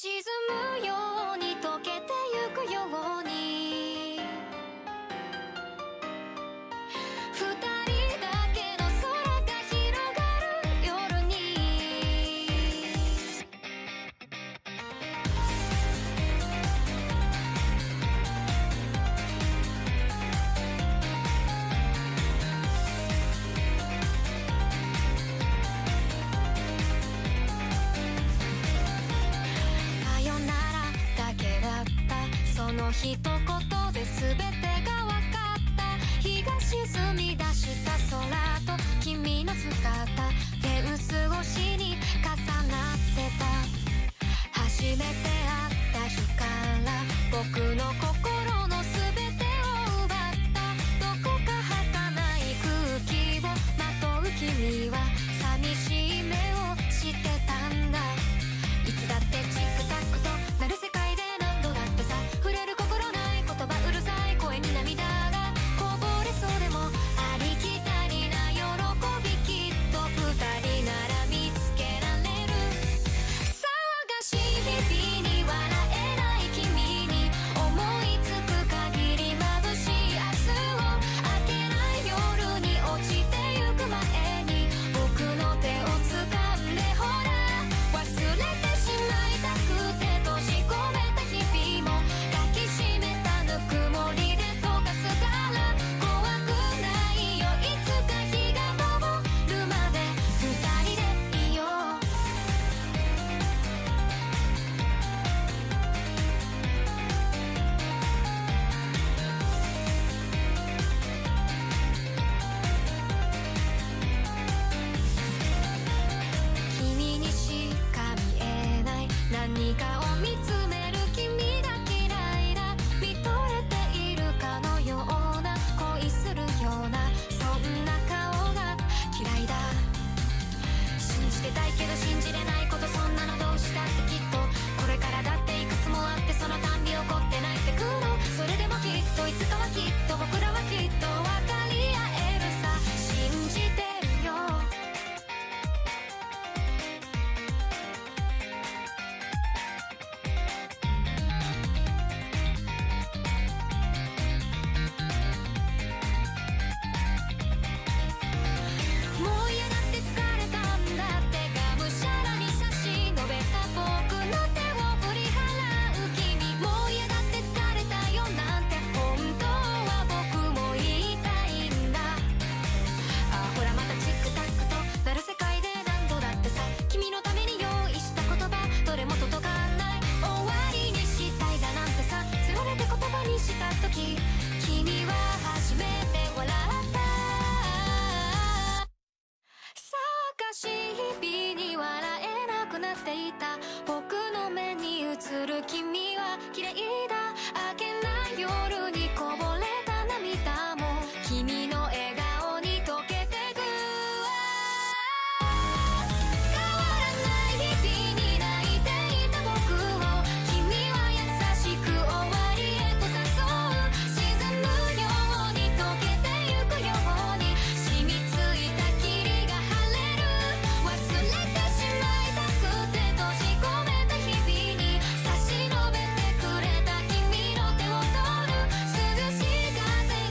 むように溶けてゆくように二人だけの空が広がる夜にさよならだけだったその一言で全てが分かった日が沈み出した空と君の姿フェンス越しに重なってた初めて会った日から僕の心の全てを奪ったどこか儚い空気をまとう君は寂しい目をしてたんだいつだってチックタックとなる世界で何度だってさ触れる心ない言葉うるさい声に涙がこぼれそうでもありきたりな喜びきっと二人なら見つけられる騒がしい日々に笑えない君に思いつく限り眩しい明日を明けない夜に落ちてゆく前に僕の手を掴んでほら忘れてしまいたくて閉じ込めた日々も抱きしめたぬくもりで溶かすから怖くないよいつか日が昇るまで二人でいよう君にしか見えない何かを見つめる君が嫌いだ見とれているかのような恋するようなそんな顔が嫌いだ信じてたいけど信じれないことそんなのどうしたってきっとこれからだっていくつもあってそのたんび起こってないって苦労それでもきっといつかはきっと僕らはきっと分かり合えるさ信じてるよもう嫌だって疲れたんだってがむしゃらに差し伸べた僕の手を振り払う君もう嫌だって疲れたよなんて本当は僕も言いたいんだあほらまたチックタックとなる世界で何度だってさ君のために用意した言葉どれも届かない終わりにしたいだなんてさつられて言葉にした時君は初めて笑った騒がしい日々に笑えなくなっていた僕の目に映る君は綺麗だ明けない夜にこぼれた涙も君の笑顔に溶けてく変わらない日々に泣いていた僕を君は優しく終わりへと誘う沈むように溶けてゆくように染みついた霧が晴れる忘れてしまいたくて閉じ込めた日々に差し伸べてくれた君の手を取る涼しい風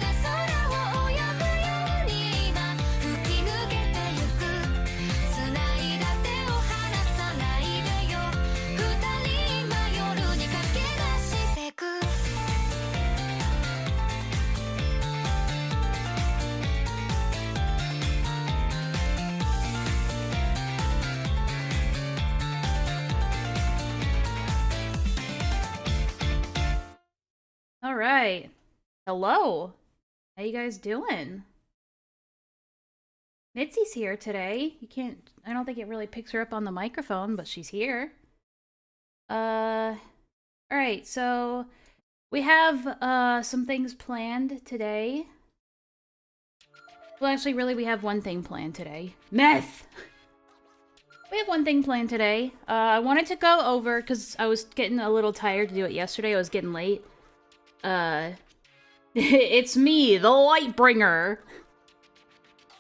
が空を泳ぐように今吹き抜けてゆく繋いだ手を離さないでよ二人今夜に駆け出してくAll right. Hello. How you guys doing? Mitzi's here today. I don't think it really picks her up on the microphone, but she's here. All right. So we have some things planned today. Well, actually, really, we have one thing planned today. Meth! We have one thing planned today. I wanted to go over, because I was getting a little tired to do it yesterday. I was getting late. It's me, the Lightbringer.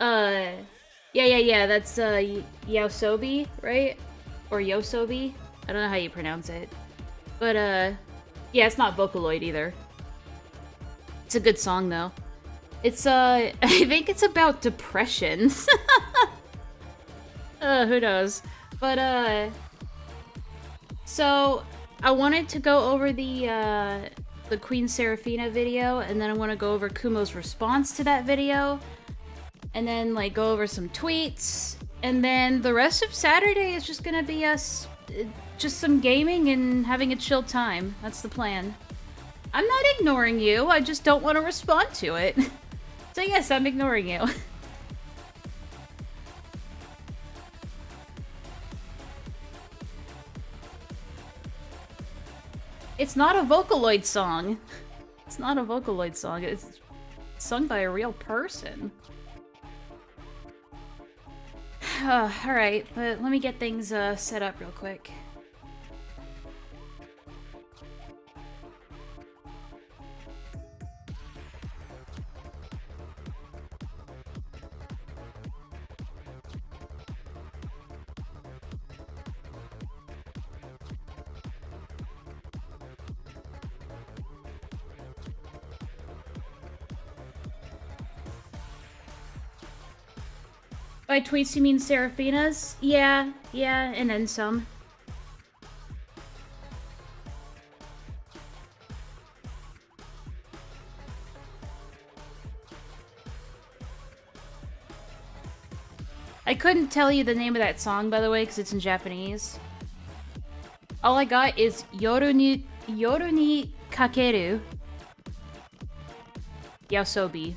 Yeah, that's, Yosobi, right? Or Yosobi? I don't know how you pronounce it. But, yeah, it's not Vocaloid either. It's a good song, though. It's, I think it's about depression. Who knows? But, so, I wanted to go over the Queen Seraphina video, and then I want to go over Kumo's response to that video, and then, like, go over some tweets, and then the rest of Saturday is just gonna be us, just some gaming and having a chill time. That's the plan. I'm not ignoring you, I just don't want to respond to it. So yes, I'm ignoring you. It's not a Vocaloid song. It's not a Vocaloid song. It's sung by a real person. Alright, but let me get things set up real quick. By tweets you mean Seraphina's? Yeah, and then some. I couldn't tell you the name of that song, by the way, because it's in Japanese. All I got is Yoru ni kakeru Yasobi.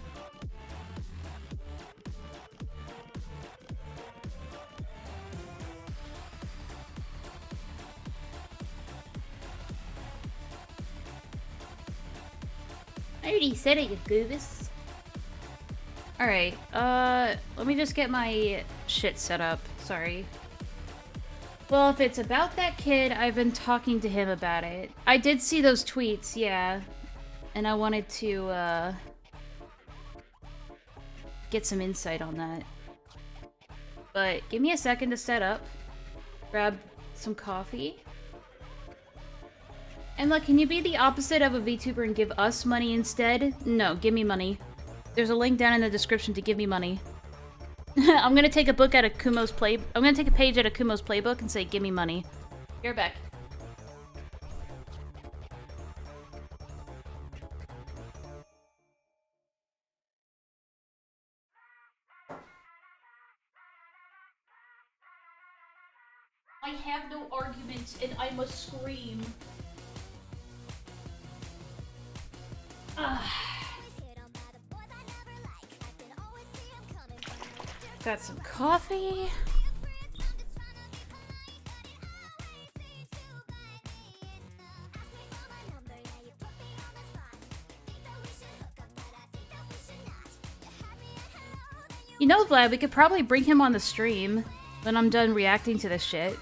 I already said it, you goobus. Alright, let me just get my shit set up. Sorry. Well, if it's about that kid, I've been talking to him about it. I did see those tweets, yeah. And I wanted to, get some insight on that. But give me a second to set up. Grab some coffee. And look, can you be the opposite of a VTuber and give us money instead? No, give me money. There's a link down in the description to give me money. I'm gonna take a book out of Kumo's I'm gonna take a page out of Kumo's playbook and say, give me money. You're back. I have no argument and I must scream. Got some coffee. You know, Vlad, we could probably bring him on the stream when I'm done reacting to this shit.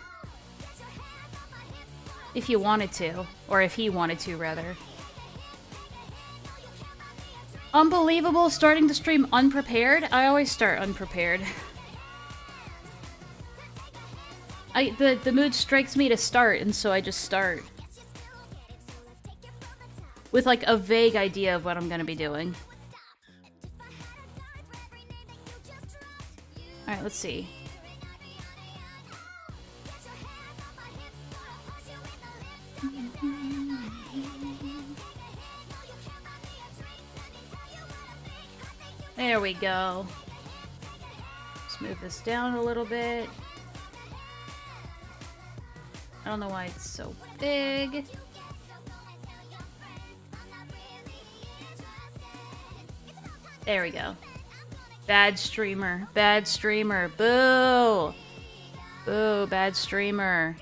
If you wanted to. Or if he wanted to, rather. Unbelievable, starting the stream unprepared? I always start unprepared. The mood strikes me to start, and so I just start. With like a vague idea of what I'm gonna be doing. Alright, let's see. There we go. Let's move this down a little bit. I don't know why it's so big. There we go. Bad streamer. Bad streamer. Boo! Boo, bad streamer.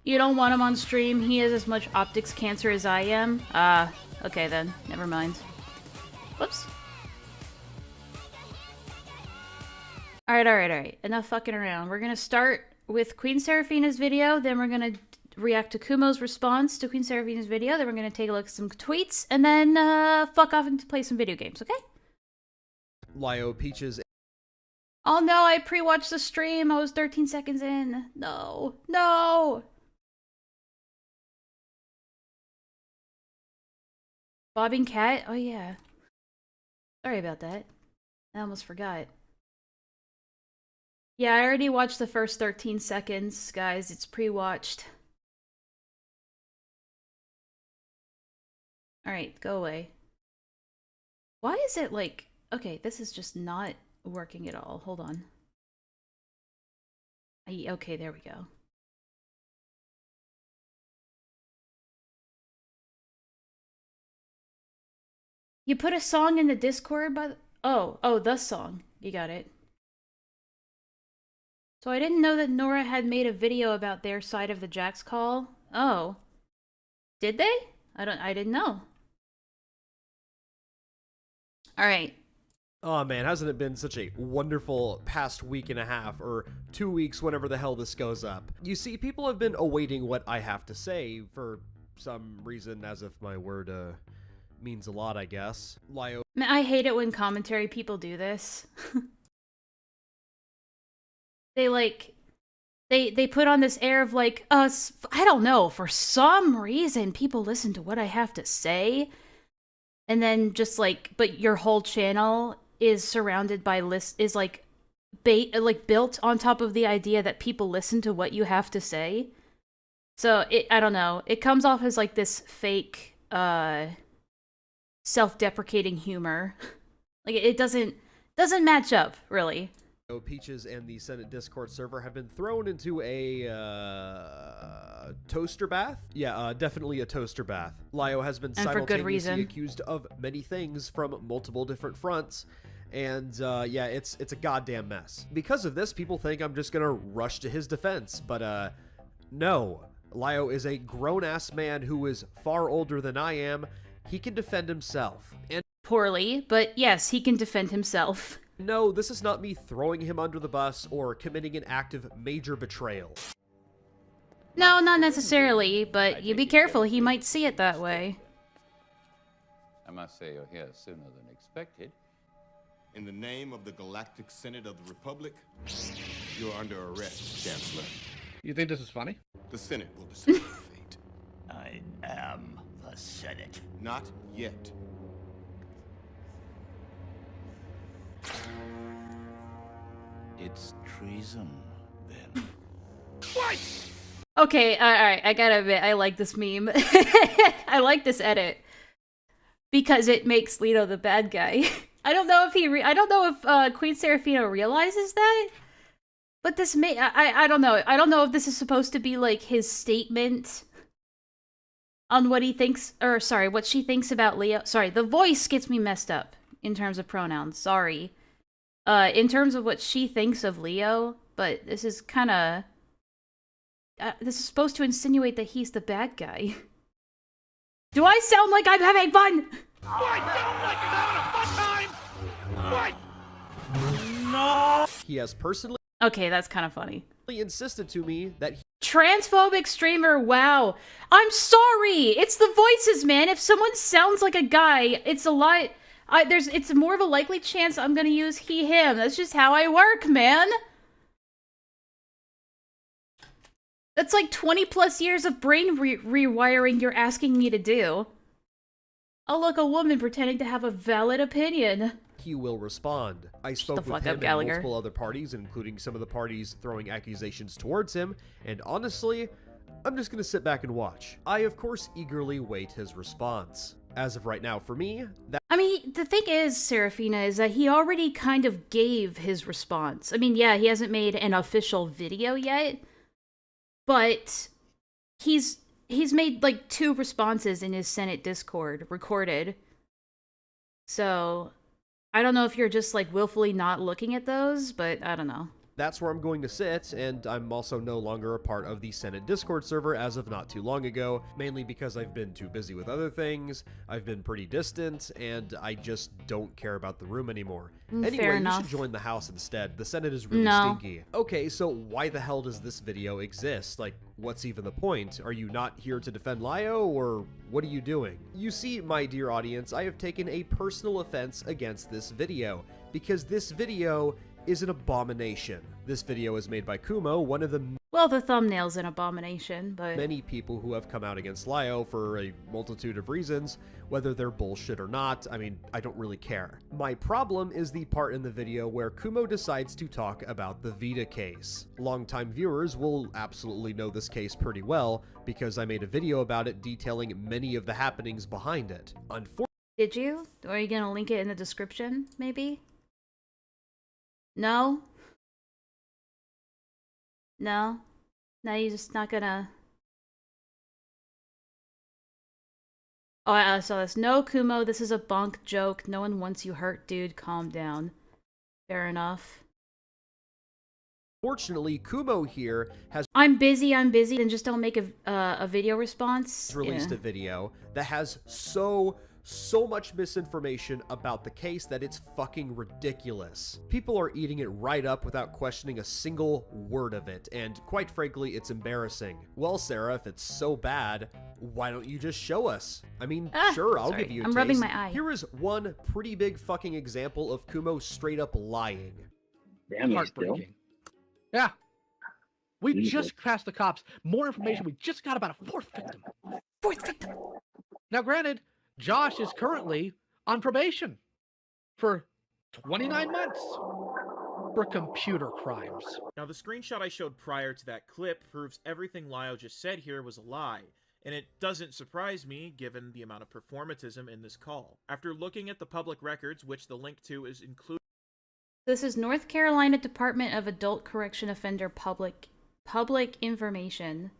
You don't want him on stream? He has as much optics cancer as I am? Ah, okay then. Never mind. Whoops. Alright. Enough fucking around. We're gonna start with Queen Seraphina's video, then we're gonna react to Kumo's response to Queen Seraphina's video, then we're gonna take a look at some tweets, and then fuck off and play some video games, okay? Lio Peaches. Oh no, I pre-watched the stream. I was 13 seconds in. No. No! Bobbing cat? Oh yeah. Sorry about that. I almost forgot. Yeah, I already watched the first 13 seconds, guys. It's pre-watched. Alright, go away. Why is it like... Okay, this is just not working at all. Hold on. Okay, there we go. You put a song in the Discord, but... Oh, the song. You got it. So I didn't know that Nora had made a video about their side of the Jax call. Oh. Did they? I didn't know. Alright. Oh man, hasn't it been such a wonderful past week and a half, or 2 weeks, whenever the hell this goes up. You see, people have been awaiting what I have to say for some reason, as if my word, means a lot, I guess. Lio. I hate it when commentary people do this. They like... They put on this air of like, I don't know, for some reason people listen to what I have to say. And then just like, but your whole channel is surrounded by built on top of the idea that people listen to what you have to say. So I don't know, it comes off as like this fake, self-deprecating humor. Like it doesn't match up, really. Peaches and the Senate Discord server have been thrown into a toaster bath. Yeah, definitely a toaster bath. Lio has been simultaneously accused of many things from multiple different fronts. And yeah, it's a goddamn mess. Because of this, people think I'm just gonna rush to his defense, but no. Lio is a grown-ass man who is far older than I am. He can defend himself. And poorly, but yes, he can defend himself. No, this is not me throwing him under the bus or committing an act of major betrayal. No, not necessarily, but you be careful, he might see it that way. I must say you're here sooner than expected. In the name of the Galactic Senate of the Republic, you're under arrest, Chancellor. You think this is funny? The Senate will decide your fate. I am the Senate. Not yet. It's treason, then. What? Okay, alright, I gotta admit, I like this meme. I like this edit. Because it makes Leto the bad guy. I don't know if Queen Serafina realizes that. But this I don't know. I don't know if this is supposed to be like his statement on what he thinks, or sorry, what she thinks about Leo. Sorry, the voice gets me messed up in terms of pronouns. Sorry. In terms of what she thinks of Leo, but this is kind of... this is supposed to insinuate that he's the bad guy. Do I sound like I'm having fun? Do I sound like I'm having a fun time? What? No! He has personally... Okay, that's kind of funny. ...insisted to me that he... Transphobic streamer, wow. I'm sorry! It's the voices, man! If someone sounds like a guy, it's a lot... it's more of a likely chance I'm gonna use he, him. That's just how I work, man! That's like 20 plus years of brain rewiring you're asking me to do. I'll look a woman pretending to have a valid opinion. He will respond. I spoke with him and multiple other parties, including some of the parties throwing accusations towards him, and honestly, I'm just gonna sit back and watch. I, of course, eagerly wait his response. As of right now, for me, that... I mean, the thing is, Serafina, is that he already kind of gave his response. I mean, yeah, he hasn't made an official video yet, but he's made, like, 2 responses in his Senate Discord, recorded. So, I don't know if you're just, like, willfully not looking at those, but I don't know. That's where I'm going to sit, and I'm also no longer a part of the Senate Discord server as of not too long ago, mainly because I've been too busy with other things, I've been pretty distant, and I just don't care about the room anymore. Anyway, you should join the house instead. The Senate is really stinky. Okay, so why the hell does this video exist? Like, what's even the point? Are you not here to defend Lio, or what are you doing? You see, my dear audience, I have taken a personal offense against this video, because this video is an abomination. This video is made by Kumo, one of the Well, the thumbnail's an abomination, but... many people who have come out against Lio for a multitude of reasons, whether they're bullshit or not. I mean, I don't really care. My problem is the part in the video where Kumo decides to talk about the Vaita case. Longtime viewers will absolutely know this case pretty well, because I made a video about it detailing many of the happenings behind it. Did you? Or are you gonna link it in the description, maybe? No? No? No, you're just not gonna... Oh, I saw this. No, Kumo, this is a bunk joke. No one wants you hurt, dude. Calm down. Fair enough. Fortunately, Kumo here has I'm busy, then just don't make a video response. released a video that has so much misinformation about the case that it's fucking ridiculous. People are eating it right up without questioning a single word of it, and quite frankly, it's embarrassing. Well, Sarah, if it's so bad, why don't you just show us? I mean, sure, I'll give you a I'm taste. rubbing my eye. Here is one pretty big fucking example of Kumo straight up lying. Damn, Heartbreaking. Yeah. We just crashed the cops. More information. We just got about a fourth victim. Fourth victim! Now, granted, Josh is currently on probation for 29 months for computer crimes. Now, the screenshot I showed prior to that clip proves everything Lio just said here was a lie, and it doesn't surprise me given the amount of performatism in this call. After looking at the public records, which the link to is included. This is North Carolina Department of Adult Correction Offender public information.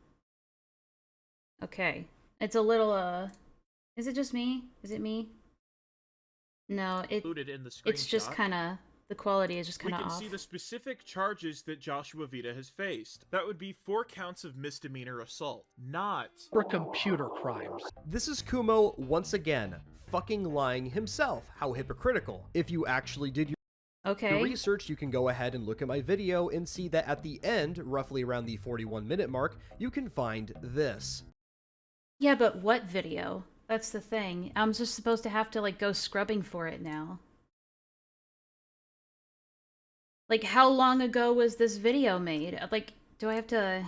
Okay. It's a little, is it just me? Is it me? No, Included in the it's just screenshot. kind of, the quality is just We kind of can off. see the specific charges that Joshua Vaita has faced. That would be 4 counts of misdemeanor assault, not For computer crimes. This is Kumo, once again, fucking lying himself. How hypocritical. If you actually did your Okay. research, you can go ahead and look at my video and see that at the end, roughly around the 41-minute mark, you can find this. Yeah, but what video? That's the thing. I'm just supposed to have to, like, go scrubbing for it now. Like, how long ago was this video made? Like, do I have to...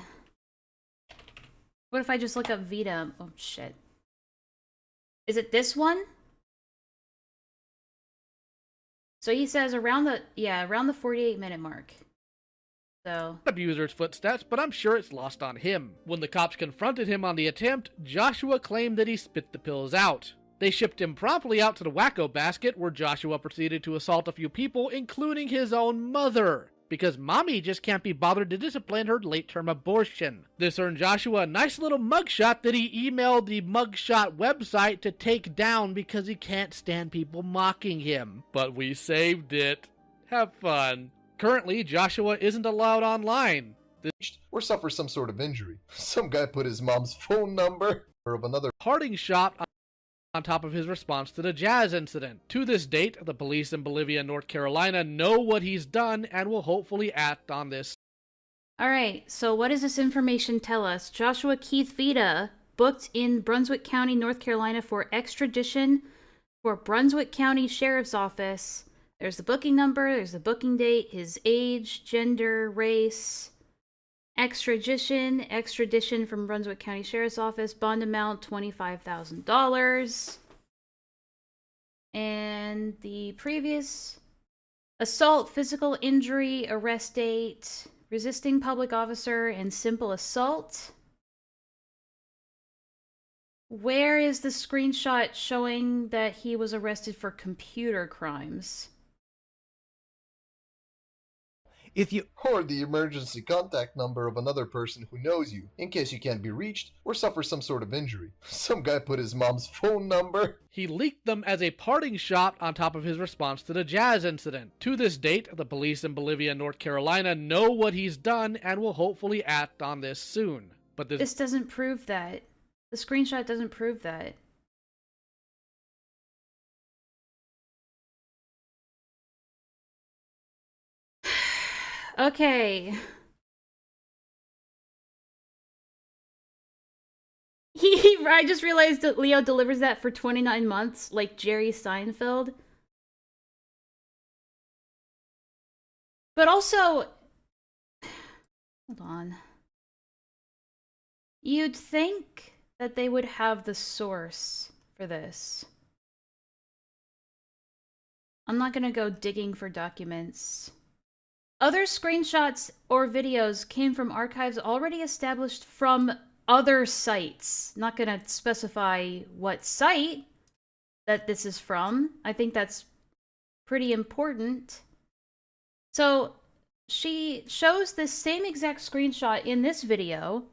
What if I just look up Vaita? Oh, shit. Is it this one? So he says around the 48-minute mark. So... Abuser's footsteps, but I'm sure it's lost on him. When the cops confronted him on the attempt, Joshua claimed that he spit the pills out. They shipped him promptly out to the wacko basket, where Joshua proceeded to assault a few people, including his own mother, because mommy just can't be bothered to discipline her late-term abortion. This earned Joshua a nice little mugshot that he emailed the mugshot website to take down because he can't stand people mocking him. But we saved it. Have fun. Currently, Joshua isn't allowed online. Or suffer some sort of injury. Some guy put his mom's phone number of another Parting shot on top of his response to the Jazz incident. To this date, the police in Bolivia and North Carolina know what he's done and will hopefully act on this. Alright, so what does this information tell us? Joshua Keith Vaita booked in Brunswick County, North Carolina for extradition for Brunswick County Sheriff's Office. There's the booking number, there's the booking date, his age, gender, race. Extradition from Brunswick County Sheriff's Office, bond amount $25,000. And the previous assault, physical injury, arrest date, resisting public officer, and simple assault. Where is the screenshot showing that he was arrested for computer crimes? or the emergency contact number of another person who knows you, in case you can't be reached or suffer some sort of injury. Some guy put his mom's phone number. He leaked them as a parting shot on top of his response to the Jazz incident. To this date, the police in Bolivia and North Carolina know what he's done and will hopefully act on this soon. But This doesn't prove that. The screenshot doesn't prove that. Okay. I just realized that Leo delivers that for 29 months, like Jerry Seinfeld. But also, hold on. You'd think that they would have the source for this. I'm not gonna go digging for documents. Other screenshots or videos came from archives already established from other sites. Not gonna specify what site that this is from. I think that's pretty important. So she shows this same exact screenshot in this video.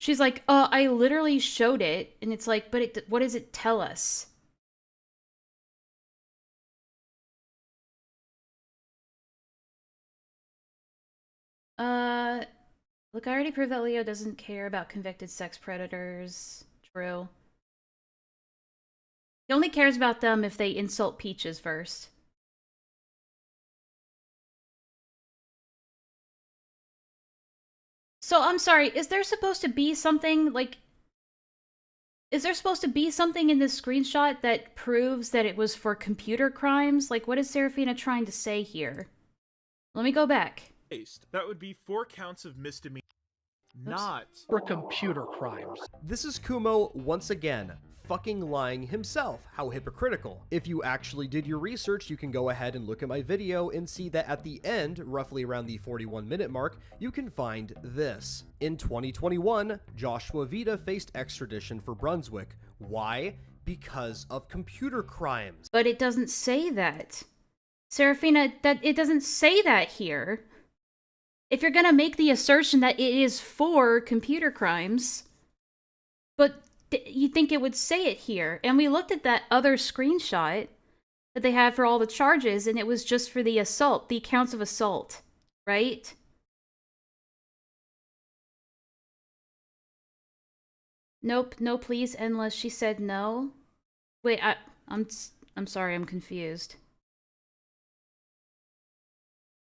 She's like, "Oh, I literally showed it," and it's like, "But what does it tell us?" Look, I already proved that Leo doesn't care about convicted sex predators. True. He only cares about them if they insult Peaches first. So, I'm sorry, is there supposed to be something, like... Is there supposed to be something in this screenshot that proves that it was for computer crimes? Like, what is Seraphina trying to say here? Let me go back. That would be 4 counts of misdemeanor. Not For computer crimes. This is Kumo once again, fucking lying himself. How hypocritical. If you actually did your research, you can go ahead and look at my video and see that at the end, roughly around the 41-minute mark, you can find this. In 2021, Joshua Vaita faced extradition for Brunswick. Why? Because of computer crimes. But it doesn't say that. Seraphina, it doesn't say that here. If you're gonna make the assertion that it is for computer crimes, but you'd think it would say it here. And we looked at that other screenshot that they had for all the charges, and it was just for the assault, the counts of assault, right? Nope, no please, Enlaa. She said no. Wait, I'm sorry, I'm confused.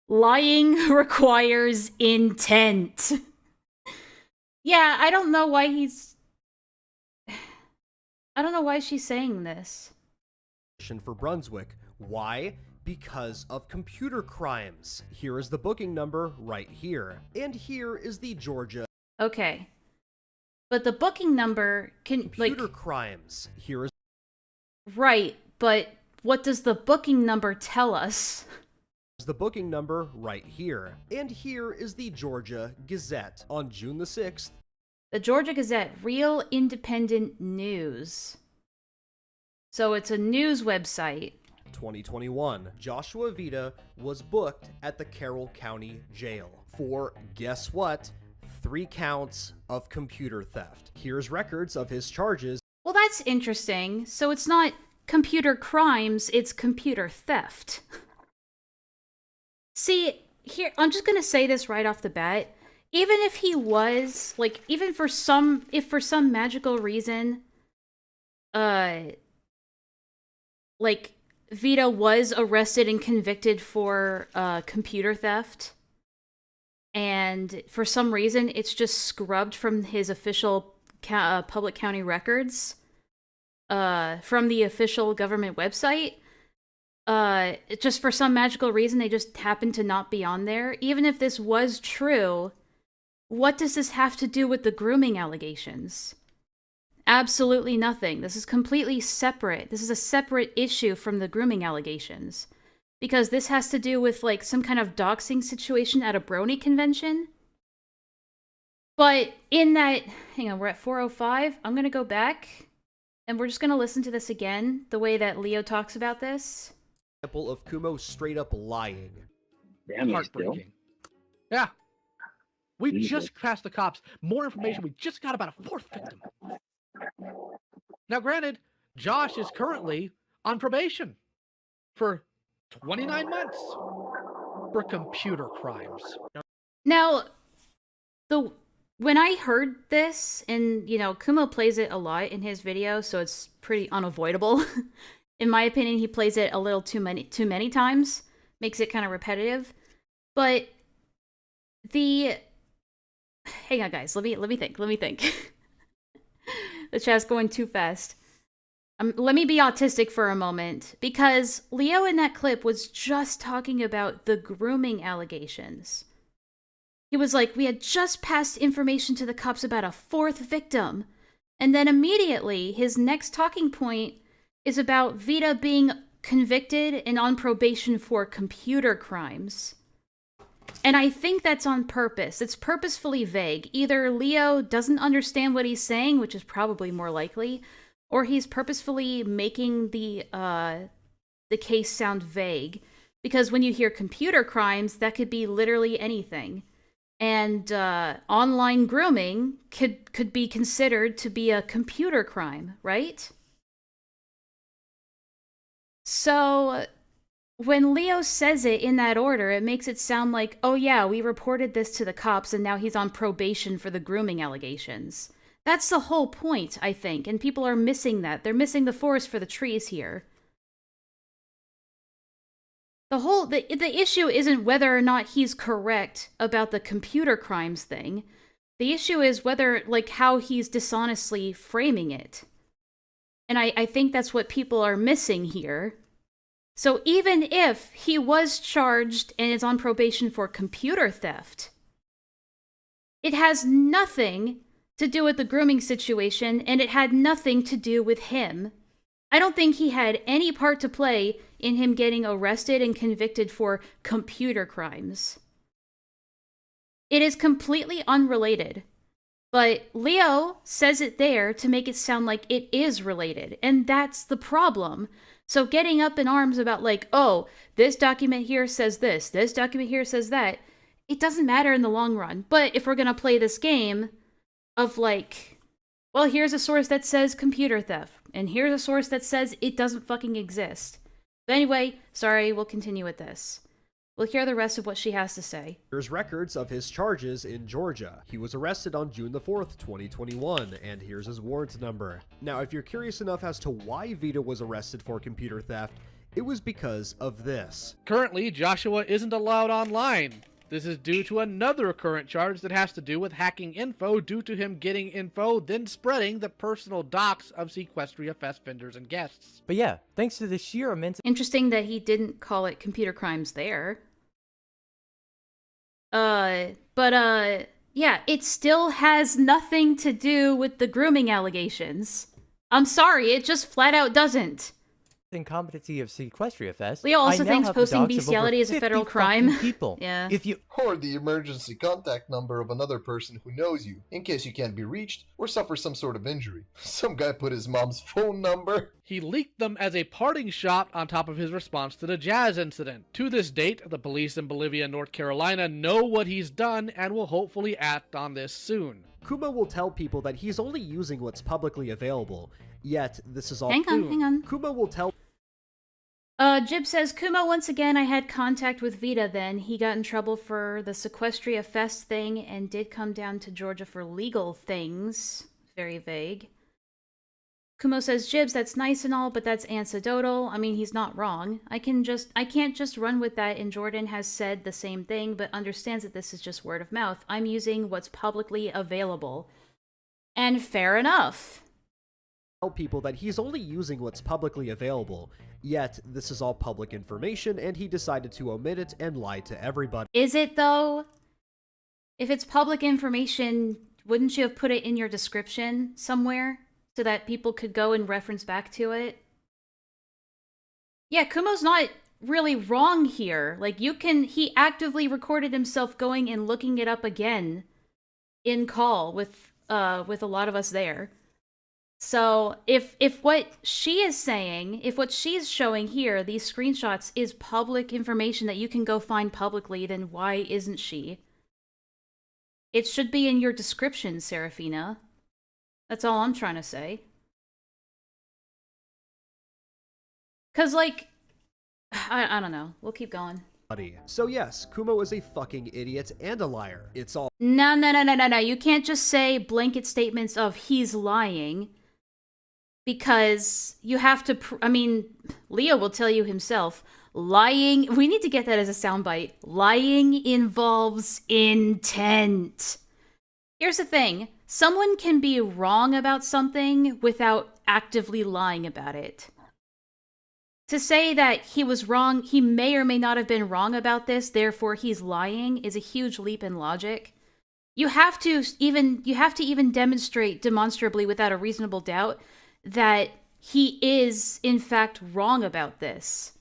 Lying requires intent. Yeah, I don't know why I don't know why she's saying this. For Brunswick. Why? Because of computer crimes. Here is the booking number right here. And here is the Georgia. Okay. But the booking number can, computer crimes. Here is... Right, but what does the booking number tell us? The booking number right here. And here is the Georgia Gazette on June the 6th. The Georgia Gazette, real independent news. So it's a news website. 2021. Joshua Vaita was booked at the Carroll County Jail for, guess what? 3 counts of computer theft. Here's records of his charges. Well, that's interesting. So it's not computer crimes, it's computer theft. See, here, I'm just gonna say this right off the bat. Even if he was, like, even for some, if for some magical reason, like, Vaita was arrested and convicted for, computer theft, and for some reason it's just scrubbed from his official public county records, from the official government website, just for some magical reason, they just happen to not be on there. Even if this was true, what does this have to do with the grooming allegations? Absolutely nothing. This is completely separate. This is a separate issue from the grooming allegations. Because this has to do with, like, some kind of doxing situation at a brony convention. But in that... Hang on, we're at 4:05. I'm gonna go back, and we're just gonna listen to this again, the way that Leo talks about this. Example of Kumo straight up lying. Damn, Heartbreaking. Yeah. We just passed the cops. More information. We just got about a 4th victim. Now, granted, Josh is currently on probation for 29 months for computer crimes. Now, when I heard this, and, you know, Kumo plays it a lot in his video, so it's pretty unavoidable. In my opinion, he plays it a little too many times. Makes it kind of repetitive. But hang on, guys. Let me think. The chat's going too fast. let me be autistic for a moment, because Leo in that clip was just talking about the grooming allegations. He was like, we had just passed information to the cops about a fourth victim. And then immediately, his next talking point is about Vaita being convicted and on probation for computer crimes. And I think that's on purpose. It's purposefully vague. Either Leo doesn't understand what he's saying, which is probably more likely, or he's purposefully making the case sound vague. Because when you hear computer crimes, that could be literally anything. And online grooming could be considered to be a computer crime, right? So when Leo says it in that order, it makes it sound like, oh yeah, we reported this to the cops and now he's on probation for the grooming allegations. That's the whole point, I think, and people are missing that. They're missing the forest for the trees here. The issue isn't whether or not he's correct about the computer crimes thing. The issue is whether, like, how he's dishonestly framing it. And I think that's what people are missing here. So even if he was charged and is on probation for computer theft, it has nothing to do with the grooming situation, and it had nothing to do with him. I don't think he had any part to play in him getting arrested and convicted for computer crimes. It is completely unrelated. But Leo says it there to make it sound like it is related, and that's the problem. So getting up in arms about, like, oh, this document here says this document here says that, it doesn't matter in the long run. But if we're gonna play this game of, like, well, here's a source that says computer theft, and here's a source that says it doesn't fucking exist. But anyway, sorry, we'll continue with this. We'll hear the rest of what she has to say. Here's records of his charges in Georgia. He was arrested on June the 4th, 2021, and here's his warrant number. Now, if you're curious enough as to why Vaita was arrested for computer theft, it was because of this. Currently, Joshua isn't allowed online. This is due to another current charge that has to do with hacking info due to him getting info, then spreading the personal docs of Sequestria Fest vendors and guests. But yeah, thanks to the sheer immense... Interesting that he didn't call it computer crimes there. Yeah, it still has nothing to do with the grooming allegations. I'm sorry, it just flat out doesn't. incompetency of Sequestria Fest. Leo also I now thinks have the posting docs of over bestiality is a 50 federal fucking crime. People. Yeah. If you Or the emergency contact number of another person who knows you, in case you can't be reached or suffer some sort of injury. Some guy put his mom's phone number. He leaked them as a parting shot on top of his response to the jazz incident. To this date, the police in Bolivia and North Carolina know what he's done and will hopefully act on this soon. Kumo will tell people that he's only using what's publicly available, yet this is all... Hang on. Kumo will tell... Jib says, Kumo, once again, I had contact with Vaita then. He got in trouble for the Sequestria Fest thing and did come down to Georgia for legal things. Very vague. Kumo says, Jibs, that's nice and all, but that's anecdotal. I mean, he's not wrong. I can't just run with that, and Jordan has said the same thing, but understands that this is just word of mouth. I'm using what's publicly available. And fair enough. Tell people that he's only using what's publicly available, yet this is all public information, and he decided to omit it and lie to everybody. Is it, though? If it's public information, wouldn't you have put it in your description somewhere so that people could go and reference back to it? Yeah, Kumo's not really wrong here. Like, he actively recorded himself going and looking it up again in call with a lot of us there. So, if what she is saying, if what she's showing here, these screenshots, is public information that you can go find publicly, then why isn't she? It should be in your description, Serafina. That's all I'm trying to say. 'Cause, like, I don't know. We'll keep going. So yes, Kumo is a fucking idiot and a liar. It's all... No. You can't just say blanket statements of he's lying. Because you have to, Leo will tell you himself, lying, we need to get that as a soundbite. Lying involves intent. Here's the thing. Someone can be wrong about something without actively lying about it. To say that he was wrong, he may or may not have been wrong about this, therefore he's lying, is a huge leap in logic. You have to even demonstrate demonstrably without a reasonable doubt that he is in fact wrong about this.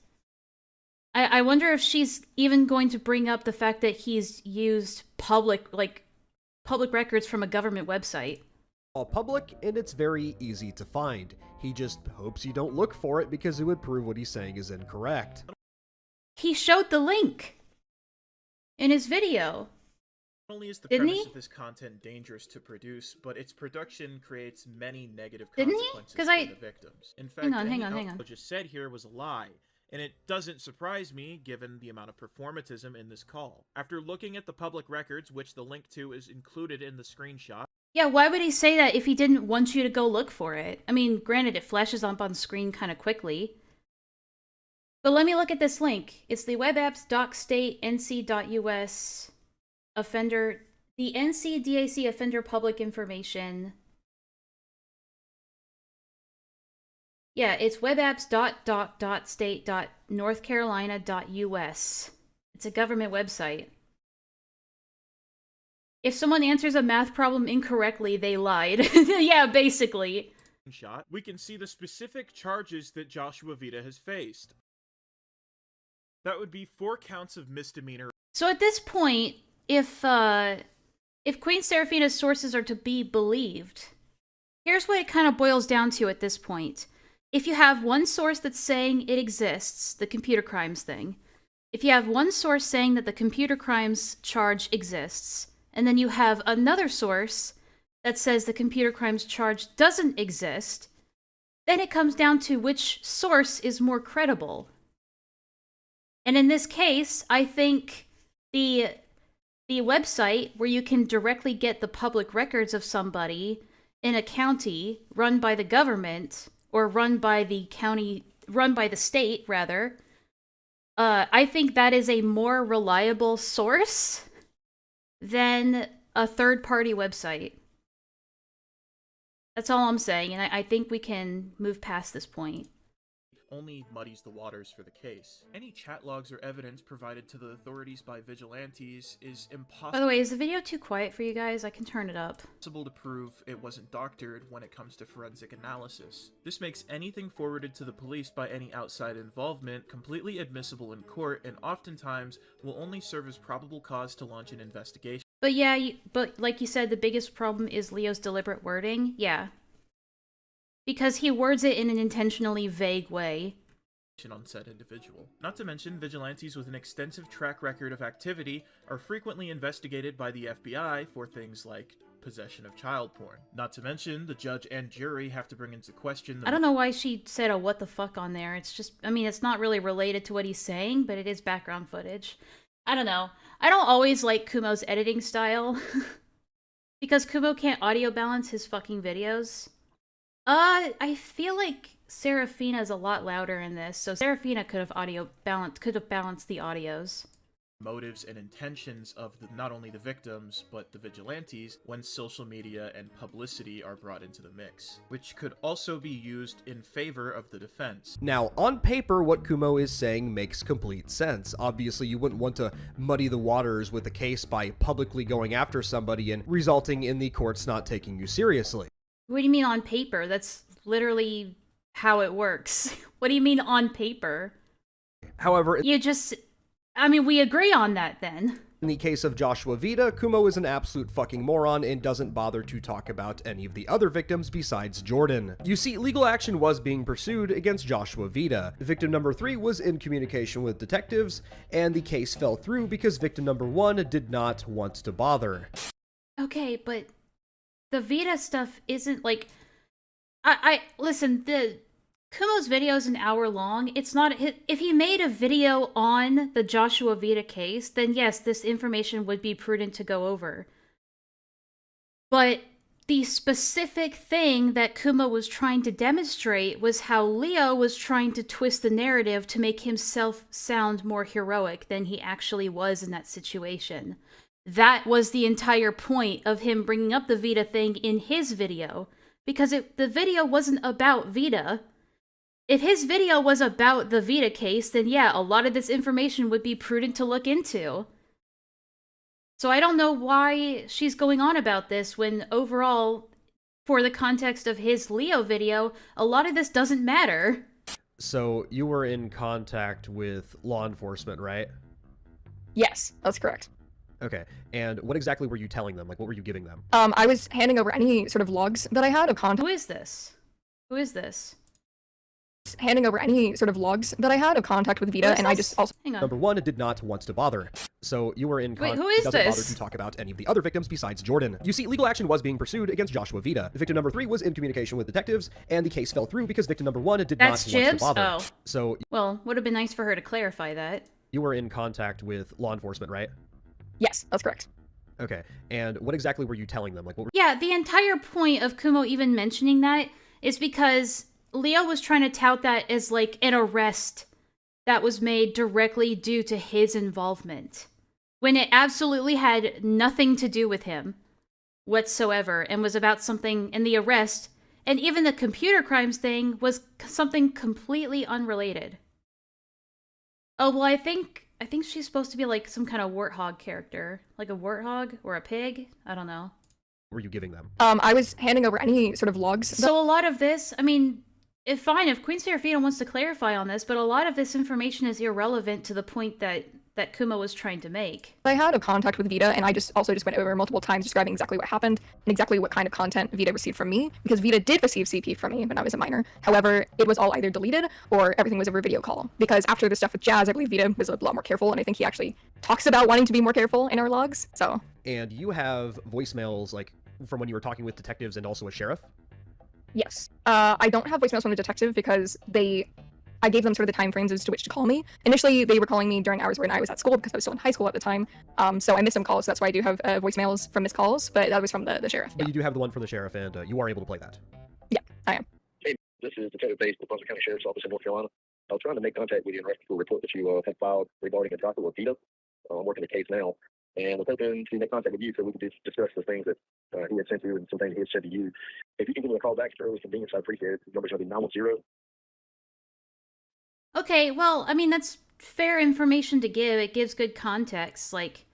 I wonder if she's even going to bring up the fact that he's used public records from a government website. All public, and it's very easy to find. He just hopes you don't look for it because it would prove what he's saying is incorrect. He showed the link in his video. Not only is the Didn't premise he? of this content dangerous to produce, but its production creates many negative Didn't he? consequences 'Cause for the victims. In fact, hang on. what just said here was a lie. And it doesn't surprise me, given the amount of performatism in this call. After looking at the public records, which the link to is included in the screenshot. Yeah, why would he say that if he didn't want you to go look for it? I mean, granted, it flashes up on screen kind of quickly. But let me look at this link. It's the webapps.state.nc.us offender, the NCDAC offender public information. Yeah, it's webapps.state.northcarolina.us. It's a government website. If someone answers a math problem incorrectly, they lied. Yeah, basically. We can see the specific charges that Joshua Vaita has faced. That would be 4 counts of misdemeanor. So at this point, if Queen Seraphina's sources are to be believed, here's what it kind of boils down to at this point. If you have one source that's saying it exists, the computer crimes thing, if you have one source saying that the computer crimes charge exists, and then you have another source that says the computer crimes charge doesn't exist, then it comes down to which source is more credible. And in this case, I think the website where you can directly get the public records of somebody in a county run by the government, or run by the state, rather, I think that is a more reliable source than a third-party website. That's all I'm saying, and I think we can move past this point. Only muddies the waters for the case. Any chat logs or evidence provided to the authorities by vigilantes is impossible. By the way, is the video too quiet for you guys? I can turn it up. To prove it wasn't doctored when it comes to forensic analysis. This makes anything forwarded to the police by any outside involvement completely admissible in court, and oftentimes will only serve as probable cause to launch an investigation. But yeah, but like you said, the biggest problem is Leo's deliberate wording. Yeah. Because he words it in an intentionally vague way. On said individual. Not to mention, vigilantes with an extensive track record of activity are frequently investigated by the FBI for things like possession of child porn. Not to mention, the judge and jury have to bring into question the— I don't know why she said a what the fuck on there. It's just, I mean, it's not really related to what he's saying, but it is background footage. I don't know. I don't always like Kumo's editing style. Because Kumo can't audio balance his fucking videos. I feel like Seraphina's a lot louder in this, so Seraphina could have balanced the audios. Motives and intentions of not only the victims, but the vigilantes when social media and publicity are brought into the mix, which could also be used in favor of the defense. Now, on paper, what Kumo is saying makes complete sense. Obviously, you wouldn't want to muddy the waters with a case by publicly going after somebody and resulting in the courts not taking you seriously. What do you mean on paper? That's literally how it works. What do you mean on paper? However, we agree on that then. In the case of Joshua Vaita, Kumo is an absolute fucking moron and doesn't bother to talk about any of the other victims besides Jordan. You see, legal action was being pursued against Joshua Vaita. Victim number 3 was in communication with detectives, and the case fell through because victim number 1 did not want to bother. Okay, but the Vaita stuff isn't like... Listen, Kumo's video is an hour long. It's not... If he made a video on the Joshua Vaita case, then yes, this information would be prudent to go over. But the specific thing that Kumo was trying to demonstrate was how Leo was trying to twist the narrative to make himself sound more heroic than he actually was in that situation. That was the entire point of him bringing up the Vaita thing in his video. because the video wasn't about Vita. If his video was about the Vita case, then yeah, a lot of this information would be prudent to look into. So I don't know why she's going on about this when overall, for the context of his Leo video, a lot of this doesn't matter. So you were in contact with law enforcement, right? Yes, that's correct. Okay. And what exactly were you telling them? Like, what were you giving them? I was handing over any sort of logs that I had of contact. Who is this? Who is this? Handing over any sort of logs that I had of contact with Vita, and I just also... Hang on. Number one, did not want to bother. So you were in Wait, contact. who is doesn't bother this? to talk about any of the other victims besides Jordan. You see, legal action was being pursued against Joshua Vita. Victim number 3 was in communication with detectives, and the case fell through because victim number 1 did That's not want to Jibs? bother. Oh. So Well, would have been nice for her to clarify that. you were in contact with law enforcement, right? Yes, that's correct. Okay. And what exactly were you telling them? Like, what were Yeah, the entire point of Kumo even mentioning that is because Leo was trying to tout that as like an arrest that was made directly due to his involvement, when it absolutely had nothing to do with him whatsoever and was about something in the arrest, and even the computer crimes thing was something completely unrelated. Oh, well, I think she's supposed to be like some kind of warthog character, like a warthog or a pig. I don't know. were you giving them? I was handing over any sort of logs. So a lot of this, I mean, fine if Queen Serafina wants to clarify on this, but a lot of this information is irrelevant to the point that Kumo was trying to make. I had a contact with Vita, and I also went over multiple times describing exactly what happened and exactly what kind of content Vita received from me, because Vita did receive CP from me when I was a minor. However, it was all either deleted or everything was over video call, because after the stuff with Jazz, I believe Vita was a lot more careful, and I think he actually talks about wanting to be more careful in our logs, so. And you have voicemails, like, from when you were talking with detectives and also a sheriff? Yes. I don't have voicemails from the detective because I gave them sort of the time frames as to which to call me. Initially, they were calling me during hours when I was at school because I was still in high school at the time. So I missed some calls, so that's why I do have voicemails from missed calls, but that was from the sheriff. But you do have the one from the sheriff, and you are able to play that. Yeah, I am. Hey, this is Detective Bates with Buncombe County Sheriff's Office in North Carolina. I was trying to make contact with you in reference to a report that you had filed regarding a doctor with Vita. I'm working the case now, and was hoping to make contact with you so we could discuss the things that he had sent you and some things he had said to you. If you can give me a call back at your earliest convenience, I appreciate it. The number's going to be 910. Okay, well, I mean, that's fair information to give. It gives good context. Like,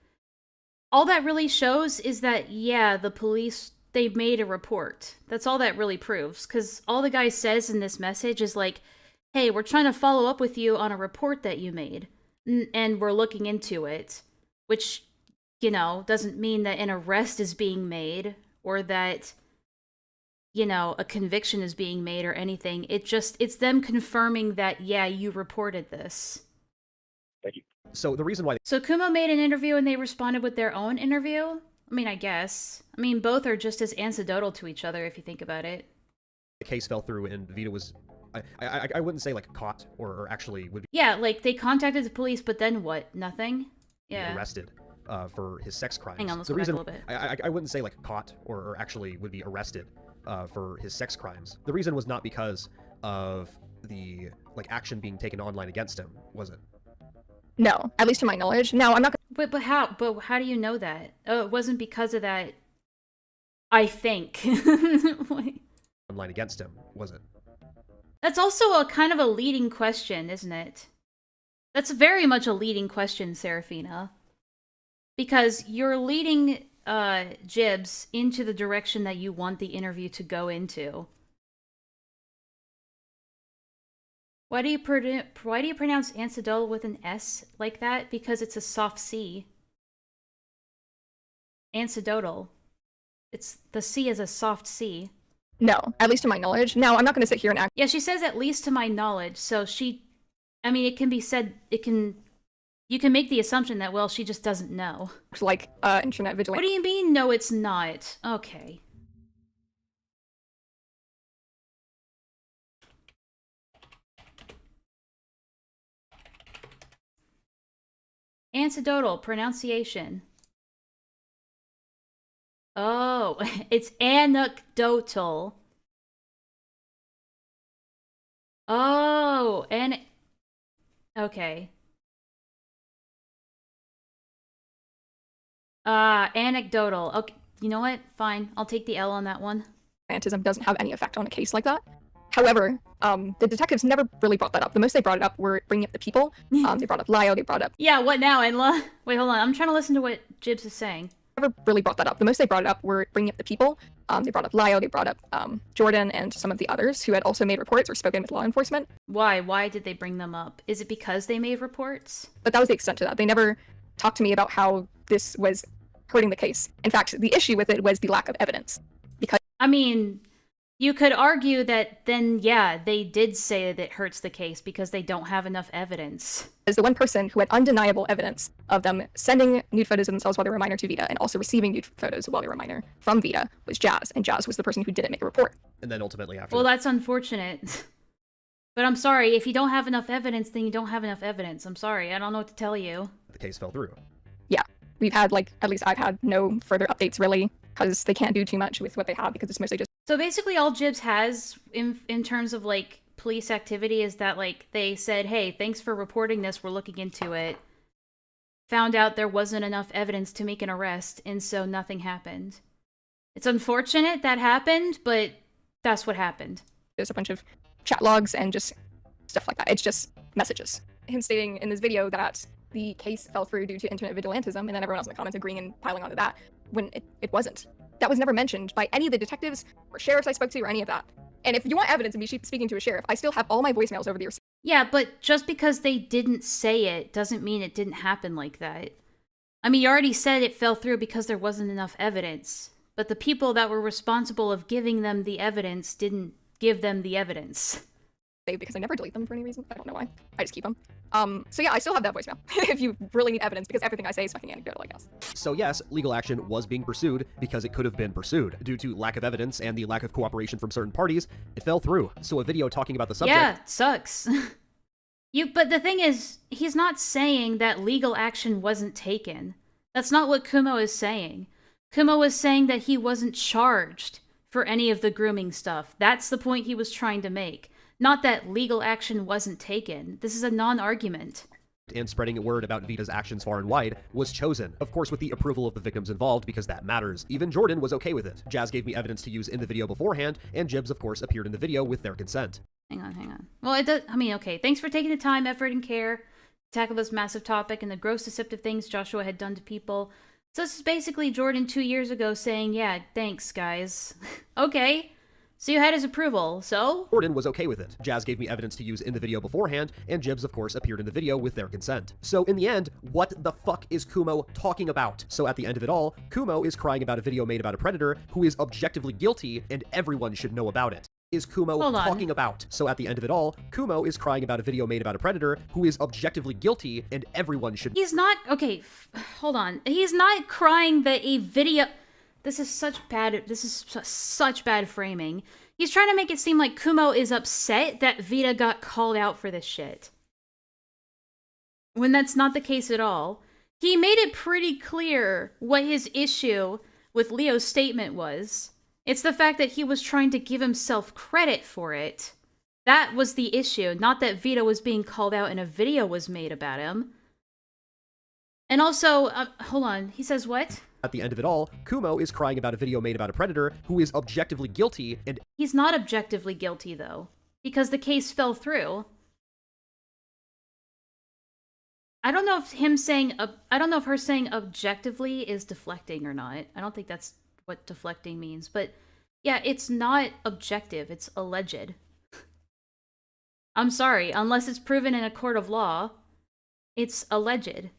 all that really shows is that, yeah, the police, they made a report. That's all that really proves. Because all the guy says in this message is like, hey, we're trying to follow up with you on a report that you made. And we're looking into it. Which, you know, doesn't mean that an arrest is being made. Or that, you know, a conviction is being made or anything. It's them confirming that, yeah, you reported this. Thank you. So the reason why... So Kumo made an interview and they responded with their own interview? I mean, I guess. I mean, both are just as anecdotal to each other if you think about it. The case fell through and Vita was... I wouldn't say, like, caught or actually would be... Yeah, like, they contacted the police, but then what? Nothing? Yeah. Arrested for his sex crimes. Hang on, let's the go reason, back a little bit. I wouldn't say, like, caught or actually would be arrested for his sex crimes. The reason was not because of the, like, action being taken online against him, was it? No, at least to my knowledge. No, I'm not But how do you know that? Oh, it wasn't because of that, I think. Online against him, was it? That's also a kind of a leading question, isn't it? That's very much a leading question, Serafina. Because you're leading Jibs into the direction that you want the interview to go into. Why do you pronounce Ancidol with an S like that? Because it's a soft C. Ancidotal. It's the C is a soft C. No, at least to my knowledge. No, I'm not going to sit here and act. Yeah, she says at least to my knowledge. So I mean, it can be said. You can make the assumption that, well, she just doesn't know. Like internet vigilante. What do you mean? No, it's not. Okay. Anecdotal pronunciation. Oh, it's anecdotal. Oh, okay. Anecdotal. Okay, you know what? Fine. I'll take the L on that one. vigilantism doesn't have any effect on a case like that. However, the detectives never really brought that up. The most they brought it up were bringing up the people. They brought up Lio, they brought up... Yeah, what now, Enlaa? Wait, hold on. I'm trying to listen to what Jibs is saying. Never really brought that up. The most they brought it up were bringing up the people. They brought up Lio, they brought up Jordan and some of the others who had also made reports or spoken with law enforcement. Why? Why did they bring them up? Is it because they made reports? But that was the extent to that. They never talked to me about how this was hurting the case. In fact, the issue with it was the lack of evidence. Because I mean, you could argue that then, yeah, they did say that it hurts the case because they don't have enough evidence. as the one person who had undeniable evidence of them sending nude photos of themselves while they were a minor to Vita and also receiving nude photos while they were a minor from Vita was Jazz, and Jazz was the person who didn't make a report. And then ultimately after Well, that's unfortunate. But I'm sorry, if you don't have enough evidence, then you don't have enough evidence. I'm sorry, I don't know what to tell you. the case fell through. Yeah, we've had, like, at least I've had no further updates, really, because they can't do too much with what they have, because it's mostly just... So basically all Jibs has, in terms of, like, police activity is that, like, they said, hey, thanks for reporting this, we're looking into it. Found out there wasn't enough evidence to make an arrest, and so nothing happened. It's unfortunate that happened, but that's what happened. There's a bunch of chat logs and just stuff like that. It's just messages. Him stating in this video that the case fell through due to internet vigilantism, and then everyone else in the comments agreeing and piling onto that, when it wasn't. That was never mentioned by any of the detectives or sheriffs I spoke to or any of that. And if you want evidence of me speaking to a sheriff, I still have all my voicemails over the years. Yeah, but just because they didn't say it doesn't mean it didn't happen like that. I mean, you already said it fell through because there wasn't enough evidence. But the people that were responsible of giving them the evidence didn't give them the evidence. Because I never delete them for any reason. I don't know why. I just keep them. So yeah, I still have that voicemail if you really need evidence, because everything I say is fucking anecdotal, I guess. So yes, legal action was being pursued because it could have been pursued. Due to lack of evidence and the lack of cooperation from certain parties, it fell through. So a video talking about the subject... Yeah, it sucks. But the thing is, he's not saying that legal action wasn't taken. That's not what Kumo is saying. Kumo was saying that he wasn't charged for any of the grooming stuff. That's the point he was trying to make. Not that legal action wasn't taken. This is a non-argument. And spreading word about Vita's actions far and wide was chosen, of course with the approval of the victims involved, because that matters. Even Jordan was okay with it. Jazz gave me evidence to use in the video beforehand, and Jibs of course appeared in the video with their consent. Hang on. Well, it does. I mean, okay. Thanks for taking the time, effort, and care to tackle this massive topic and the gross deceptive things Joshua had done to people. So this is basically Jordan 2 years ago saying, yeah, thanks, guys. Okay. So you had his approval, so? Jordan was okay with it. Jazz gave me evidence to use in the video beforehand, and Jibs of course appeared in the video with their consent. So in the end, what the fuck is Kumo talking about? So at the end of it all, Kumo is crying about a video made about a predator who is objectively guilty, and everyone should know about it. Is Kumo talking about? So at the end of it all, Kumo is crying about a video made about a predator who is objectively guilty, and everyone should... He's not... Okay, hold on. He's not crying that a video... This is such bad framing. He's trying to make it seem like Kumo is upset that Vita got called out for this shit. When that's not the case at all. He made it pretty clear what his issue with Leo's statement was. It's the fact that he was trying to give himself credit for it. That was the issue, not that Vita was being called out and a video was made about him. And also, hold on, he says what? At the end of it all, Kumo is crying about a video made about a predator who is objectively guilty, and... He's not objectively guilty, though, because the case fell through. I don't know if her saying objectively is deflecting or not. I don't think that's what deflecting means, but yeah, it's not objective, it's alleged. I'm sorry, unless it's proven in a court of law, it's alleged.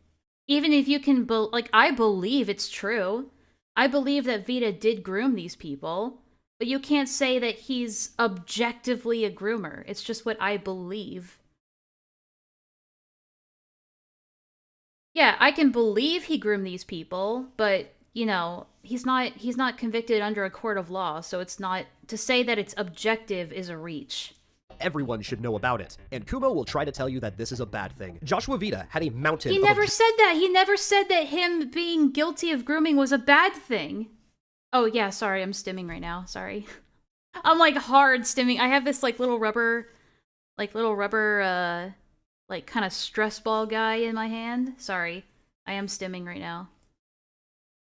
Even if you can, I believe it's true. I believe that Vita did groom these people, but you can't say that he's objectively a groomer. It's just what I believe. Yeah, I can believe he groomed these people, but, you know, he's not convicted under a court of law, so it's not... To say that it's objective is a reach. Everyone should know about it. And Kumo will try to tell you that this is a bad thing. Joshua Vita had a mountain He never said that! He never said that him being guilty of grooming was a bad thing! Oh yeah, sorry, I'm stimming right now, sorry. I'm like hard stimming. I have this like little rubber, like kind of stress ball guy in my hand. Sorry, I am stimming right now.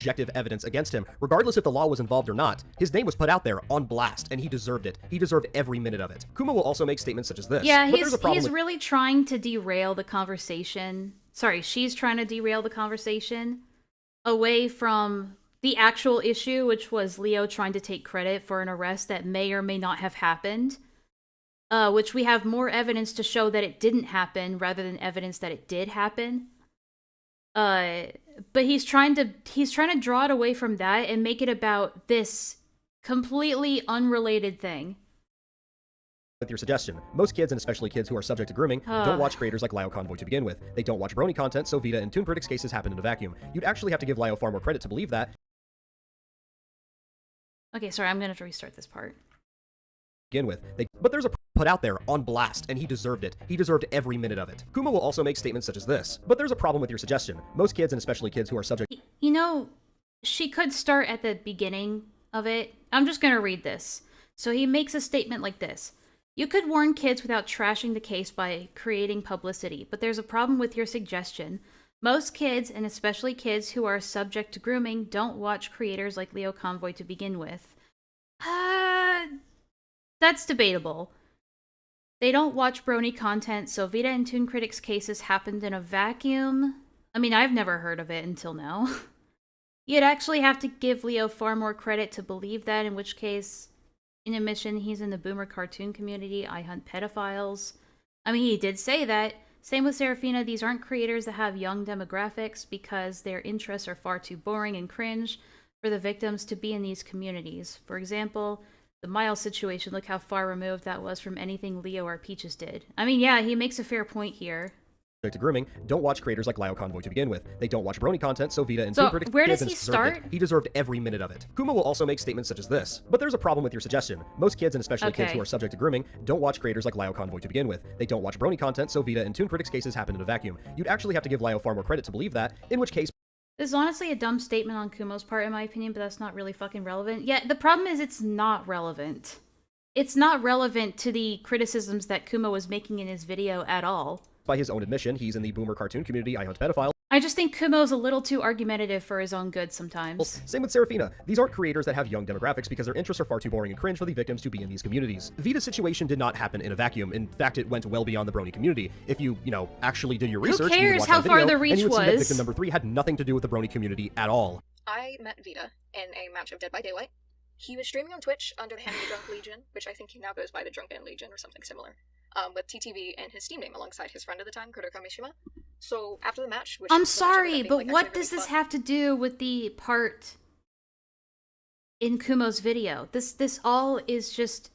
objective evidence against him, regardless if the law was involved or not. His name was put out there on blast, and he deserved it. He deserved every minute of it. Kumo will also make statements such as this. Yeah, but there's a problem he's with really trying to derail the conversation. Sorry, she's trying to derail the conversation away from the actual issue, which was Leo trying to take credit for an arrest that may or may not have happened. Which we have more evidence to show that it didn't happen rather than evidence that it did happen. But he's trying to draw it away from that and make it about this completely unrelated thing. With your suggestion, most kids, and especially kids who are subject to grooming, don't watch creators like Lio Convoy to begin with. They don't watch brony content, so Vita and Toon Critics cases happened in a vacuum. You'd actually have to give Lio far more credit to believe that. Okay, sorry, I'm gonna have to restart this part. Begin with. But there's a put out there on blast, and he deserved it. He deserved every minute of it. Kumo will also make statements such as this. But there's a problem with your suggestion. Most kids, and especially kids who are subject... You know, she could start at the beginning of it. I'm just gonna read this. So he makes a statement like this. You could warn kids without trashing the case by creating publicity, but there's a problem with your suggestion. Most kids, and especially kids who are subject to grooming, don't watch creators like Leo Convoy to begin with. That's debatable. They don't watch brony content, so Vita and Toon Critics cases happened in a vacuum. I mean, I've never heard of it until now. You'd actually have to give Leo far more credit to believe that, in which case, in admission, he's in the boomer cartoon community. I hunt pedophiles. I mean, he did say that. Same with Serafina, these aren't creators that have young demographics because their interests are far too boring and cringe for the victims to be in these communities. For example, the Miles situation, look how far removed that was from anything Leo or Peaches did. I mean, yeah, he makes a fair point here. To grooming, don't watch creators like Lio Convoy to begin with. They don't watch brony content, so Vita and So, Toon Critics where does kids he deserved it. start? He deserved every minute of it. Kumo will also make statements such as this. But there's a problem with your suggestion. Most kids, and especially kids Okay. who are subject to grooming, don't watch creators like Lio Convoy to begin with. They don't watch brony content, so Vita and Toon Critics cases happened in a vacuum. You'd actually have to give Lio far more credit to believe that, in which case... This is honestly a dumb statement on Kumo's part, in my opinion, but that's not really fucking relevant. Yeah, the problem is it's not relevant. It's not relevant to the criticisms that Kumo was making in his video at all. By his own admission, he's in the boomer cartoon community, I hunt pedophiles. I just think Kumo's a little too argumentative for his own good sometimes. Same with Serafina. These aren't creators that have young demographics because their interests are far too boring and cringe for the victims to be in these communities. Vita's situation did not happen in a vacuum. In fact, it went well beyond the brony community. If you actually did your research, you would cares watch how that far video, the reach and you would see that was? victim number 3 had nothing to do with the brony community at all. I met Vita in a match of Dead by Daylight. He was streaming on Twitch under the handle Drunk Legion, which I think he now goes by the Drunken Legion or something similar, with TTV and his Steam name alongside his friend at the time, Kurota Kamishima. So after the match, which I'm the match sorry, ended up being, but like, what actually does really this fun. have to do with the part in Kumo's video? This all is just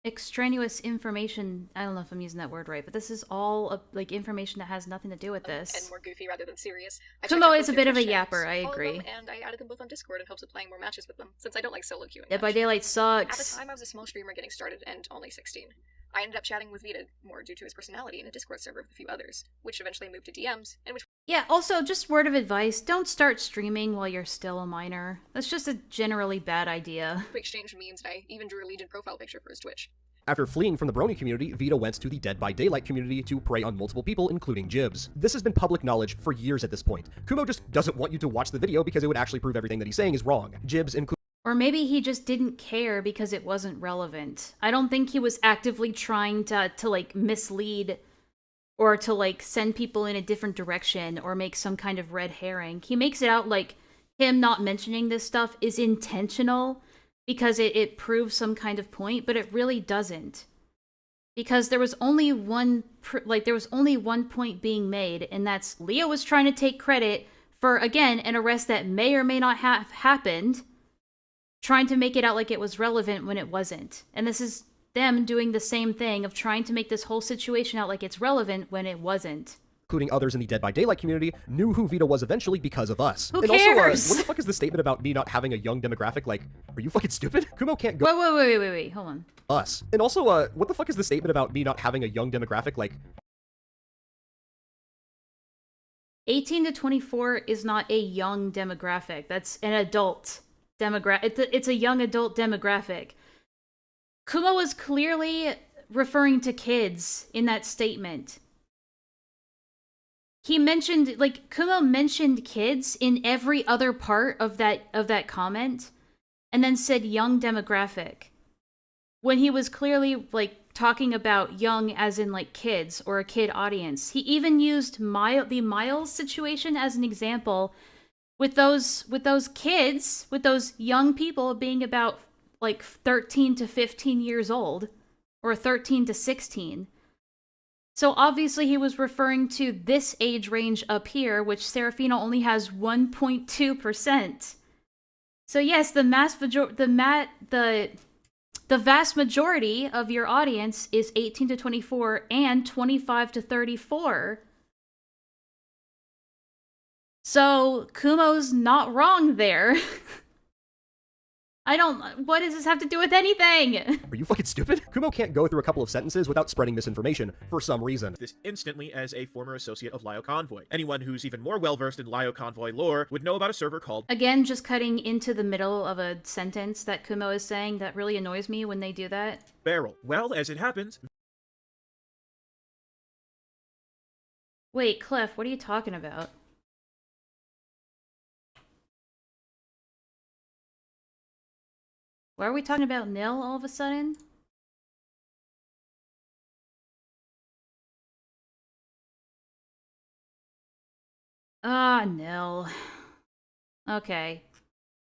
extraneous information. I don't know if I'm using that word right, but this is all like information that has nothing to do with this. And more goofy rather than serious. I Kumo checked out is a both bit their of a Twitch yapper, channels, I all of agree. them, and I added them both on Discord in hopes of playing more matches with them, since I don't like solo queuing. Dead by much. Daylight At the sucks. time, I was a small streamer getting started and only 16. I ended up chatting with Vita more due to his personality in a Discord server with a few others, which eventually moved to DMs, and which Yeah, also, just word of advice, don't start streaming while you're still a minor. That's just a generally bad idea. we exchanged memes, and I even drew a Legion profile picture for his Twitch. After fleeing from the brony community, Vita went to the Dead by Daylight community to prey on multiple people, including Jibs. This has been public knowledge for years at this point. Kumo just doesn't want you to watch the video because it would actually prove everything that he's saying is wrong. Jibs include... Or maybe he just didn't care because it wasn't relevant. I don't think he was actively trying to like, mislead or to, like, send people in a different direction or make some kind of red herring. He makes it out like him not mentioning this stuff is intentional because it proves some kind of point, but it really doesn't. Because there was only one point being made, and that's Leo was trying to take credit for, again, an arrest that may or may not have happened, trying to make it out like it was relevant when it wasn't. And this is them doing the same thing of trying to make this whole situation out like it's relevant when it wasn't. Including others in the Dead by Daylight community, knew who Vita was eventually because of us. Who and cares? Also, what the fuck is the statement about me not having a young demographic? Like, are you fucking stupid? Kumo can't go... Wait, hold on. Us. And also, what the fuck is the statement about me not having a young demographic? Like... 18 to 24 is not a young demographic. That's an adult demographic. It's a young adult demographic. Kumo was clearly referring to kids in that statement. he mentioned, like, Kumo mentioned kids in every other part of that comment, and then said young demographic, when he was clearly, like, talking about young as in, like, kids or a kid audience. He even used the Miles situation as an example, with those kids, with those young people being about, like, 13 to 15 years old, or 13 to 16. So obviously he was referring to this age range up here, which Serafina only has 1.2%. So yes, the vast majority of your audience is 18 to 24 and 25 to 34. So Kumo's not wrong there. What does this have to do with anything? Are you fucking stupid? Kumo can't go through a couple of sentences without spreading misinformation for some reason. This instantly as a former associate of Lio Convoy. Anyone who's even more well-versed in Lio Convoy lore would know about a server called... Again, just cutting into the middle of a sentence that Kumo is saying, that really annoys me when they do that. Barrel. Well, as it happens... Wait, Cliff, what are you talking about? Why are we talking about Nil all of a sudden? Ah, Nil. Okay.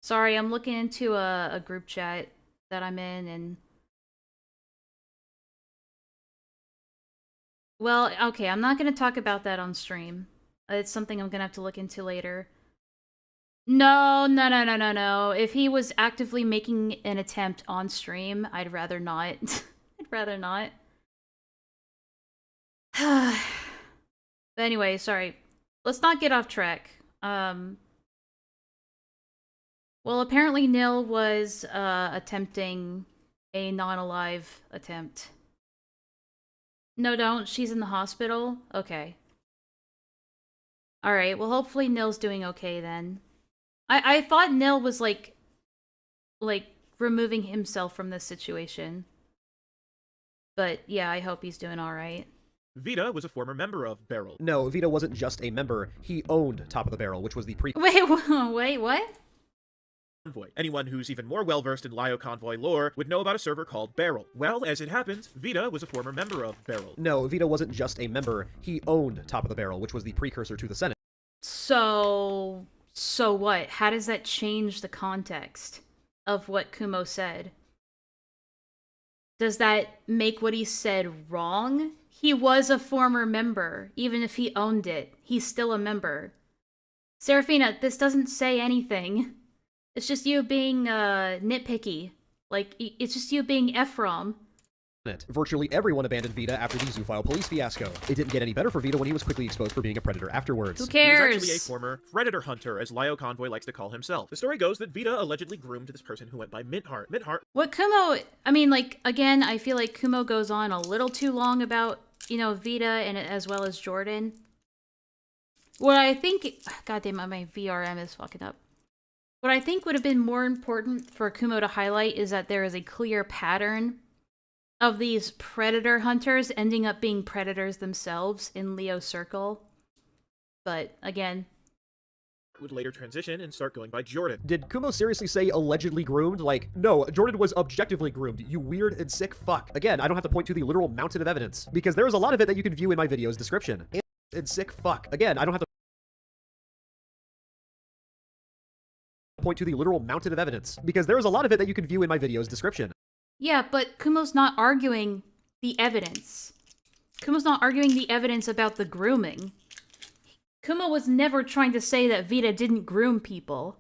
Sorry, I'm looking into a group chat that I'm in, and... Well, okay, I'm not gonna talk about that on stream. It's something I'm gonna have to look into later. No. If he was actively making an attempt on stream, I'd rather not. I'd rather not. But anyway, sorry. Let's not get off track. Well, apparently Nil was attempting a non-alive attempt. No, don't. She's in the hospital? Okay. Alright, well hopefully Nil's doing okay then. I thought Nil was like removing himself from this situation. But yeah, I hope he's doing alright. Vaita was a former member of Barrel. No, Vaita wasn't just a member. He owned Top of the Barrel, which was the Wait, what? Convoy. Anyone who's even more well-versed in Lio Convoy lore would know about a server called Barrel. Well, as it happens, Vaita was a former member of Barrel. No, Vaita wasn't just a member. He owned Top of the Barrel, which was the precursor to the Senate. So what? How does that change the context of what Kumo said? Does that make what he said wrong? He was a former member. Even if he owned it, he's still a member. Serafina, this doesn't say anything. It's just you being nitpicky. Like, it's just you being Ephraim. Virtually everyone abandoned Vaita after the Zoophile police fiasco. It didn't get any better for Vaita when he was quickly exposed for being a predator afterwards. Who cares? He was actually a former predator hunter, as Lio Convoy likes to call himself. The story goes that Vaita allegedly groomed this person who went by Mintheart. What Kumo... I mean, like, again, I feel like Kumo goes on a little too long about, you know, Vaita and as well as Jordan. What I think... God damn it, my VRM is fucking up. What I think would have been more important for Kumo to highlight is that there is a clear pattern of these predator hunters ending up being predators themselves in Leo's circle. But, again... would later transition and start going by Jordan. Did Kumo seriously say allegedly groomed? Like, no, Jordan was objectively groomed, you weird and sick fuck. Again, I don't have to point to the literal mountain of evidence, because there is a lot of it that you can view in my video's description. And sick fuck. Again, I don't have to point to the literal mountain of evidence, because there is a lot of it that you can view in my video's description. Yeah, but Kumo's not arguing the evidence. Kumo's not arguing the evidence about the grooming. Kumo was never trying to say that Vaita didn't groom people.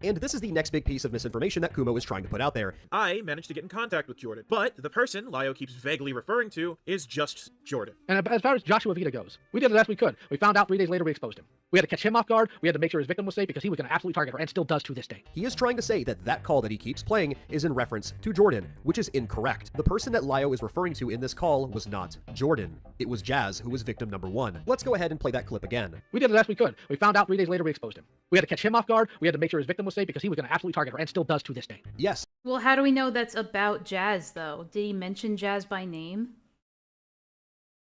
And this is the next big piece of misinformation that Kumo is trying to put out there. I managed to get in contact with Jordan, but the person Lio keeps vaguely referring to is just Jordan. And as far as Joshua Vaita goes, we did the best we could. We found out 3 days later we exposed him. We had to catch him off guard, we had to make sure his victim was safe because he was going to absolutely target her and still does to this day. He is trying to say that that call that he keeps playing is in reference to Jordan, which is incorrect. The person that Lio is referring to in this call was not Jordan. It was Jazz who was victim number 1. Let's go ahead and play that clip again. We did the best we could. We found out 3 days later we exposed him. We had to catch him off guard, we had to make sure his victim was safe because he was going to absolutely target her and still does to this day. Yes. Well, how do we know that's about Jazz, though? Did he mention Jazz by name?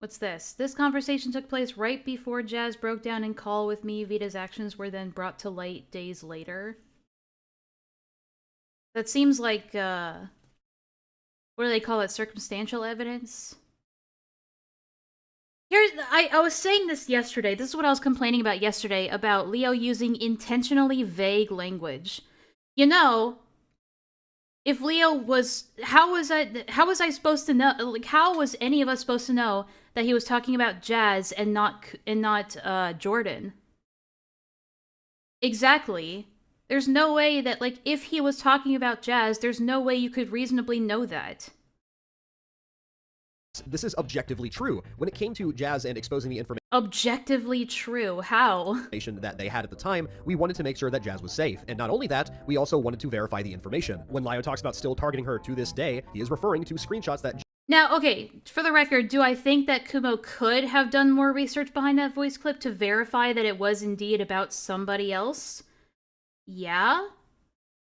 What's this? This conversation took place right before Jazz broke down in call with me. Vita's actions were then brought to light days later. That seems like, what do they call it? Circumstantial evidence? I was saying this yesterday. This is what I was complaining about yesterday about Leo using intentionally vague language. You know, if Leo was, how was I supposed to know? Like, how was any of us supposed to know that he was talking about Jazz and not Jordan? Exactly. There's no way that, like, if he was talking about Jazz, there's no way you could reasonably know that. This is objectively true. When it came to Jazz and exposing the information Objectively true. How? that they had at the time, we wanted to make sure that Jazz was safe. And not only that, we also wanted to verify the information. When Lio talks about still targeting her to this day, he is referring to screenshots that... Now, okay, for the record, do I think that Kumo could have done more research behind that voice clip to verify that it was indeed about somebody else? Yeah,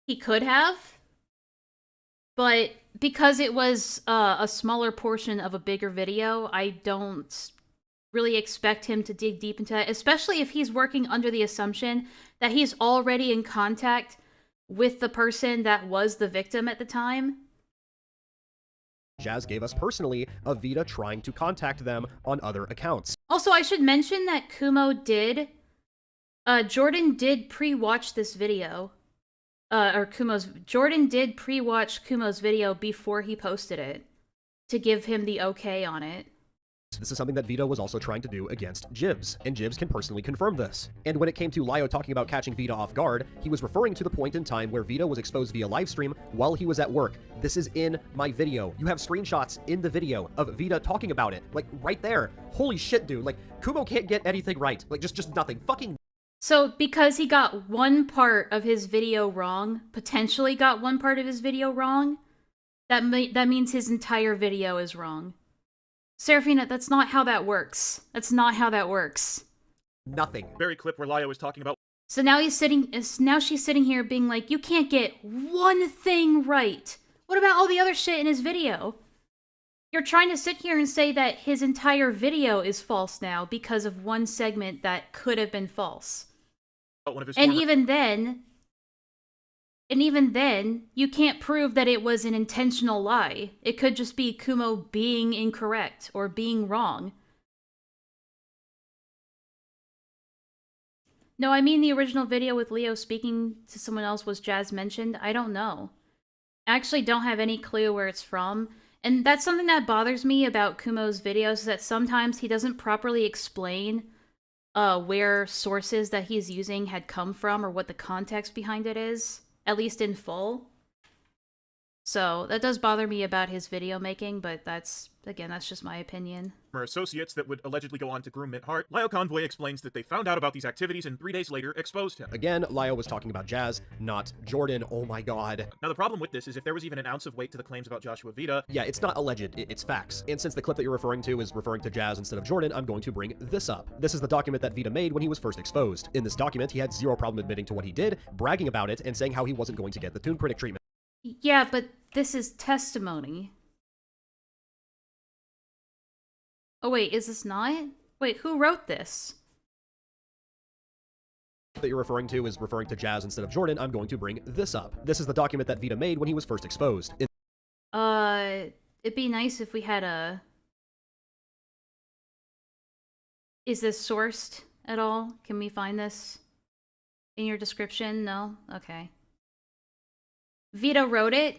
he could have. But because it was a smaller portion of a bigger video, I don't really expect him to dig deep into that, especially if he's working under the assumption that he's already in contact with the person that was the victim at the time. Jazz gave us personally of Vita trying to contact them on other accounts. Also, I should mention that Kumo did... Jordan did pre-watch this video. Jordan did pre-watch Kumo's video before he posted it to give him the okay on it. This is something that Vita was also trying to do against Jibs, and Jibs can personally confirm this. And when it came to Lio talking about catching Vita off guard, he was referring to the point in time where Vita was exposed via livestream while he was at work. This is in my video. You have screenshots in the video of Vita talking about it, like right there. Holy shit, dude. Like, Kumo can't get anything right. Like, just nothing. Fucking... So, because he got one part of his video wrong, potentially got one part of his video wrong, that means his entire video is wrong. Serafina, that's not how that works. That's not how that works. Nothing. Very clip where Lio was talking about... So now she's sitting here being like, you can't get one thing right. What about all the other shit in his video? You're trying to sit here and say that his entire video is false now because of one segment that could have been false. And even then, you can't prove that it was an intentional lie. It could just be Kumo being incorrect or being wrong. No, I mean the original video with Leo speaking to someone else was Jazz mentioned. I don't know. I actually don't have any clue where it's from. And that's something that bothers me about Kumo's videos, is that sometimes he doesn't properly explain where sources that he's using had come from or what the context behind it is, at least in full. So that does bother me about his video making, but that's just my opinion. Associates that would allegedly go on to groom Mint Hart. Lio Convoy explains that they found out about these activities and 3 days later exposed him. Again, Lio was talking about Jazz, not Jordan. Oh my god. Now the problem with this is if there was even an ounce of weight to the claims about Joshua Vita... Yeah, it's not alleged, it's facts. And since the clip that you're referring to is referring to Jazz instead of Jordan, I'm going to bring this up. This is the document that Vita made when he was first exposed. In this document, he had zero problem admitting to what he did, bragging about it, and saying how he wasn't going to get the Toon Critic treatment. Yeah, but this is testimony. Oh wait, is this not? Wait, who wrote this? That you're referring to is referring to Jazz instead of Jordan, I'm going to bring this up. This is the document that Vita made when he was first exposed. It'd be nice if we had a... Is this sourced at all? Can we find this in your description? No? Okay. Vita wrote it?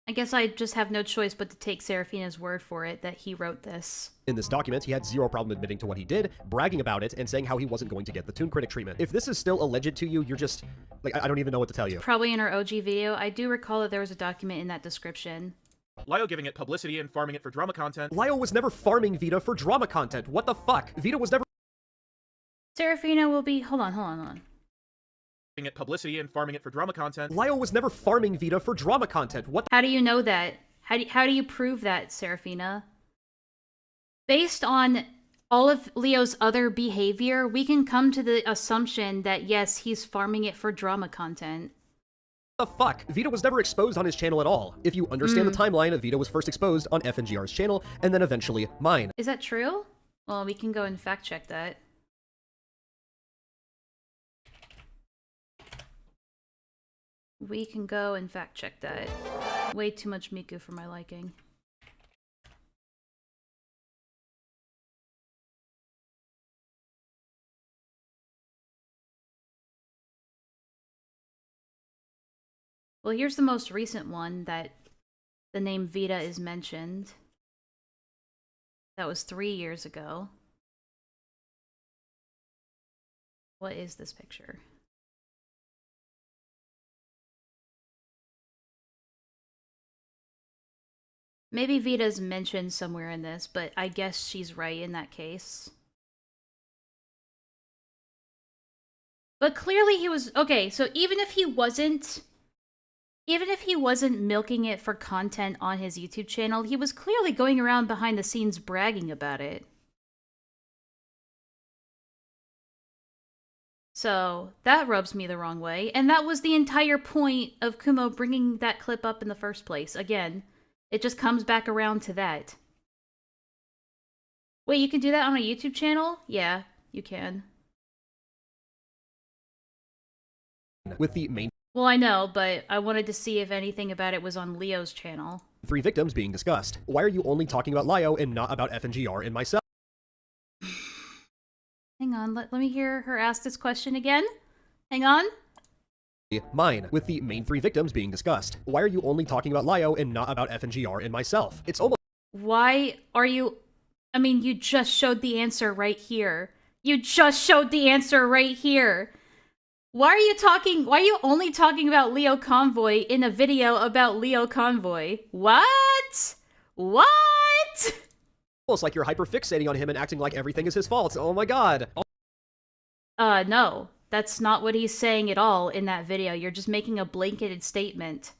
I guess I just have no choice but to take Serafina's word for it that he wrote this. In this document, he had zero problem admitting to what he did, bragging about it, and saying how he wasn't going to get the Toon Critic treatment. If this is still alleged to you, you're just... like, I don't even know what to tell you. Probably in our OG video. I do recall that there was a document in that description. Lio giving it publicity and farming it for drama content. Lio was never farming Vita for drama content. What the fuck? Vita was never... Serafina will be... Hold on. It publicity and farming it for drama content. Lio was never farming Vita for drama content. What? How do you know that? How do you prove that, Serafina? Based on all of Leo's other behavior, we can come to the assumption that yes, he's farming it for drama content. The fuck? Vita was never exposed on his channel at all. If you understand the timeline, Vita was first exposed on FNGR's channel, and then eventually mine. Is that true? Well, we can go and fact check that. We can go and fact check that. Way too much Miku for my liking. Well, here's the most recent one that the name Vita is mentioned. That was 3 years ago. What is this picture? Maybe Vita's mentioned somewhere in this, but I guess she's right in that case. But clearly he was... Okay, so even if he wasn't milking it for content on his YouTube channel, he was clearly going around behind the scenes bragging about it. So, that rubs me the wrong way, and that was the entire point of Kumo bringing that clip up in the first place. Again, it just comes back around to that. Wait, you can do that on a YouTube channel? Yeah, you can. With the main Well, I know, but I wanted to see if anything about it was on Leo's channel. 3 victims being discussed. Why are you only talking about Lio and not about FNGR and myself? Hang on, let me hear her ask this question again. Hang on. Mine, with the main 3 victims being discussed. Why are you only talking about Lio and not about FNGR and myself? It's almost... Why are you... I mean, you just showed the answer right here. You just showed the answer right here. Why are you only talking about Leo Convoy in a video about Leo Convoy? What? What? almost like you're hyperfixating on him and acting like everything is his fault. Oh my god. No. That's not what he's saying at all in that video. You're just making a blanketed statement.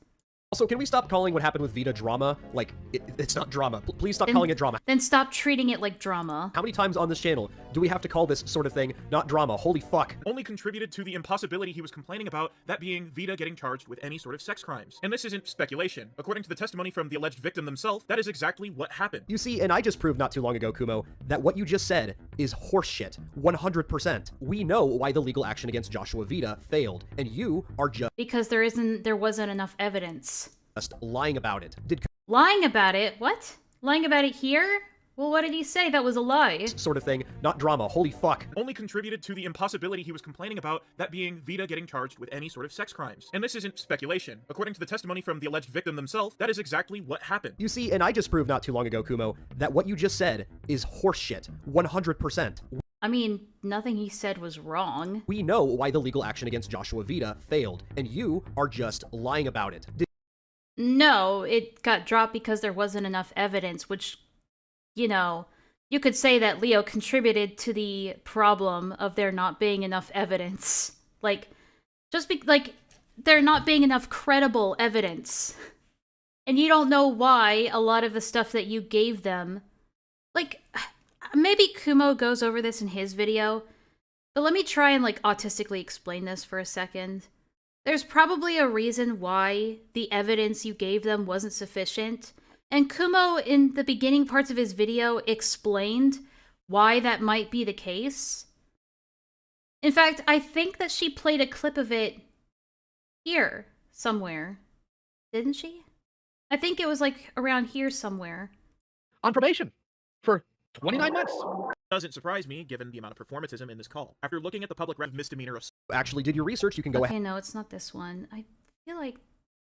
Also, can we stop calling what happened with Vita drama? Like, it's not drama. Please stop calling it drama. Then stop treating it like drama. How many times on this channel do we have to call this sort of thing not drama? Holy fuck. Only contributed to the impossibility he was complaining about, that being Vita getting charged with any sort of sex crimes. And this isn't speculation. According to the testimony from the alleged victim themselves, that is exactly what happened. You see, and I just proved not too long ago, Kumo, that what you just said is horseshit. 100%. We know why the legal action against Joshua Vita failed, and you are just... Because there wasn't enough evidence. Just lying about it. Lying about it? What? Lying about it here? Well, what did he say? That was a lie. Sort of thing, not drama. Holy fuck. Only contributed to the impossibility he was complaining about, that being Vita getting charged with any sort of sex crimes. And this isn't speculation. According to the testimony from the alleged victim themselves, that is exactly what happened. You see, and I just proved not too long ago, Kumo, that what you just said is horseshit. 100%. I mean, nothing he said was wrong. We know why the legal action against Joshua Vita failed, and you are just lying about it. No, it got dropped because there wasn't enough evidence, which, you know, you could say that Leo contributed to the problem of there not being enough evidence. Like, there not being enough credible evidence. And you don't know why a lot of the stuff that you gave them... Like, maybe Kumo goes over this in his video, but let me try and, like, autistically explain this for a second. There's probably a reason why the evidence you gave them wasn't sufficient, and Kumo, in the beginning parts of his video, explained why that might be the case. In fact, I think that she played a clip of it here, somewhere. Didn't she? I think it was, like, around here somewhere. On probation. For 29 months. Doesn't surprise me, given the amount of performatism in this call. After looking at the public record misdemeanor of... Actually did your research, you can go ahead. Okay, no, it's not this one. I feel like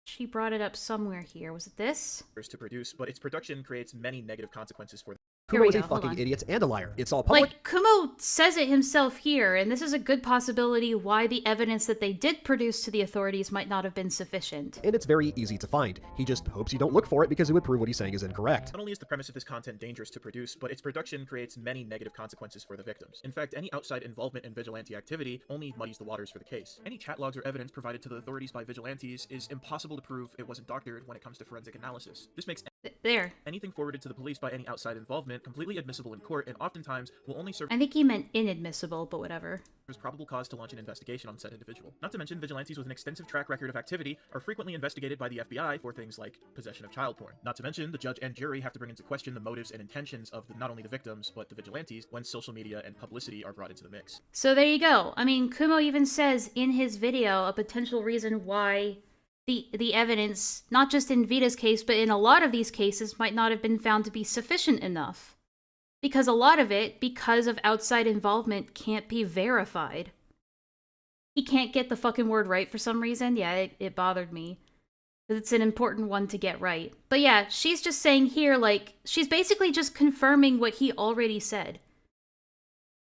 she brought it up somewhere here. Was it this? ...to produce, but its production creates many negative consequences for... Kumo is a fucking idiot and a liar. It's all public. Like, Kumo says it himself here, and this is a good possibility why the evidence that they did produce to the authorities might not have been sufficient. And it's very easy to find. He just hopes you don't look for it because it would prove what he's saying is incorrect. Not only is the premise of this content dangerous to produce, but its production creates many negative consequences for the victims. In fact, any outside involvement in vigilante activity only muddies the waters for the case. Any chat logs or evidence provided to the authorities by vigilantes is impossible to prove it wasn't doctored when it comes to forensic analysis. This makes There. Anything forwarded to the police by any outside involvement, completely admissible in court, and oftentimes will only serve I think he meant inadmissible, but whatever. as probable cause to launch an investigation on said individual. Not to mention, vigilantes with an extensive track record of activity are frequently investigated by the FBI for things like possession of child porn. Not to mention, the judge and jury have to bring into question the motives and intentions of not only the victims, but the vigilantes when social media and publicity are brought into the mix. So there you go. I mean, Kumo even says in his video a potential reason why the evidence, not just in Vita's case, but in a lot of these cases, might not have been found to be sufficient enough. Because a lot of it, because of outside involvement, can't be verified. He can't get the fucking word right for some reason. Yeah, it bothered me. It's an important one to get right. But yeah, she's just saying here, like, she's basically just confirming what he already said.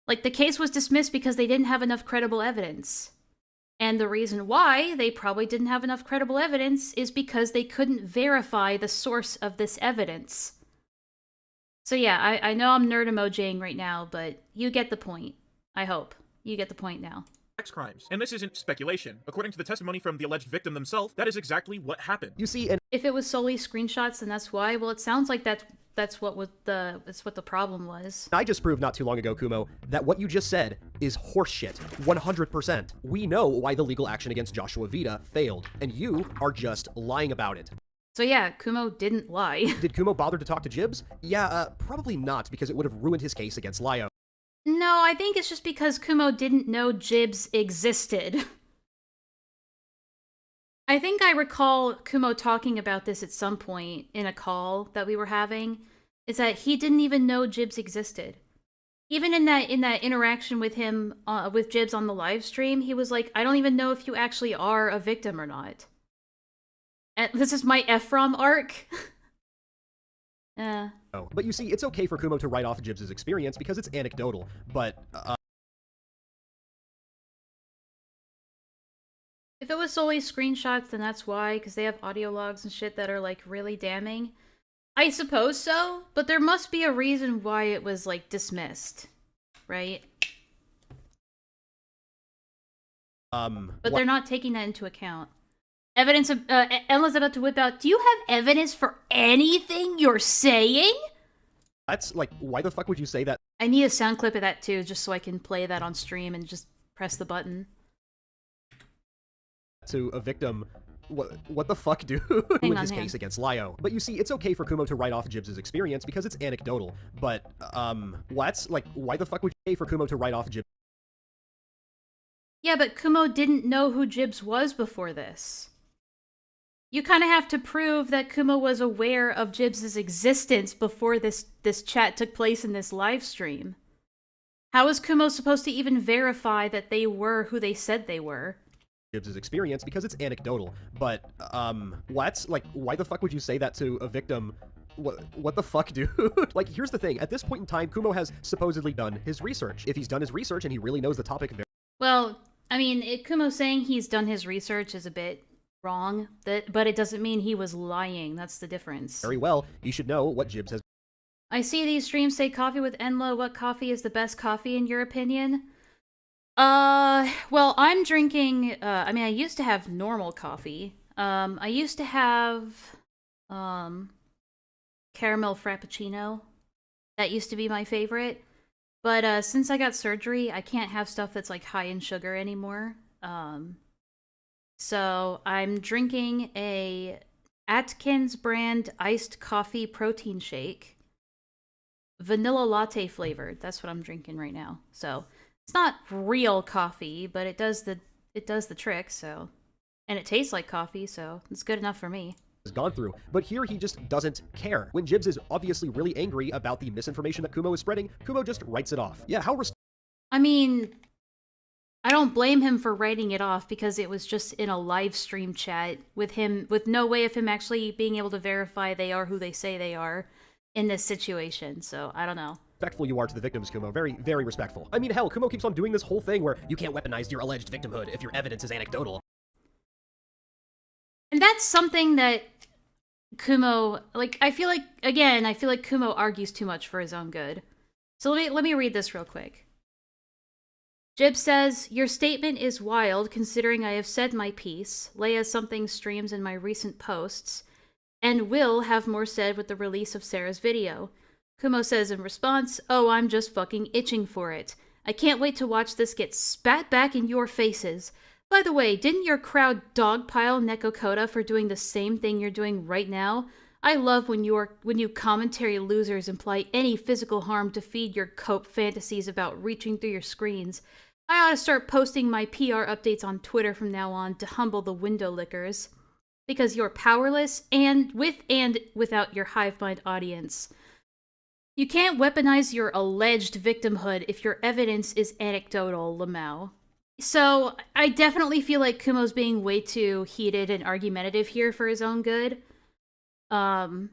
Like, the case was dismissed because they didn't have enough credible evidence. And the reason why they probably didn't have enough credible evidence is because they couldn't verify the source of this evidence. So yeah, I know I'm nerd emojiing right now, but you get the point. I hope. You get the point now. Sex crimes. And this isn't speculation. According to the testimony from the alleged victim themselves, that is exactly what happened. You see, and if it was solely screenshots, then that's why. Well, it sounds like that's what the problem was. I just proved not too long ago, Kumo, that what you just said is horseshit. 100%. We know why the legal action against Joshua Vita failed, and you are just lying about it. So yeah, Kumo didn't lie. Did Kumo bother to talk to Jibbs? Yeah, probably not, because it would have ruined his case against Lyo. No, I think it's just because Kumo didn't know Jibbs existed. I think I recall Kumo talking about this at some point in a call that we were having, is that he didn't even know Jibbs existed. Even in that interaction with him, with Jibbs on the live stream, he was like, I don't even know if you actually are a victim or not. And this is my Ephraim arc. Oh, but you see, it's okay for Kumo to write off Jibbs' experience because it's anecdotal, but, if it was solely screenshots, then that's why, because they have audio logs and shit that are, like, really damning. I suppose so, but there must be a reason why it was, like, dismissed, right? But they're not taking that into account. Evidence of, Enlaa's about to whip out, do you have evidence for anything you're saying? That's, like, why the fuck would you say that? I need a sound clip of that, too, just so I can play that on stream and just press the button. To a victim, what the fuck, dude? In his case against Lyo. But you see, it's okay for Kumo to write off Jibbs' experience because it's anecdotal, but, what? Like, why the fuck would you pay for Kumo to write off Jibbs? Yeah, but Kumo didn't know who Jibbs was before this. You kind of have to prove that Kumo was aware of Jibbs' existence before this chat took place in this live stream. How is Kumo supposed to even verify that they were who they said they were? Jibbs' experience because it's anecdotal, but, what? Like, why the fuck would you say that to a victim? What the fuck, dude? Like, here's the thing. At this point in time, Kumo has supposedly done his research. If he's done his research and he really knows the topic very well, I mean, Kumo saying he's done his research is a bit wrong, but it doesn't mean he was lying. That's the difference. very well, he should know what Jibbs has. I see these streams say coffee with Enlaa. What coffee is the best coffee in your opinion? Well, I'm drinking, I mean, I used to have normal coffee. I used to have, caramel frappuccino. That used to be my favorite. But, since I got surgery, I can't have stuff that's, like, high in sugar anymore. So I'm drinking a Atkins brand iced coffee protein shake. Vanilla latte flavored. That's what I'm drinking right now. So it's not real coffee, but it does the trick, so. And it tastes like coffee, so it's good enough for me. Has gone through, but here he just doesn't care. When Jibbs is obviously really angry about the misinformation that Kumo is spreading, Kumo just writes it off. Yeah, how I mean, I don't blame him for writing it off because it was just in a live stream chat with him, with no way of him actually being able to verify they are who they say they are in this situation, so I don't know. Respectful you are to the victims, Kumo. Very, very respectful. I mean, hell, Kumo keeps on doing this whole thing where you can't weaponize your alleged victimhood if your evidence is anecdotal. And that's something that Kumo, like, I feel like Kumo argues too much for his own good. So let me read this real quick. Jibbs says, your statement is wild considering I have said my piece, lay as something streams in my recent posts. and will have more said with the release of Sarah's video. Kumo says in response, "Oh, I'm just fucking itching for it. I can't wait to watch this get spat back in your faces. By the way, didn't your crowd dogpile Neko Koda for doing the same thing you're doing right now? I love when you commentary losers imply any physical harm to feed your cope fantasies about reaching through your screens. I ought to start posting my PR updates on Twitter from now on to humble the window lickers. Because you're powerless, and without your hive mind audience. You can't weaponize your alleged victimhood if your evidence is anecdotal, Lamau." So, I definitely feel like Kumo's being way too heated and argumentative here for his own good. But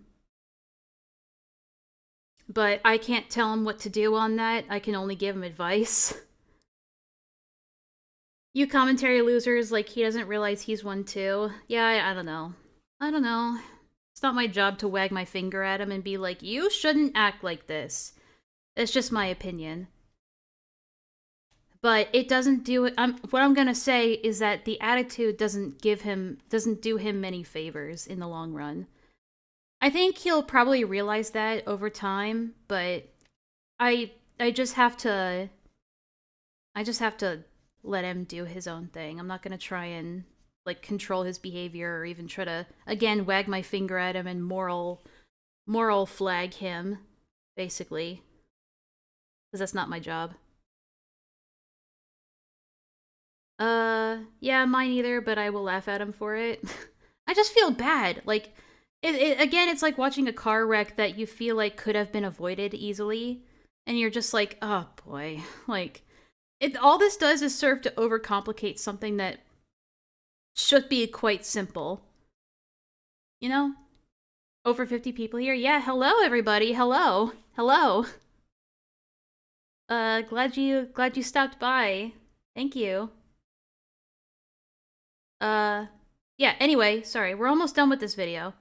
I can't tell him what to do on that. I can only give him advice. You commentary losers, like he doesn't realize he's one too. Yeah, I don't know. I don't know. It's not my job to wag my finger at him and be like, you shouldn't act like this. It's just my opinion. But it doesn't do it. What I'm gonna say is that the attitude doesn't do him many favors in the long run. I think he'll probably realize that over time, but I just have to let him do his own thing. I'm not gonna try and like control his behavior or even try to again wag my finger at him and moral flag him, basically, because that's not my job. Yeah, mine either, but I will laugh at him for it. I just feel bad. Like, again, it's like watching a car wreck that you feel like could have been avoided easily, and you're just like, oh boy. Like, all this does is serve to overcomplicate something that should be quite simple. You know? Over 50 people here. Yeah, hello everybody. Hello. Hello. Glad you stopped by. Thank you. Yeah, anyway, sorry. We're almost done with this video.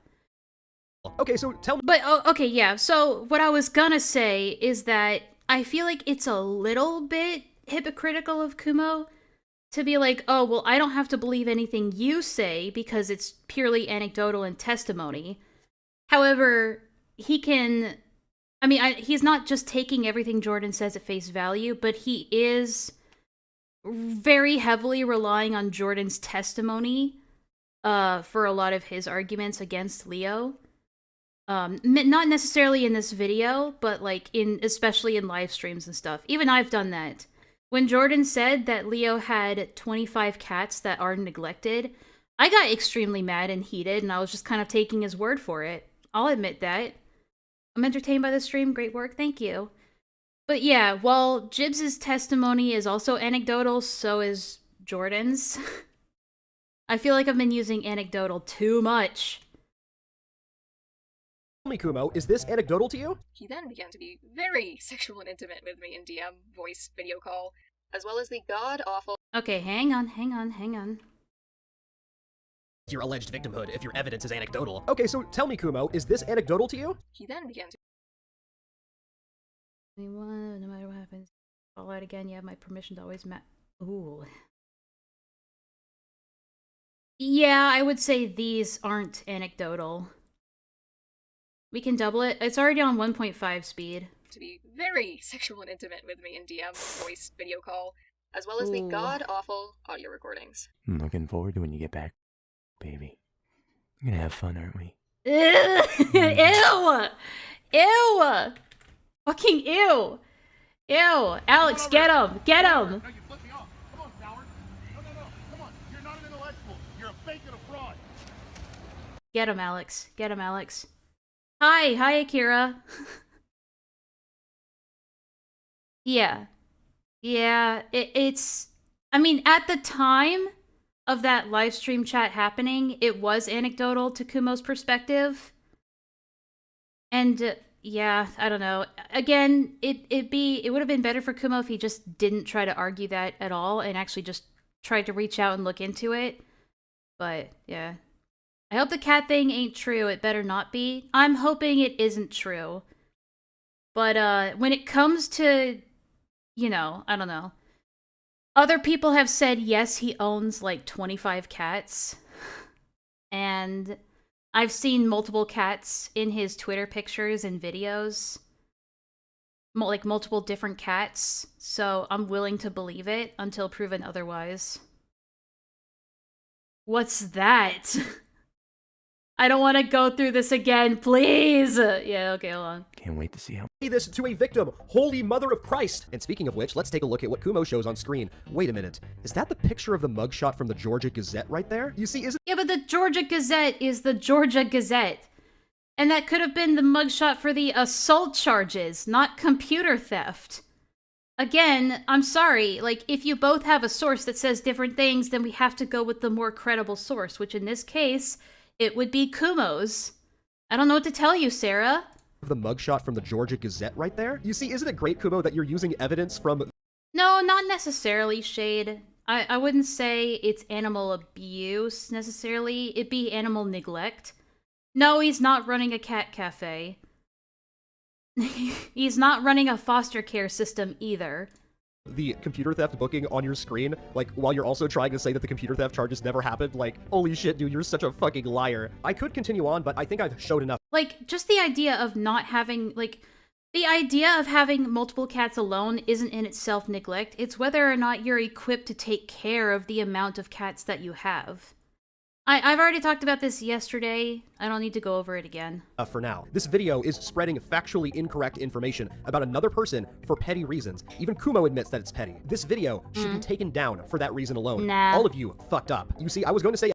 Okay, so tell me. But, okay, yeah. So, what I was gonna say is that I feel like it's a little bit hypocritical of Kumo to be like, oh, well, I don't have to believe anything you say because it's purely anecdotal and testimony. However, he can... I mean, he's not just taking everything Jordan says at face value, but he is very heavily relying on Jordan's testimony for a lot of his arguments against Leo. Not necessarily in this video, but like especially in live streams and stuff. Even I've done that. When Jordan said that Leo had 25 cats that are neglected, I got extremely mad and heated, and I was just kind of taking his word for it. I'll admit that. I'm entertained by the stream. Great work. Thank you. But yeah, while Jibbs' testimony is also anecdotal, so is Jordan's. I feel like I've been using anecdotal too much. Tell me, Kumo, is this anecdotal to you? He then began to be very sexual and intimate with me in DM, voice, video call, as well as the god-awful... Okay, hang on. Your alleged victimhood if your evidence is anecdotal. Okay, so tell me, Kumo, is this anecdotal to you? He then began to... No matter what happens, call out again. You have my permission to always Ooh. Yeah, I would say these aren't anecdotal. We can double it. It's already on 1.5 speed. To be very sexual and intimate with me in DM, voice, video call, as well as the god-awful audio recordings. I'm looking forward to when you get back, baby. We're gonna have fun, aren't we? Ew! Ew! Fucking ew! Ew! Alex, get him! Get him! No, you flipped me off. Come on, coward. No. Come on. You're not an intellectual. You're a fake and a fraud. Get him, Alex. Get him, Alex. Hi, Akira. Yeah. It's... I mean, at the time of that live stream chat happening, it was anecdotal to Kumo's perspective. And, yeah, I don't know. Again, it would have been better for Kumo if he just didn't try to argue that at all and actually just tried to reach out and look into it. But, yeah. I hope the cat thing ain't true. It better not be. I'm hoping it isn't true. But, when it comes to, you know, I don't know. Other people have said, yes, he owns, like, 25 cats. And I've seen multiple cats in his Twitter pictures and videos. Like multiple different cats, so I'm willing to believe it until proven otherwise. What's that? I don't want to go through this again, please! Yeah, okay, hold on. Can't wait to see how. This to a victim. Holy Mother of Christ. And speaking of which, let's take a look at what Kumo shows on screen. Wait a minute. Is that the picture of the mugshot from the Georgia Gazette right there? You see, Yeah, but the Georgia Gazette is the Georgia Gazette. And that could have been the mugshot for the assault charges, not computer theft. Again, I'm sorry, like, if you both have a source that says different things, then we have to go with the more credible source, which in this case, it would be Kumo's. I don't know what to tell you, Sarah. The mugshot from the Georgia Gazette right there? You see, isn't it great, Kumo, that you're using evidence from... No, not necessarily, Shade. I wouldn't say it's animal abuse, necessarily. It'd be animal neglect. No, he's not running a cat cafe. He's not running a foster care system either. The computer theft booking on your screen, like, while you're also trying to say that the computer theft charges never happened, like, holy shit, dude, you're such a fucking liar. I could continue on, but I think I've showed enough. Like, just the idea of not having, like, the idea of having multiple cats alone isn't in itself neglect. It's whether or not you're equipped to take care of the amount of cats that you have. I've already talked about this yesterday. I don't need to go over it again. For now. This video is spreading factually incorrect information about another person for petty reasons. Even Kumo admits that it's petty. This video should be taken down for that reason alone. Nah. All of you fucked up. You see, I was going to say...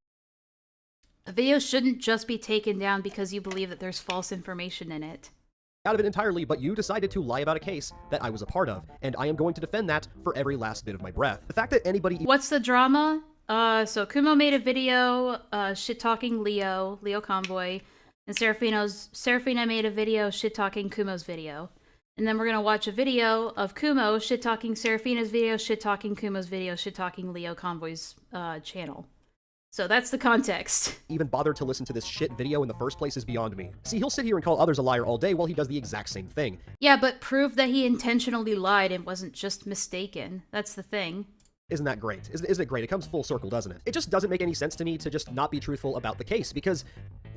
A video shouldn't just be taken down because you believe that there's false information in it. Out of it entirely, but you decided to lie about a case that I was a part of, and I am going to defend that for every last bit of my breath. The fact that anybody... What's the drama? So Kumo made a video, shit-talking Leo Convoy, and Serafina made a video shit-talking Kumo's video. And then we're gonna watch a video of Kumo shit-talking Serafina's video, shit-talking Kumo's video, shit-talking Leo Convoy's, channel. So that's the context. Even bothered to listen to this shit video in the first place is beyond me. See, he'll sit here and call others a liar all day while he does the exact same thing. Yeah, but prove that he intentionally lied and wasn't just mistaken. That's the thing. Isn't that great? Isn't it great? It comes full circle, doesn't it? It just doesn't make any sense to me to just not be truthful about the case, because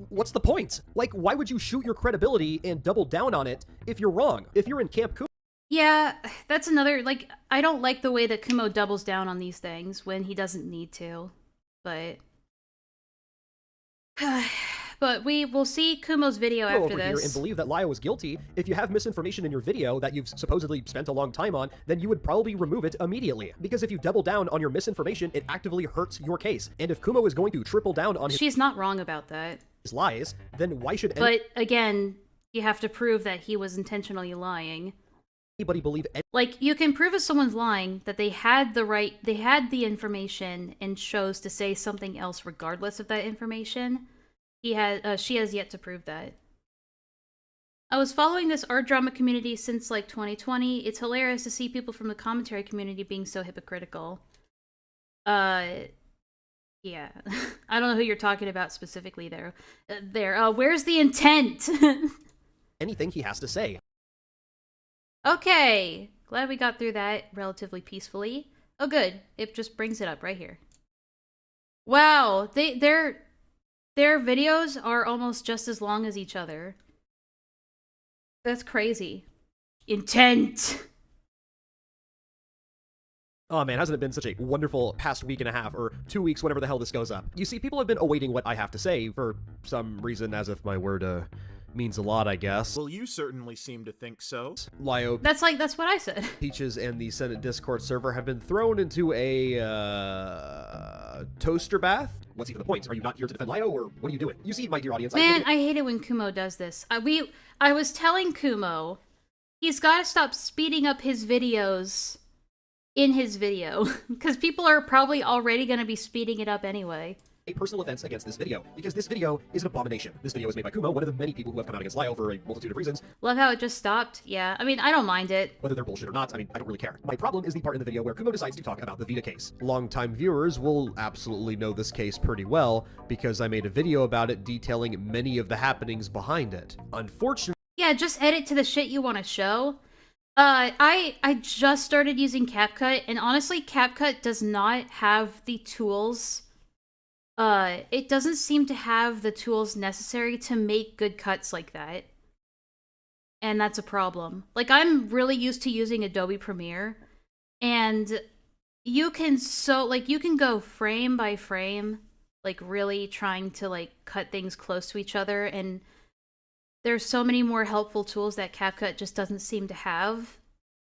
what's the point? Like, why would you shoot your credibility and double down on it if you're wrong? If you're in Camp Kumo? Yeah, that's another, like, I don't like the way that Kumo doubles down on these things when he doesn't need to, but... But we will see Kumo's video after over this. Here and believe that Lio was guilty. If you have misinformation in your video that you've supposedly spent a long time on, then you would probably remove it immediately. Because if you double down on your misinformation, it actively hurts your case. And if Kumo is going to triple down on She's not wrong about that. his lies, then why should But again, you have to prove that he was intentionally lying. Anybody believe like, you can prove if someone's lying that they had the information and chose to say something else regardless of that information. She has yet to prove that. I was following this art drama community since, like, 2020. It's hilarious to see people from the commentary community being so hypocritical. Yeah. I don't know who you're talking about specifically there. Where's the intent? anything he has to say? Okay. Glad we got through that relatively peacefully. Oh, good. It just brings it up right here. Wow. Their videos are almost just as long as each other. That's crazy. Intent! Oh man, hasn't it been such a wonderful past week and a half, or 2 weeks, whenever the hell this goes up. You see, people have been awaiting what I have to say, for some reason, as if my word, means a lot, I guess. Well, you certainly seem to think so. Lio... That's what I said. Peaches and the Senate Discord server have been thrown into a, toaster bath? What's even the point? Are you not here to defend Lio, or what are you doing? You see, my dear audience... Man, I hate it when Kumo does this. I was telling Kumo, he's gotta stop speeding up his videos in his video, because people are probably already gonna be speeding it up anyway. A personal offense against this video, because this video is an abomination. This video is made by Kumo, one of the many people who have come out against Lio for a multitude of reasons. Love how it just stopped. Yeah, I mean, I don't mind it. Whether they're bullshit or not, I mean, I don't really care. My problem is the part in the video where Kumo decides to talk about the Vaita case. Longtime viewers will absolutely know this case pretty well, because I made a video about it detailing many of the happenings behind it. Unfortunately... Yeah, just edit to the shit you want to show. I just started using CapCut, and honestly, CapCut does not have the tools it doesn't seem to have the tools necessary to make good cuts like that. And that's a problem. Like, I'm really used to using Adobe Premiere, and you can you can go frame by frame, like really trying to like cut things close to each other, and there's so many more helpful tools that CapCut just doesn't seem to have.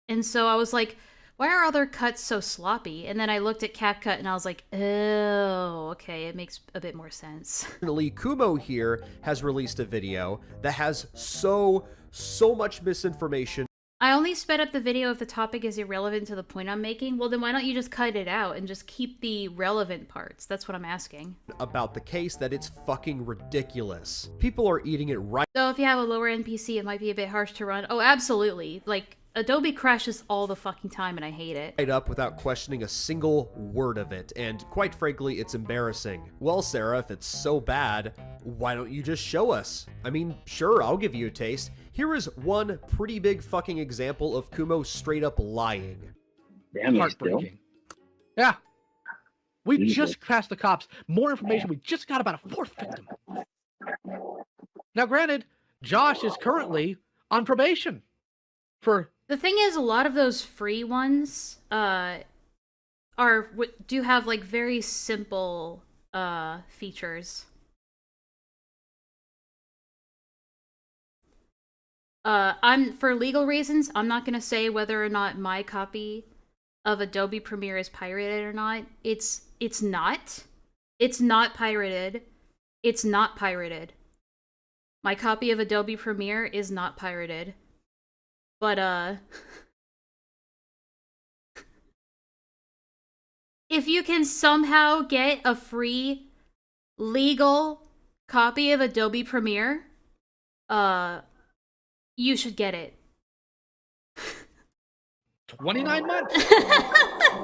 And so I was like, why are other cuts so sloppy? And then I looked at CapCut and I was like, oh, okay, it makes a bit more sense. Unfortunately, Kumo here has released a video that has so much misinformation I only sped up the video if the topic is irrelevant to the point I'm making. Well, then why don't you just cut it out and just keep the relevant parts? That's what I'm asking. about the case that it's fucking ridiculous. People are eating it right So if you have a lower NPC, it might be a bit harsh to run. Oh, absolutely. Like, Adobe crashes all the fucking time and I hate it. up without questioning a single word of it, and quite frankly, it's embarrassing. Well, Sarah, if it's so bad, why don't you just show us? I mean, sure, I'll give you a taste. Here is one pretty big fucking example of Kumo straight up lying. Heartbreaking. Yeah. We just passed the cops. More information. We just got about a fourth victim. Now, granted, Josh is currently on probation for... The thing is, a lot of those free ones do have like very simple features. For legal reasons, I'm not gonna say whether or not my copy of Adobe Premiere is pirated or not. It's not. It's not pirated. It's not pirated. My copy of Adobe Premiere is not pirated. But, if you can somehow get a free, legal copy of Adobe Premiere, you should get it. 29 months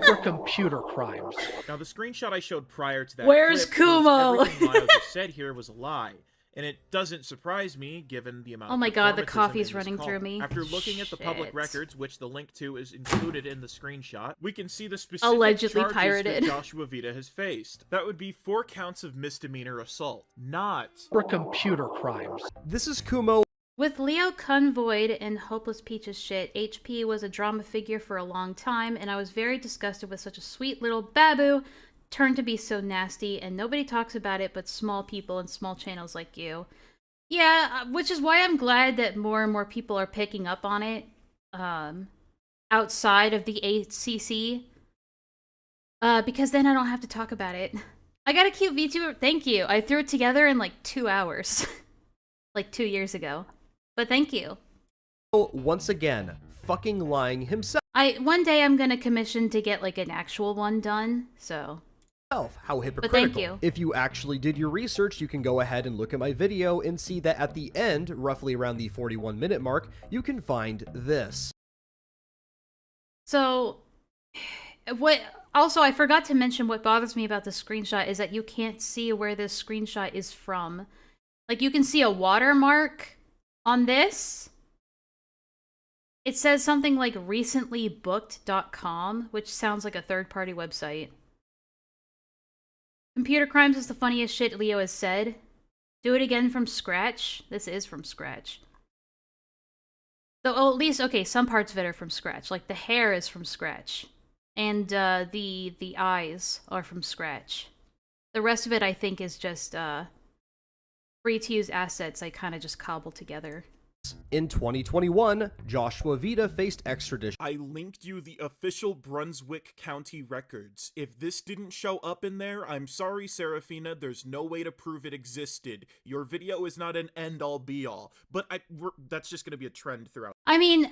for computer crimes. Now, the screenshot I showed prior to that Where's clip proves Kumo? everything Lyle just said here was a lie. And it doesn't surprise me, given the amount Oh of my god, the performatism coffee's in this running call. through me. After looking at the public Shit. records, which the link to is included in the screenshot, we can see the specific Allegedly charges pirated. that Joshua Vaita has faced. That would be 4 counts of misdemeanor assault, not for computer crimes. This is Kumo. With Leo Convoyed and Hopeless Peach's shit, HP was a drama figure for a long time, and I was very disgusted with such a sweet little babu turned to be so nasty, and nobody talks about it but small people and small channels like you. Yeah, which is why I'm glad that more and more people are picking up on it, outside of the ACC, because then I don't have to talk about it. I got a cute VTuber, thank you. I threw it together in like 2 hours, like 2 years ago, but thank you. Once again, fucking lying himself. One day I'm gonna commission to get like an actual one done, so. How hypocritical. But thank you. If you actually did your research, you can go ahead and look at my video and see that at the end, roughly around the 41-minute mark, you can find this. So, also, I forgot to mention what bothers me about this screenshot is that you can't see where this screenshot is from. Like, you can see a watermark on this. It says something like recentlybooked.com, which sounds like a third-party website. Computer crimes is the funniest shit Leo has said. Do it again from scratch. This is from scratch. Though, at least, okay, some parts of it are from scratch. Like, the hair is from scratch. And, the eyes are from scratch. The rest of it, I think, is just, free-to-use assets I kind of just cobbled together. In 2021, Joshua Vaita faced extradition. I linked you the official Brunswick County records. If this didn't show up in there, I'm sorry, Serafina, there's no way to prove it existed. Your video is not an end-all be-all, but that's just gonna be a trend throughout. I mean,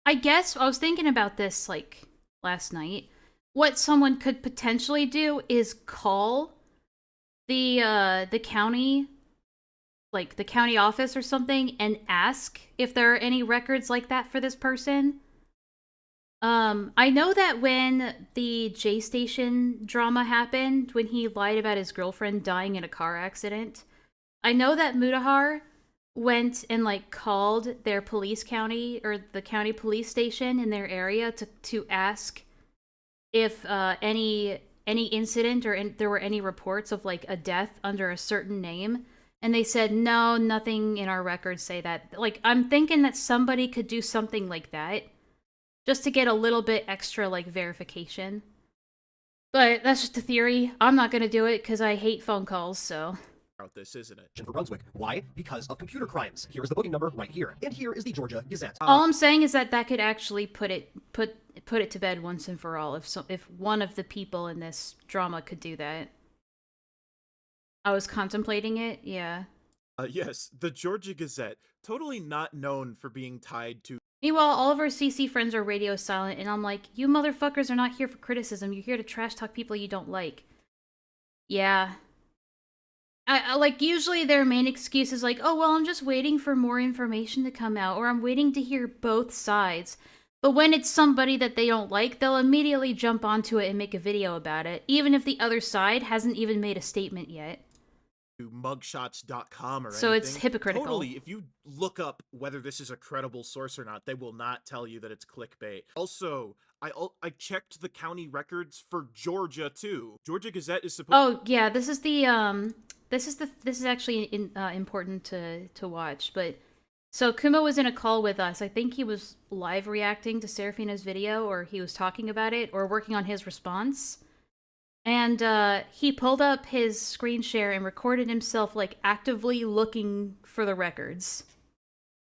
I guess I was thinking about this, like, last night. What someone could potentially do is call the county, like the county office or something, and ask if there are any records like that for this person. I know that when the J Station drama happened, when he lied about his girlfriend dying in a car accident, I know that Mudahar went and like called their police county or the county police station in their area to ask if any any incident or there were any reports of like a death under a certain name. And they said, no, nothing in our records say that. Like, I'm thinking that somebody could do something like that just to get a little bit extra, like, verification. But that's just a theory. I'm not going to do it because I hate phone calls, so... This, isn't it? For Brunswick. Why? Because of computer crimes. Here is the booking number right here. And here is the Georgia Gazette. All I'm saying is that could actually put it to bed once and for all if one of the people in this drama could do that. I was contemplating it, yeah. Yes, the Georgia Gazette, totally not known for being tied to... Meanwhile, all of our CC friends are radio silent, and I'm like, you motherfuckers are not here for criticism, you're here to trash talk people you don't like. Yeah. I like, usually their main excuse is like, oh, well, I'm just waiting for more information to come out, or I'm waiting to hear both sides. But when it's somebody that they don't like, they'll immediately jump onto it and make a video about it, even if the other side hasn't even made a statement yet. Mugshots.com or so anything. It's hypocritical. Totally, if you look up whether this is a credible source or not, they will not tell you that it's clickbait. Also, I checked the county records for Georgia too. Georgia Gazette is supposed... Oh yeah, this is actually important to watch. But so Kumo was in a call with us. I think he was live reacting to Serafina's video, or he was talking about it, or working on his response. And he pulled up his screen share and recorded himself like actively looking for the records.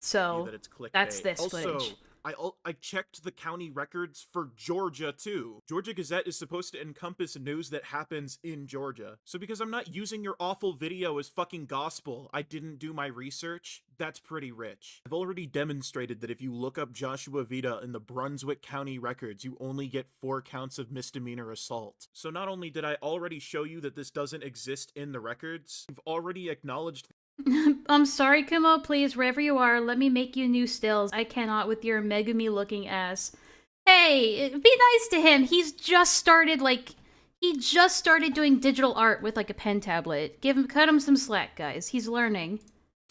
So that's this footage. I checked the county records for Georgia too. Georgia Gazette is supposed to encompass news that happens in Georgia. So because I'm not using your awful video as fucking gospel, I didn't do my research, that's pretty rich. I've already demonstrated that if you look up Joshua Vaita in the Brunswick County records, you only get 4 counts of misdemeanor assault. So not only did I already show you that this doesn't exist in the records, you've already acknowledged... I'm sorry, Kumo, please, wherever you are, let me make you new stills. I cannot with your Megumi-looking ass. Hey, be nice to him. He just started doing digital art with, like, a pen tablet. Cut him some slack, guys. He's learning.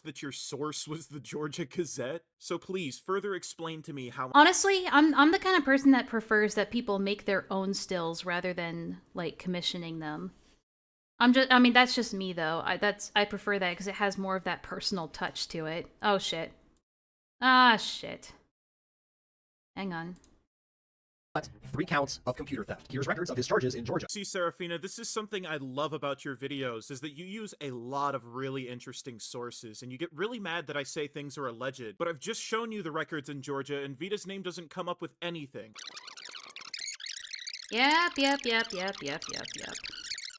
That your source was the Georgia Gazette? So please, further explain to me how... Honestly, I'm the kind of person that prefers that people make their own stills rather than, like, commissioning them. I mean, that's just me, though. I prefer that because it has more of that personal touch to it. Oh, shit. Ah, shit. Hang on. 3 counts of computer theft. Here's records of his charges in Georgia. See, Serafina, this is something I love about your videos, is that you use a lot of really interesting sources, and you get really mad that I say things are alleged, but I've just shown you the records in Georgia, and Vita's name doesn't come up with anything. Yep.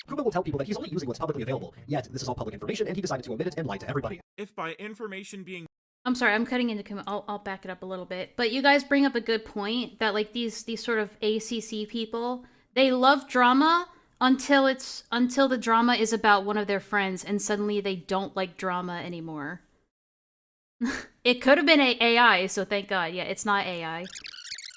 Kumo will tell people that he's only using what's publicly available, yet this is all public information, and he decided to omit it and lie to everybody. If by information being... I'm sorry, I'm cutting into Kumo. I'll back it up a little bit. But you guys bring up a good point that, like, these sort of ACC people, they love drama until the drama is about one of their friends, and suddenly they don't like drama anymore. It could have been AI, so thank God. Yeah, it's not AI.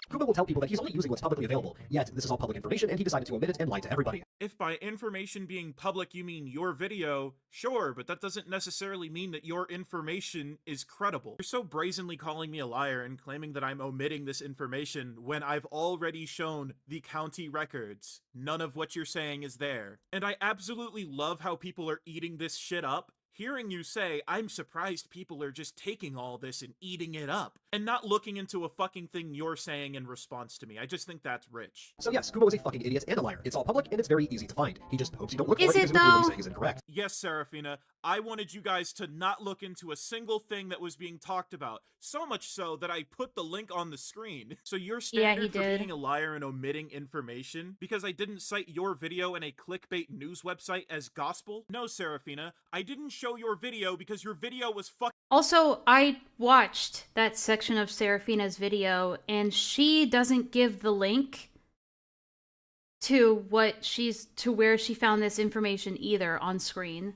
Kumo will tell people that he's only using what's publicly available, yet this is all public information, and he decided to omit it and lie to everybody. If by information being public you mean your video, sure, but that doesn't necessarily mean that your information is credible. You're so brazenly calling me a liar and claiming that I'm omitting this information when I've already shown the county records. None of what you're saying is there. And I absolutely love how people are eating this shit up. Hearing you say, I'm surprised people are just taking all this and eating it up, and not looking into a fucking thing you're saying in response to me. I just think that's rich. So yes, Kumo is a fucking idiot and a liar. It's all public, and it's very easy to find. He just hopes you don't look for it because what he's saying is incorrect. Yes, Serafina, I wanted you guys to not look into a single thing that was being talked about, so much so that I put the link on the screen. So your standard for being a liar and omitting information, because I didn't cite your video in a clickbait news website as gospel? No, Serafina, I didn't show your video because your video was Also, I watched that section of Serafina's video, and she doesn't give the link to where she found this information either on screen.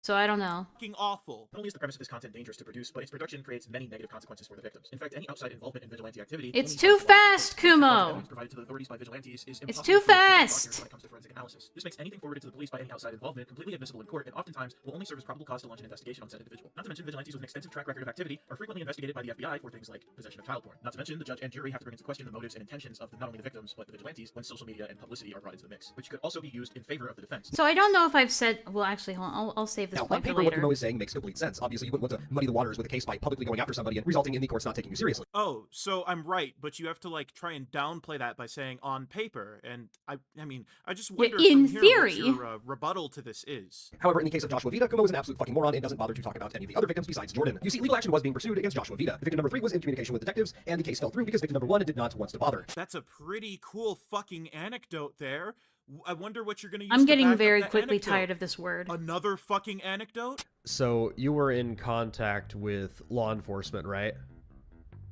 So I don't know. Fucking awful. Not only is the premise of this content dangerous to produce, but its production creates many negative consequences for the victims. In fact, any outside involvement in vigilante activity... It's too fast, Kumo! ...provided to the authorities by vigilantes is It's too fast! ...when it comes to forensic analysis. This makes anything forwarded to the police by any outside involvement completely admissible in court, and oftentimes will only serve as probable cause to launch an investigation on said individual. Not to mention, vigilantes with an extensive track record of activity are frequently investigated by the FBI for things like possession of child porn. Not to mention, the judge and jury have to bring into question the motives and intentions of not only the victims, but the vigilantes when social media and publicity are brought into the mix, which could also be used in favor of the defense. So I don't know if I've said... Well, actually, hold on. I'll save this Now, point on for paper, what later. Kumo is saying makes complete sense. Obviously, you wouldn't want to muddy the waters with a case by publicly going after somebody and resulting in the courts not taking you seriously. Oh, so I'm right, but you have to like try and downplay that by saying on paper, and I mean, I just wonder in from here theory. what your rebuttal to this is. However, in the case of Joshua Vaita, Kumo is an absolute fucking moron and doesn't bother to talk about any of the other victims besides Jordan. You see, legal action was being pursued against Joshua Vaita. Victim number 3 was in communication with detectives, and the case fell through because victim number 1 did not want to bother. That's a pretty cool fucking anecdote there. I wonder what you're gonna use. I'm to back getting up very that quickly anecdote. tired of this word. Another fucking anecdote? So, you were in contact with law enforcement, right?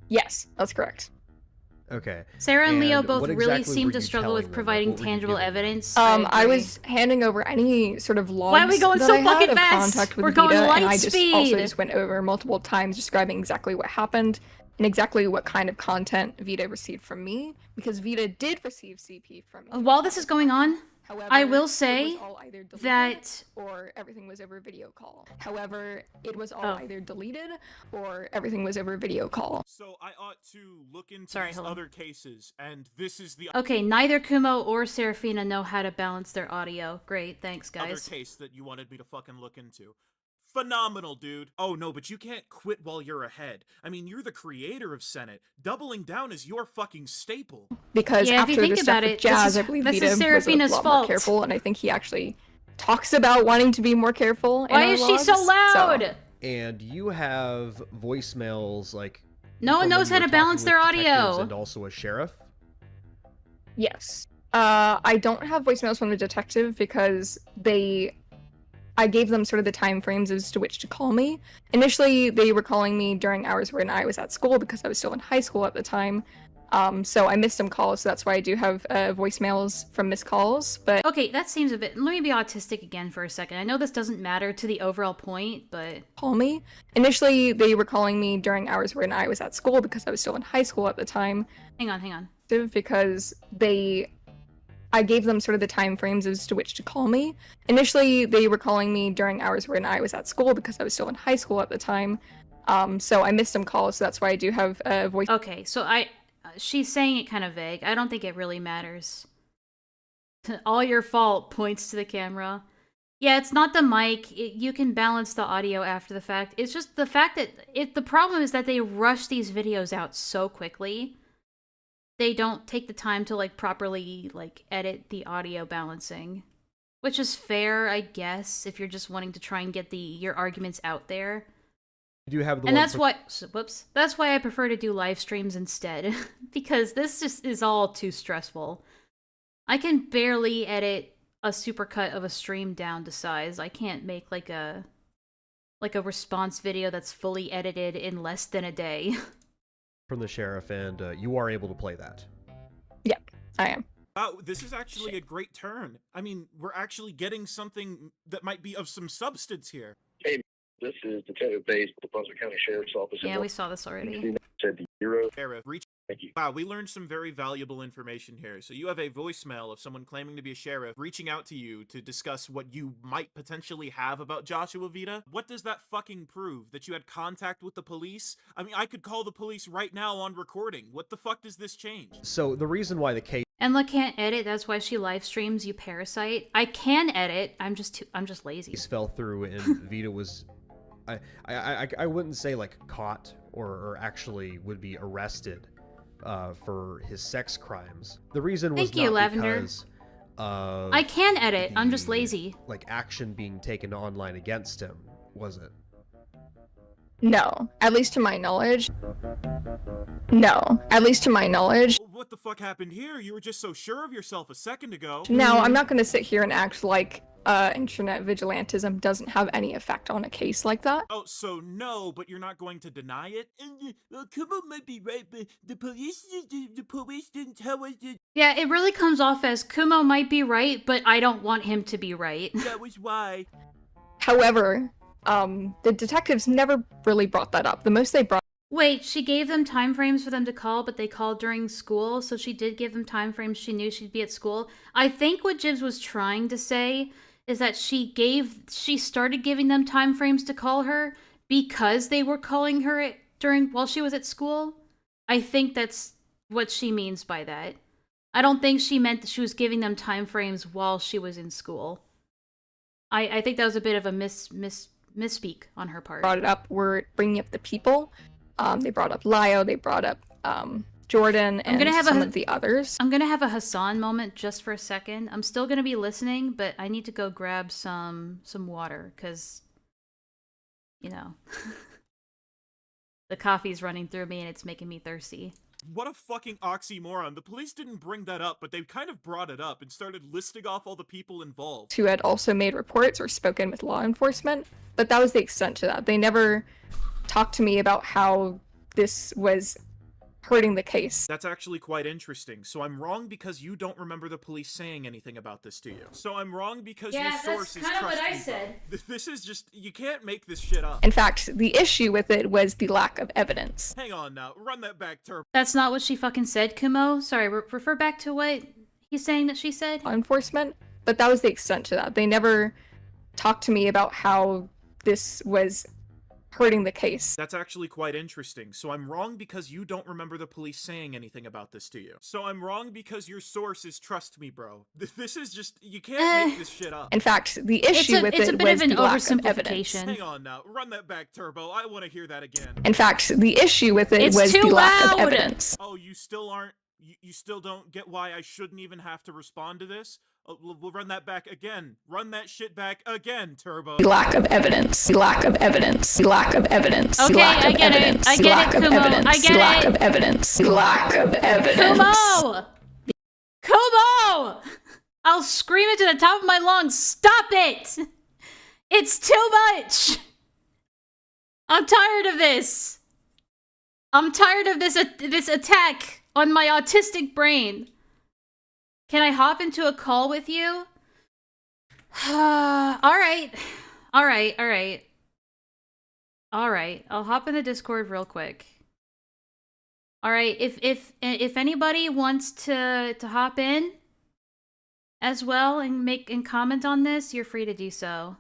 Yes, that's correct. Okay. Sarah and Leo And both what really exactly seem were to you struggle with telling them? Like, providing what were you tangible giving them? evidence. I agree. was handing over any sort of logs Why are we going that so I had fucking of fast? contact with We're going Vita, light and I just speed. also just went over multiple times describing exactly what happened and exactly what kind of content Vita received from me, because Vita did receive CP from me. While this is going on, However, I will it say was all either deleted that or everything was over video call. However, it was all either deleted or everything was over video call. So I ought to look into Sorry, these hold on. other cases, and this is the okay, neither Kumo or Serafina know how to balance their audio. Great, thanks, other guys. case that you wanted me to fucking look into. Phenomenal, dude. Oh no, but you can't quit while you're ahead. I mean, you're the creator of Senate. Doubling down is your fucking staple. Because Yeah, if you after think the stuff about with it, Jazz, this is- I believe this Vita is was a Serafina's lot fault. more careful, and I think he actually talks about wanting to be more careful. Why in our is she so logs, loud? And you have voicemails, like... No one from knows when how you to were talking balance with their detectives audio. And also a sheriff? Yes. I don't have voicemails from the detective because I gave them sort of the time frames as to which to call me. Initially, they were calling me during hours when I was at school because I was still in high school at the time. So I missed some calls, so that's why I do have voicemails from missed calls. But Okay, that seems a bit... Let me be autistic again for a second. I know this doesn't matter to the overall point, but... call me. Initially, they were calling me during hours when I was at school because I was still in high school at the time. Hang on. Because I gave them sort of the time frames as to which to call me. Initially, they were calling me during hours when I was at school because I was still in high school at the time. So I missed some calls, so that's why I do have a voice. Okay, so she's saying it kind of vague. I don't think it really matters. All your fault points to the camera. Yeah, it's not the mic. You can balance the audio after the fact. It's just the fact that the problem is that they rush these videos out so quickly. They don't take the time to like properly like edit the audio balancing, which is fair, I guess, if you're just wanting to try and get your arguments out there. You do have the And one that's why, whoops, that's why I prefer to do live streams instead, because this just is all too stressful. I can barely edit a supercut of a stream down to size. I can't make like a response video that's fully edited in less than a day. from the sheriff, and you are able to play that. Yeah, I am. Wow, this is actually a great turn. I mean, we're actually getting something that might be of some substance here. Hey, this is Detective Bates with the Brunswick County Sheriff's Office. Yeah, we saw this already. Said the Euro. Sheriff, Thank you. Wow, we learned some very valuable information here. So you have a voicemail of someone claiming to be a sheriff reaching out to you to discuss what you might potentially have about Joshua Vita. What does that fucking prove? That you had contact with the police? I mean, I could call the police right now on recording. What the fuck does this change? So the reason why the case Enlaa can't edit, that's why she live streams, you parasite. I can edit, I'm just lazy. fell through and Vita was... I wouldn't say like caught or actually would be arrested for his sex crimes. The reason was Thank you, not Lavender. because of I can edit, I'm just the, lazy. like action being taken online against him, was it? No, at least to my knowledge. No, at least to my knowledge. What the fuck happened here? You were just so sure of yourself a second ago. Now, I'm not going to sit here and act like internet vigilantism doesn't have any effect on a case like that. Oh, so no, but you're not going to deny it? Kumo might be right, but the police didn't tell us that. Yeah, it really comes off as Kumo might be right, but I don't want him to be right. That was why. However, the detectives never really brought that up. The most they brought. Wait, she gave them time frames for them to call, but they called during school, so she did give them time frames. She knew she'd be at school. I think what Jibs was trying to say is that she started giving them time frames to call her because they were calling her while she was at school. I think that's what she means by that. I don't think she meant that she was giving them time frames while she was in school. I think that was a bit of a misspeak on her part. Brought it up were bringing up the people. They brought up Lio, they brought up Jordan, and some of the others. I'm gonna have a Hassan moment just for a second. I'm still gonna be listening, but I need to go grab some water, because, you know, the coffee's running through me and it's making me thirsty. What a fucking oxymoron. The police didn't bring that up, but they kind of brought it up and started listing off all the people involved. Who had also made reports or spoken with law enforcement, but that was the extent to that. They never talked to me about how this was hurting the case. That's actually quite interesting. So I'm wrong because you don't remember the police saying anything about this to you. So I'm wrong because your sources that's kind of what I trust me, said. bro. This is just, you can't make this shit up. In fact, the issue with it was the lack of evidence. Hang on now, run that back, Turbo. That's not what she fucking said, Kumo. Sorry, refer back to what he's saying that she said. Law enforcement, but that was the extent to that. They never talked to me about how this was hurting the case. That's actually quite interesting. So I'm wrong because you don't remember the police saying anything about this to you. So I'm wrong because your sources trust me, bro. This is just, you can't make this shit up. In fact, the issue with it was the lack of evidence. Hang on now, run that back, Turbo. I want to hear that again. In fact, the issue with it was the lack of evidence. Oh, you still aren't, you still don't get why I shouldn't even have to respond to this? We'll run that back again. Run that shit back again, Turbo. The lack of evidence. The lack of evidence. The lack of evidence. Okay, I get it. I get it, Kumo. I get it. The lack of evidence. The lack of evidence. Kumo! Kumo! I'll scream it to the top of my lungs. Stop it! It's too much! I'm tired of this. I'm tired of this attack on my autistic brain. Can I hop into a call with you? Alright. Alright. I'll hop in the Discord real quick. Alright, if anybody wants to hop in as well and comment on this, you're free to do so.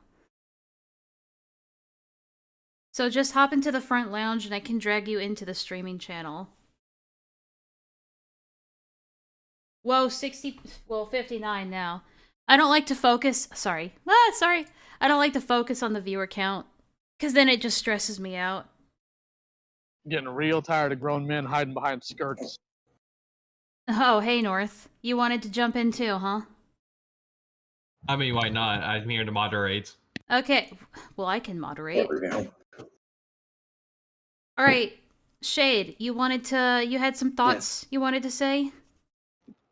So just hop into the front lounge and I can drag you into the streaming channel. Whoa, 59 now. I don't like to focus, sorry. I don't like to focus on the viewer count, because then it just stresses me out. Getting real tired of grown men hiding behind skirts. Oh, hey North. You wanted to jump in too, huh? I mean, why not? I'm here to moderate. Okay, well I can moderate. There we go. Alright, Shade, you had some thoughts you wanted to say?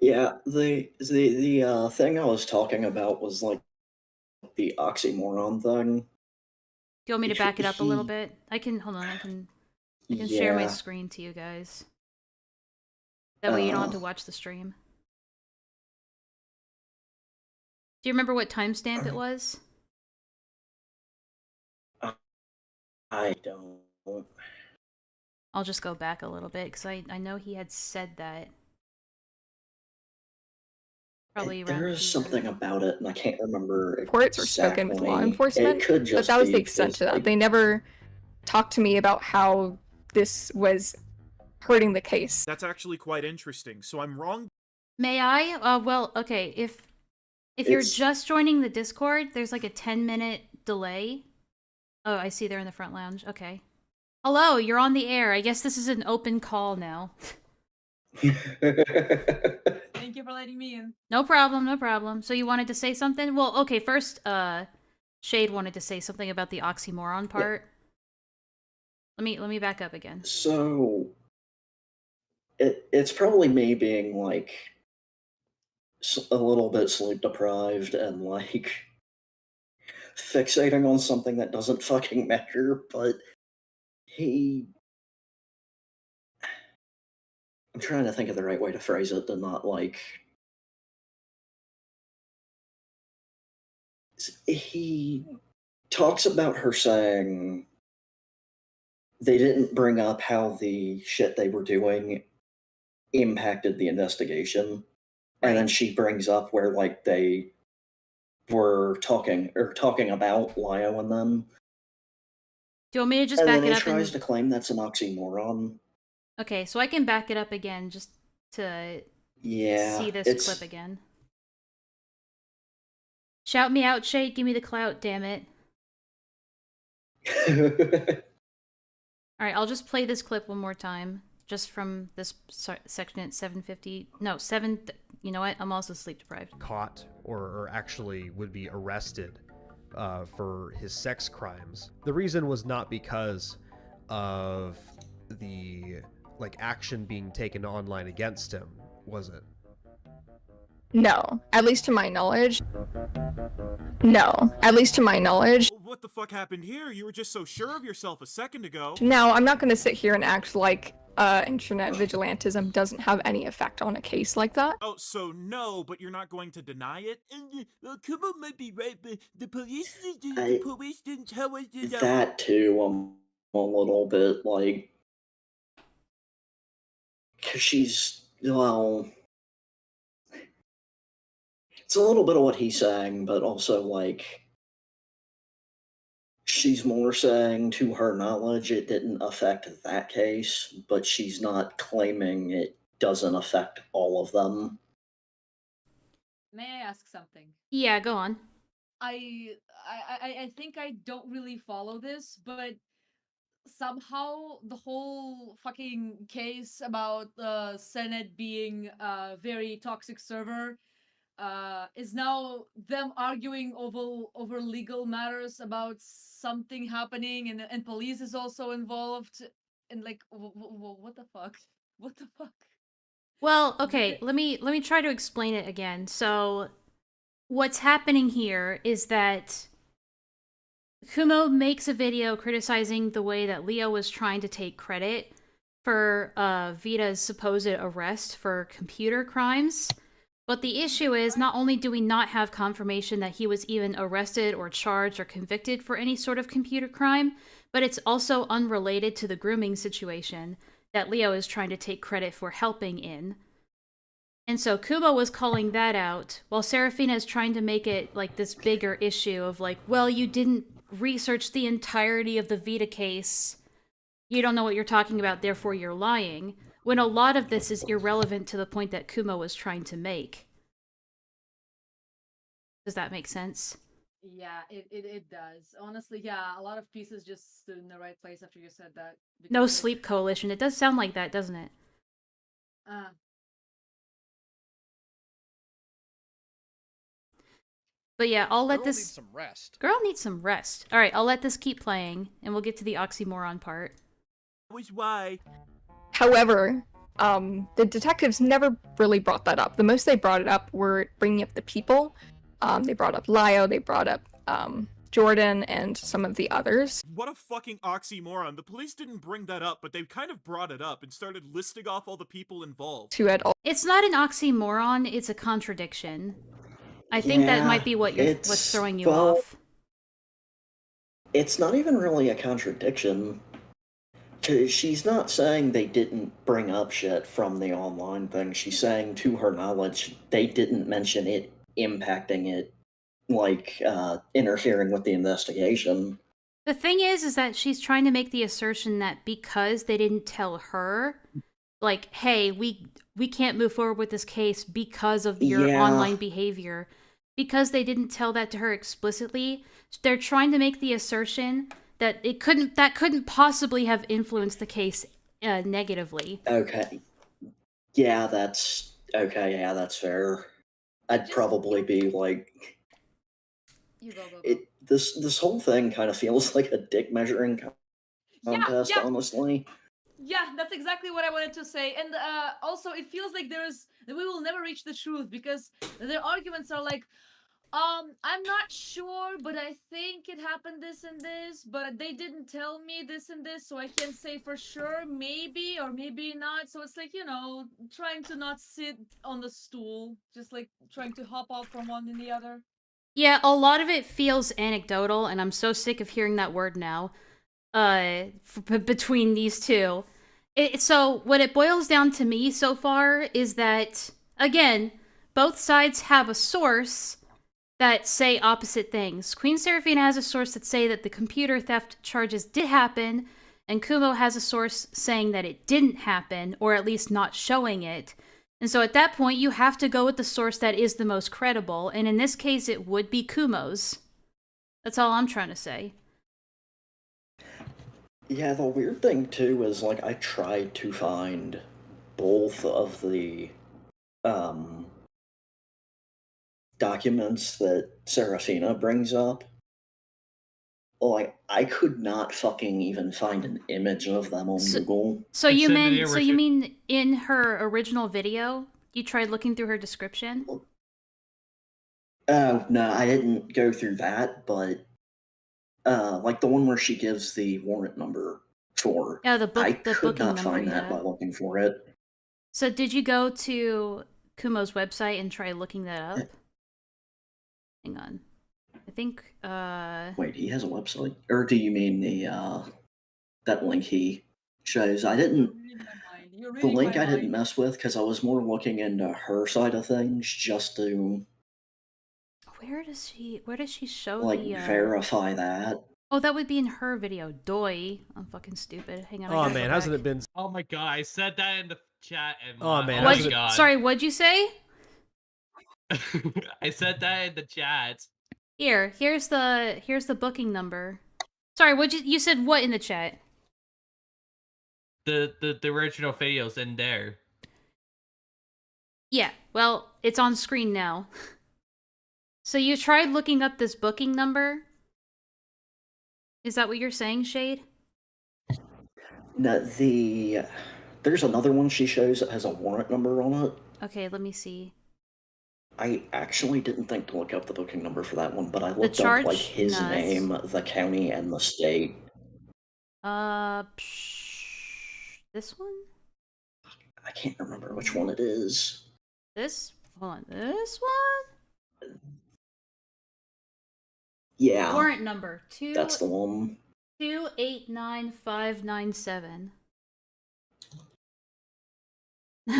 Yeah, the thing I was talking about was like the oxymoron thing. Do you want me to back it up a little bit? Hold on, I can share my screen to you guys. That way you don't have to watch the stream. Do you remember what timestamp it was? I don't. I'll just go back a little bit, because I know he had said that. Probably There is something about it, and I can't remember reports or spoken with law enforcement, but that was the extent to that. They never talked to me about how this was hurting the case. That's actually quite interesting. So I'm wrong. May I? Well, okay, if you're just joining the Discord, there's like a 10-minute delay. Oh, I see they're in the front lounge. Okay. Hello, you're on the air. I guess this is an open call now. Thank you for letting me in. No problem, no problem. So you wanted to say something? Well, okay, first, Shade wanted to say something about the oxymoron part. Yeah. Let me back up again. So, it's probably me being, like, a little bit sleep deprived and, like, fixating on something that doesn't fucking matter, but I'm trying to think of the right way to phrase it to not, like... He talks about her saying they didn't bring up how the shit they were doing impacted the investigation. And then she brings up where like they were talking about Lio and them. Do you want me to just And back then it he up tries and... to claim that's an oxymoron. Okay, so I can back it up again just to see this clip again. Shout me out, Shay. Give me the clout, damn it. Alright, I'll just play this clip one more time. Just from this section at 7:50. No, 7... You know what? I'm also sleep deprived. Caught or actually would be arrested for his sex crimes. The reason was not because of the action being taken online against him, was it? No, at least to my knowledge. No, at least to my knowledge. What the fuck happened here? You were just so sure of yourself a second ago. Now, I'm not going to sit here and act like internet vigilantism doesn't have any effect on a case like that. Oh, so no, but you're not going to deny it? Well, Kumo might be right, but the police didn't tell us That too, I'm a little bit like, because she's, well, it's a little bit of what he's saying, but also like, she's more saying to her knowledge it didn't affect that case, but she's not claiming it doesn't affect all of them. May I ask something? Yeah, go on. I think I don't really follow this, but somehow the whole fucking case about Senate being a very toxic server is now them arguing over legal matters about something happening, and police is also involved, and like what the fuck? What the fuck? Well, okay, let me try to explain it again. So, what's happening here is that Kumo makes a video criticizing the way that Leo was trying to take credit for Vita's supposed arrest for computer crimes. But the issue is, not only do we not have confirmation that he was even arrested or charged or convicted for any sort of computer crime, but it's also unrelated to the grooming situation that Leo is trying to take credit for helping in. And so Kumo was calling that out, while Serafina is trying to make it like this bigger issue of like, well, you didn't research the entirety of the Vita case. You don't know what you're talking about, therefore you're lying. When a lot of this is irrelevant to the point that Kumo was trying to make. Does that make sense? Yeah, it does. Honestly, yeah, a lot of pieces just stood in the right place after you said that. No because, sleep coalition. It does sound like that, doesn't it? But yeah, I'll let this... Girl needs some rest. Girl needs some rest. Alright, I'll let this keep playing, and we'll get to the oxymoron part. Which why? However, the detectives never really brought that up. The most they brought it up were bringing up the people. They brought up Lio, they brought up Jordan, and some of the others. What a fucking oxymoron. The police didn't bring that up, but they kind of brought it up and started listing off all the people involved. It's not an oxymoron, it's a contradiction. I think that might be what's throwing you off. It's not even really a contradiction. She's not saying they didn't bring up shit from the online thing. She's saying, to her knowledge, they didn't mention it impacting it, like, interfering with the investigation. The thing is that she's trying to make the assertion that because they didn't tell her, like, hey, we can't move forward with this case because of your online behavior. Because they didn't tell that to her explicitly, they're trying to make the assertion that that couldn't possibly have influenced the case negatively. Okay. Yeah, that's okay. Yeah, that's fair. I'd probably be like, You go. this whole thing kind of feels like a dick measuring contest, yeah. honestly. Yeah, that's exactly what I wanted to say. And also, it feels like we will never reach the truth, because their arguments are like, I'm not sure, but I think it happened this and this, but they didn't tell me this and this, so I can't say for sure, maybe or maybe not. So it's like, trying to not sit on the stool, just like trying to hop off from one to the other. Yeah, a lot of it feels anecdotal, and I'm so sick of hearing that word now. Between these two, so what it boils down to me so far is that again, both sides have a source that say opposite things. Queen Seraphina has a source that say that the computer theft charges did happen, and Kumo has a source saying that it didn't happen, or at least not showing it. And so at that point, you have to go with the source that is the most credible, and in this case, it would be Kumo's. That's all I'm trying to say. Yeah, the weird thing too is like I tried to find both of the documents that Serafina brings up. Like I could not fucking even find an image of them on Google. So you mean in her original video, you tried looking through her description? Oh no, I didn't go through that, but like the one where she gives the warrant number for. Yeah, the could booking not number, find that yeah. by looking for it. So did you go to Kumo's website and try looking that up? Hang on. I think Wait, he has a website? Or do you mean the that link he shows? I didn't. The link I didn't mess with because I was more looking into her side of things just to where does she show like the verify that. Oh, that would be in her video. Doi. I'm fucking stupid. Hang on. I Oh gotta man, go hasn't back. it been? Oh my god, I said that in the chat and Oh man, What'd hasn't you, it? sorry, what'd you say? I said that in the chat. Here's the booking number. Sorry, you said what in the chat? The original video's in there. Yeah, well, it's on screen now. So you tried looking up this booking number? Is that what you're saying, Shade? No, there's another one she shows that has a warrant number on it. Okay, let me see. I actually didn't think to look up the booking number for that one, but I The looked up like charge? his No, that's- name, the county, and the state. This one? I can't remember which one it is. This? Hold on, this one? Yeah. Warrant number That's the one. 289597.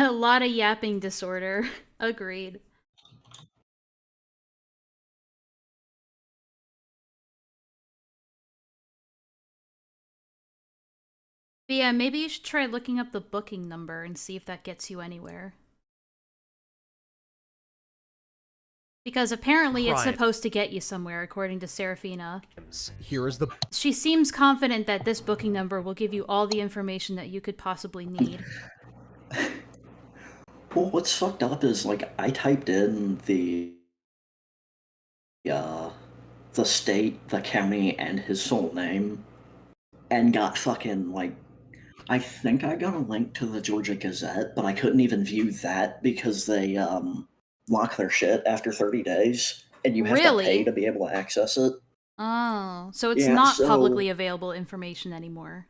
A lot of yapping disorder. Agreed. But yeah, maybe you should try looking up the booking number and see if that gets you anywhere. Because apparently it's Right. supposed to get you somewhere, according to Serafina. Here is the. She seems confident that this booking number will give you all the information that you could possibly need. Well, what's fucked up is like I typed in the state, the county, and his full name, and got fucking like. I think I got a link to the Georgia Gazette, but I couldn't even view that because they lock their shit after 30 days, and you have to Really? pay to be able to access it. Oh, so it's Yeah, not so- publicly available information anymore.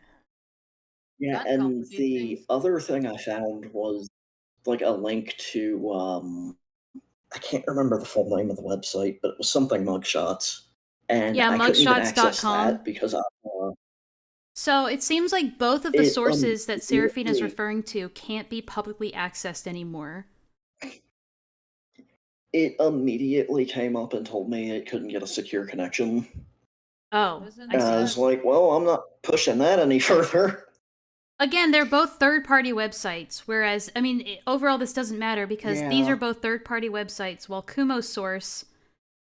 Yeah, and the other thing I found was like a link to I can't remember the full name of the website, but it was something mugshots, and Yeah, I couldn't even access mugshots.com. that because I. So it seems like both of the It, sources that Serafina is immediately- referring to can't be publicly accessed anymore. It immediately came up and told me it couldn't get a secure connection. Oh, And I was like, well, I'm not pushing that any further. Again, they're both third-party websites, whereas, I mean, overall this doesn't matter because these Yeah. are both third-party websites, while Kumo's source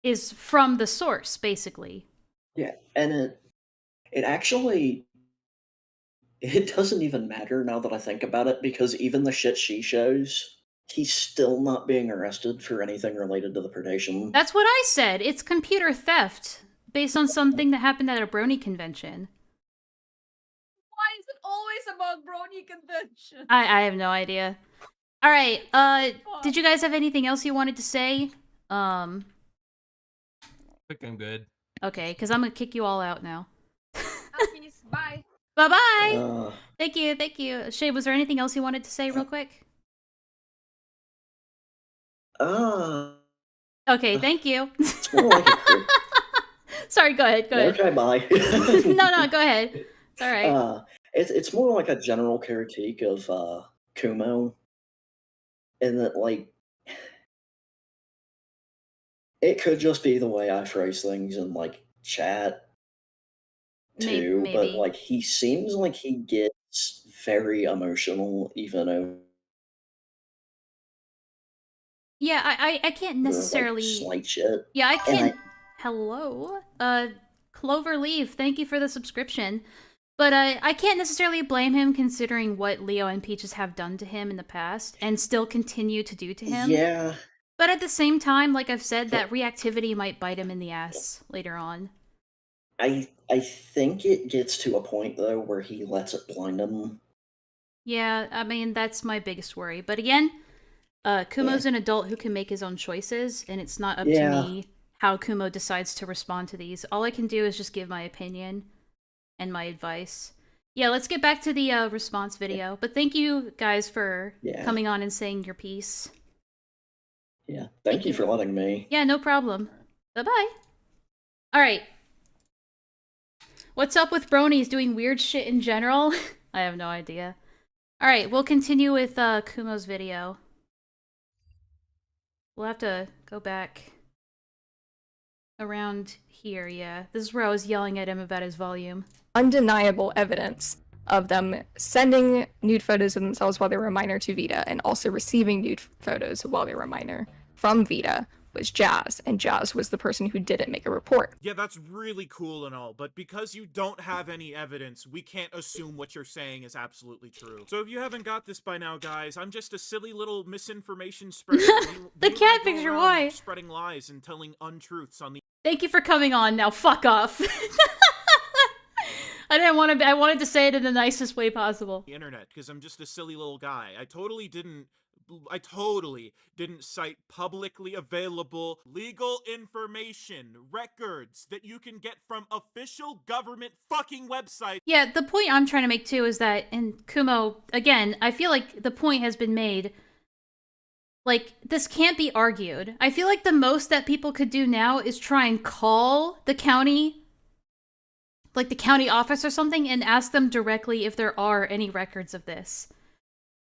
is from the source, basically. Yeah, and it actually it doesn't even matter now that I think about it because even the shit she shows, he's still not being arrested for anything related to the predation. That's what I said. It's computer theft based on something that happened at a Brony convention. Why is it always about Brony convention? I have no idea. All right. Did you guys have anything else you wanted to say? I think I'm good. Okay, because I'm gonna kick you all out now. Peace. Bye. Bye-bye. Thank you. Shay, was there anything else you wanted to say real quick? Okay, thank you. It's more like a Sorry, go ahead. Go ahead. Okay, bye. No, go ahead. It's all right. It's more like a general critique of Kumo, and that like it could just be the way I phrase things in like chat too, but Maybe. like he seems like he gets very emotional even Yeah, I can't over like necessarily. slight shit. Yeah, I And can't. Hello, Clover Leaf. Thank you for the subscription. But I can't necessarily blame him considering what Leo and Peaches have done to him in the past and still continue to do to him. Yeah. But at the same time, like I've said, that reactivity might bite him in the ass later on. I think it gets to a point though where he lets it blind him. Yeah, I mean, that's my biggest worry. But again, Kumo's an adult who can make his own choices, and it's not up to Yeah. me how Kumo decides to respond to these. All I can do is just give my opinion and my advice. Yeah, let's get back to the response video. But thank you guys for coming on and saying your piece. Yeah. Thank you for letting me. Yeah, no problem. Bye-bye. All right. What's up with bronies doing weird shit in general? I have no idea. All right, we'll continue with Kumo's video. We'll have to go back around here, yeah. This is where I was yelling at him about his volume. Undeniable evidence of them sending nude photos of themselves while they were a minor to Vita and also receiving nude photos while they were a minor from Vita was Jazz, and Jazz was the person who didn't make a report. Yeah, that's really cool and all, but because you don't have any evidence, we can't assume what you're saying is absolutely true. So if you haven't got this by now, guys, I'm just a silly little misinformation spreader. The cat picture, why? Spreading lies and telling untruths on the Thank you for coming on. Now fuck off. I wanted to say it in the nicest way possible. internet because I'm just a silly little guy. I totally didn't cite publicly available legal information, records that you can get from official government fucking websites. Yeah, the point I'm trying to make too is that, and Kumo, again, I feel like the point has been made. Like, this can't be argued. I feel like the most that people could do now is try and call the county, like the county office or something, and ask them directly if there are any records of this.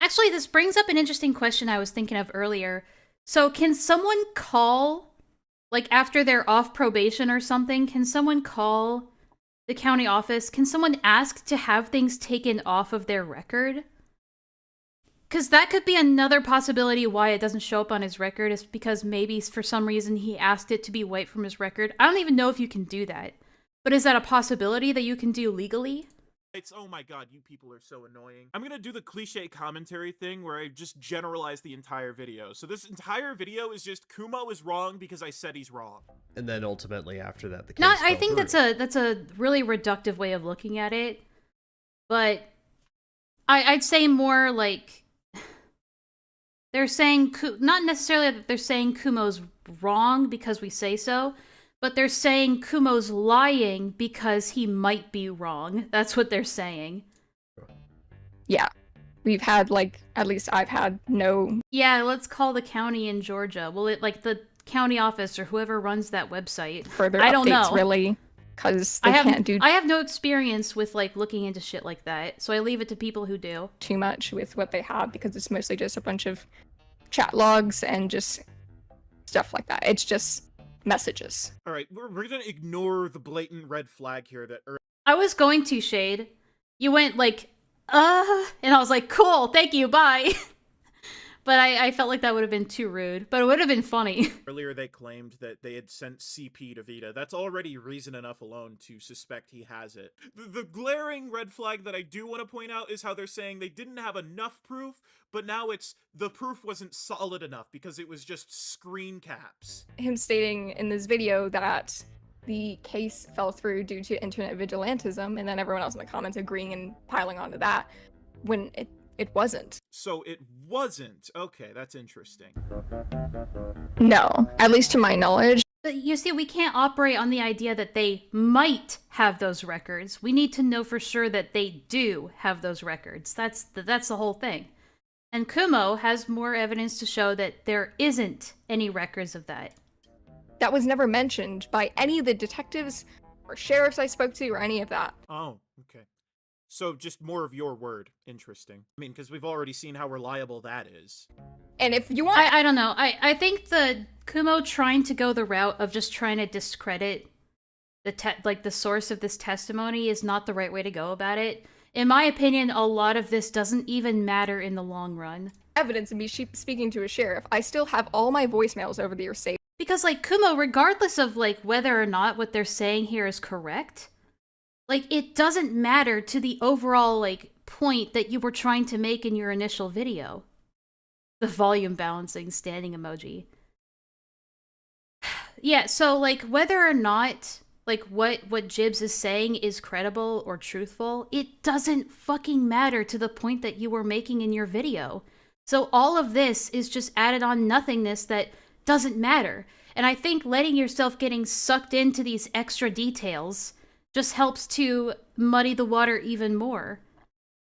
Actually, this brings up an interesting question I was thinking of earlier. So can someone call, like after they're off probation or something, can someone call the county office? Can someone ask to have things taken off of their record? Because that could be another possibility why it doesn't show up on his record, is because maybe for some reason he asked it to be wiped from his record. I don't even know if you can do that. But is that a possibility that you can do legally? Oh my god, you people are so annoying. I'm gonna do the cliche commentary thing where I just generalize the entire video. So this entire video is just Kumo is wrong because I said he's wrong. And then ultimately after that, the case No, I fell think through. that's a really reductive way of looking at it. But I'd say more like they're saying, not necessarily that they're saying Kumo's wrong because we say so, but they're saying Kumo's lying because he might be wrong. That's what they're saying. Yeah. We've had, like, at least I've had no... Yeah, let's call the county in Georgia. Well, it, like, the county office or whoever runs that website. Further I don't updates, know. really, because they can't do I have no experience with, like, looking into shit like that, so I leave it to people who do. too much with what they have, because it's mostly just a bunch of chat logs and just stuff like that. It's just messages. All right, we're gonna ignore the blatant red flag here that. I was going to, Shade. You went like, and I was like, cool, thank you, bye. But I felt like that would have been too rude. But it would have been funny. Earlier they claimed that they had sent CP to Vita. That's already reason enough alone to suspect he has it. The glaring red flag that I do want to point out is how they're saying they didn't have enough proof, but now it's the proof wasn't solid enough because it was just screen caps. Him stating in this video that the case fell through due to internet vigilantism, and then everyone else in the comments agreeing and piling onto that, when it wasn't. So it wasn't. Okay, that's interesting. No, at least to my knowledge. But you see, we can't operate on the idea that they might have those records. We need to know for sure that they do have those records. That's the whole thing. And Kumo has more evidence to show that there isn't any records of that. That was never mentioned by any of the detectives or sheriffs I spoke to or any of that. Oh, okay. So just more of your word. Interesting. I mean, because we've already seen how reliable that is. And if you want... I don't know. I think the Kumo trying to go the route of just trying to discredit the source of this testimony is not the right way to go about it. In my opinion, a lot of this doesn't even matter in the long run. Evidence of me speaking to a sheriff. I still have all my voicemails over the years saved. Because, like, Kumo, regardless of, like, whether or not what they're saying here is correct, like, it doesn't matter to the overall, like, point that you were trying to make in your initial video. The volume balancing standing emoji. Yeah, so, like, whether or not, like, what Jibs is saying is credible or truthful, it doesn't fucking matter to the point that you were making in your video. So all of this is just added on nothingness that doesn't matter. And I think letting yourself getting sucked into these extra details just helps to muddy the water even more.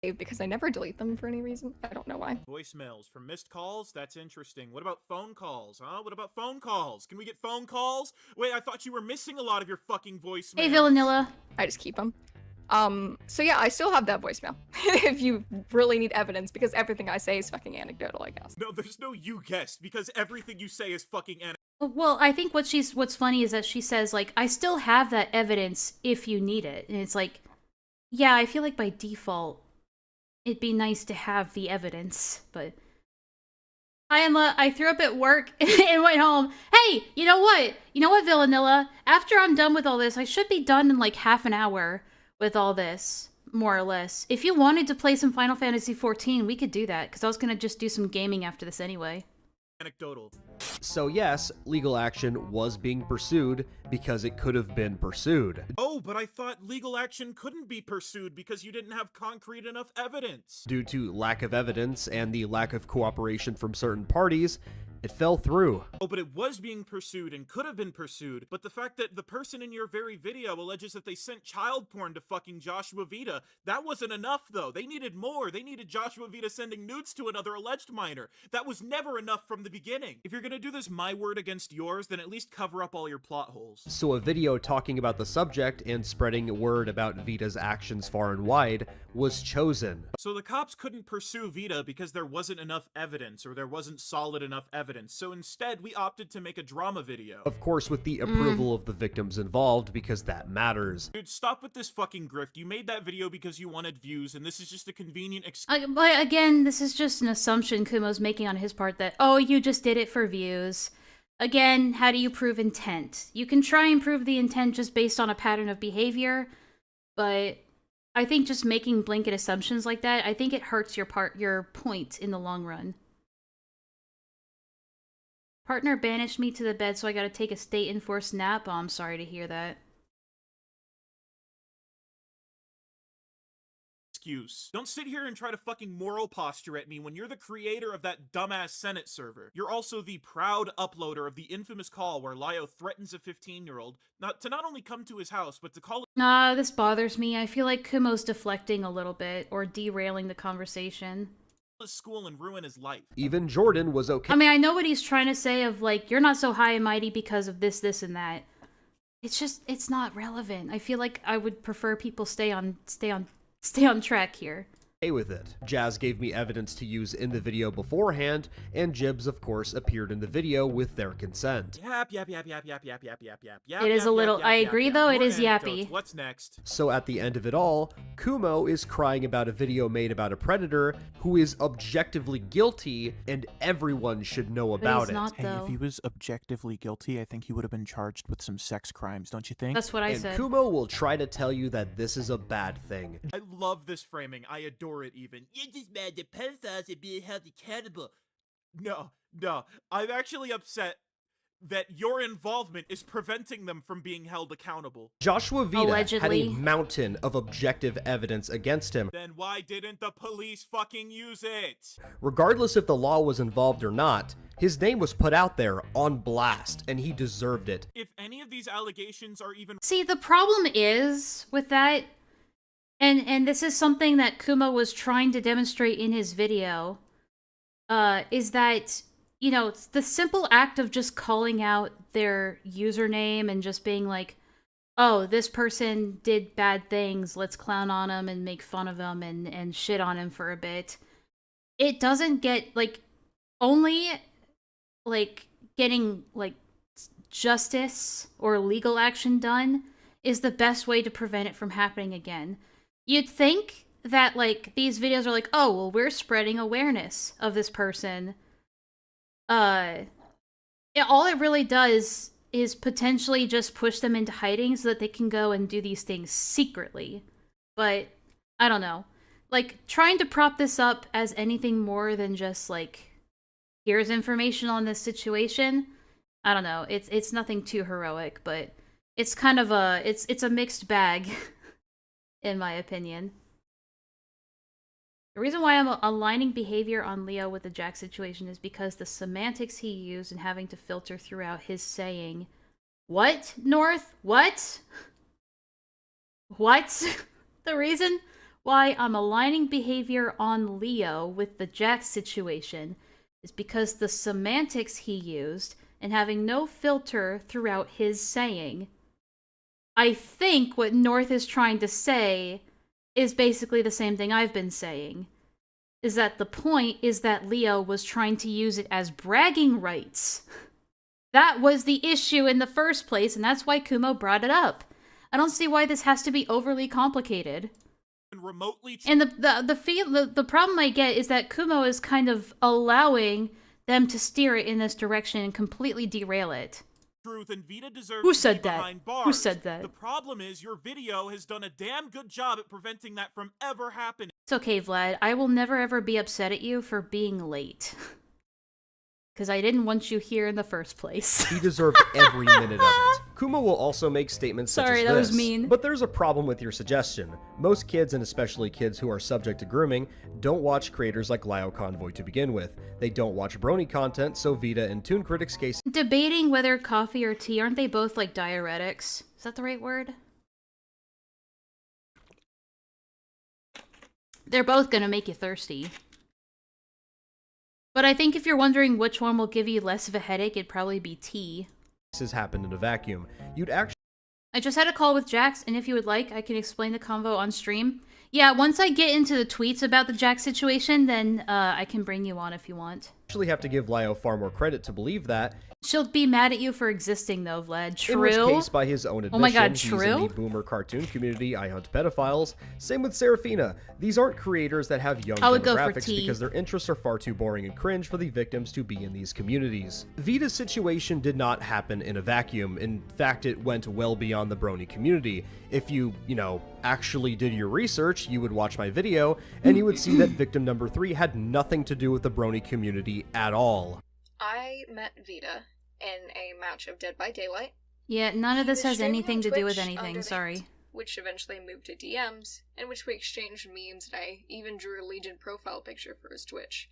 Because I never delete them for any reason. I don't know why. Voicemails from missed calls? That's interesting. What about phone calls, huh? What about phone calls? Can we get phone calls? Wait, I thought you were missing a lot of your fucking voicemails. Hey, Villanilla. I just keep them. So yeah, I still have that voicemail. If you really need evidence, because everything I say is fucking anecdotal, I guess. No, there's no you guessed, because everything you say is fucking anecdotal. Well, I think what's funny is that she says, like, I still have that evidence if you need it. And it's like, yeah, I feel like by default, it'd be nice to have the evidence, but... Hi, Enlaa. I threw up at work and went home. Hey, you know what? You know what, Villanilla? After I'm done with all this, I should be done in like half an hour with all this, more or less. If you wanted to play some Final Fantasy XIV, we could do that, because I was going to just do some gaming after this anyway. Anecdotal. So yes, legal action was being pursued because it could have been pursued. Oh, but I thought legal action couldn't be pursued because you didn't have concrete enough evidence. Due to lack of evidence and the lack of cooperation from certain parties, it fell through. Oh, but it was being pursued and could have been pursued, but the fact that the person in your very video alleges that they sent child porn to fucking Joshua Vita, that wasn't enough though. They needed more. They needed Joshua Vita sending nudes to another alleged minor. That was never enough from the beginning. If you're gonna do this my word against yours, then at least cover up all your plot holes. So a video talking about the subject and spreading word about Vita's actions far and wide was chosen. So the cops couldn't pursue Vita because there wasn't enough evidence, or there wasn't solid enough evidence. So instead, we opted to make a drama video. Of course, with the approval of the victims involved, because that matters. Dude, stop with this fucking grift. You made that video because you wanted views, and this is just a convenient excuse. But again, this is just an assumption Kumo's making on his part that, oh, you just did it for views. Again, how do you prove intent? You can try and prove the intent just based on a pattern of behavior, but I think just making blanket assumptions like that, I think it hurts your point in the long run. Partner banished me to the bed, so I gotta take a state-enforced nap. Oh, I'm sorry to hear that. Excuse. Don't sit here and try to fucking moral posture at me when you're the creator of that dumbass Senate server. You're also the proud uploader of the infamous call where Lio threatens a 15-year-old to not only come to his house, but to call it— Nah, this bothers me. I feel like Kumo's deflecting a little bit, or derailing the conversation. his school and ruin his life. Even Jordan was okay. I mean, I know what he's trying to say of, like, you're not so high and mighty because of this, this, and that. It's just, it's not relevant. I feel like I would prefer people stay on track here. With it. Jazz gave me evidence to use in the video beforehand, and Jibs, of course, appeared in the video with their consent. Yap. It is a little, I agree though, it is yappy. What's next? So at the end of it all, Kumo is crying about a video made about a predator who is objectively guilty, and everyone should know about it. Hey, if he was objectively guilty, I think he would have been charged with some sex crimes, don't you think? That's what I said. And Kumo will try to tell you that this is a bad thing. I love this framing. I adore it even. You're just mad that pedophiles are being held accountable. No. I'm actually upset that your involvement is preventing them from being held accountable. Joshua Vita Allegedly. had a mountain of objective evidence against him. Then why didn't the police fucking use it? Regardless if the law was involved or not, his name was put out there on blast, and he deserved it. If any of these allegations are even— See, the problem is with that, and this is something that Kumo was trying to demonstrate in his video, is that, you know, it's the simple act of just calling out their username and just being like, oh, this person did bad things, let's clown on him and make fun of him and shit on him for a bit. It doesn't get, like, only, like, getting, like, justice or legal action done is the best way to prevent it from happening again. You'd think that, like, these videos are like, oh, well, we're spreading awareness of this person. All it really does is potentially just push them into hiding so that they can go and do these things secretly. But, I don't know. Like, trying to prop this up as anything more than just, like, here's information on this situation, I don't know. It's nothing too heroic, but it's kind of it's a mixed bag, in my opinion. The reason why I'm aligning behavior on Leo with the Jack situation is because the semantics he used and having to filter throughout his saying, "What, North? What? What?" The reason why I'm aligning behavior on Leo with the Jack situation is because the semantics he used and having no filter throughout his saying. I think what North is trying to say is basically the same thing I've been saying. Is that the point is that Leo was trying to use it as bragging rights. That was the issue in the first place, and that's why Kumo brought it up. I don't see why this has to be overly complicated. And the problem I get is that Kumo is kind of allowing them to steer it in this direction and completely derail it. Truth, and Vaita deserves Who to said be that? behind bars. Who said that? The problem is your video has done a damn good job at preventing that from ever happening. It's okay, Vlad. I will never ever be upset at you for being late. Because I didn't want you here in the first place. He deserved every minute of it. Kumo will also make statements such Sorry, as that this. was mean. But there's a problem with your suggestion. Most kids, and especially kids who are subject to grooming, don't watch creators like Lio Convoy to begin with. They don't watch brony content, so Vaita, in Toon Critic's case... Debating whether coffee or tea, aren't they both like diuretics? Is that the right word? They're both gonna make you thirsty. But I think if you're wondering which one will give you less of a headache, it'd probably be tea. This has happened in a vacuum. You'd actually... I just had a call with Jax, and if you would like, I can explain the convo on stream. Yeah, once I get into the tweets about the Jax situation, then I can bring you on if you want. actually have to give Lio far more credit to believe that. She'll be mad at you for existing, though, Vlad. True? In which case, by his own admission, oh my God, he's true? in the boomer cartoon community, I hunt pedophiles. Same with Seraphina. These aren't creators that have young I would go for demographics tea. because their interests are far too boring and cringe for the victims to be in these communities. Vita's situation did not happen in a vacuum. In fact, it went well beyond the brony community. If you actually did your research, you would watch my video, and you would see that victim number 3 had nothing to do with the brony community at all. I met Vita in a match of Dead by Daylight. Yeah, none of this He was has streaming anything on to do with Twitch anything, under the sorry. name, which eventually moved to DMs, in which we exchanged memes, and I even drew a Legion profile picture for his Twitch.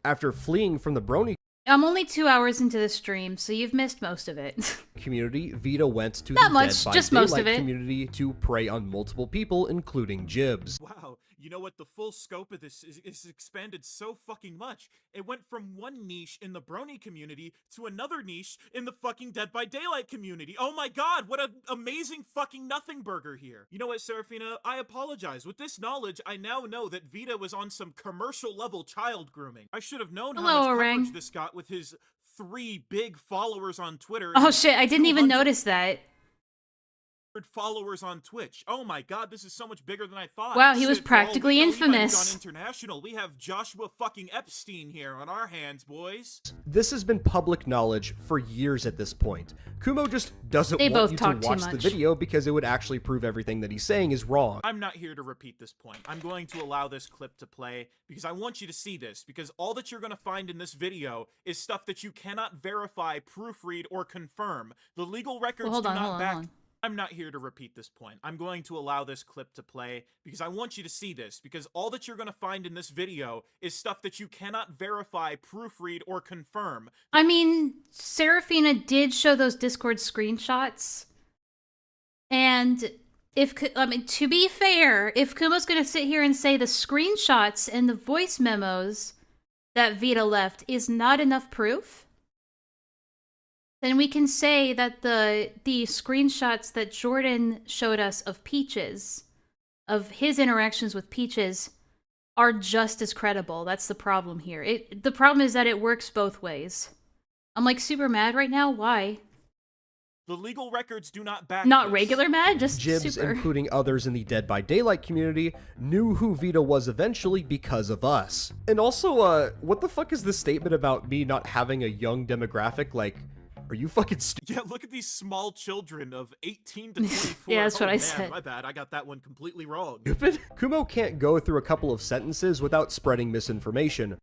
After fleeing from the brony I'm only 2 hours into the stream, so you've missed most of it. community, Vita went to Not the much, Dead by just Daylight most of it. community to prey on multiple people, including Jibs. Wow, you know what? The full scope of this is expanded so fucking much. It went from one niche in the brony community to another niche in the fucking Dead by Daylight community. Oh my god, what an amazing fucking nothing burger here. You know what, Seraphina? I apologize. With this knowledge, I now know that Vita was on some commercial level child grooming. I should have known how much coverage this got with his 3 big followers on Twitter. Oh shit, I didn't even notice that. Followers on Twitch. Oh my god, this is so much bigger than I thought. Wow, he was Shit, for all we practically know, he might have infamous. gone international. We have Joshua fucking Epstein here on our hands, boys. This has been public knowledge for years at this point. Kumo just doesn't They want both you talk to too watch the much. video because it would actually prove everything that he's saying is wrong. I'm not here to repeat this point. I'm going to allow this clip to play because I want you to see this, because all that you're going to find in this video is stuff that you cannot verify, proofread, or confirm. The legal records Well, hold do on, not hold on, back... hold on. I'm not here to repeat this point. I'm going to allow this clip to play because I want you to see this, because all that you're going to find in this video is stuff that you cannot verify, proofread, or confirm. I mean, Seraphina did show those Discord screenshots. And to be fair, if Kumo's gonna sit here and say the screenshots and the voice memos that Vita left is not enough proof, then we can say that the screenshots that Jordan showed us of Peaches, of his interactions with Peaches, are just as credible. That's the problem here. The problem is that it works both ways. I'm like super mad right now. Why? The legal records do not back Not this. regular mad, just Jibs, super. including others in the Dead by Daylight community, knew who Vita was eventually because of us. And also, what the fuck is this statement about me not having a young demographic? Like, are you fucking stupid? Yeah, look at these small children of 18 to 24. Yeah, that's what I man, said. My bad, I got that one completely wrong. Stupid? Kumo can't go through a couple of sentences without spreading misinformation.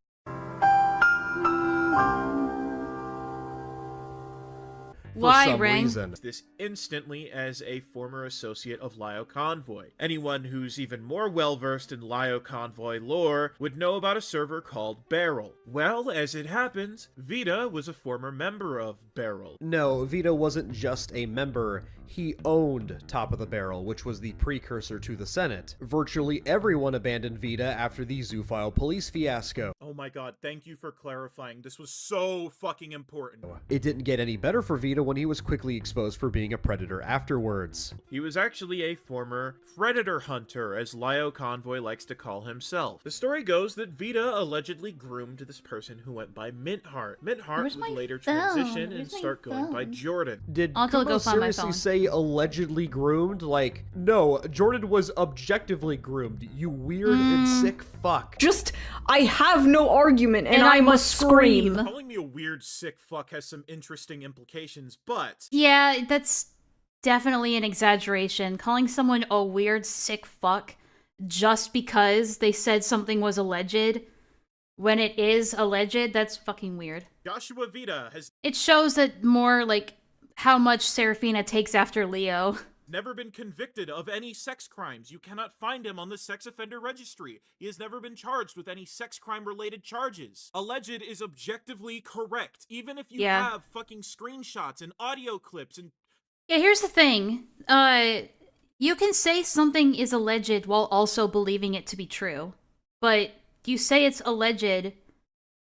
Why, some Rang? reason. This instantly as a former associate of Lio Convoy. Anyone who's even more well-versed in Lio Convoy lore would know about a server called Barrel. Well, as it happens, Vita was a former member of Barrel. No, Vita wasn't just a member. He owned Top of the Barrel, which was the precursor to the Senate. Virtually everyone abandoned Vita after the Zoophile police fiasco. Oh my god, thank you for clarifying. This was so fucking important. It didn't get any better for Vita when he was quickly exposed for being a predator afterwards. He was actually a former predator hunter, as Lio Convoy likes to call himself. The story goes that Vita allegedly groomed this person who went by Mintheart. Mintheart Where's would my later phone? transition and Where's my start going by phone? Jordan. Did I'll Kumo go find my seriously phone. say allegedly groomed? Like, no, Jordan was objectively groomed, you weird and sick fuck. Just, I have no argument, and I must scream. Calling me a weird sick fuck has some interesting implications, but... Yeah, that's definitely an exaggeration. Calling someone a weird, sick fuck just because they said something was alleged, when it is alleged, that's fucking weird. Joshua Vita has It shows that more, like, how much Serafina takes after Leo. never been convicted of any sex crimes. You cannot find him on the sex offender registry. He has never been charged with any sex crime related charges. Alleged is objectively correct, even if you Yeah. have fucking screenshots and audio clips and... Yeah, here's the thing. You can say something is alleged while also believing it to be true. But you say it's alleged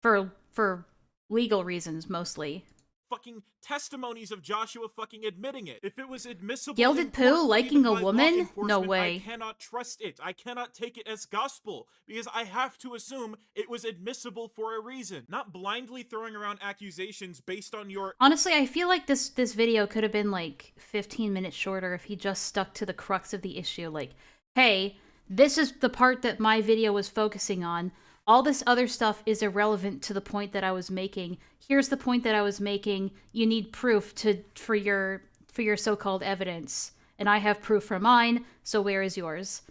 for legal reasons, mostly. fucking testimonies of Joshua fucking admitting it. If it was admissible Gilded in poo court, liking even a by law woman? No enforcement, way. I cannot trust it. I cannot take it as gospel because I have to assume it was admissible for a reason. Not blindly throwing around accusations based on your... Honestly, I feel like this video could have been like 15 minutes shorter if he just stuck to the crux of the issue. Like, hey, this is the part that my video was focusing on. All this other stuff is irrelevant to the point that I was making. Here's the point that I was making. You need proof for your so-called evidence. And I have proof for mine, so where is yours?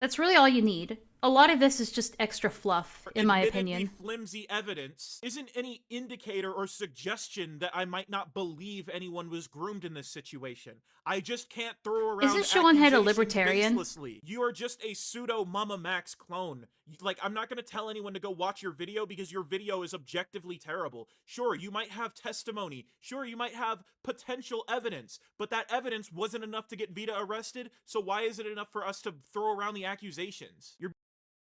That's really all you need. A lot of this is just extra fluff, in my admittedly opinion. flimsy evidence isn't any indicator or suggestion that I might not believe anyone was groomed in this situation. I just can't throw around Isn't Shonehead a accusations libertarian? baselessly. You are just a pseudo Mama Max clone. Like, I'm not gonna tell anyone to go watch your video because your video is objectively terrible. Sure, you might have testimony. Sure, you might have potential evidence, but that evidence wasn't enough to get Vita arrested, so why is it enough for us to throw around the accusations?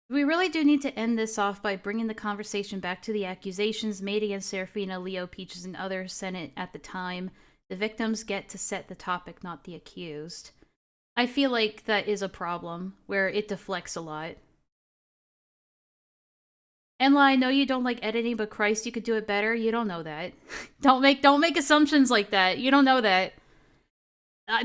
We really do need to end this off by bringing the conversation back to the accusations made against Serafina, Leo, Peaches, and other Senate at the time. The victims get to set the topic, not the accused. I feel like that is a problem, where it deflects a lot. Enlaa, I know you don't like editing, but Christ, you could do it better. You don't know that. Don't make assumptions like that. You don't know that.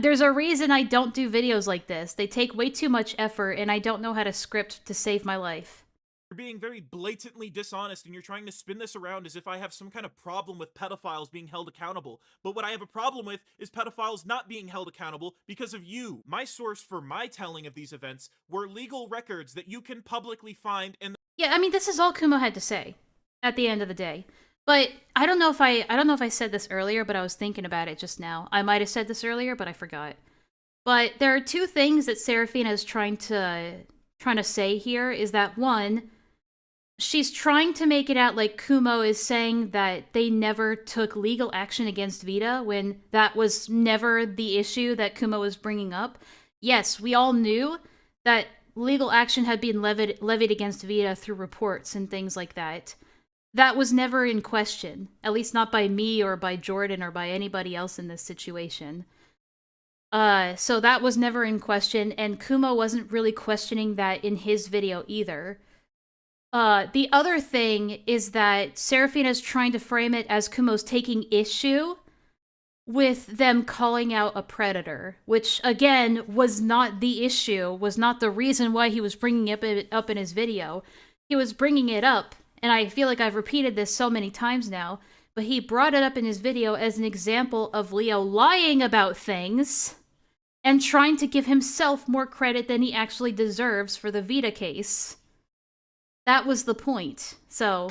There's a reason I don't do videos like this. They take way too much effort, and I don't know how to script to save my life. You're being very blatantly dishonest, and you're trying to spin this around as if I have some kind of problem with pedophiles being held accountable. But what I have a problem with is pedophiles not being held accountable because of you. My source for my telling of these events were legal records that you can publicly find and... Yeah, I mean, this is all Kumo had to say at the end of the day. But I don't know if I said this earlier, but I was thinking about it just now. I might have said this earlier, but I forgot. But there are two things that Serafina is trying to say here. Is that one, she's trying to make it out like Kumo is saying that they never took legal action against Vita when that was never the issue that Kumo was bringing up. Yes, we all knew that legal action had been levied against Vita through reports and things like that. that was never in question. At least not by me or by Jordan or by anybody else in this situation. So that was never in question, and Kumo wasn't really questioning that in his video either. The other thing is that Seraphina's trying to frame it as Kumo's taking issue with them calling out a predator, which, again, was not the issue, was not the reason why he was bringing it up in his video. He was bringing it up, and I feel like I've repeated this so many times now, but he brought it up in his video as an example of Leo lying about things and trying to give himself more credit than he actually deserves for the Vita case. That was the point. So,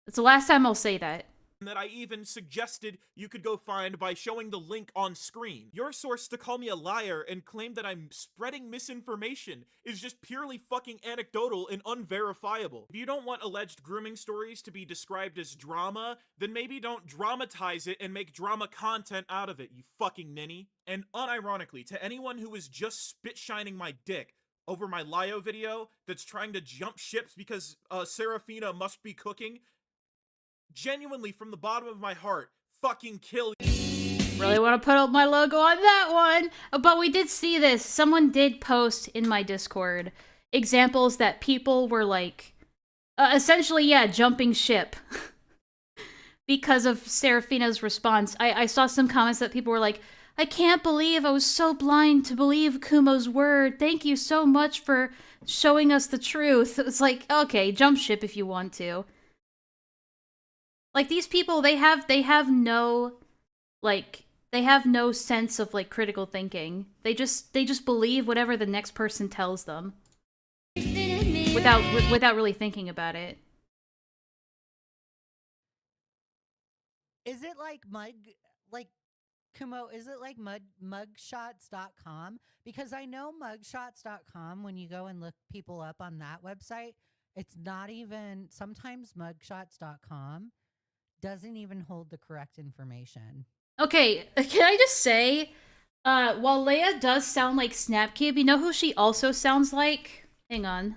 it's the last time I'll say that. That I even suggested you could go find by showing the link on screen. Your source to call me a liar and claim that I'm spreading misinformation is just purely fucking anecdotal and unverifiable. If you don't want alleged grooming stories to be described as drama, then maybe don't dramatize it and make drama content out of it, you fucking ninny. And unironically, to anyone who is just spit-shining my dick over my Lio video that's trying to jump ships because Seraphina must be cooking, genuinely, from the bottom of my heart, fucking kill you. Really want to put up my logo on that one. But we did see this. Someone did post in my Discord examples that people were like, essentially, yeah, jumping ship. Because of Seraphina's response. I saw some comments that people were like, I can't believe I was so blind to believe Kumo's word. Thank you so much for showing us the truth. It's like, okay, jump ship if you want to. Like, these people, they have no, like, they have no sense of, like, critical thinking. They just believe whatever the next person tells them. Without really thinking about it. Is it like Kumo, is it like mugshots.com? Because I know mugshots.com, when you go and look people up on that website, it's not even, sometimes mugshots.com doesn't even hold the correct information. Okay, can I just say, while Leia does sound like Snapcube, you know who she also sounds like? Hang on.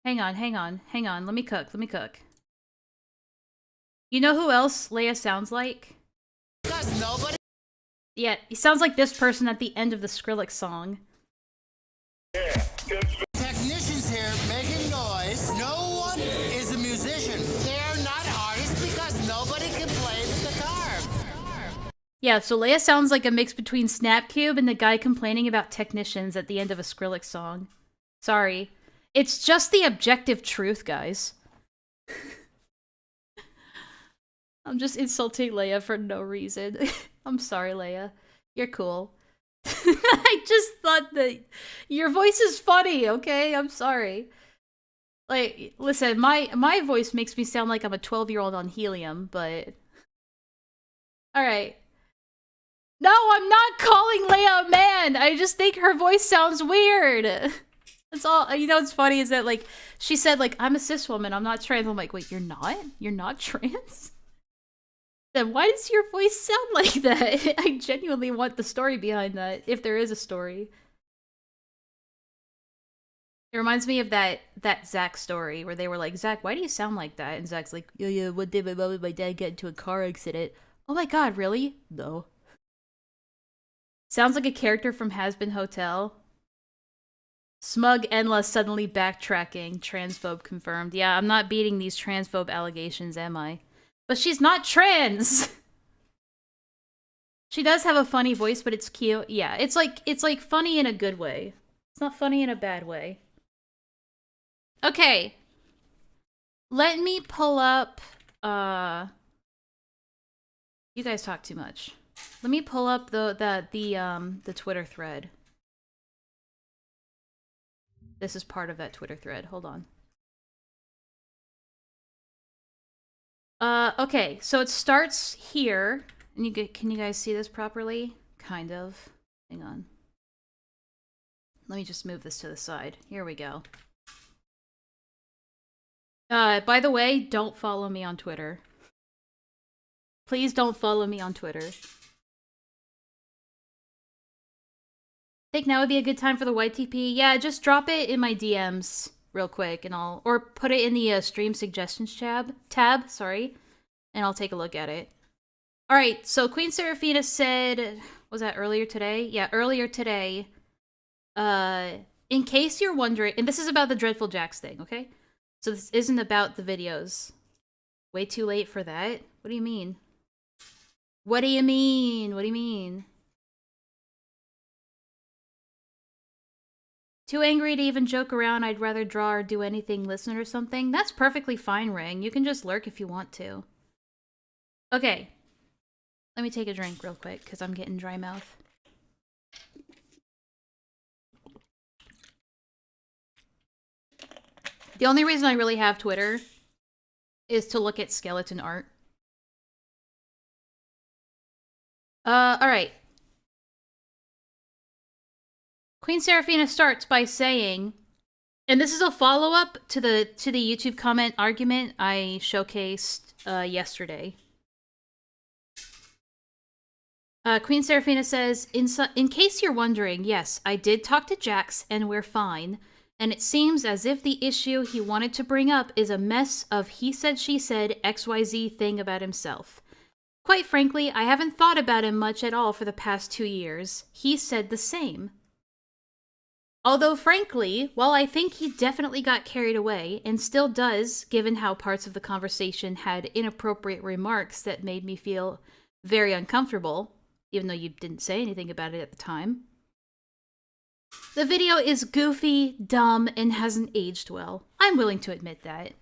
Hang on. Let me cook. You know who else Leia sounds like? Because nobody... Yeah, he sounds like this person at the end of the Skrillex song. Technicians here making noise. No one is a musician. They're not artists because nobody can play the guitar. Yeah, so Leia sounds like a mix between Snapcube and the guy complaining about technicians at the end of a Skrillex song. Sorry. It's just the objective truth, guys. I'm just insulting Leia for no reason. I'm sorry, Leia. You're cool. I just thought that your voice is funny, okay? I'm sorry. Like, listen, my voice makes me sound like I'm a 12-year-old on helium, but... Alright. No, I'm not calling Leia a man! I just think her voice sounds weird! That's all. You know what's funny is that, like, she said, like, I'm a cis woman, I'm not trans. I'm like, wait, you're not? You're not trans? Then why does your voice sound like that? I genuinely want the story behind that, if there is a story. It reminds me of that Zach story where they were like, Zach, why do you sound like that? And Zach's like, yeah, one day my mom and my dad get into a car accident. Oh my god, really? No. Sounds like a character from Has Been Hotel. Smug Enlaa suddenly backtracking. Transphobe confirmed. Yeah, I'm not beating these transphobe allegations, am I? But she's not trans! She does have a funny voice, but it's cute. Yeah, it's like funny in a good way. It's not funny in a bad way. Okay. Let me pull up, you guys talk too much. Let me pull up the Twitter thread. This is part of that Twitter thread. Hold on. Okay, so it starts here. And can you guys see this properly? Kind of. Hang on. Let me just move this to the side. Here we go. By the way, don't follow me on Twitter. Please don't follow me on Twitter. Think now would be a good time for the YTP. Yeah, just drop it in my DMs real quick, and or put it in the stream suggestions tab, sorry, and I'll take a look at it. All right, so Queen Seraphina said, was that earlier today? Yeah, earlier today. In case you're wondering, and this is about the Dreadful Jacks thing, okay? So this isn't about the videos. Way too late for that? What do you mean? What do you mean? What do you mean? Too angry to even joke around, I'd rather draw or do anything, listen or something? That's perfectly fine, Ring. You can just lurk if you want to. Okay. Let me take a drink real quick, because I'm getting dry mouth. The only reason I really have Twitter is to look at skeleton art. Alright. Queen Seraphina starts by saying, and this is a follow-up to the YouTube comment argument I showcased yesterday. Queen Seraphina says, in case you're wondering, yes, I did talk to Jax and we're fine, and it seems as if the issue he wanted to bring up is a mess of he said, she said, XYZ thing about himself. Quite frankly, I haven't thought about him much at all for the past 2 years. He said the same. Although, frankly, while I think he definitely got carried away, and still does, given how parts of the conversation had inappropriate remarks that made me feel very uncomfortable, even though you didn't say anything about it at the time, the video is goofy, dumb, and hasn't aged well. I'm willing to admit that.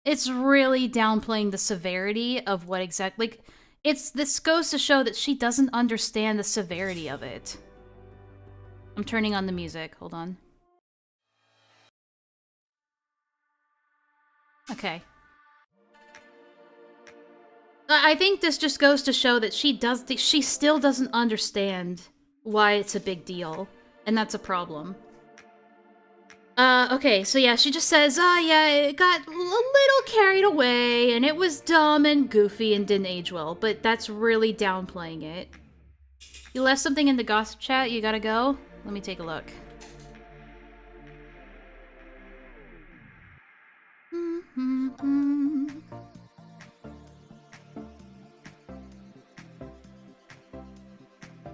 It's really downplaying the severity of what exactly... This goes to show that she doesn't understand the severity of it. I'm turning on the music. Hold on. Okay. I think this just goes to show that she still doesn't understand why it's a big deal, and that's a problem. Okay, so yeah, she just says, yeah, it got a little carried away, and it was dumb and goofy and didn't age well, but that's really downplaying it. You left something in the gossip chat, you gotta go? Let me take a look.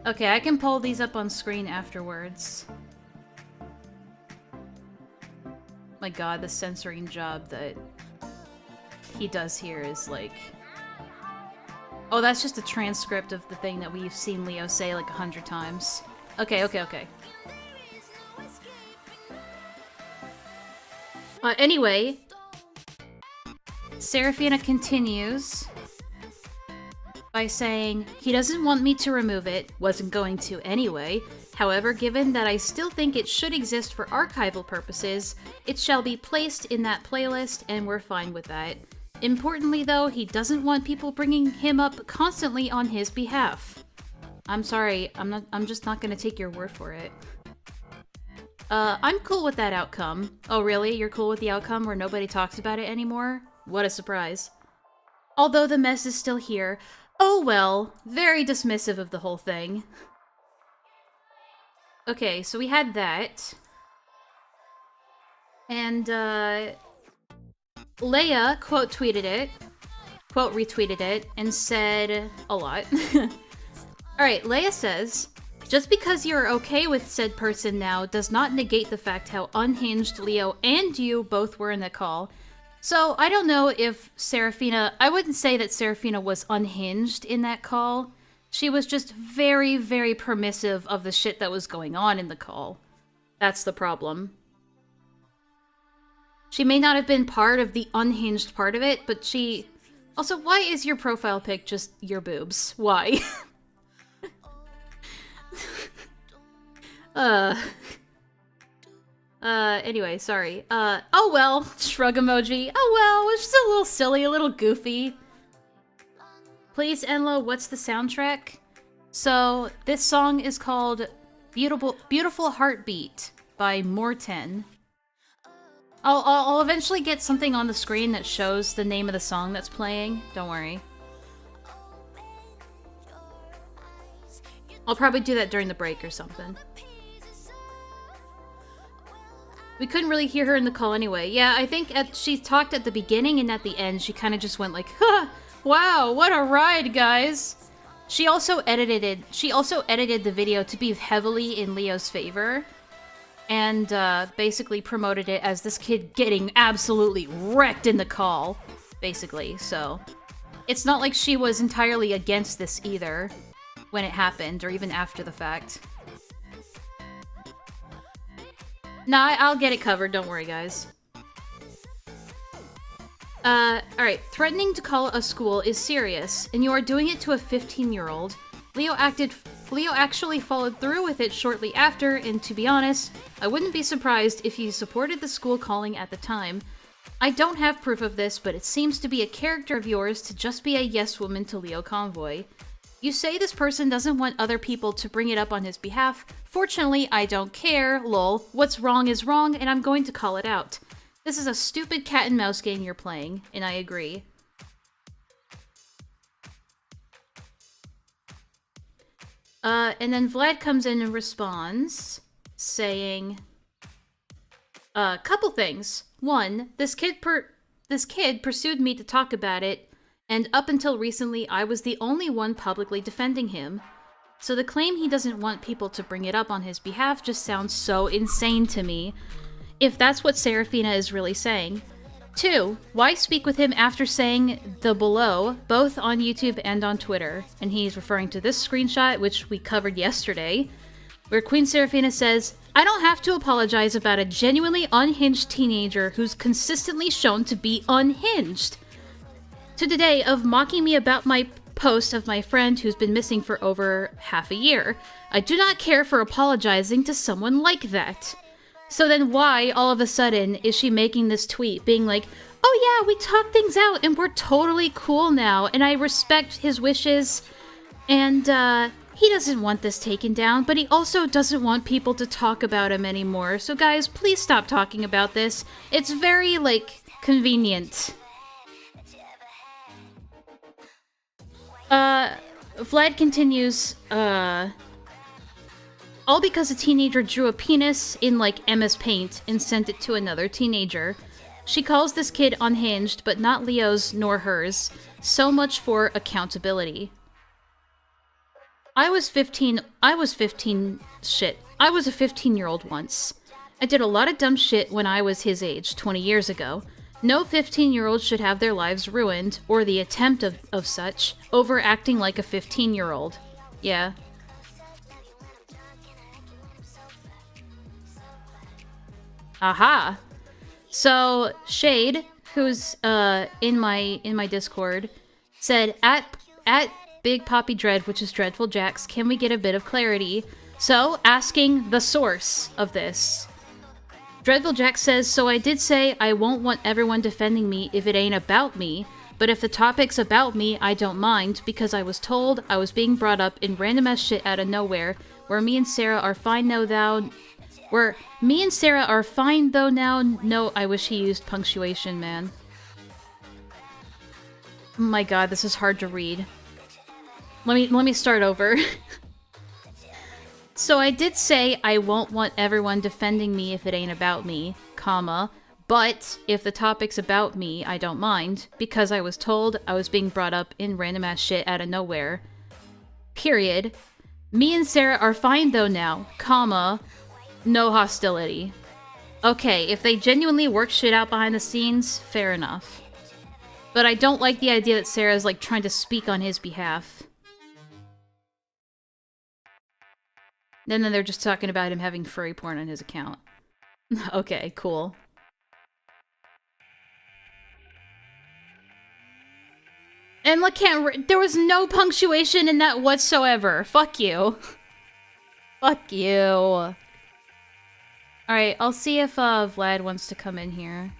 Okay, I can pull these up on screen afterwards. My god, the censoring job that he does here is like... Oh, that's just a transcript of the thing that we've seen Leo say like 100 times. Okay. Anyway, Seraphina continues by saying, he doesn't want me to remove it, wasn't going to anyway. However, given that I still think it should exist for archival purposes, it shall be placed in that playlist, and we're fine with that. Importantly, though, he doesn't want people bringing him up constantly on his behalf. I'm sorry, I'm just not gonna take your word for it. I'm cool with that outcome. Oh, really? You're cool with the outcome where nobody talks about it anymore? What a surprise. Although the mess is still here. Oh well, very dismissive of the whole thing. Okay, so we had that. And, Leia quote retweeted it, and said a lot. Alright, Leia says, just because you're okay with said person now does not negate the fact how unhinged Leo and you both were in the call. So, I don't know if Seraphina... I wouldn't say that Seraphina was unhinged in that call. She was just very, very permissive of the shit that was going on in the call. That's the problem. She may not have been part of the unhinged part of it, but she... Also, why is your profile pic just your boobs? Why? Anyway, sorry. Oh well, shrug emoji. Oh well, it's just a little silly, a little goofy. Please, Enlaa, what's the soundtrack? So, this song is called Beautiful Heartbeat by Morten. I'll eventually get something on the screen that shows the name of the song that's playing. Don't worry. I'll probably do that during the break or something. We couldn't really hear her in the call anyway. Yeah, I think she talked at the beginning and at the end, she kind of just went like, "Huh, wow, what a ride, guys." She also edited the video to be heavily in Leo's favor, and basically promoted it as this kid getting absolutely wrecked in the call, basically. So it's not like she was entirely against this either when it happened, or even after the fact. Nah, I'll get it covered, don't worry, guys. Alright. Threatening to call a school is serious, and you are doing it to a 15-year-old. Leo actually followed through with it shortly after, and to be honest, I wouldn't be surprised if he supported the school calling at the time. I don't have proof of this, but it seems to be a character of yours to just be a yes woman to Leo Convoy. You say this person doesn't want other people to bring it up on his behalf. Fortunately, I don't care, lol. What's wrong is wrong, and I'm going to call it out. This is a stupid cat and mouse game you're playing, and I agree. And then Vlad comes in and responds, saying a couple things. One, this kid pursued me to talk about it, and up until recently, I was the only one publicly defending him. So the claim he doesn't want people to bring it up on his behalf just sounds so insane to me, if that's what Serafina is really saying. 2, why speak with him after saying the below, both on YouTube and on Twitter? And he's referring to this screenshot, which we covered yesterday, where Queen Serafina says, I don't have to apologize about a genuinely unhinged teenager who's consistently shown to be unhinged. To the day of mocking me about my post of my friend who's been missing for over half a year. I do not care for apologizing to someone like that. So then why, all of a sudden, is she making this tweet, being like, oh yeah, we talked things out and we're totally cool now, and I respect his wishes, and he doesn't want this taken down, but he also doesn't want people to talk about him anymore. So guys, please stop talking about this. It's very, like, convenient. Vlad continues, all because a teenager drew a penis in, like, MS Paint and sent it to another teenager. She calls this kid unhinged, but not Leo's nor hers. So much for accountability. I was a 15-year-old once. I did a lot of dumb shit when I was his age, 20 years ago. No 15-year-old should have their lives ruined, or the attempt of such, over acting like a 15-year-old. Yeah. Aha! So, Shade, who's in my Discord, said, at Big Poppy Dread, which is Dreadful Jax, can we get a bit of clarity? So, asking the source of this. Dreadful Jax says, so I did say I won't want everyone defending me if it ain't about me, but if the topic's about me, I don't mind, because I was told I was being brought up in random ass shit out of nowhere, where me and Sarah are fine though now. No, I wish he used punctuation, man. Oh my god, this is hard to read. Let me start over. So I did say I won't want everyone defending me if it ain't about me, comma, but if the topic's about me, I don't mind, because I was told I was being brought up in random ass shit out of nowhere. Period. Me and Sarah are fine though now, comma, no hostility. Okay, if they genuinely work shit out behind the scenes, fair enough. But I don't like the idea that Sarah's, like, trying to speak on his behalf. And then they're just talking about him having furry porn on his account. Okay, cool. And look, there was no punctuation in that whatsoever. Fuck you. Fuck you. Alright, I'll see if Vlad wants to come in here.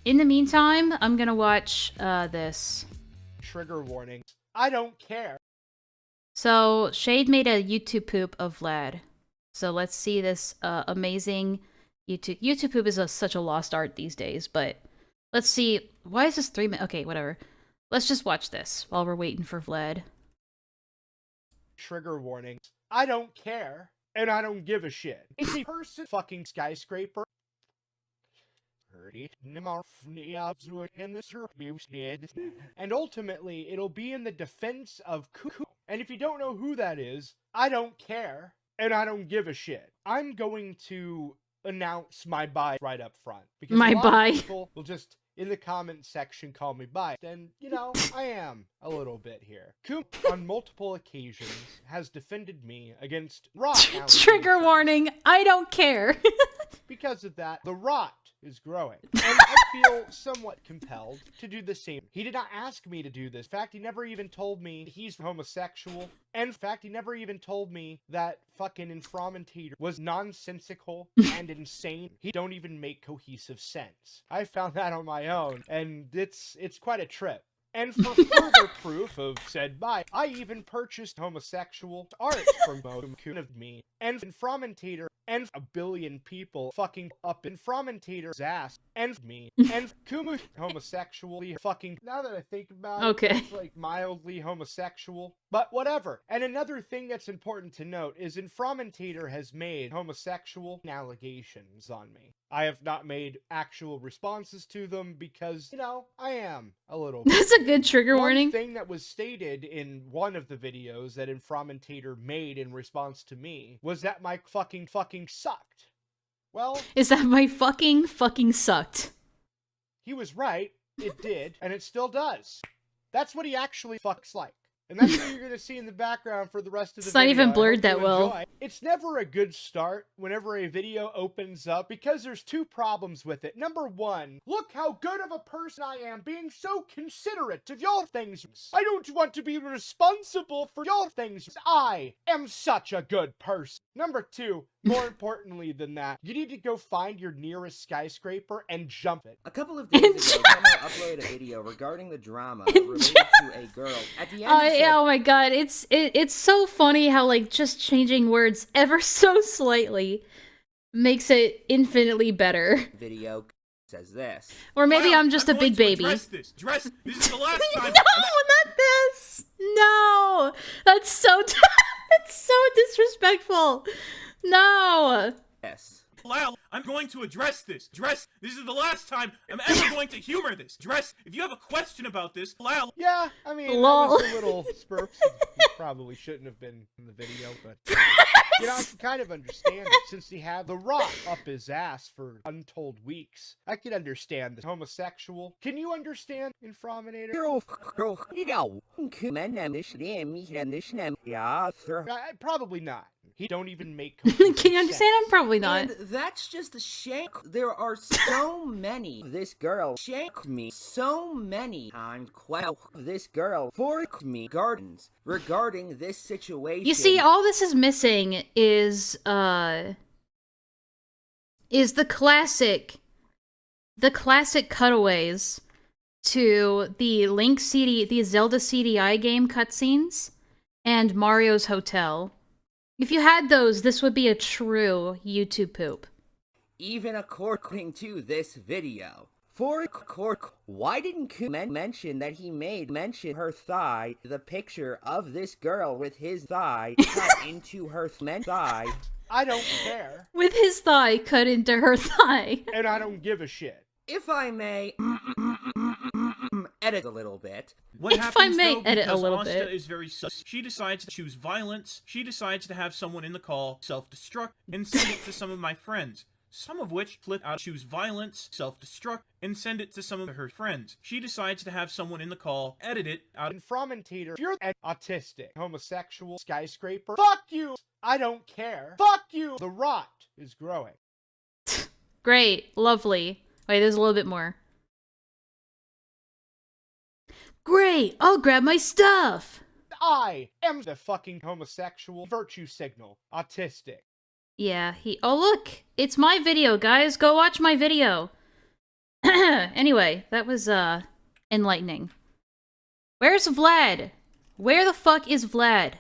In the meantime, I'm gonna watch this. Trigger warning. I don't care. So, Shade made a YouTube poop of Vlad. So let's see this amazing YouTube poop is such a lost art these days, but let's see. Why is this 3 minutes? Okay, whatever. Let's just watch this while we're waiting for Vlad. Trigger warning. I don't care, and I don't give a shit. It's a person fucking skyscraper. And ultimately, it'll be in the defense of Kumo. And if you don't know who that is, I don't care, and I don't give a shit. I'm going to announce my buy right up front. Because My a lot buy. of people will just, in the comment section, call me buy. And, you know, I am a little bit here. Kumo, on multiple occasions, has defended me against rot Trigger warning. I don't care. because of that, the rot is growing. And I feel somewhat compelled to do the same. He did not ask me to do this. In fact, he never even told me he's homosexual. And in fact, he never even told me that fucking Inframentator was nonsensical and insane. He don't even make cohesive sense. I found that on my own, and it's quite a trip. And for further proof of said buy, I even purchased homosexual art from Mokum of me. And Inframentator and a billion people fucking up Inframentator's ass and me. And Kumu homosexually fucking, now that I think about Okay. it, it's like mildly homosexual. But whatever. And another thing that's important to note is Inframentator has made homosexual allegations on me. I have not made actual responses to them because, you know, I am a little bit. That's a good trigger warning. One thing that was stated in one of the videos that Inframentator made in response to me was that my fucking sucked. Well, Is that my fucking sucked? he was right. It did, and it still does. That's what he actually fucks like. And that's what you're going to see in the background for the rest of the It's video. not even I blurred hope that you well. enjoy. It's never a good start whenever a video opens up because there's two problems with it. Number one, look how good of a person I am being so considerate of your things. I don't want to be responsible for your things. I am such a good person. Number two, more importantly than that, you need to go find your nearest skyscraper and jump it. A couple of days ago, Kumo uploaded a video regarding the drama related to a girl. At the end, he said, Oh my god, it's so funny how like just changing words ever so slightly makes it infinitely better. video says this. Or maybe I'm just a big baby. This is the last time. No, not this. No, that's so that's so disrespectful. No. Yes. Lyle, I'm going to address this. This is the last time I'm ever going to humor this. If you have a question about this, Lyle. Yeah, I mean, Lol. that was a little spurf. Probably shouldn't have been in the video, but you know, I can kind of understand it since he had the rock up his ass for untold weeks. I can understand the homosexual. Can you understand Inframinator? Probably not. He don't even make. Can you understand? I'm probably not. And that's just a shank. There are so many. This girl shanked me so many times. Well, this girl forked me gardens regarding this situation. You see, all this is missing is the classic cutaways to the the Zelda CDI game cutscenes and Mario's Hotel. If you had those, this would be a true YouTube poop. Even according to this video. Why didn't Kumo mention that he mention her thigh, the picture of this girl with his thigh cut into her thigh? I don't care. With his thigh cut into her thigh. And I don't give a shit. If I may edit a little bit. What if happens, I may though, edit a because little Asta bit. is very sus. She decides to choose violence. She decides to have someone in the call self-destruct and send it to some of my friends. Some of which flip out, choose violence, self-destruct, and send it to some of her friends. She decides to have someone in the call edit it out. Inframentator, if you're autistic, homosexual, skyscraper, fuck you! I don't care. Fuck you! The rot is growing. Great. Lovely. Wait, there's a little bit more. Great! I'll grab my stuff! I am the fucking homosexual virtue signal. Autistic. Yeah, oh look! It's my video, guys! Go watch my video! Anyway, that was, enlightening. Where's Vlad? Where the fuck is Vlad?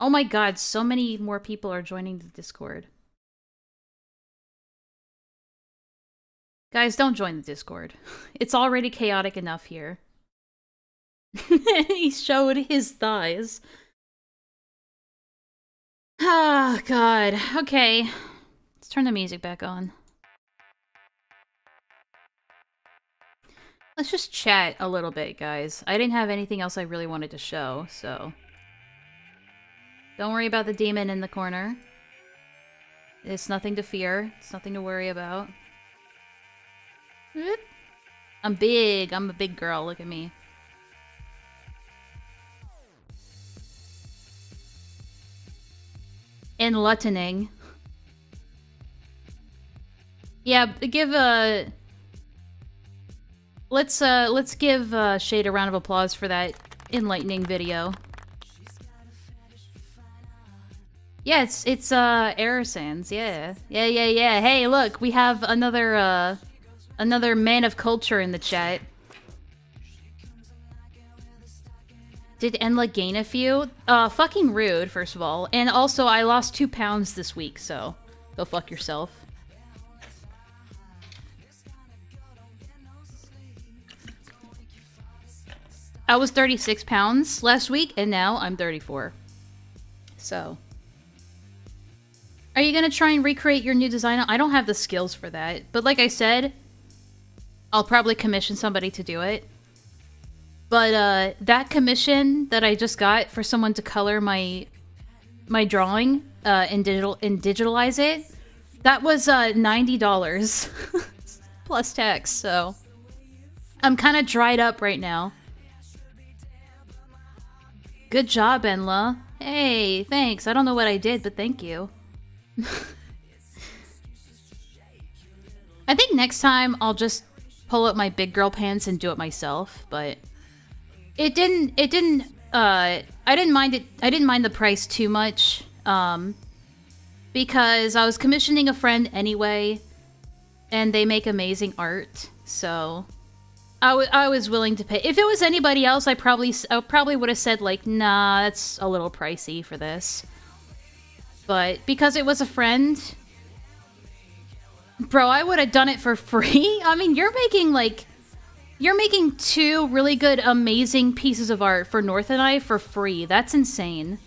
Oh my god, so many more people are joining the Discord. Guys, don't join the Discord. It's already chaotic enough here. He showed his thighs. Oh, God. Okay. Let's turn the music back on. Let's just chat a little bit, guys. I didn't have anything else I really wanted to show, so... Don't worry about the demon in the corner. It's nothing to fear. It's nothing to worry about. Whoop. I'm big. I'm a big girl. Look at me. Enlightening. Yeah, give a... Let's give Shade a round of applause for that enlightening video. Yeah, it's Error Sands, yeah. Yeah. Hey, look, we have another man of culture in the chat. Did Enlaa gain a few? Fucking rude, first of all. And also, I lost 2 pounds this week, so go fuck yourself. I was 36 pounds last week, and now I'm 34. So... Are you gonna try and recreate your new design? I don't have the skills for that. But like I said, I'll probably commission somebody to do it. But that commission that I just got for someone to color my drawing and digitalize it, that was $90 plus tax. So I'm kind of dried up right now. Good job, Enlaa. Hey, thanks. I don't know what I did, but thank you. I think next time I'll just pull up my big girl pants and do it myself, but I didn't mind it. I didn't mind the price too much, because I was commissioning a friend anyway, and they make amazing art, so I was willing to pay. If it was anybody else, I probably would have said like, nah, that's a little pricey for this. But because it was a friend, bro, I would have done it for free. I mean, you're making 2 really good, amazing pieces of art for North and I for free. That's insane.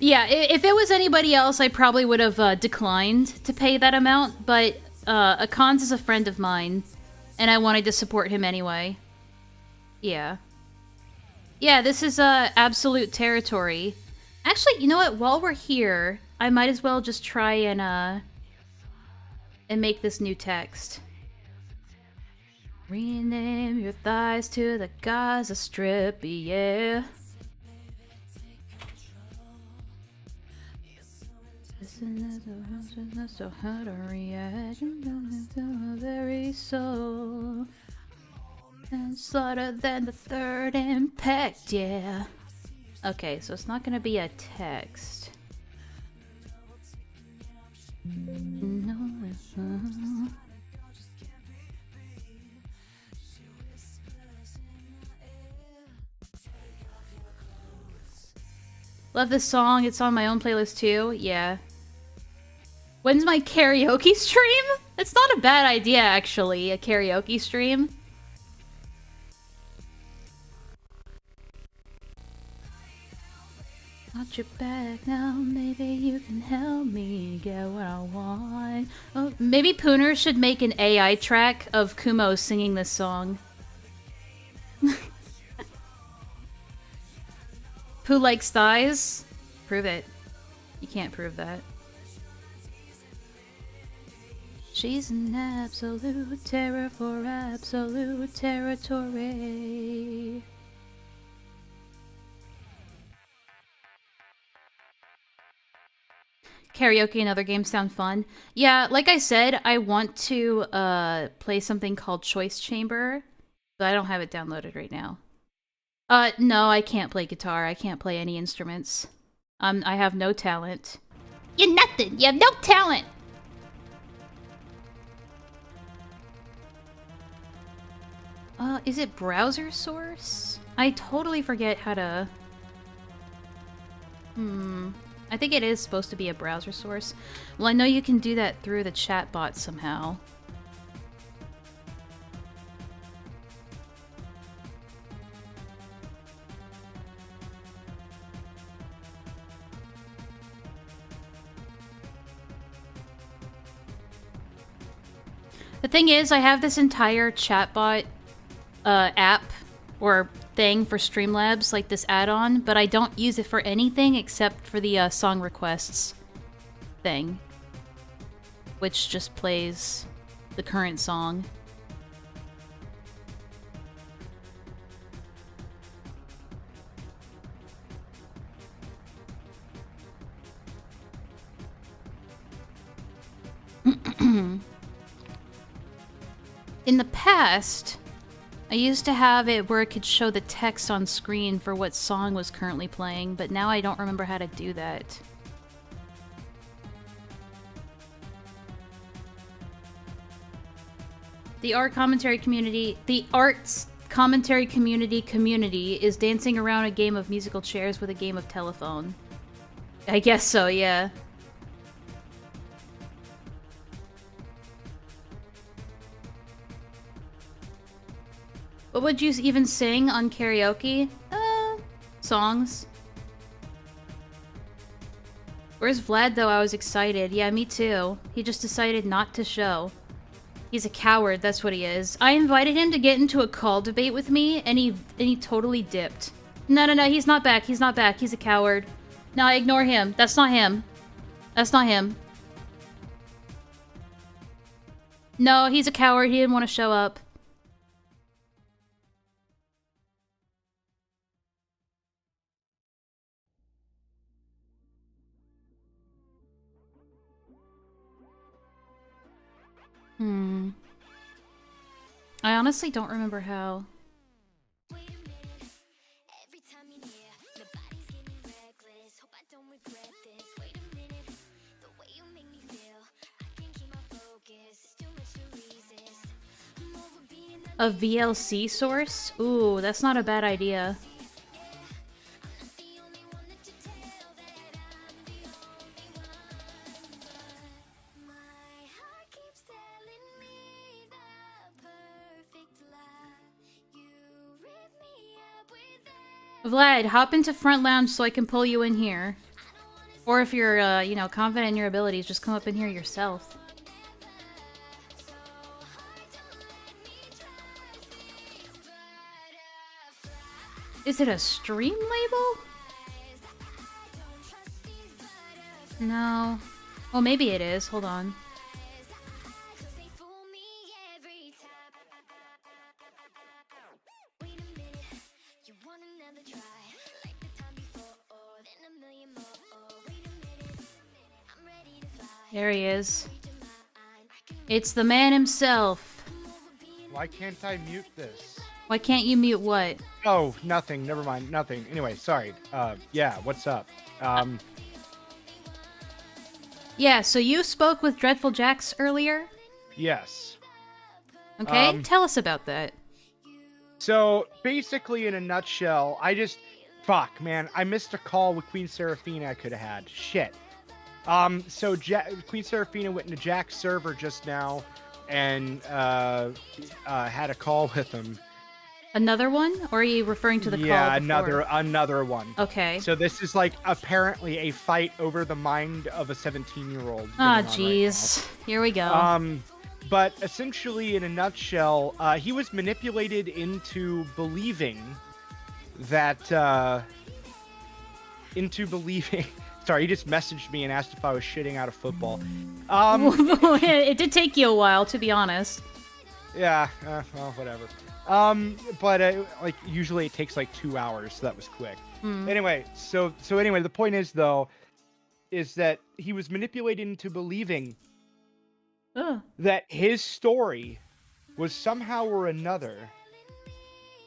Yeah, if it was anybody else, I probably would have declined to pay that amount. But Akans is a friend of mine, and I wanted to support him anyway. Yeah. Yeah, this is absolute territory. Actually, you know what? While we're here, I might as well just try and make this new text. Rename your thighs to the Gaza Strip, yeah. So how to react to my very soul. And slaughter than the third impact, yeah. Okay, so it's not gonna be a text. No. Love this song. It's on my own playlist too. Yeah. When's my karaoke stream? It's not a bad idea, actually. A karaoke stream. Got your back now, maybe you can help me get what I want. Oh, maybe Pooner should make an AI track of Kumo singing this song. Who likes thighs? Prove it. You can't prove that. She's an absolute terror for absolute territory. Karaoke and other games sound fun. Yeah, like I said, I want to play something called Choice Chamber, but I don't have it downloaded right now. No, I can't play guitar. I can't play any instruments. I have no talent. You're nothing! You have no talent! Is it browser source? I totally forget how to... I think it is supposed to be a browser source. Well, I know you can do that through the chatbot somehow. The thing is, I have this entire chatbot app or thing for Streamlabs, like this add-on, but I don't use it for anything except for the song requests thing, which just plays the current song. In the past, I used to have it where it could show the text on screen for what song was currently playing, but now I don't remember how to do that. The arts commentary community is dancing around a game of musical chairs with a game of telephone. I guess so, yeah. What would you even sing on karaoke? Songs. Where's Vlad, though? I was excited. Yeah, me too. He just decided not to show. He's a coward, that's what he is. I invited him to get into a call debate with me, and he totally dipped. No, he's not back. He's not back. He's a coward. No, ignore him. That's not him. That's not him. No, he's a coward. He didn't want to show up. I honestly don't remember how. A VLC source? Ooh, that's not a bad idea. Vlad, hop into front lounge so I can pull you in here. Or if you're, you know, confident in your abilities, just come up in here yourself. Is it a stream label? No. Oh, maybe it is. Hold on. There he is. It's the man himself. Why can't I mute this? Why can't you mute what? Oh, nothing. Never mind. Nothing. Anyway, sorry. Yeah, what's up? Yeah, so you spoke with Dreadful Jax earlier? Yes. Okay, tell us about that. So, basically, in a nutshell, fuck, man, I missed a call with Queen Seraphina I could have had. Shit. So Queen Seraphina went into Jack's server just now and had a call with him. Another one? Or are you referring to the call Yeah, before? another one. Okay. So this is like apparently a fight over the mind of a 17-year-old. Ah, jeez. Here we go. But essentially, in a nutshell, he was manipulated into believing that Sorry, he just messaged me and asked if I was shitting out of football. It did take you a while, to be honest. Yeah, well, whatever. But like usually it takes like 2 hours, so that was quick. Anyway, so anyway, the point is though, is that he was manipulated into believing that his story was somehow or another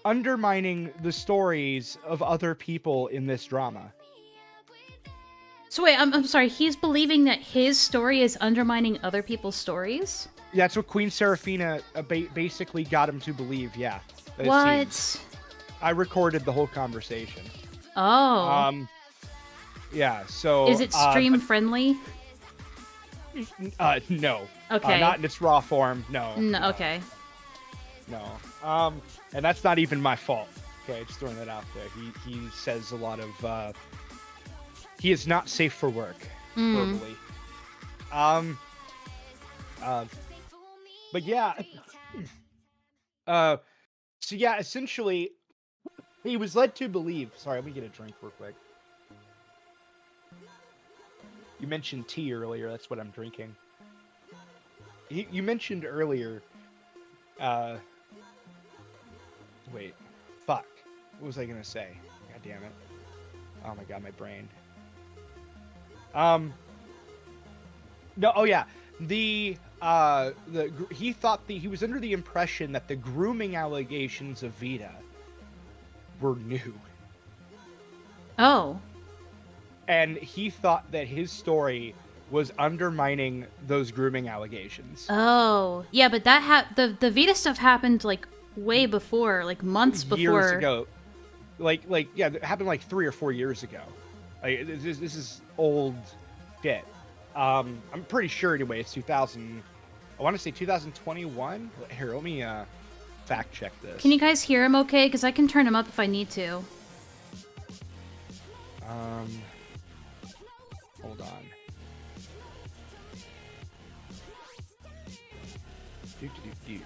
undermining the stories of other people in this drama. So wait, I'm sorry, he's believing that his story is undermining other people's stories? That's what Queen Seraphina basically got him to believe, yeah. What? I recorded the whole conversation. Oh. Yeah, so... Is it stream friendly? No. Okay. Not in its raw form, no. No, okay. No. And that's not even my fault. Okay, just throwing that out there. He says a lot of, he is not safe for work, verbally. But yeah, so yeah, essentially, he was led to believe. Sorry, let me get a drink real quick. You mentioned tea earlier. That's what I'm drinking. You mentioned earlier. Wait, fuck. What was I gonna say? God damn it! Oh my god, my brain. No. Oh yeah. He thought he was under the impression that the grooming allegations of Vita were new. Oh. And he thought that his story was undermining those grooming allegations. Oh. Yeah, but that the Vita stuff happened like way before, like months before. Years ago. Like yeah, it happened like 3 or 4 years ago. Like this is old shit. I'm pretty sure anyway. It's 2000. I want to say 2021. Here, let me fact check this. Can you guys hear him okay? Because I can turn him up if I need to. Hold on.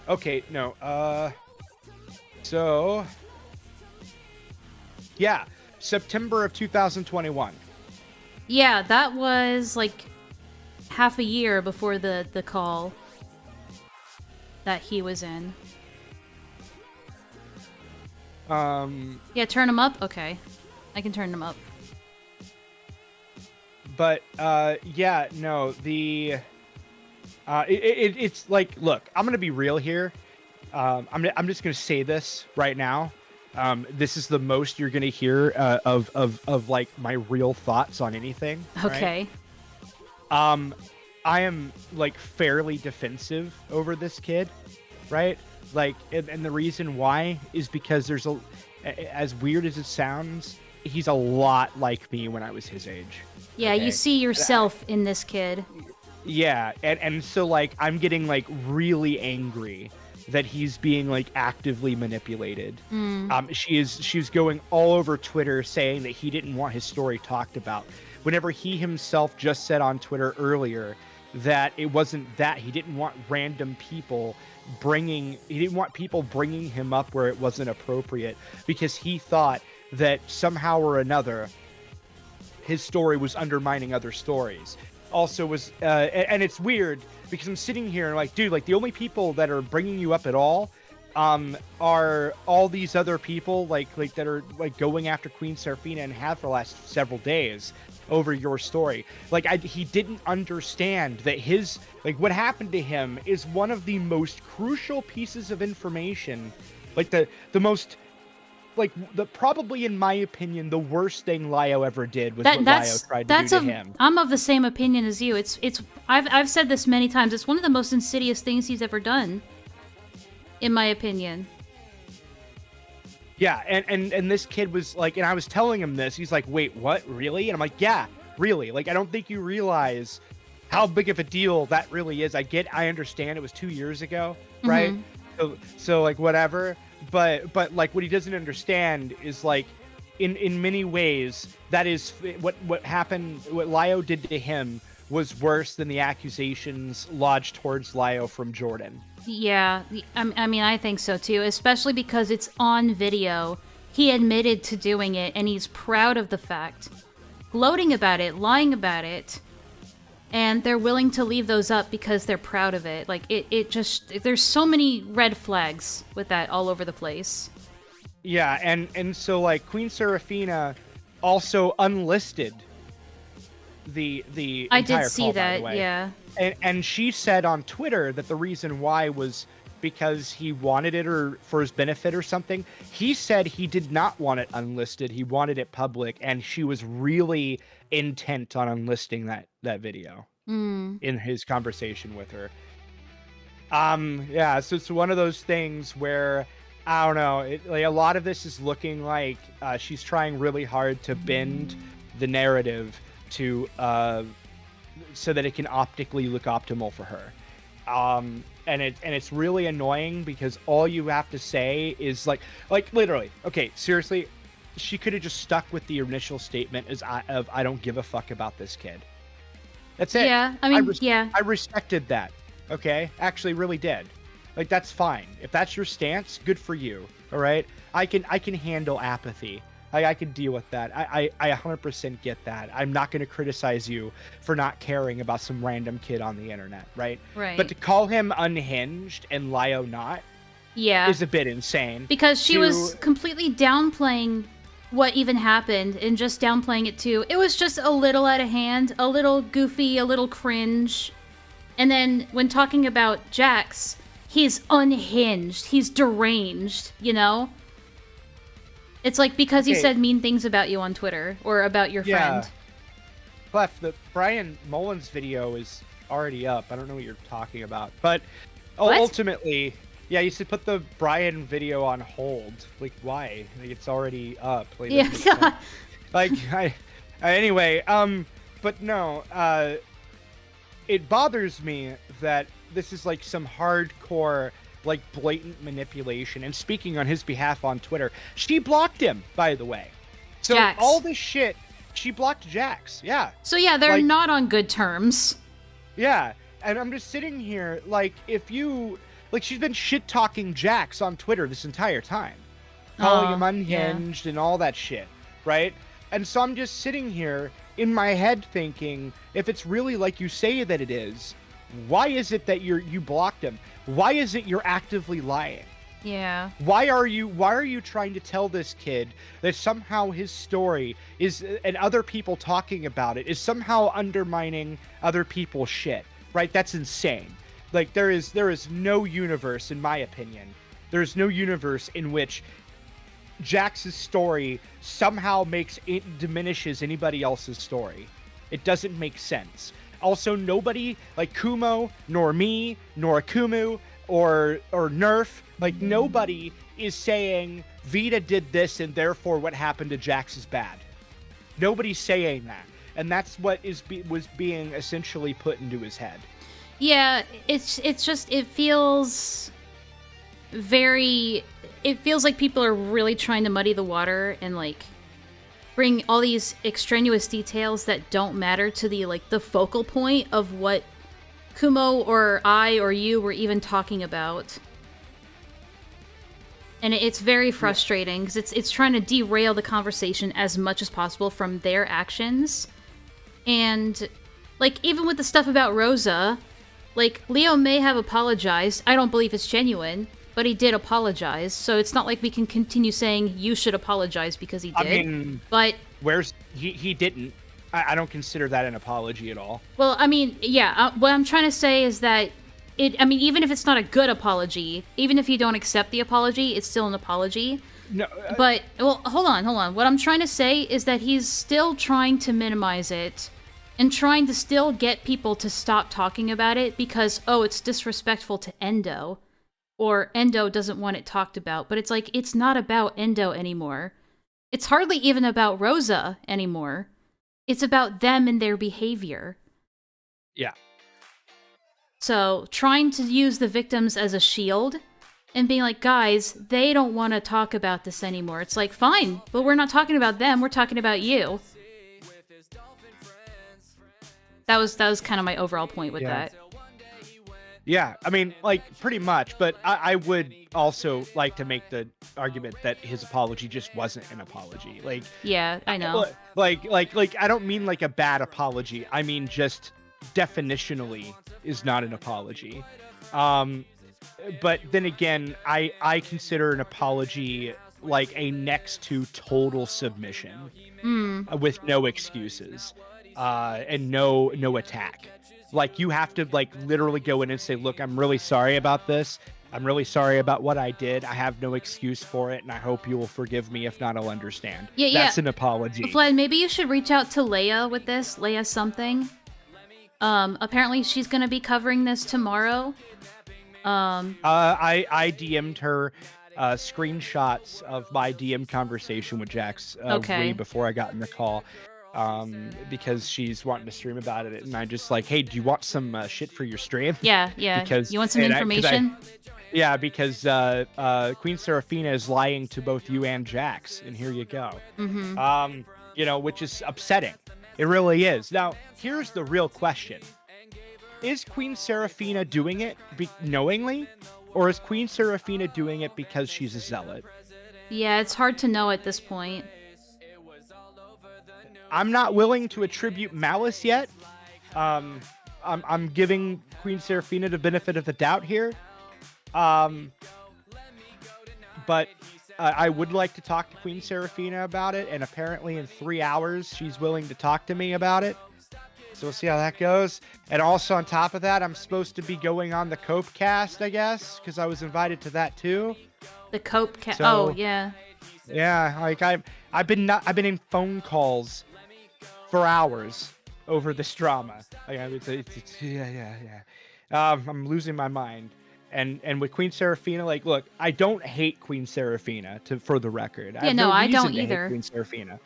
Okay, no. So yeah, September of 2021. Yeah, that was like half a year before the call that he was in. Yeah, turn him up? Okay. I can turn him up. But yeah, no, it's like, look, I'm gonna be real here. I'm just gonna say this right now. This is the most you're gonna hear of like my real thoughts on anything. Okay. Right? I am like fairly defensive over this kid, right? Like, and the reason why is because there's as weird as it sounds, he's a lot like me when I was his age. Yeah, okay? You see yourself in this kid. Yeah, and so like I'm getting like really angry that he's being like actively manipulated. She's going all over Twitter saying that he didn't want his story talked about, whenever he himself just said on Twitter earlier that it wasn't that. He didn't want random people bringing him up where it wasn't appropriate, because he thought that somehow or another his story was undermining other stories. Also was and it's weird because I'm sitting here and like, dude, like the only people that are bringing you up at all are all these other people like that are like going after Queen Seraphina and have for the last several days over your story. Like he didn't understand that his like what happened to him is one of the most crucial pieces of information, like the most like probably in my opinion the worst thing Lio ever did was what Lio tried to do to him. I'm of the same opinion as you. I've said this many times. It's one of the most insidious things he's ever done, in my opinion. Yeah, and this kid was like, and I was telling him this. He's like, "Wait, what? Really?" And I'm like, "Yeah, really. Like, I don't think you realize how big of a deal that really is. I understand. It was 2 years ago, right? So like whatever." But like what he doesn't understand is like in many ways that is what happened. What Lio did to him was worse than the accusations lodged towards Lio from Jordan. Yeah, I mean, I think so too, especially because it's on video. He admitted to doing it, and he's proud of the fact, gloating about it, lying about it, and they're willing to leave those up because they're proud of it. Like, it just, there's so many red flags with that all over the place. Yeah, and so, like, Queen Seraphina also unlisted the I entire did see call, by that, the way. yeah. And she said on Twitter that the reason why was because he wanted it or for his benefit or something. He said he did not want it unlisted. He wanted it public, and she was really intent on unlisting that video in his conversation with her. Yeah, so it's one of those things where I don't know. Like a lot of this is looking like she's trying really hard to bend the narrative to so that it can optically look optimal for her. And it's really annoying because all you have to say is like literally, okay, seriously, she could have just stuck with the initial statement I don't give a fuck about this kid. That's it. Yeah, I mean, yeah. I respected that. Okay, actually, really did. Like, that's fine. If that's your stance, good for you. All right, I can handle apathy. I can deal with that. I 100% get that. I'm not going to criticize you for not caring about some random kid on the internet, right? Right. But to call him unhinged and Lio not, Yeah. is a bit insane. Because she was completely downplaying what even happened and just downplaying it too. It was just a little out of hand, a little goofy, a little cringe. And then when talking about Jax, he's unhinged. He's deranged, you know? It's like because he Okay. said mean things about you on Twitter or about your friend. Clef, the Brian Mullins video is already up. I don't know what you're talking about. But What? ultimately, yeah, you should put the Brian video on hold. Like, why? Like, it's already up. Like, Yeah. doesn't make sense. Like, anyway, but no, it bothers me that this is like some hardcore, like, blatant manipulation. And speaking on his behalf on Twitter, she blocked him, by the way. So Jax. all this shit, she blocked Jax. Yeah. So yeah, they're Like, not on good terms. yeah, and I'm just sitting here, like, if you, like, she's been shit-talking Jax on Twitter this entire time. Calling him unhinged and all that shit, right? And so I'm just sitting here in my head thinking, if it's really like you say that it is, why is it that you blocked him? Why is it you're actively lying? Yeah. Why are you trying to tell this kid that somehow his story is, and other people talking about it, is somehow undermining other people's shit, right? That's insane. Like, there is no universe, in my opinion, there is no universe in which Jax's story somehow diminishes anybody else's story. It doesn't make sense. Also, nobody, like Kumo, nor me, nor Kumu, or Nerf, like, nobody is saying Vita did this and therefore what happened to Jax is bad. Nobody's saying that. And that's what was being essentially put into his head. Yeah, it's just, it feels like people are really trying to muddy the water and, like, bring all these extraneous details that don't matter to the focal point of what Kumo or I or you were even talking about. And it's very frustrating because it's trying to derail the conversation as much as possible from their actions. And, like, even with the stuff about Rosa, like, Leo may have apologized. I don't believe it's genuine, but he did apologize. So it's not like we can continue saying you should apologize because he did. I mean, but he didn't. I don't consider that an apology at all. well, I mean, yeah. What I'm trying to say is that even if it's not a good apology, even if you don't accept the apology, it's still an apology. No. But well, hold on. What I'm trying to say is that he's still trying to minimize it and trying to still get people to stop talking about it because, oh, it's disrespectful to Endo, or Endo doesn't want it talked about. But it's like, it's not about Endo anymore. It's hardly even about Rosa anymore. It's about them and their behavior. Yeah. So, trying to use the victims as a shield and being like, guys, they don't want to talk about this anymore. It's like, fine, but we're not talking about them, we're talking about you. That was kind of my overall point with that. Yeah, I mean, like, pretty much, but I would also like to make the argument that his apology just wasn't an apology. Like, yeah, I know. Like, I don't mean like a bad apology. I mean just definitionally is not an apology. But then again, I consider an apology like a next to total submission with no excuses and no attack. Like, you have to, like, literally go in and say, look, I'm really sorry about this. I'm really sorry about what I did. I have no excuse for it, and I hope you will forgive me. If not, I'll understand. Yeah, That's an apology. Vlad, maybe you should reach out to Leia with this. Leia something. Apparently she's gonna be covering this tomorrow. I DM'd her screenshots of my DM conversation with Jax way before I got in the call. Because she's wanting to stream about it, and I just like, hey, do you want some shit for your stream? Yeah. Because you want some information? Because Queen Seraphina is lying to both you and Jax, and here you go. Which is upsetting. It really is. Now, here's the real question. is Queen Seraphina doing it knowingly, or is Queen Seraphina doing it because she's a zealot? Yeah, it's hard to know at this point. I'm not willing to attribute malice yet. I'm giving Queen Seraphina the benefit of the doubt here. But I would like to talk to Queen Seraphina about it, and apparently in 3 hours she's willing to talk to me about it. So we'll see how that goes. And also on top of that, I'm supposed to be going on the Cope cast, I guess, because I was invited to that too. The Cope cast. So, oh yeah. Yeah, like I've been in phone calls for hours over this drama. Like, yeah. I'm losing my mind. And with Queen Seraphina, like, look, I don't hate Queen Seraphina, for the record. Yeah, no, I don't reason to hate either. Queen Seraphina.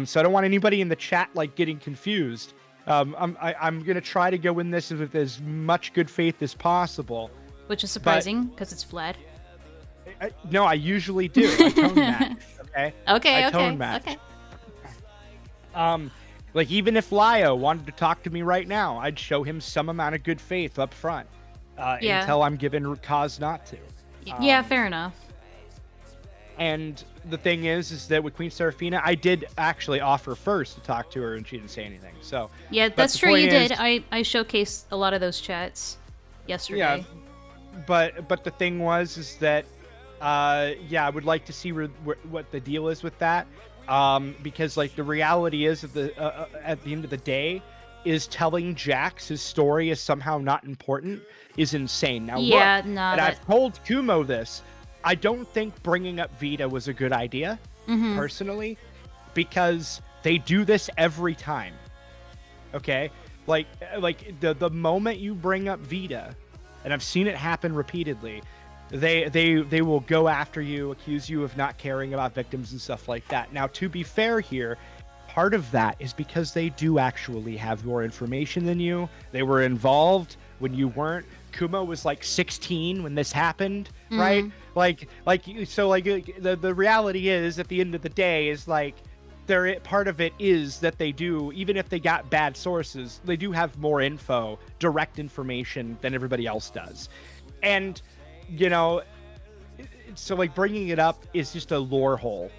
So I don't want anybody in the chat like getting confused. I'm gonna try to go in this with as much good faith as possible. Which is surprising because it's Vlad. No, I usually do. I tone match. Okay. Okay. I tone match. Like, even if Lio wanted to talk to me right now, I'd show him some amount of good faith up front. Yeah. Until I'm given cause not to. Yeah, fair enough. And the thing is that with Queen Seraphina, I did actually offer first to talk to her, and she didn't say anything. So yeah, that's true. You did. I showcased a lot of those chats yesterday. Yeah, but the thing is that I would like to see what the deal is with that, because like the reality is that at the end of the day, is telling Jax his story is somehow not important is insane. Now yeah, look, no, and I've told Kumo this. I don't think bringing up Vaita was a good idea, personally, because they do this every time. Okay, like the moment you bring up Vaita, and I've seen it happen repeatedly, they will go after you, accuse you of not caring about victims and stuff like that. Now, to be fair here, part of that is because they do actually have more information than you. They were involved when you weren't. Kumo was like 16 when this happened, right? So the reality is, at the end of the day, is like part of it is that they do, even if they got bad sources, they do have more info, direct information than everybody else does. And, you know, so like bringing it up is just a lore hole.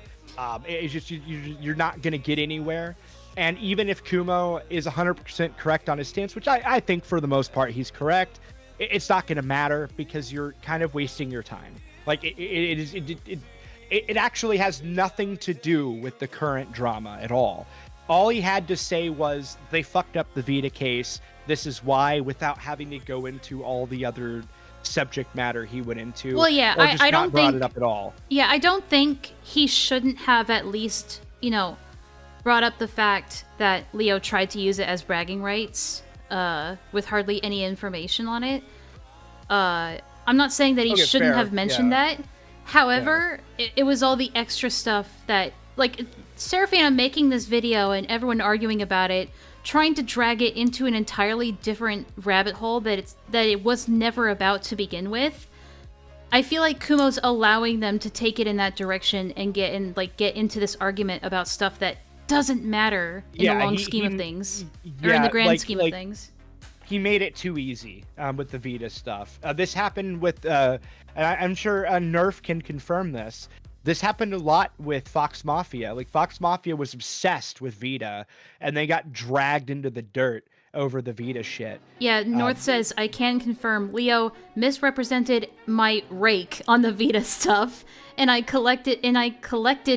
It's just you're not going to get anywhere. And even if Kumo is 100% correct on his stance, which I think for the most part he's correct, it's not going to matter because you're kind of wasting your time. Like it actually has nothing to do with the current drama at all. All he had to say was they fucked up the Vaita case. This is why, without having to go into all the other subject matter he went into. Well, yeah, or just I not don't brought think it up at all. Yeah, I don't think he shouldn't have at least, brought up the fact that Leo tried to use it as bragging rights, with hardly any information on it. I'm not saying that he shouldn't have mentioned that. However, it was all the extra stuff that, like, Seraphina making this video and everyone arguing about it, trying to drag it into an entirely different rabbit hole that it was never about to begin with. I feel like Kumo's allowing them to take it in that direction and get into this argument about stuff that doesn't matter in the long scheme of things, or in the grand scheme of things. He made it too easy with the Vaita stuff. This happened with, and I'm sure Nerf can confirm this. This happened a lot with Fox Mafia. Like, Fox Mafia was obsessed with Vaita, and they got dragged into the dirt over the Vaita shit. Yeah, North says, I can confirm Leo misrepresented my rake on the Vaita stuff, and I collected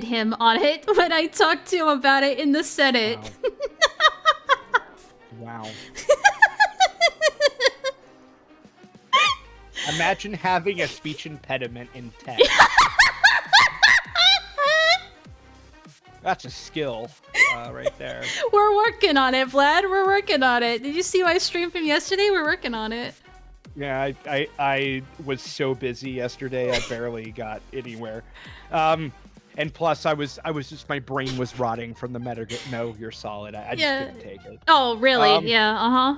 him on it when I talked to him about it in the Senate. Wow. Imagine having a speech impediment in tech. That's a skill right there. We're working on it, Vlad. We're working on it. Did you see my stream from yesterday? We're working on it. Yeah, I was so busy yesterday, I barely got anywhere. And plus, I was just, my brain was rotting from the Metal Gear Solid. I just couldn't take it. Oh, really? Yeah.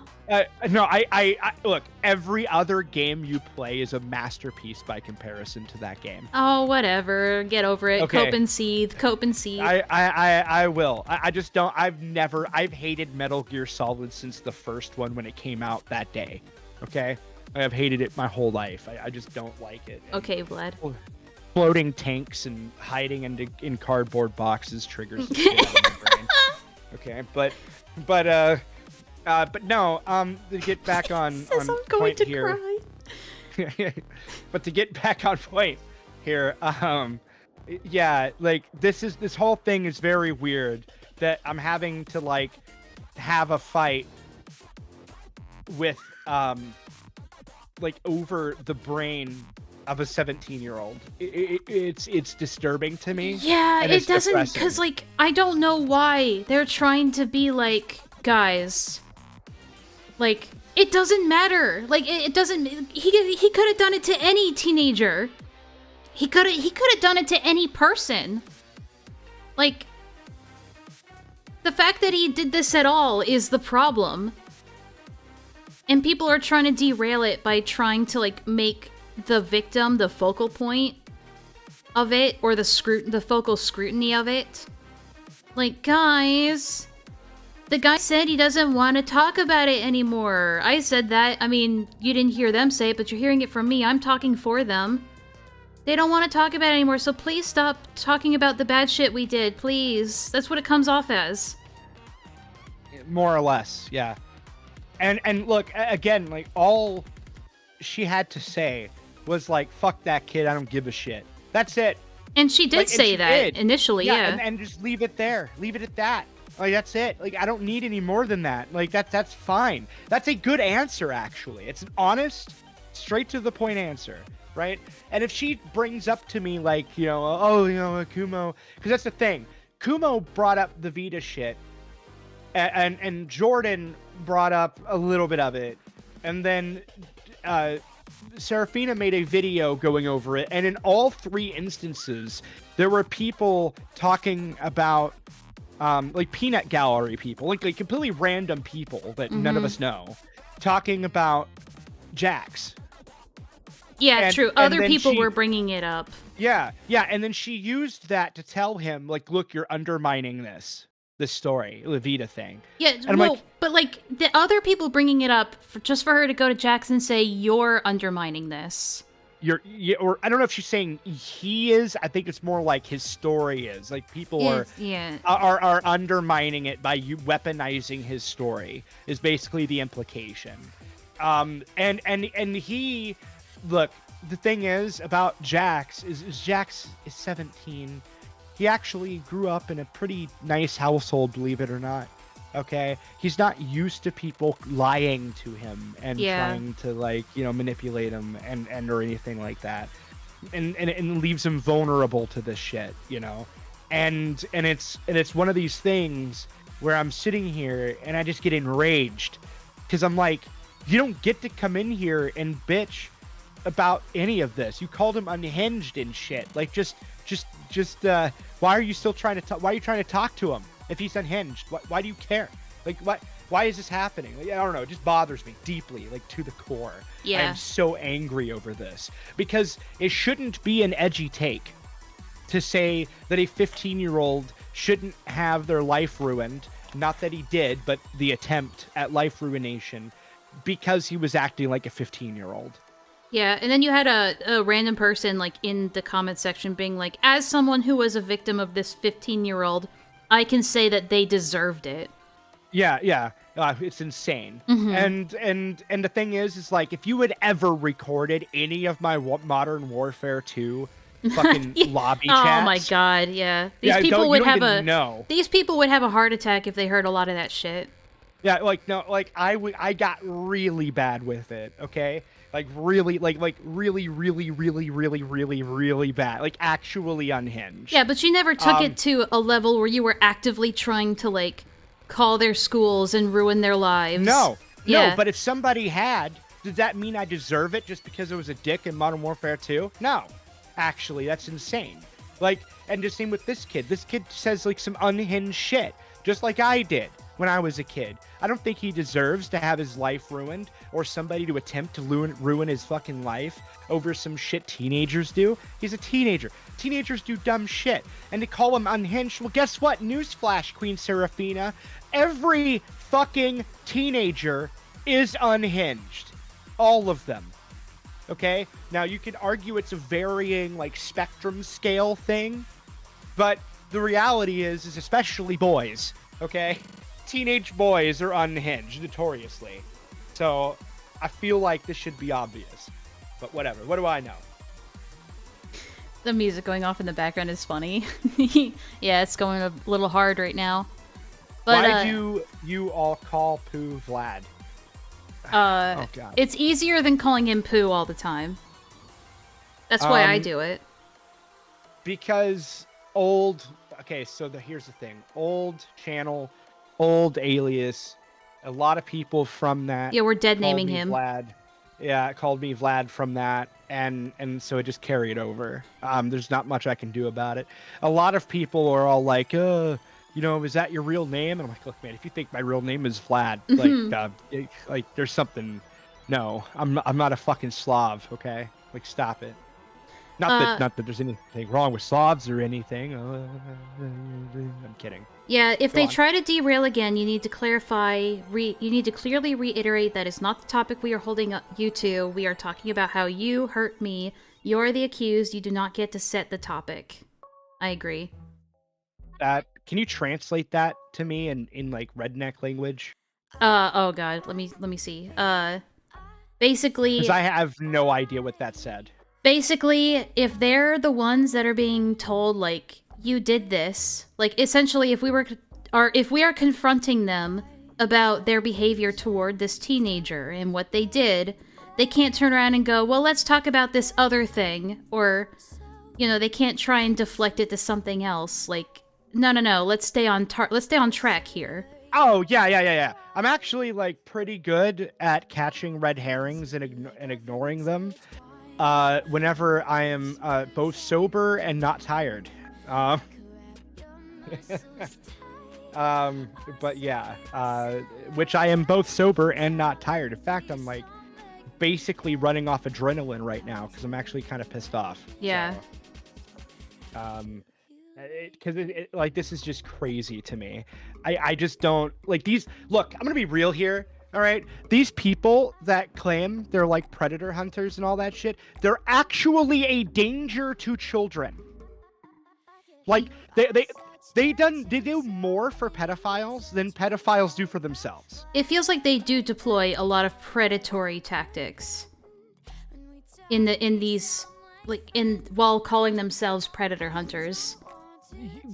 No, I look. Every other game you play is a masterpiece by comparison to that game. Oh, whatever. Get over it. Okay. Cope and seethe. Cope and seethe. I will. I just don't. I've hated Metal Gear Solid since the first one when it came out that day. Okay, I've hated it my whole life. I just don't like it. Okay, Vlad. Floating tanks and hiding in cardboard boxes triggers the shit out of my brain. Okay, but no. To get back on point here. But to get back on point here, yeah, like this whole thing is very weird that I'm having to like have a fight with like over the brain of a 17-year-old. It's disturbing to me. Yeah, and it it's doesn't, depressing. because like I don't know why they're trying to be like, guys, like it doesn't matter. Like it doesn't. He could have done it to any teenager. He could have done it to any person. Like the fact that he did this at all is the problem. And people are trying to derail it by trying to like make the victim the focal point of it, or the focal scrutiny of it. Like, guys, the guy said he doesn't want to talk about it anymore. I said that. I mean, you didn't hear them say it, but you're hearing it from me. I'm talking for them. They don't want to talk about it anymore, so please stop talking about the bad shit we did, please. That's what it comes off as. More or less, yeah. And look, again, like all she had to say was like, fuck that kid, I don't give a shit. That's it. And she did say that initially, yeah. And just leave it there. Leave it at that. Like, that's it. Like, I don't need any more than that. Like, that's fine. That's a good answer, actually. It's an honest, straight to the point answer, right? And if she brings up to me, like, you know, oh, you know, Kumo, because that's the thing. Kumo brought up the Vita shit, and Jordan brought up a little bit of it, and then Serafina made a video going over it, and in all three instances there were people talking about like peanut gallery people, like completely random people that none of us know, talking about Jax. Yeah, true. Other people were bringing it up. Yeah, and then she used that to tell him, like, look, you're undermining this story, the Vita thing. Yeah, and well, but like the other people bringing it up just for her to go to Jackson and say, you're undermining this. Or I don't know if she's saying he is. I think it's more like his story is. Like people are undermining it by you weaponizing his story is basically the implication. And he, look, the thing is about Jax is Jax is 17. He actually grew up in a pretty nice household, believe it or not. Okay, he's not used to people lying to him and trying to, like, you know, manipulate him and or anything like that, and it leaves him vulnerable to this shit, you know. And it's one of these things where I'm sitting here and I just get enraged because I'm like, you don't get to come in here and bitch about any of this. You called him unhinged and shit. Like, just why are you still trying to why are you trying to talk to him if he's unhinged? Why do you care? Like, why is this happening? Like, I don't know. It just bothers me deeply, like, to the core. Yeah. I am so angry over this because it shouldn't be an edgy take to say that a 15-year-old shouldn't have their life ruined. Not that he did, but the attempt at life ruination because he was acting like a 15-year-old. Yeah, and then you had a random person, like, in the comment section being like, as someone who was a victim of this 15-year-old, I can say that they deserved it. Yeah. It's insane. Mm-hmm. And the thing is like, if you had ever recorded any of my Modern Warfare 2 fucking lobby chats... Oh my god, yeah. These people would have a heart attack if they heard a lot of that shit. Yeah, like, no, like, I got really bad with it, okay? Like, really, really bad. Like, actually unhinged. Yeah, but you never took it to a level where you were actively trying to, like, call their schools and ruin their lives. No, but if somebody had, does that mean I deserve it just because it was a dick in Modern Warfare 2? No. Actually, that's insane. Like, And the same with this kid. This kid says like some unhinged shit, just like I did when I was a kid. I don't think he deserves to have his life ruined or somebody to attempt to ruin his fucking life over some shit teenagers do. He's a teenager. Teenagers do dumb shit. And to call him unhinged, well, guess what? Newsflash, Queen Serafina. Every fucking teenager is unhinged. All of them. Okay? Now, you could argue it's a varying, like, spectrum scale thing, but the reality is especially boys, okay? Teenage boys are unhinged, notoriously. So, I feel like this should be obvious. But whatever. What do I know? The music going off in the background is funny. Yeah, it's going a little hard right now. But, why do you all call Pooh Vlad? Oh, God. It's easier than calling him Pooh all the time. That's why I do it. Because old... Okay, so here's the thing. Old channel, old alias. A lot of people from that... Yeah, we're dead called naming me him. Vlad. Yeah, it called me Vlad from that, and so it just carried over. There's not much I can do about it. A lot of people are all like, you know, is that your real name? And I'm like, look, man, if you think my real name is Vlad, like there's something. No, I'm not a fucking Slav, okay? Like, stop it. Not that there's anything wrong with Slavs or anything. I'm kidding. Yeah, if Go they on. try to derail again, you need to clarify. You need to clearly reiterate that it's not the topic we are holding you to. We are talking about how you hurt me. You're the accused. You do not get to set the topic. I agree. Can you translate that to me in like redneck language? Oh god, let me see. Basically, Because I have no idea what that said. Basically, if they're the ones that are being told, like, you did this, like, essentially, if we are confronting them about their behavior toward this teenager and what they did, they can't turn around and go, well, let's talk about this other thing, or, you know, they can't try and deflect it to something else, like, no, let's stay on track here. Oh, yeah. I'm actually, like, pretty good at catching red herrings and ignoring them. Whenever I am both sober and not tired. But yeah, which I am both sober and not tired. In fact, I'm like basically running off adrenaline right now because I'm actually kind of pissed off. Yeah. So, because like this is just crazy to me. I just don't like these. Look, I'm gonna be real here. All right, these people that claim they're like predator hunters and all that shit, they're actually a danger to children. Like they do more for pedophiles than pedophiles do for themselves. It feels like they do deploy a lot of predatory tactics while calling themselves predator hunters.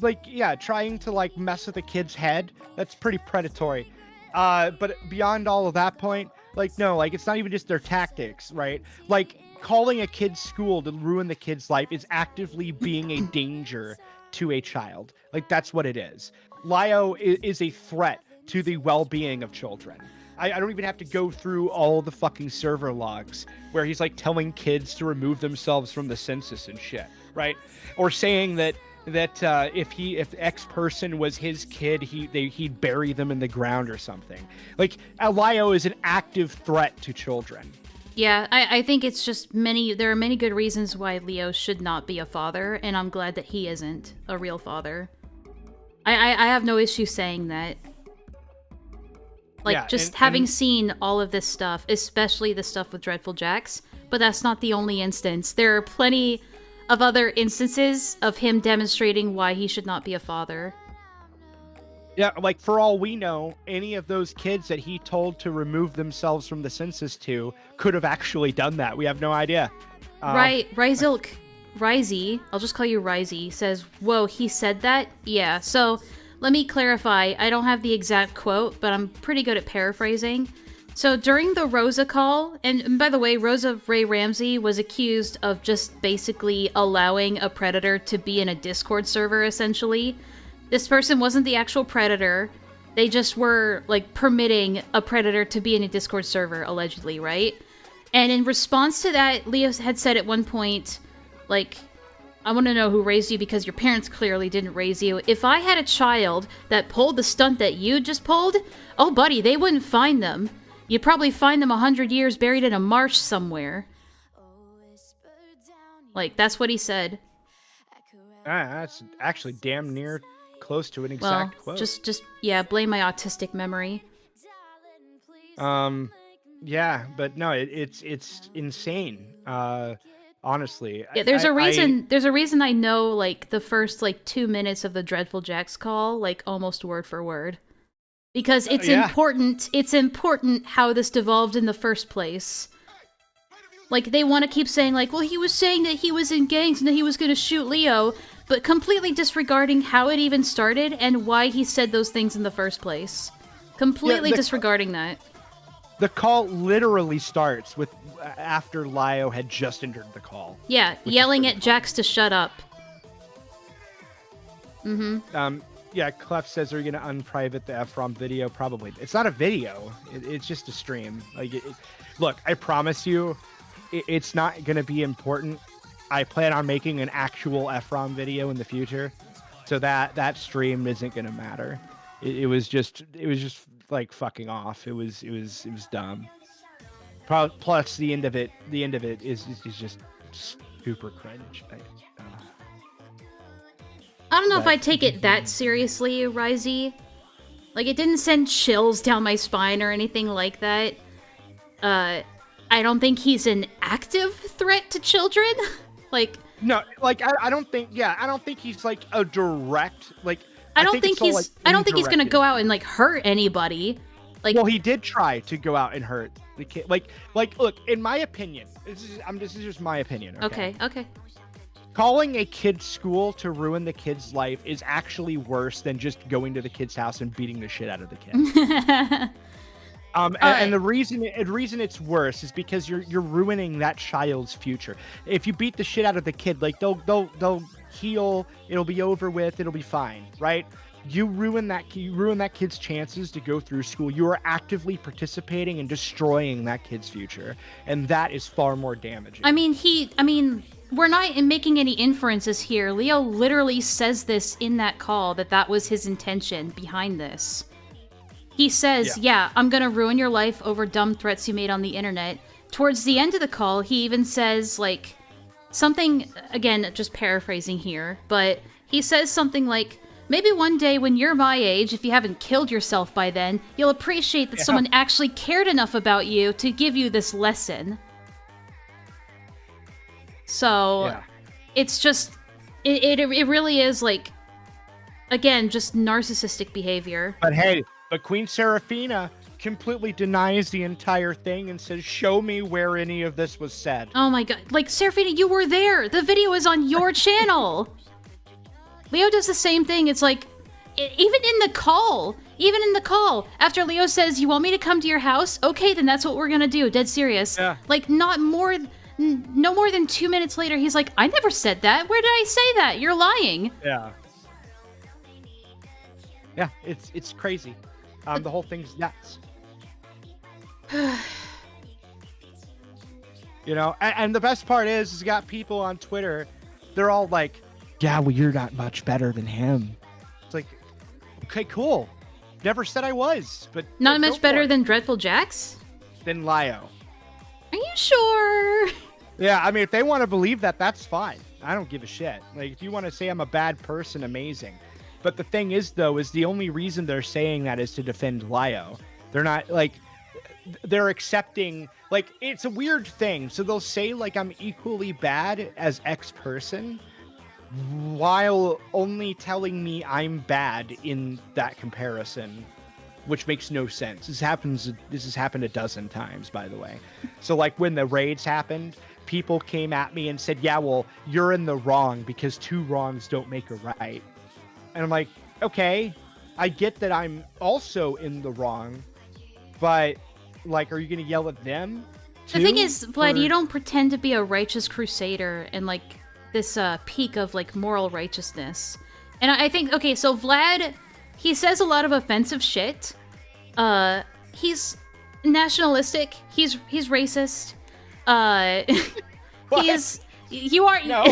Like, yeah, trying to like mess with a kid's head, that's pretty predatory. But beyond all of that point, like, no, like, it's not even just their tactics, right? Like, calling a kid's school to ruin the kid's life is actively being a danger to a child. Like, that's what it is. Lio is a threat to the well-being of children. I don't even have to go through all the fucking server logs where he's, like, telling kids to remove themselves from the census and shit, right? Or saying that if X person was his kid, he'd bury them in the ground or something. Like, Lio is an active threat to children. Yeah, I think it's just there are many good reasons why Leo should not be a father, and I'm glad that he isn't a real father. I have no issue saying that. Like, Yeah, just having seen all of this stuff, especially the stuff with Dreadful Jax, but that's not the only instance. There are plenty of other instances of him demonstrating why he should not be a father. Yeah, like, for all we know, any of those kids that he told to remove themselves from the census to could have actually done that. We have no idea. Right, Rizey, I'll just call you Rizey, says, whoa, he said that? Yeah, so let me clarify. I don't have the exact quote, but I'm pretty good at paraphrasing. So during the Rosa call, and by the way, Rosa Ray Ramsey was accused of just basically allowing a predator to be in a Discord server, essentially. This person wasn't the actual predator. They just were, like, permitting a predator to be in a Discord server, allegedly, right? And in response to that, Leo had said at one point, like, I want to know who raised you because your parents clearly didn't raise you. If I had a child that pulled the stunt that you just pulled, oh, buddy, they wouldn't find them. You'd probably find them 100 years buried in a marsh somewhere. Like, that's what he said. That's actually damn near close to an exact quote. Yeah, blame my autistic memory. Yeah, but no, it's insane. Honestly. Yeah, there's a reason I know, like, the first, like, 2 minutes of the Dreadful Jacks call, like, almost word for word. Because it's important how this devolved in the first place. Like, they want to keep saying, like, well, he was saying that he was in gangs and that he was going to shoot Leo, but completely disregarding how it even started and why he said those things in the first place. Completely disregarding that. The call literally starts with after Lio had just entered the call. Yeah, yelling at Jax to shut up. Mm-hmm. Yeah, Clef says, are you going to unprivate the Efron video? Probably. It's not a video. It's just a stream. Like, look, I promise you, it's not going to be important. I plan on making an actual Efron video in the future, so that stream isn't going to matter. It was just like fucking off. It was dumb. Plus, the end of it is just super cringe. I don't know if I take it that seriously, Risey. Like, it didn't send chills down my spine or anything like that. I don't think he's an active threat to children. Like, no, like I don't think he's like a direct, like, I don't think he's gonna go out and, like, hurt anybody. Like, well, he did try to go out and hurt the kid. Like, look, in my opinion, this is just my opinion. Okay. Calling a kid's school to ruin the kid's life is actually worse than just going to the kid's house and beating the shit out of the kid. And the reason it's worse is because you're ruining that child's future. If you beat the shit out of the kid, like, they'll heal, it'll be over with, it'll be fine, right? You ruin that kid's chances to go through school. You are actively participating in destroying that kid's future, and that is far more damaging. I mean, we're not making any inferences here. Leo literally says this in that call, that was his intention behind this. He says, yeah, I'm gonna ruin your life over dumb threats you made on the internet. Towards the end of the call, he even says, like, something, again, just paraphrasing here, but he says something like, maybe one day when you're my age, if you haven't killed yourself by then, you'll appreciate that someone actually cared enough about you to give you this lesson. So, it's just, it really is, like, again, just narcissistic behavior. But Queen Seraphina completely denies the entire thing and says, show me where any of this was said. Oh my god. Like, Seraphina, you were there! The video is on your channel! Leo does the same thing. It's like, even in the call, after Leo says, you want me to come to your house? Okay, then that's what we're gonna do. Dead serious. Yeah. Like, no more than 2 minutes later, he's like, I never said that. Where did I say that? You're lying. Yeah. Yeah, it's crazy. The whole thing's nuts. You know, and the best part is you got people on Twitter, they're all like, yeah, well, you're not much better than him. It's like, okay, cool. Never said I was, but... Not much better than Dreadful Jacks? Than Lio. Are you sure? Yeah, I mean, if they want to believe that, that's fine. I don't give a shit. Like, if you want to say I'm a bad person, amazing. But the thing is, though, is the only reason they're saying that is to defend Lio. They're not, like, they're accepting, like, it's a weird thing. So they'll say, like, I'm equally bad as X person, while only telling me I'm bad in that comparison, which makes no sense. This has happened a dozen times, by the way. So, like, when the raids happened, people came at me and said, yeah, well, you're in the wrong because two wrongs don't make a right. And I'm like, okay, I get that I'm also in the wrong, but, like, are you going to yell at them too? The thing is, Vlad, you don't pretend to be a righteous crusader and, like, this peak of, like, moral righteousness. And I think, okay, so Vlad, he says a lot of offensive shit. He's nationalistic. He's racist. You are... No.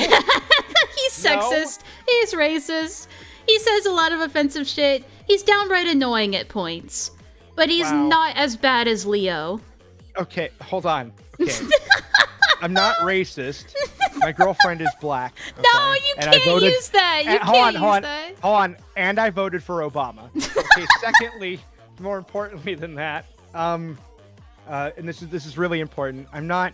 He's sexist. He's racist. He says a lot of offensive shit. He's downright annoying at points. But he's not as bad as Leo. Okay, hold on. Okay. I'm not racist. My girlfriend is black. Okay? No, you can't use that. You can't use that. Hold on. And I voted for Obama. Okay, secondly, more importantly than that, and this is really important. I'm not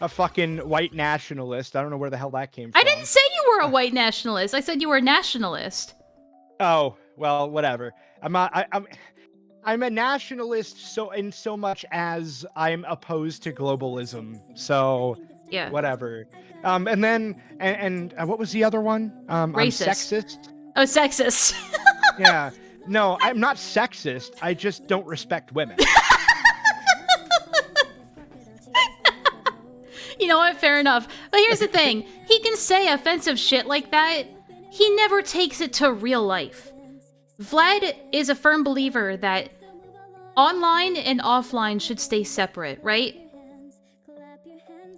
a fucking white nationalist. I don't know where the hell that came from. I didn't say you were a white nationalist. I said you were a nationalist. Oh, well, whatever. I'm a nationalist so much as I'm opposed to globalism. So yeah, whatever. And then and what was the other one? I'm sexist. Oh, sexist. Yeah. No, I'm not sexist. I just don't respect women. You know what? Fair enough. But here's the thing. He can say offensive shit like that. He never takes it to real life. Vlad is a firm believer that online and offline should stay separate, right?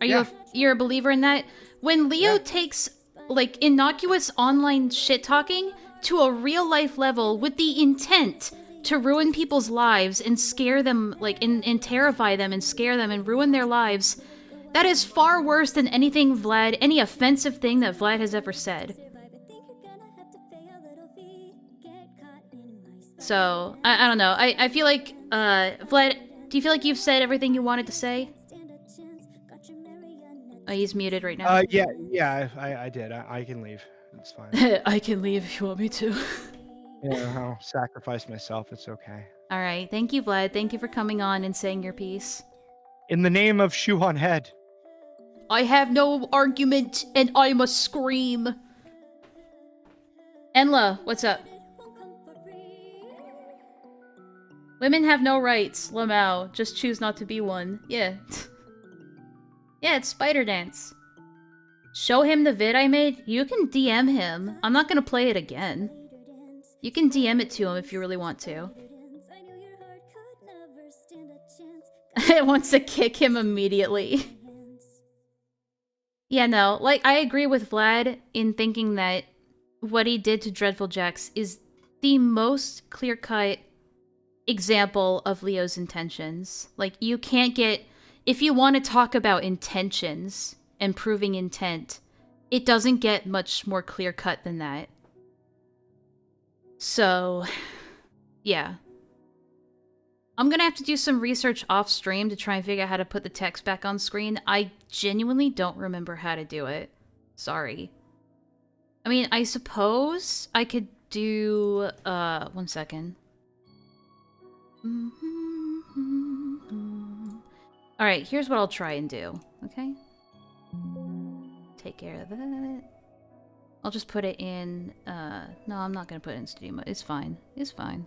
Are you're a believer in that? When Leo takes like innocuous online shit talking to a real life level with the intent to ruin people's lives and scare them, like and terrify them and scare them and ruin their lives, that is far worse than anything Vlad, any offensive thing that Vlad has ever said. So, I don't know. I feel like, Vlad, do you feel like you've said everything you wanted to say? Oh, he's muted right now. Yeah, I did. I can leave. It's fine. I can leave if you want me to. Yeah, I'll sacrifice myself. It's okay. Alright, thank you, Vlad. Thank you for coming on and saying your piece. In the name of Shoe on Head. I have no argument, and I must scream. Enlaa, what's up? Women have no rights, Lamau. Just choose not to be one. Yeah. Yeah, it's Spider Dance. Show him the vid I made? You can DM him. I'm not gonna play it again. You can DM it to him if you really want to. It wants to kick him immediately. Yeah, no, like, I agree with Vlad in thinking that what he did to Dreadful Jax is the most clear-cut example of Leo's intentions. Like, you can't get... If you want to talk about intentions and proving intent, it doesn't get much more clear-cut than that. So, yeah. I'm gonna have to do some research off-stream to try and figure out how to put the text back on screen. I genuinely don't remember how to do it. Sorry. I mean, I suppose I could do... one second. Alright, here's what I'll try and do, okay? Take care of that. I'll just put it in, no, I'm not gonna put it in studio mode. It's fine. It's fine.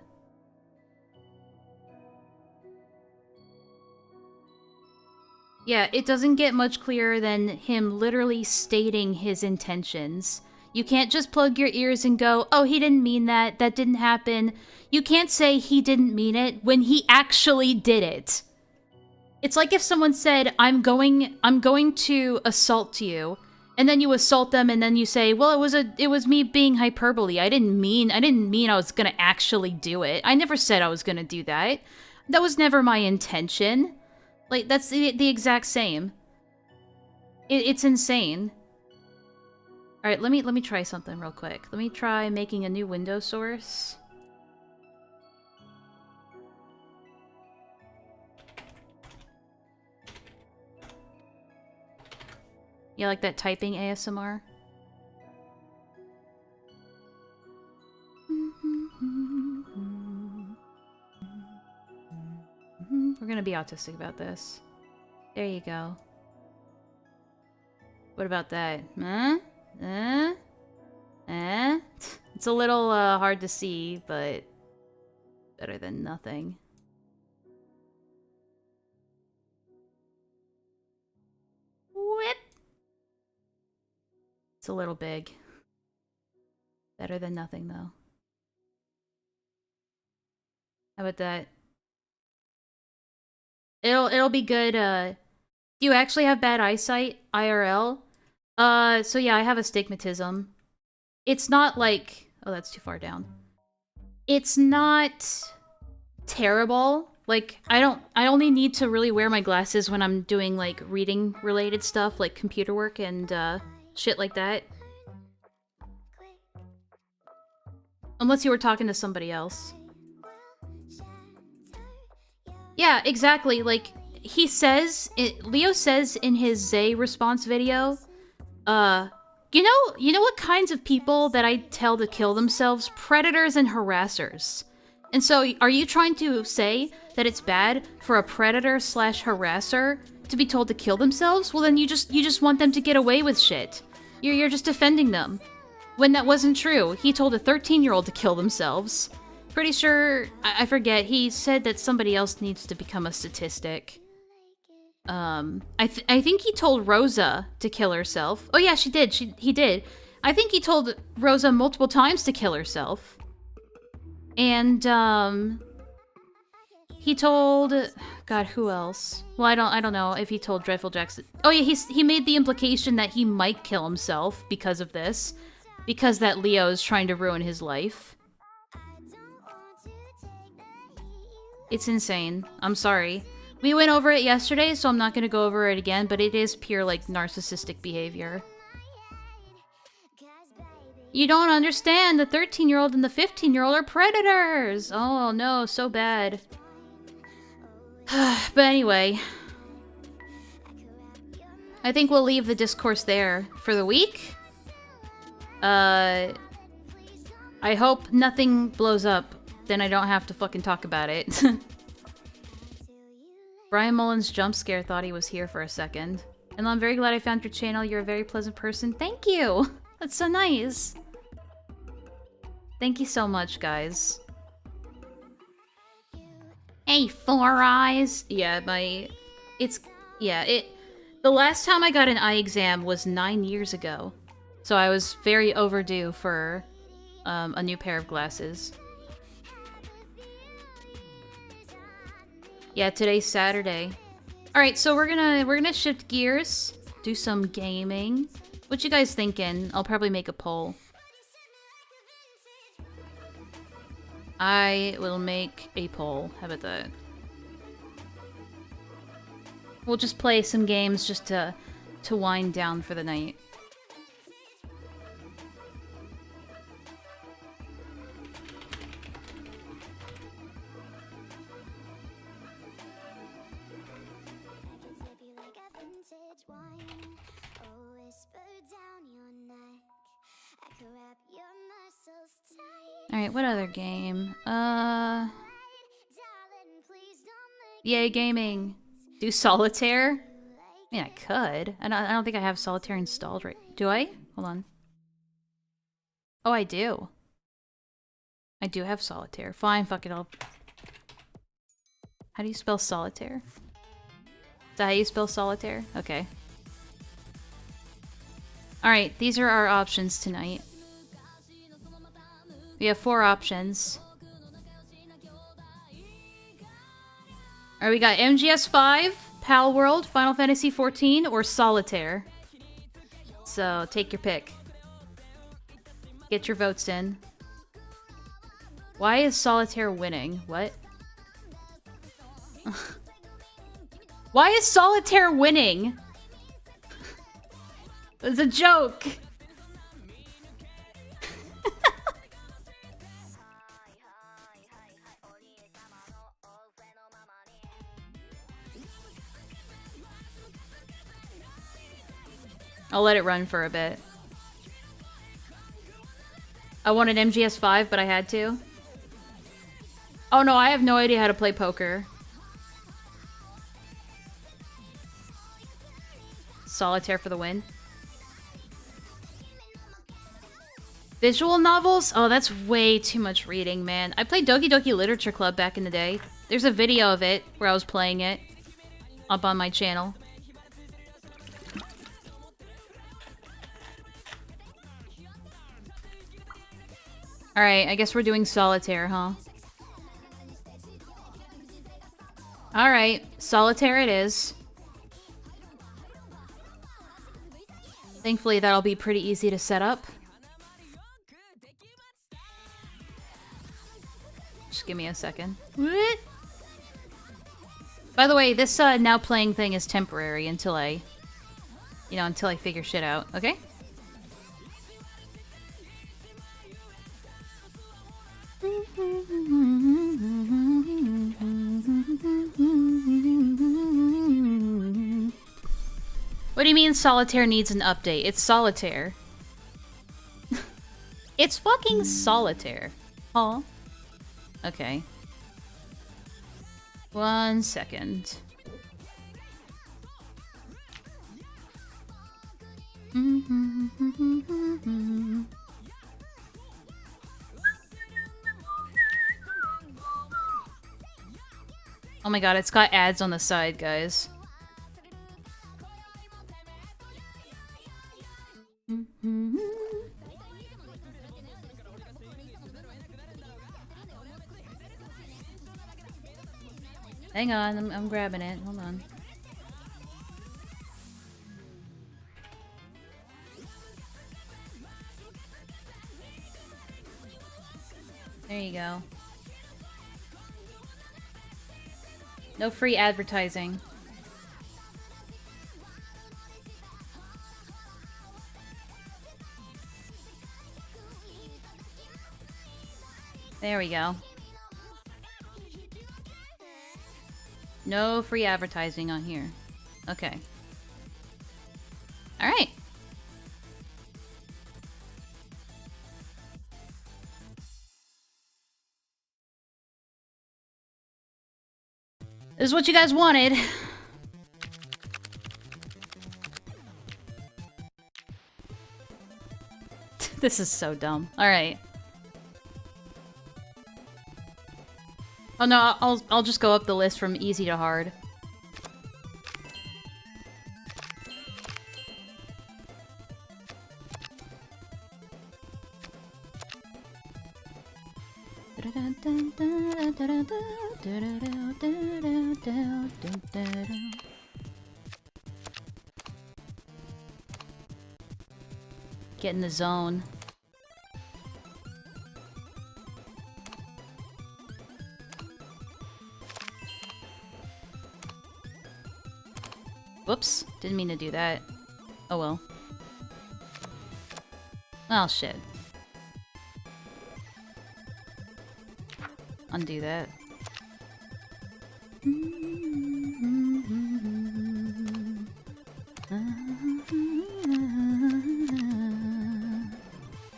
Yeah, it doesn't get much clearer than him literally stating his intentions. You can't just plug your ears and go, oh, he didn't mean that, that didn't happen. You can't say he didn't mean it when he actually did it. It's like if someone said, I'm going to assault you, and then you assault them and then you say, well, it was me being hyperbole. I didn't mean I was gonna actually do it. I never said I was gonna do that. That was never my intention. Like, that's the exact same. It's insane. Alright, let me try something real quick. Let me try making a new window source. You like that typing ASMR? We're gonna be autistic about this. There you go. What about that? It's a little hard to see, but better than nothing. Whip. It's a little big. Better than nothing, though. How about that? It'll be good. Do you actually have bad eyesight, IRL? So yeah, I have astigmatism. it's not like... Oh, that's too far down. It's not terrible. Like, I only need to really wear my glasses when I'm doing, like, reading-related stuff, like computer work and, shit like that. Unless you were talking to somebody else. Yeah, exactly. Like, he says... Leo says in his Zay response video, you know what kinds of people that I tell to kill themselves? Predators and harassers. And so, are you trying to say that it's bad for a predator slash harasser to be told to kill themselves? Well, then you just want them to get away with shit. You're just defending them. When that wasn't true. He told a 13-year-old to kill themselves. Pretty sure, I forget, he said that somebody else needs to become a statistic. I think he told Rosa to kill herself. Oh yeah, she did. He did. I think he told Rosa multiple times to kill herself. And, he told... God, who else? Well, I don't know if he told Dreadful Jackson. Oh yeah, he made the implication that he might kill himself because of this. Because that Leo is trying to ruin his life. It's insane. I'm sorry. We went over it yesterday, so I'm not gonna go over it again, but it is pure, like, narcissistic behavior. You don't understand! The 13-year-old and the 15-year-old are predators! Oh no, so bad. But anyway. I think we'll leave the discourse there for the week. I hope nothing blows up. Then I don't have to fucking talk about it. Brian Mullen's jump scare thought he was here for a second. And I'm very glad I found your channel. You're a very pleasant person. Thank you! That's so nice. Thank you so much, guys. Hey, Four Eyes! Yeah, the last time I got an eye exam was 9 years ago. So I was very overdue for a new pair of glasses. Yeah, today's Saturday. Alright, so we're gonna shift gears, do some gaming. What you guys thinking? I'll probably make a poll. I will make a poll. How about that? We'll just play some games just to wind down for the night. Alright, what other game? Yay, gaming. Do Solitaire? I mean, I could. I don't think I have Solitaire installed right. Do I? Hold on. Oh, I do. I do have Solitaire. Fine, fuck it, How do you spell Solitaire? Is that how you spell Solitaire? Okay. Alright, these are our options tonight. We have 4 options. Alright, we got MGS5, Pal World, Final Fantasy XIV, or Solitaire. So, take your pick. Get your votes in. Why is Solitaire winning? What? Why is Solitaire winning? It's a joke! I'll let it run for a bit. I wanted MGS5, but I had to. Oh no, I have no idea how to play poker. Solitaire for the win. Visual novels? Oh, that's way too much reading, man. I played Doki Doki Literature Club back in the day. There's a video of it where I was playing it up on my channel. Alright, I guess we're doing Solitaire, huh? Alright, Solitaire it is. Thankfully, that'll be pretty easy to set up. Just give me a second. What? By the way, this now playing thing is temporary until I, until I figure shit out. Okay? What do you mean Solitaire needs an update? It's Solitaire. It's fucking Solitaire. Huh? Okay. 1 second. Oh my god, it's got ads on the side, guys. Hang on, I'm grabbing it. Hold on. There you go. No free advertising. There we go. No free advertising on here. Okay. Alright. This is what you guys wanted. This is so dumb. Alright. Oh no, I'll just go up the list from easy to hard. Get in the zone. Whoops, didn't mean to do that. Oh well. Oh shit. Undo that.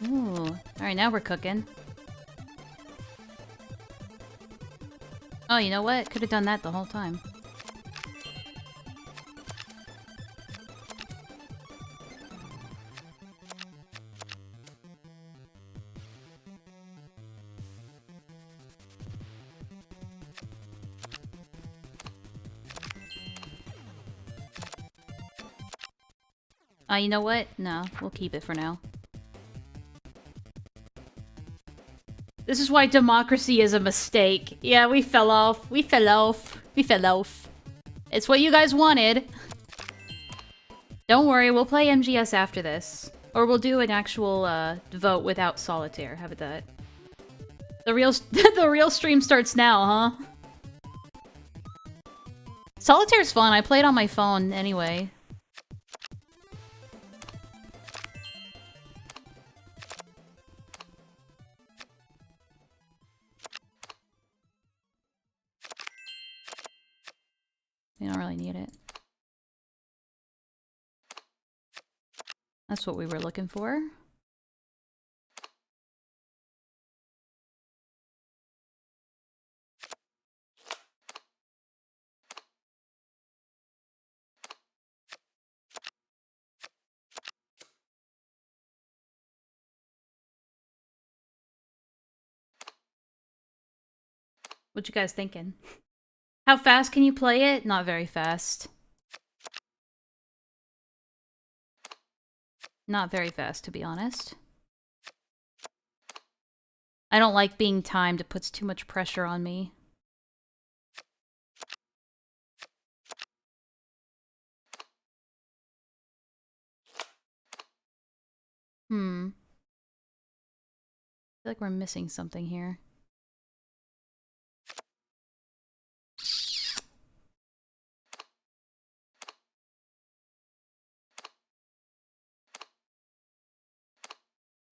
Ooh. Alright, now we're cooking. Oh, you know what? Could have done that the whole time. You know what? No, we'll keep it for now. This is why democracy is a mistake. Yeah, we fell off. We fell off. We fell off. It's what you guys wanted. Don't worry, we'll play MGS after this. Or we'll do an actual vote without Solitaire. How about that? The real the real stream starts now, huh? Solitaire's fun. I play it on my phone anyway. You don't really need it. That's what we were looking for. What you guys thinking? How fast can you play it? Not very fast. Not very fast, to be honest. I don't like being timed. It puts too much pressure on me. I feel like we're missing something here.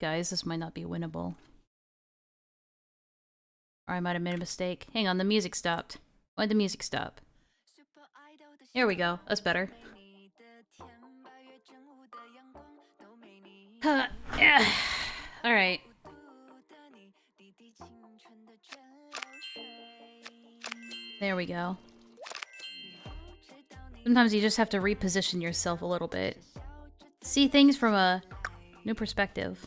guys. This might not be winnable. Or I might have made a mistake. Hang on, the music stopped. Why'd the music stop? Here we go. That's better. Yeah. Alright. There we go. Sometimes you just have to reposition yourself a little bit. See things from a new perspective.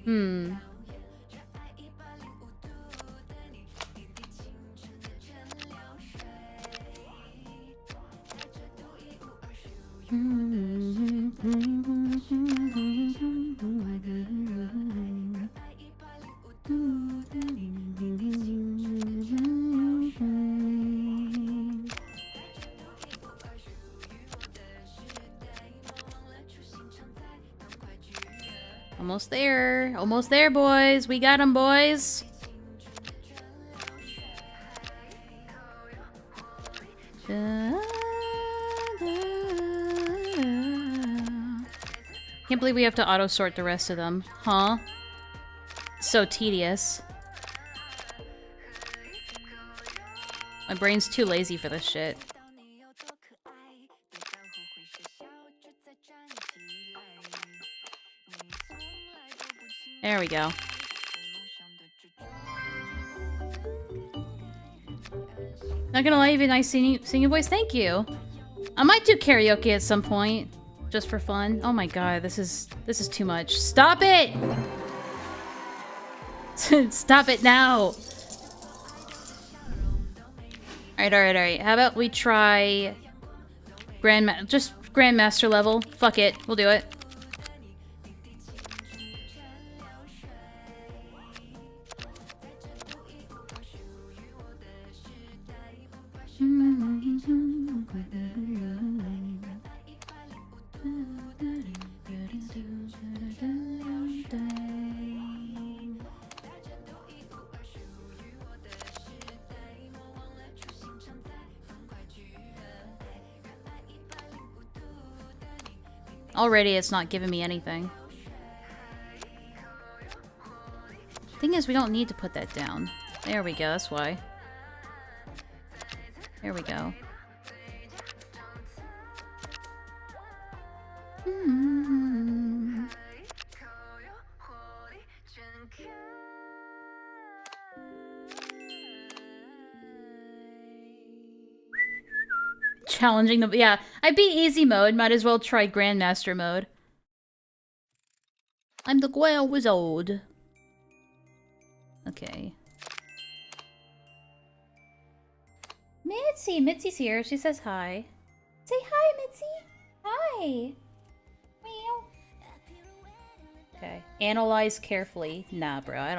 Hmm. Almost there. Almost there, boys. We got 'em, boys. Can't believe we have to auto-sort the rest of them. Huh? So tedious. My brain's too lazy for this shit. There we go. Not gonna lie, you have a nice singing voice. Thank you. I might do karaoke at some point, just for fun. Oh my god, this is too much. Stop it! Stop it now! Alright. How about we try Grandmaster level? Fuck it, we'll do it. Already it's not giving me anything. Thing is, we don't need to put that down. There we go, that's why. There we go. Challenging the... Yeah, I beat easy mode. Might as well try Grandmaster mode. I'm the Gwale Wizard. Okay. Mitzi's here. She says hi. Say hi, Mitzi. Hi. Meow. Okay. Analyze carefully. Nah, bro. I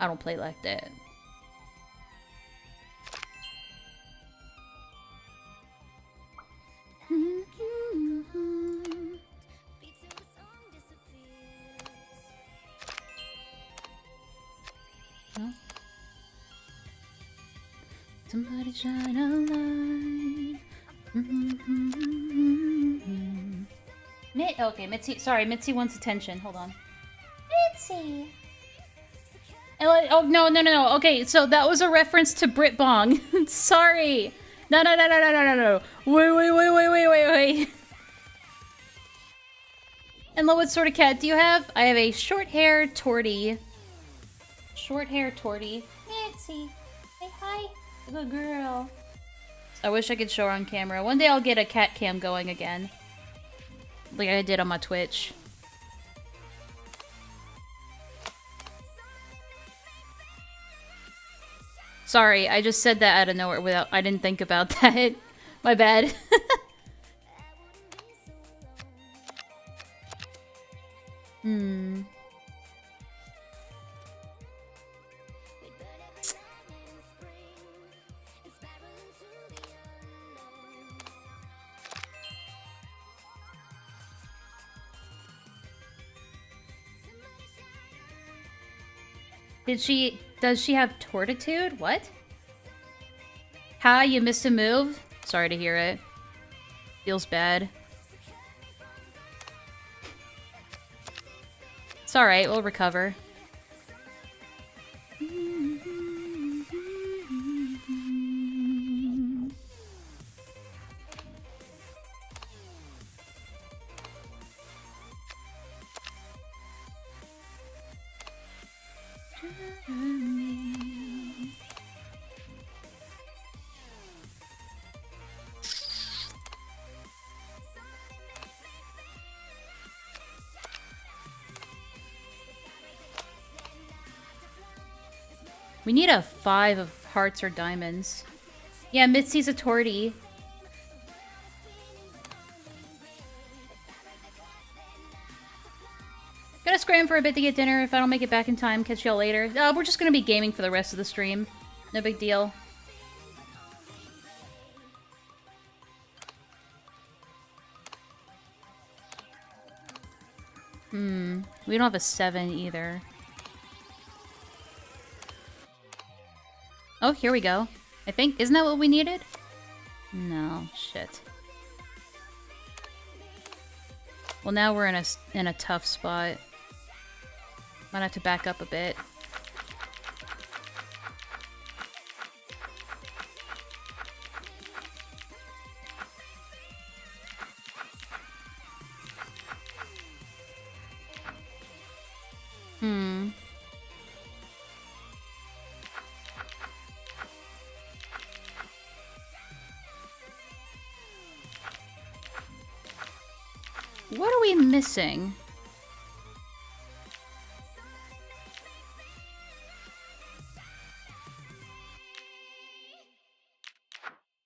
don't play like that. Huh? Somebody shine a light. Okay, Mitzi. Sorry, Mitzi wants attention. Hold on. Mitzi. Oh no. Okay, so that was a reference to Brit Bong. Sorry. No. Wait. Enlaa, what sort of cat do you have? I have a short-haired tortie. Short-haired tortie. Mitzi, say hi. Good girl. I wish I could show her on camera. One day I'll get a cat cam going again. Like I did on my Twitch. Sorry, I just said that out of nowhere without... I didn't think about that. My bad. Does she have tortitude? What? Hi, you missed a move? Sorry to hear it. Feels bad. It's alright, we'll recover. We need a 5 of hearts or diamonds. Yeah, Mitzi's a torty. Gotta scram for a bit to get dinner. If I don't make it back in time, catch y'all later. We're just gonna be gaming for the rest of the stream. No big deal. We don't have a 7 either. Oh, here we go. I think, isn't that what we needed? No, shit. Well, now we're in a tough spot. Might have to back up a bit. What are we missing?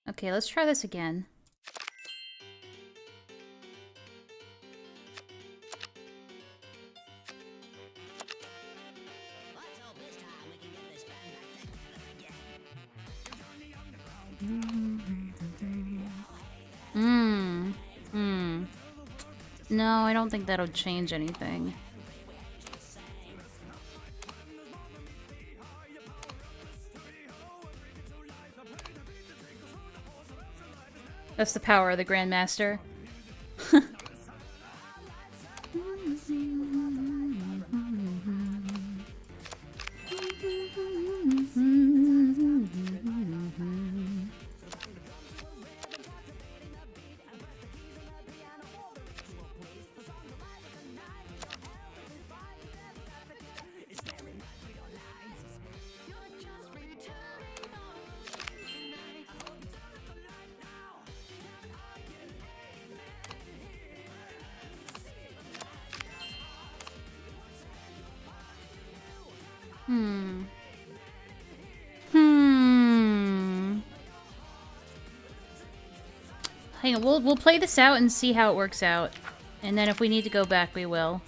Okay, let's try this again. No, I don't think that'll change anything. That's the power of the Grandmaster. Hang on, we'll play this out and see how it works out. And then if we need to go back, we will.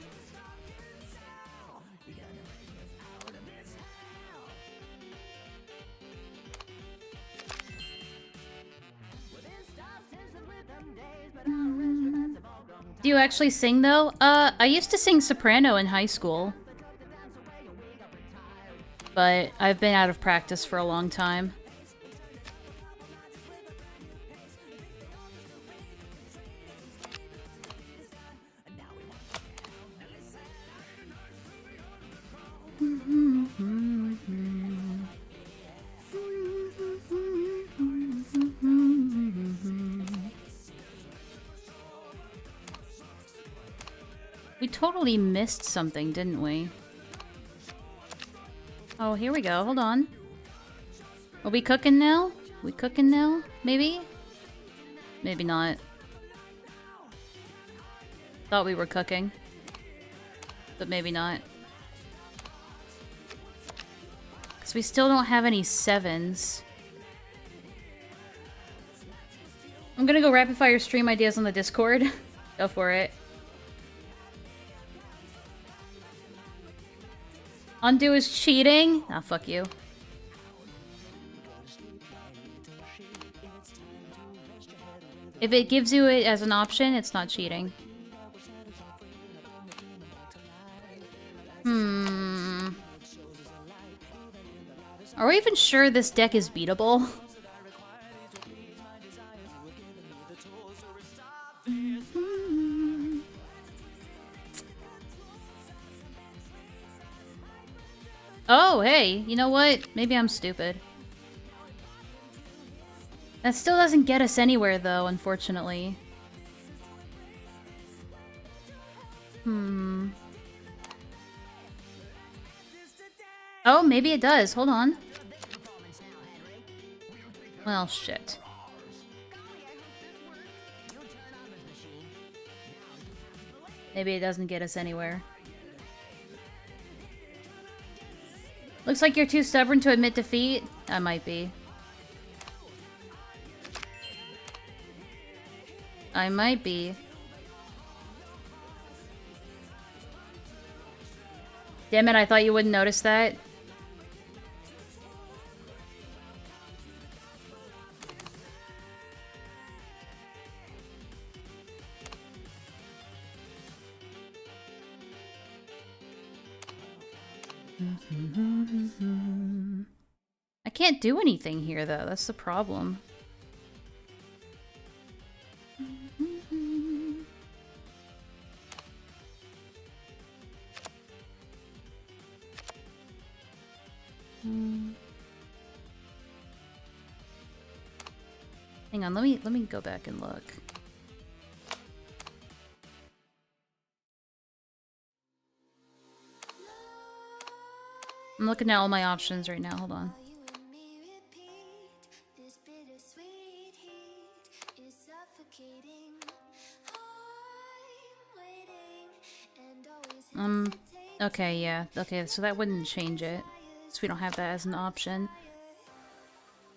Do you actually sing, though? I used to sing soprano in high school. But I've been out of practice for a long time. We totally missed something, didn't we? Oh, here we go. Hold on. Are we cooking now? We cooking now? Maybe? Maybe not. Thought we were cooking. But maybe not. Because we still don't have any 7s. I'm gonna go rapid fire stream ideas on the Discord. Go for it. Undo is cheating? Ah, fuck you. If it gives you it as an option, it's not cheating. Are we even sure this deck is beatable? Oh, hey, you know what? Maybe I'm stupid. That still doesn't get us anywhere, though, unfortunately. Oh, maybe it does. Hold on. Well, shit. Maybe it doesn't get us anywhere. Looks like you're too stubborn to admit defeat. I might be. I might be. Damn it, I thought you wouldn't notice that. I can't do anything here, though. That's the problem. Hang on, let me go back and look. I'm looking at all my options right now. Hold on. Okay, yeah. Okay, so that wouldn't change it. So we don't have that as an option.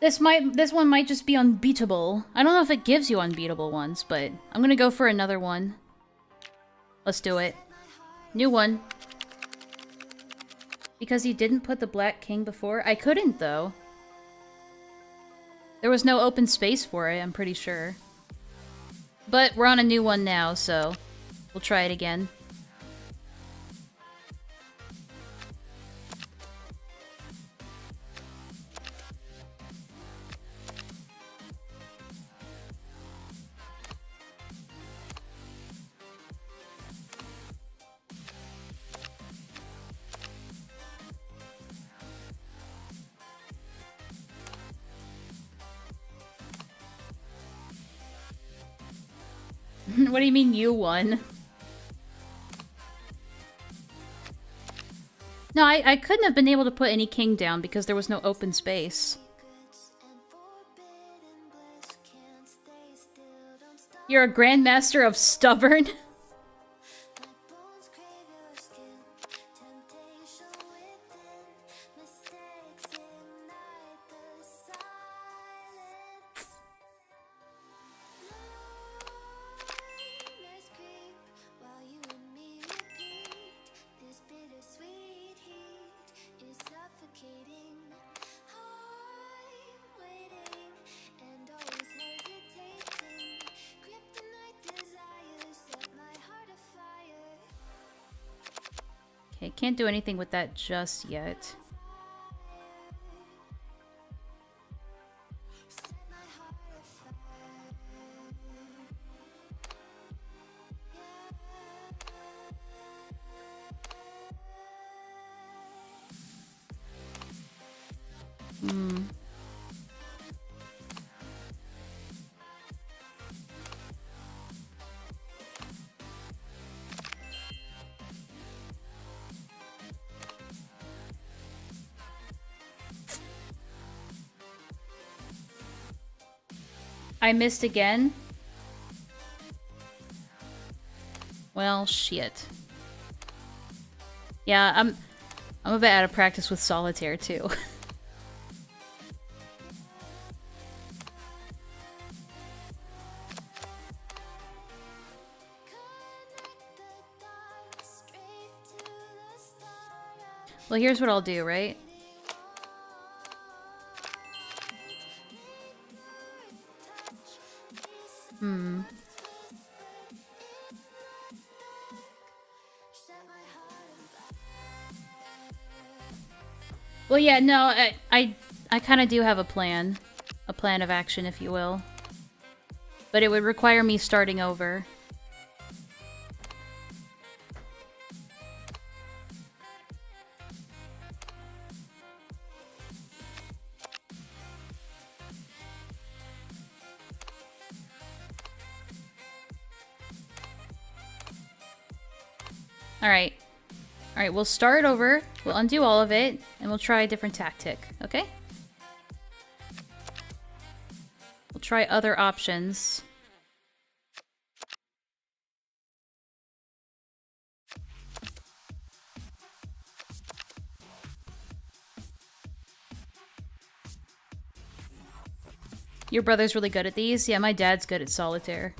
This one might just be unbeatable. I don't know if it gives you unbeatable ones, but I'm gonna go for another one. Let's do it. New one. Because you didn't put the Black King before? I couldn't, though. There was no open space for it, I'm pretty sure. But we're on a new one now, so we'll try it again. What do you mean you won? No, I couldn't have been able to put any king down because there was no open space. You're a grandmaster of stubborn? Okay, can't do anything with that just yet. I missed again? Well, shit. Yeah, I'm a bit out of practice with solitaire too. Well, here's what I'll do, right? Well, yeah, no, I kind of do have a plan of action, if you will, but it would require me starting over. Alright. Alright, we'll start over, we'll undo all of it, and we'll try a different tactic, okay? We'll try other options. Your brother's really good at these? Yeah, my dad's good at solitaire.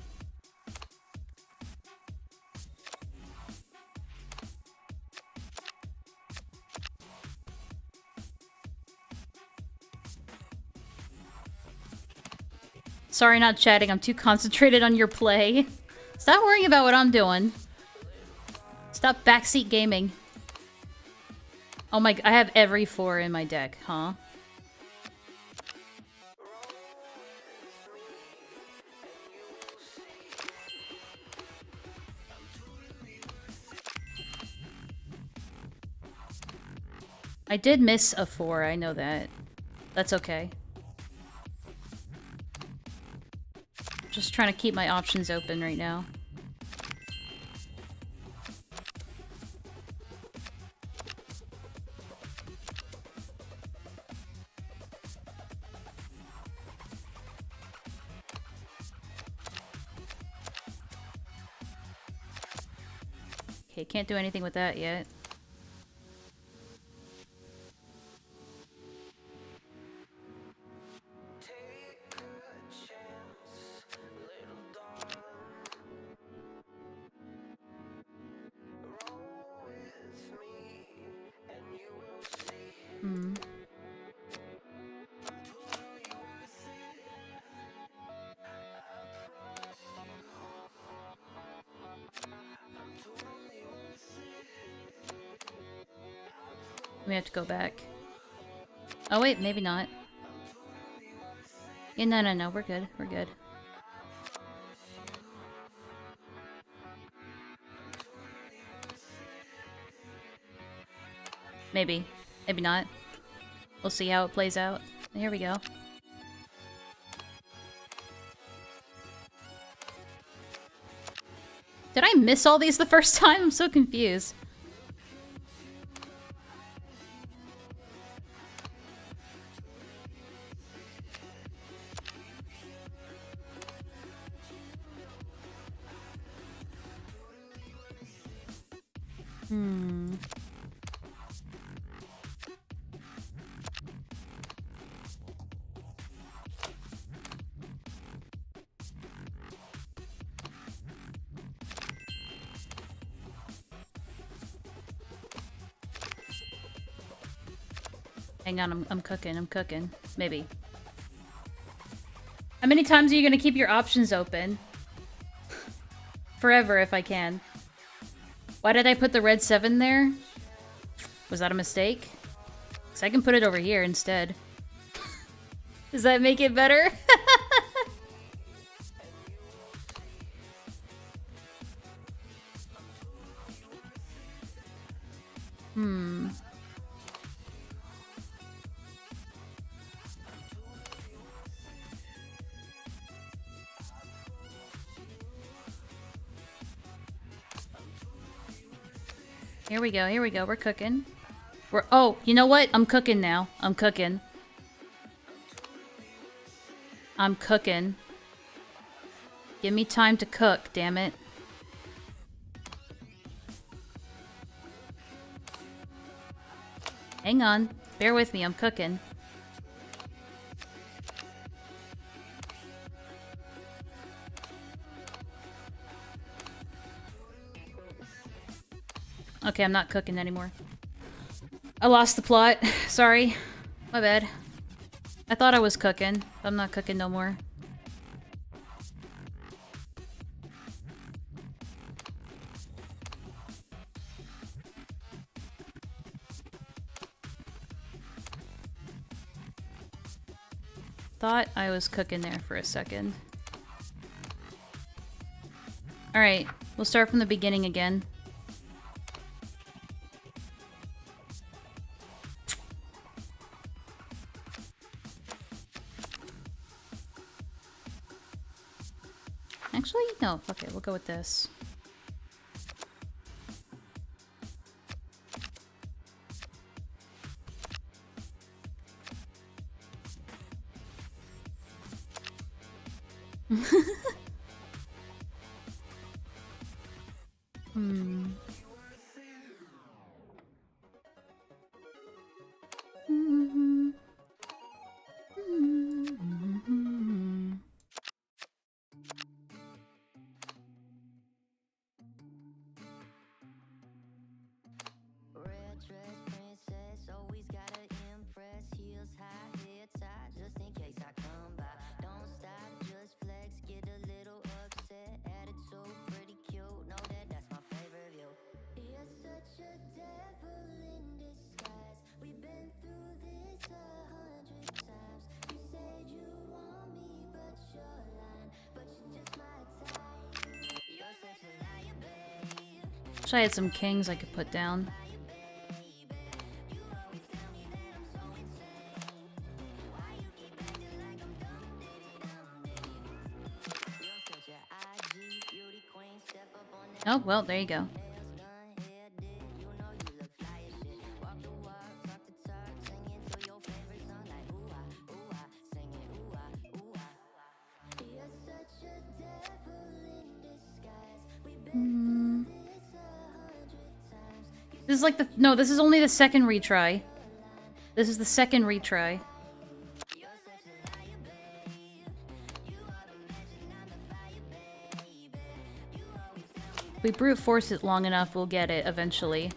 Sorry, not chatting. I'm too concentrated on your play. Stop worrying about what I'm doing. Stop backseat gaming. Oh my... I have every 4 in my deck, huh? I did miss a 4, I know that. That's okay. Just trying to keep my options open right now. Okay, can't do anything with that yet. Hmm. We have to go back. Oh wait, maybe not. Yeah, no, we're good, we're good. Maybe. Maybe not. We'll see how it plays out. Here we go. Did I miss all these the first time? I'm so confused. Hmm. Hang on, I'm cooking. Maybe. How many times are you gonna keep your options open? Forever, if I can. Why did I put the red 7 there? Was that a mistake? Because I can put it over here instead. Does that make it better? Hmm. Here we go, we're cooking. Oh, you know what? I'm cooking now. I'm cooking. Give me time to cook, damn it. Hang on. Bear with me, I'm cooking. Okay, I'm not cooking anymore. I lost the plot. Sorry. My bad. I thought I was cooking. I'm not cooking no more. thought I was cooking there for a second. Alright, we'll start from the beginning again. Actually, no, fuck it, we'll go with this. Hmm. Wish I had some kings I could put down. Oh, well, there you go. This is like the... No, this is only the second retry. This is the second retry. If we brute force it long enough, we'll get it eventually.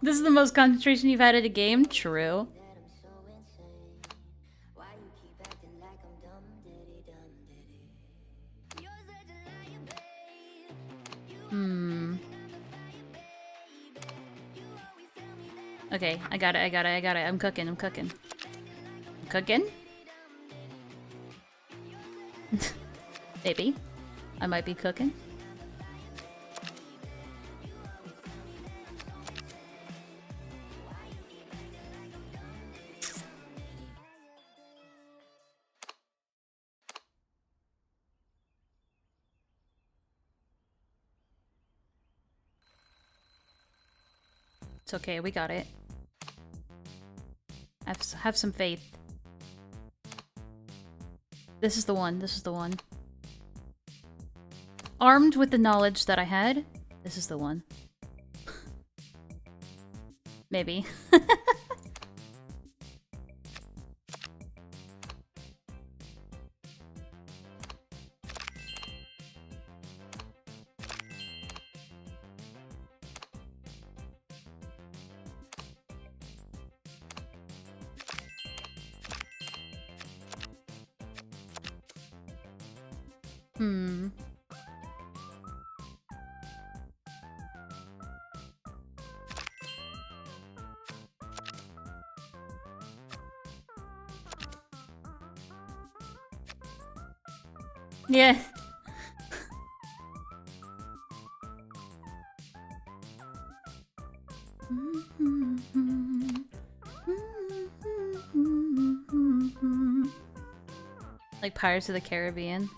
This is the most concentration you've had at a game? True. Hmm. Okay, I got it. I'm cooking. Cooking? Maybe. I might be cooking. It's okay, we got it. Have some faith. This is the one. Armed with the knowledge that I had, this is the one. Maybe. Hmm. Yeah. Like Pirates of the Caribbean.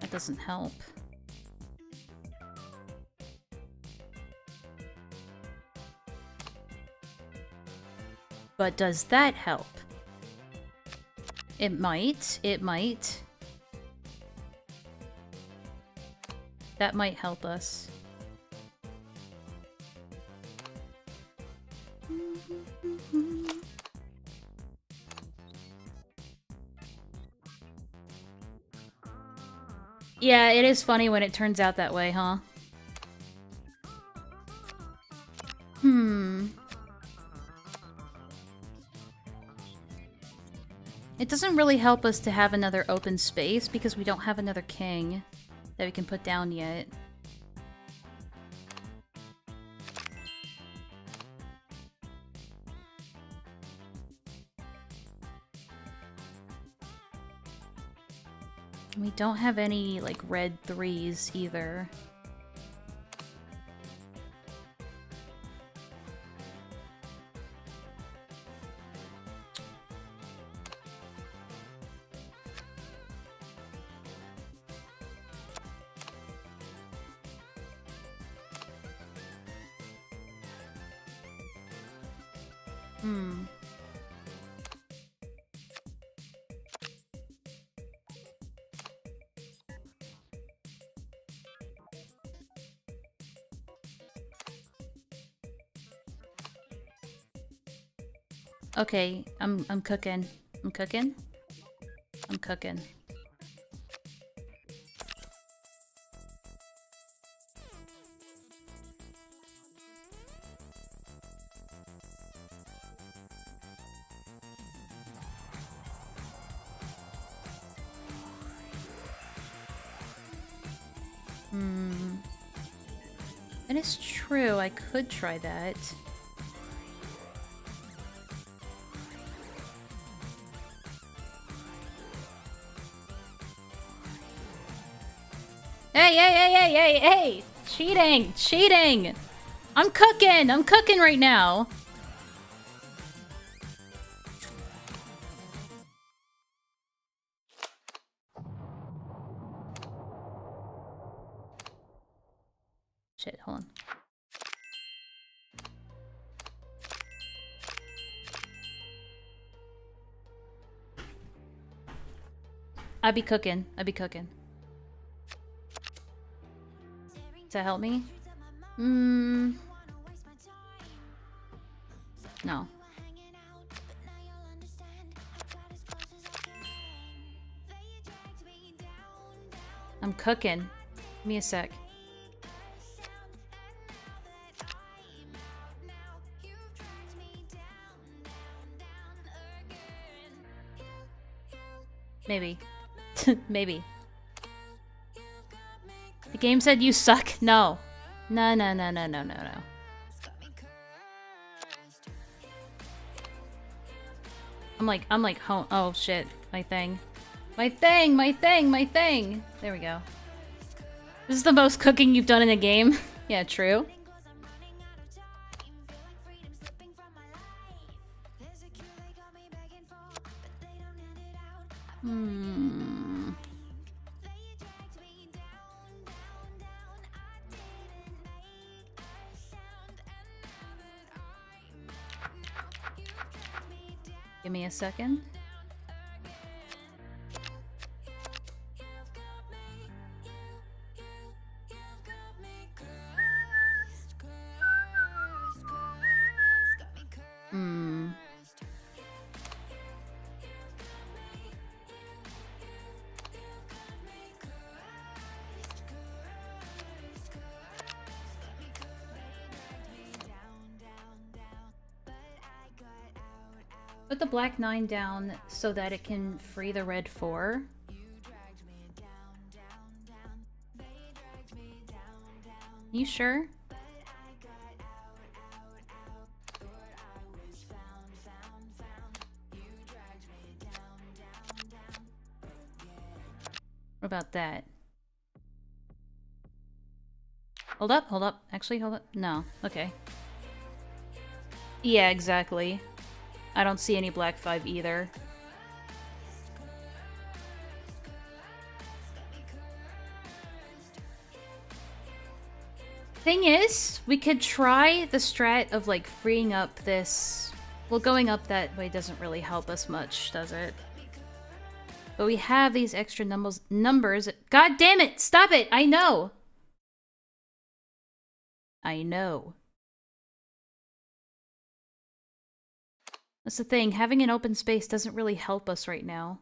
That doesn't help. But does that help? It might. That might help us. Yeah, it is funny when it turns out that way, huh? It doesn't really help us to have another open space because we don't have another king that we can put down yet. We don't have any, like, red 3s either. Okay, I'm cooking. I'm cooking? I'm cooking. It is true, I could try that. Hey, hey, hey, hey, hey, hey! Cheating! Cheating! I'm cooking! I'm cooking right now! Shit, hold on. I be cooking. I be cooking. Does that help me? No. I'm cooking. Give me a sec. Maybe. Maybe. The game said you suck? No. No, no, no, no, no, no, no. I'm like home. Oh shit. My thing. My thing! My thing! My thing! There we go. This is the most cooking you've done in a game. Yeah, true. Give me a second. Put the black 9 down so that it can free the red 4. You sure? What about that? Hold up, hold up. Actually, hold up. No. Okay. Yeah, exactly. I don't see any black 5 either. Thing is, we could try the strat of, like, freeing up this... Well, going up that way doesn't really help us much, does it? But we have these extra numbers. God damn it! Stop it! I know! I know. That's the thing, having an open space doesn't really help us right now.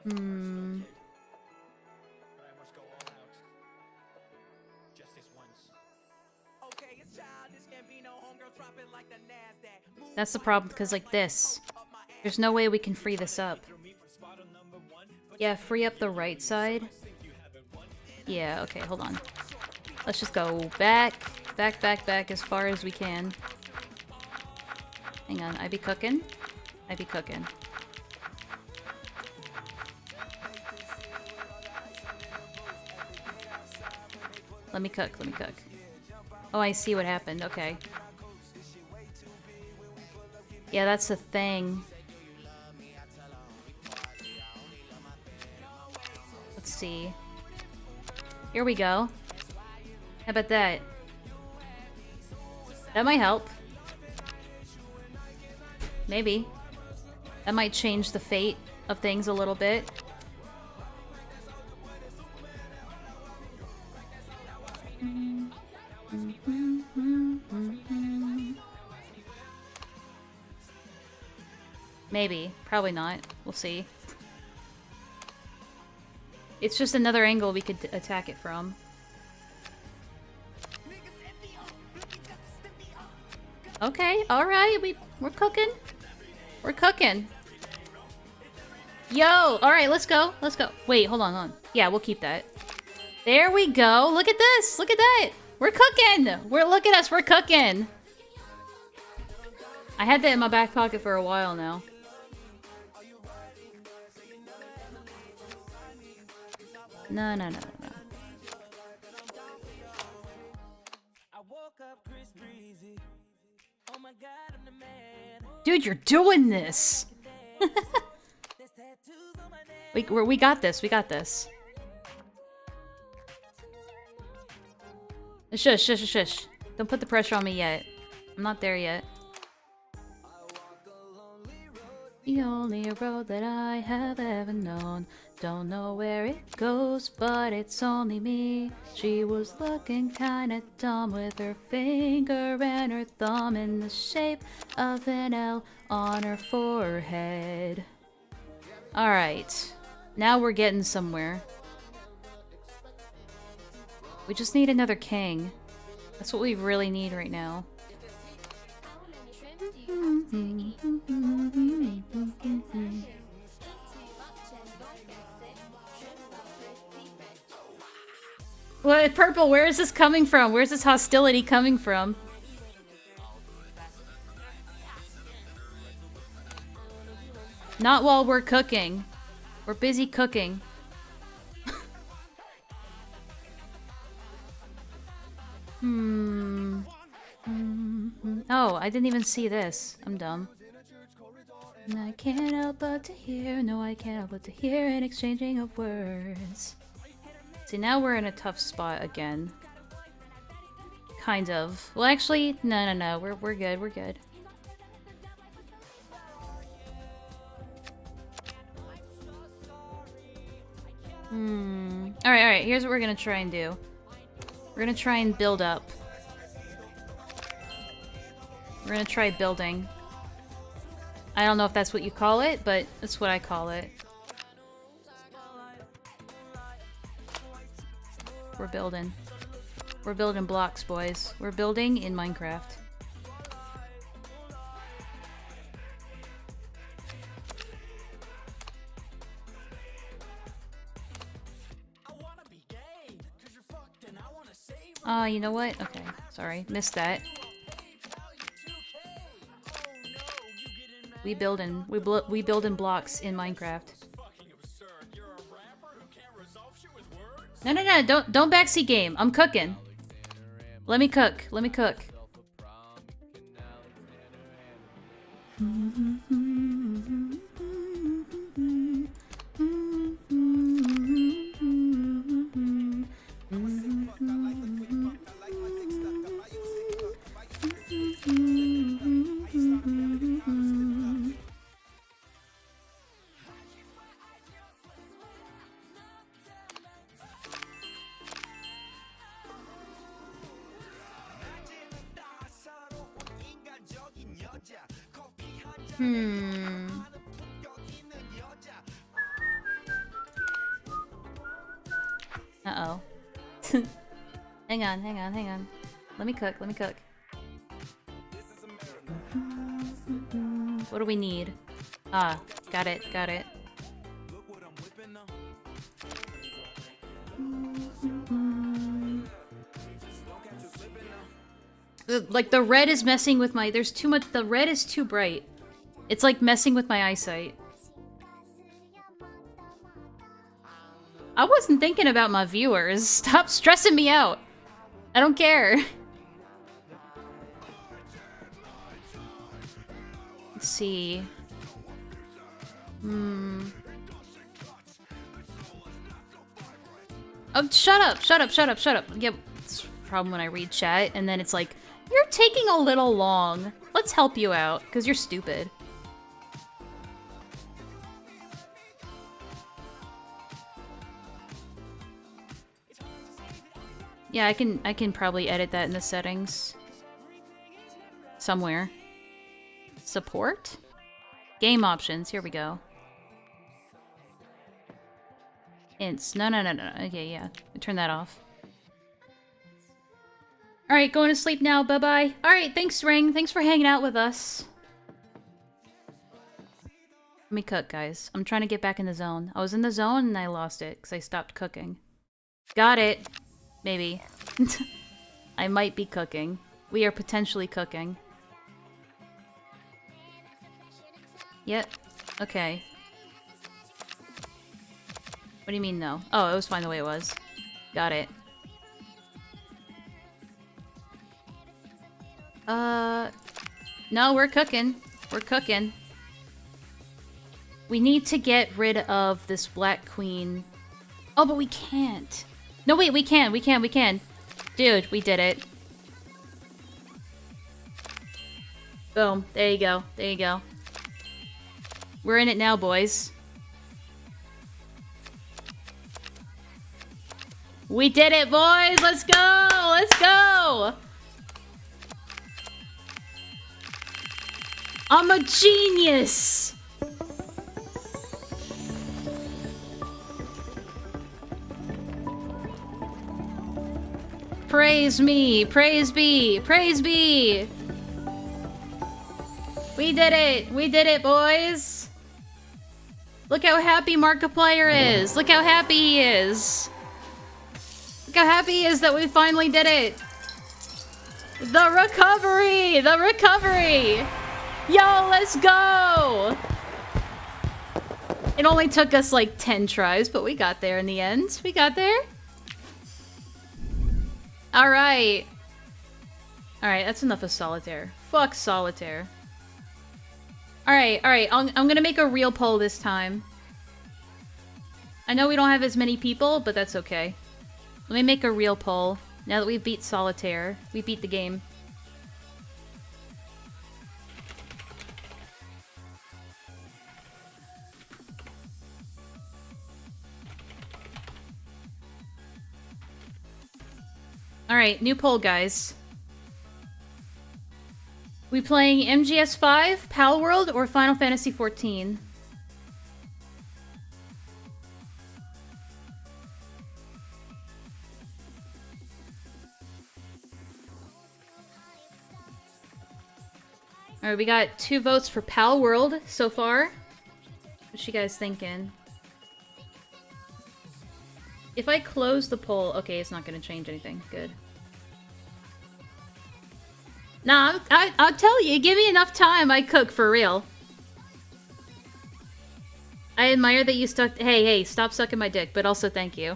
Hmm. That's the problem, because like this. There's no way we can free this up. Yeah, free up the right side. Yeah, okay, hold on. Let's just go back, back as far as we can. Hang on, I be cooking? I be cooking. Let me cook, let me cook. Oh, I see what happened, okay. Yeah, that's the thing. Let's see. Here we go. How about that? That might help. Maybe. That might change the fate of things a little bit. Maybe. Probably not. We'll see. It's just another angle we could attack it from. Okay, alright, we're cooking. We're cooking. Yo! Alright, let's go. Let's go. Wait, hold on. Yeah, we'll keep that. There we go. Look at this. Look at that. We're cooking. Look at us. We're cooking. I had that in my back pocket for a while now. No. Dude, you're doing this. we got this. We got this. Shush. Don't put the pressure on me yet. I'm not there yet. The only road that I have ever known. Don't know where it goes, but it's only me. She was looking kinda dumb with her finger and her thumb in the shape of an L on her forehead. Alright. Now we're getting somewhere. We just need another king. That's what we really need right now. What, Purple, where is this coming from? Where's this hostility coming from? Not while we're cooking. We're busy cooking. Oh, I didn't even see this. I'm dumb. And I can't help but to hear, no, I can't help but to hear an exchanging of words. See, now we're in a tough spot again. Kind of. Well, actually, no. We're good. We're good. Alright. Here's what we're gonna try and do. We're gonna try and build up. We're gonna try building. I don't know if that's what you call it, but that's what I call it. We're building. We're building blocks, boys. We're building in Minecraft. You know what? Okay, sorry. Missed that. We building blocks in Minecraft. No, don't backseat game. I'm cooking. Let me cook. Uh-oh. Hang on, hang on, hang on. Let me cook, let me cook. What do we need? Ah, got it, got it. Like, the red is messing with my... There's too much... The red is too bright. It's like messing with my eyesight. I wasn't thinking about my viewers. Stop stressing me out. I don't care. Let's see. Oh, shut up, shut up, shut up, shut up. Yeah, it's a problem when I read chat, and then it's like, you're taking a little long. Let's help you out, because you're stupid. Yeah, I can probably edit that in the settings. Somewhere. Support? Game options, here we go. Ints. No, no, no, no. Okay, yeah. Turn that off. Alright, going to sleep now. Bye-bye. Alright, thanks, Ring. Thanks for hanging out with us. Let me cook, guys. I'm trying to get back in the zone. I was in the zone and I lost it because I stopped cooking. Got it. Maybe. I might be cooking. We are potentially cooking. Yep. Okay. What do you mean, no? Oh, it was fine the way it was. Got it. No, we're cooking. We're cooking. We need to get rid of this Black Queen. Oh, but we can't. No, wait, we can. We can. We can. Dude, we did it. Boom. There you go. There you go. We're in it now, boys. We did it, boys! Let's go! Let's go! I'm a genius! Praise me! Praise be! Praise be! We did it! We did it, boys! Look how happy Markiplier is! Look how happy he is! Look how happy he is that we finally did it! The recovery! The recovery! Yo, let's go! It only took us like 10 tries, but we got there in the end. We got there. Alright. Alright, that's enough of solitaire. Fuck solitaire. Alright, alright. I'm gonna make a real poll this time. I know we don't have as many people, but that's okay. Let me make a real poll. Now that we've beat solitaire. We beat the game. Alright, new poll, guys. We playing MGS5, Pal World, or Final Fantasy XIV? Alright, we got 2 votes for Pal World so far. What you guys thinking? If I close the poll... Okay, it's not going to change anything. Good. Nah, I'll tell you. Give me enough time, I cook for real. I admire that you stuck... Hey, stop sucking my dick, but also thank you.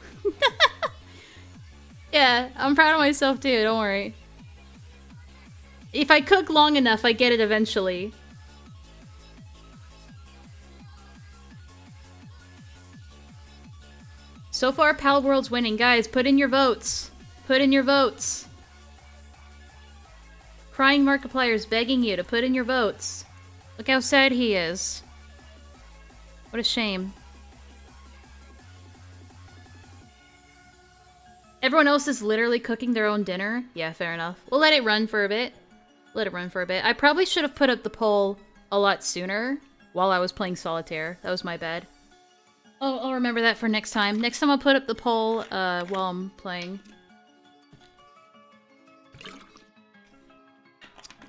Yeah, I'm proud of myself too, don't worry. If I cook long enough, I get it eventually. So far, Pal World's winning. Guys, put in your votes. Put in your votes. Crying Markiplier's begging you to put in your votes. Look how sad he is. What a shame. Everyone else is literally cooking their own dinner? Yeah, fair enough. We'll let it run for a bit. Let it run for a bit. I probably should have put up the poll a lot sooner while I was playing solitaire. That was my bad. I'll remember that for next time. Next time I'll put up the poll while I'm playing.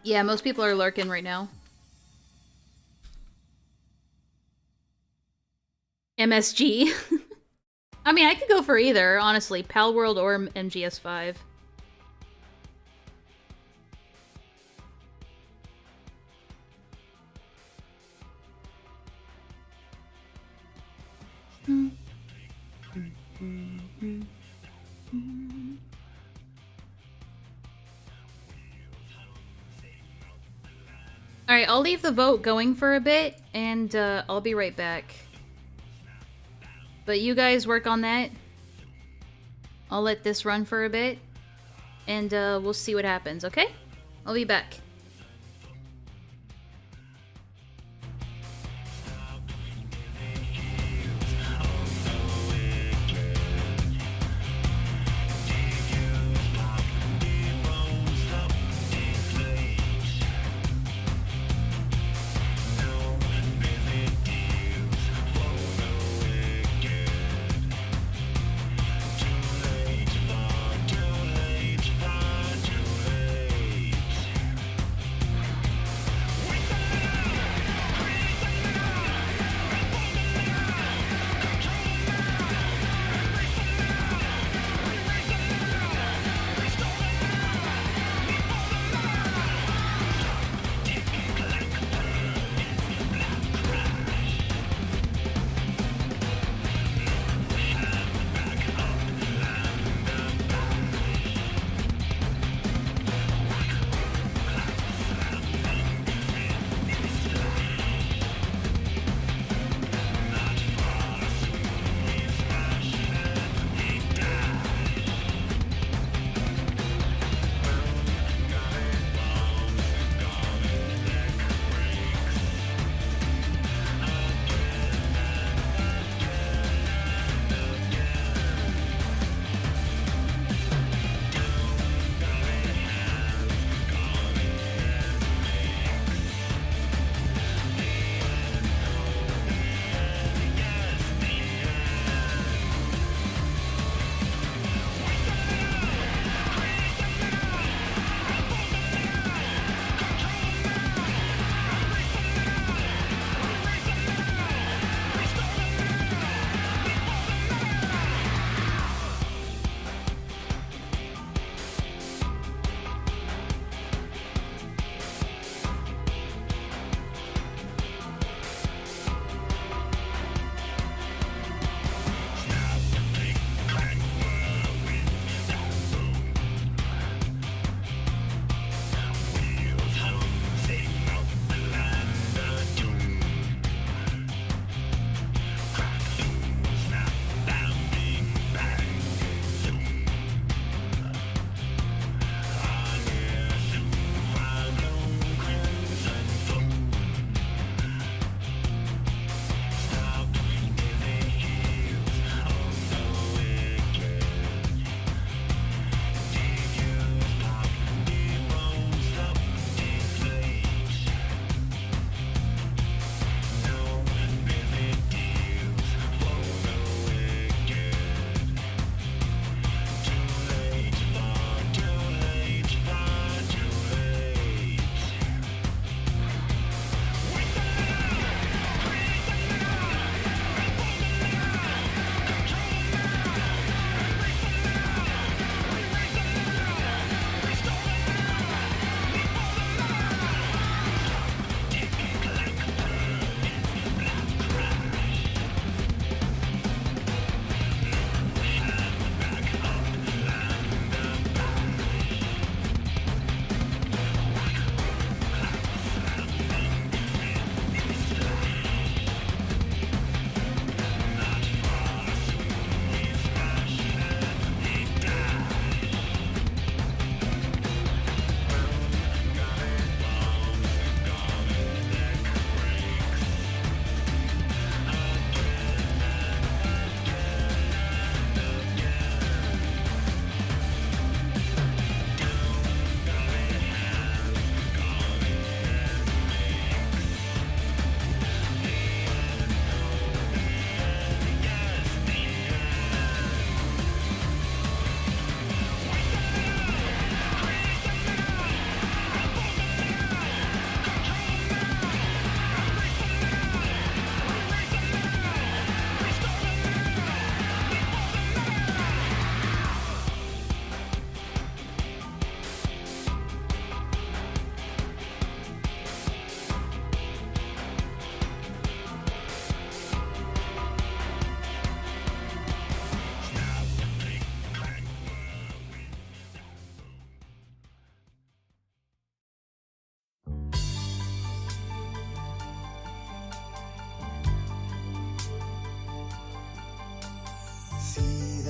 Yeah, most people are lurking right now. MSG. I mean, I could go for either, honestly. Pal World or MGS5. Alright, I'll leave the vote going for a bit, and I'll be right back. But you guys work on that. I'll let this run for a bit, and we'll see what happens, okay? I'll be back.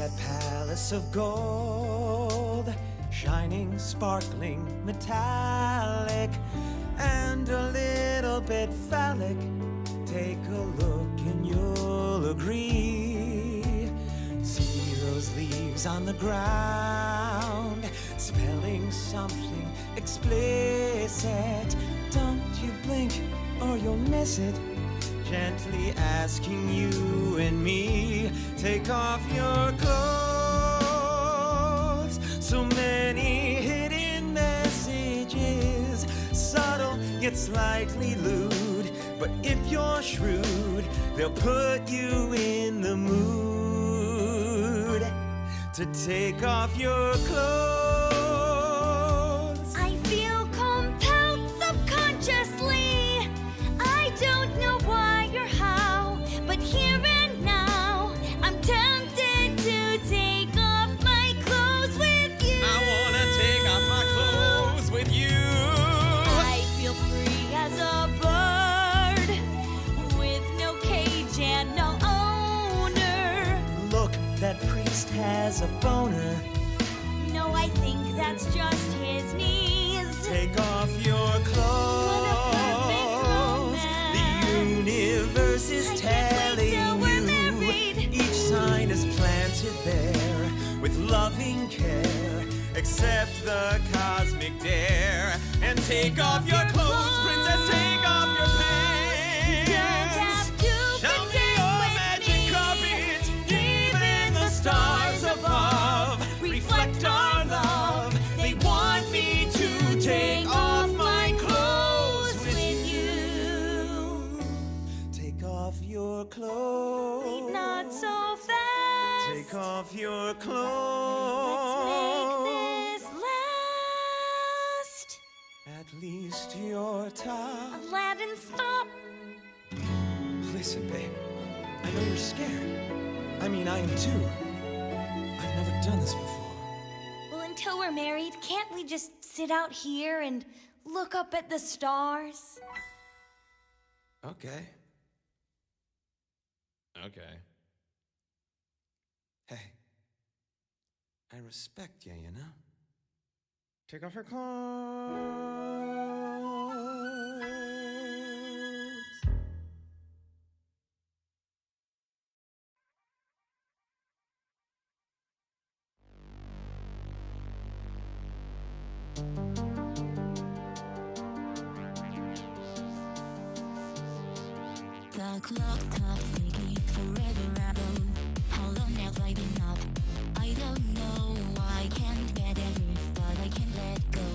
that palace of gold, shining, sparkling, metallic, and a little bit phallic. Take a look and you'll agree. See those leaves on the ground, spelling something explicit. Don't you blink or you'll miss it. Gently asking you and me, take off your clothes. So many hidden messages, subtle yet slightly lewd. But if you're shrewd, they'll put you in the mood to take off your clothes. I feel compelled subconsciously. I don't know why or how, but here and now, I'm tempted to take off my clothes with you. I wanna take off my clothes with you. I feel free as a bird, with no cage and no owner. Look, that priest has a boner. No, I think that's just his knees. Take off your clothes. The universe is telling you. Each sign is planted there with loving care. Accept the cosmic dare and take off your clothes, princess. Take off your pants. Show me your magic carpet. Even the stars above reflect our love. They want me to take off my clothes with you. Take off your clothes. Not so fast. Take off your clothes. Let's make this last. At least your top. Aladdin, stop. Listen, babe. I know you're scared. I mean, I am too. I've never done this before. Well, until we're married, can't we just sit out here and look up at the stars? Okay. Okay. Hey. I respect you, you know? Take off your clothes. The clock stopped ticking forever ago. How long have I been up? I don't know. I can't get ever, but I can't let go.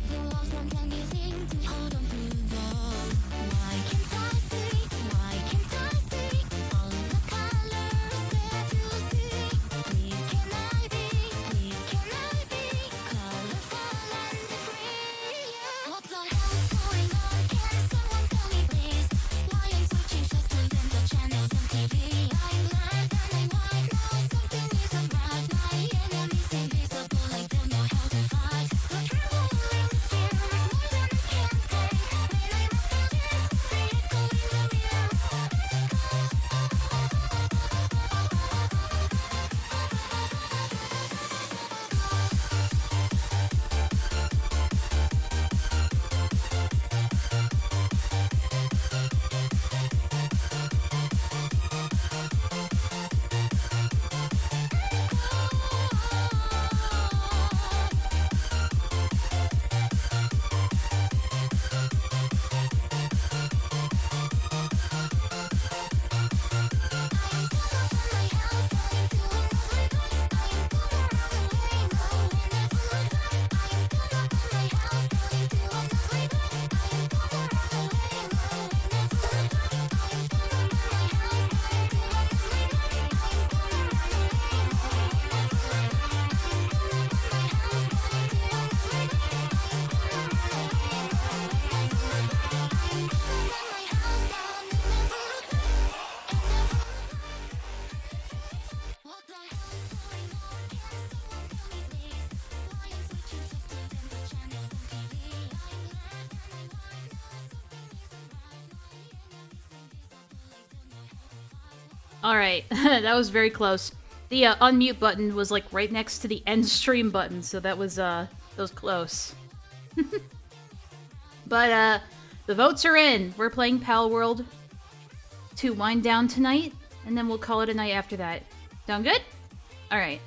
There was something missing to hold on to though. Why can't I see? Why can't I see all the colors that you see? Please can I be? Please can I be colorful and free? What the hell's going on? Can someone tell me please? Why I'm switching just to the channels on TV? I'm black and I'm white now. Something isn't right. My enemy's invisible. I don't know how to fight. The trembling fear is more than I can take. When I'm after this, the echo in the mirror. All right, that was very close. The unmute button was like right next to the end stream button, so that was close. But the votes are in. We're playing Pal World to wind down tonight, and then we'll call it a night after that. Sound good? All right.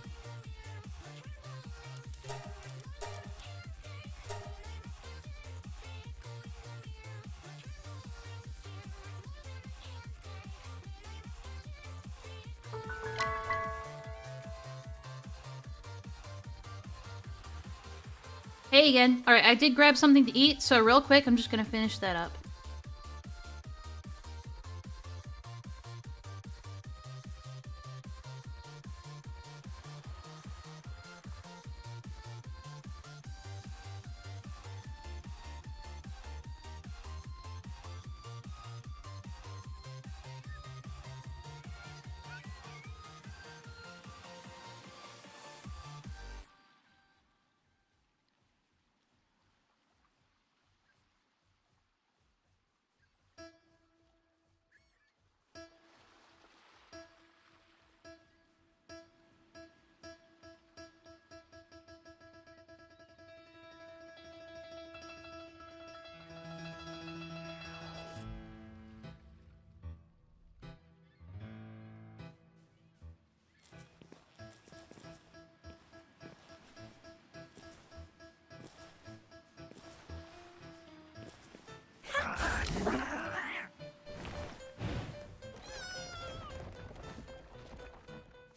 Hey again. Alright, I did grab something to eat, so real quick, I'm just gonna finish that up.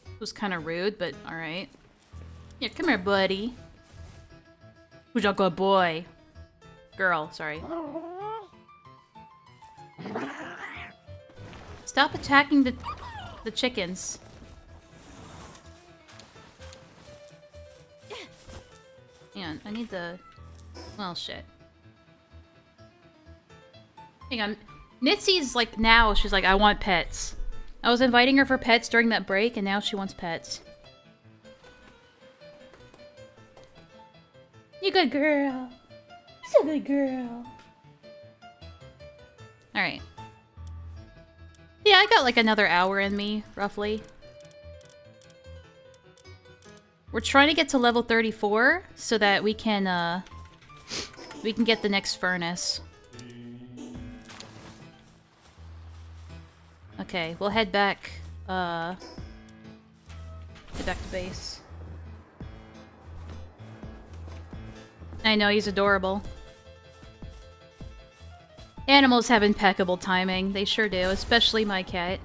It was kind of rude, but alright. Yeah, come here, buddy. Who's your good boy? Girl, sorry. Stop attacking the chickens. Hang on, I need the... Well, shit. Hang on. Nitsy's like, now, she's like, I want pets. I was inviting her for pets during that break, and now she wants pets. You good girl. You're so good girl. Alright. Yeah, I got like another hour in me, roughly. We're trying to get to level 34 so that we can get the next furnace. Okay, we'll head back, head back to base. I know, he's adorable. Animals have impeccable timing. They sure do, especially my cat.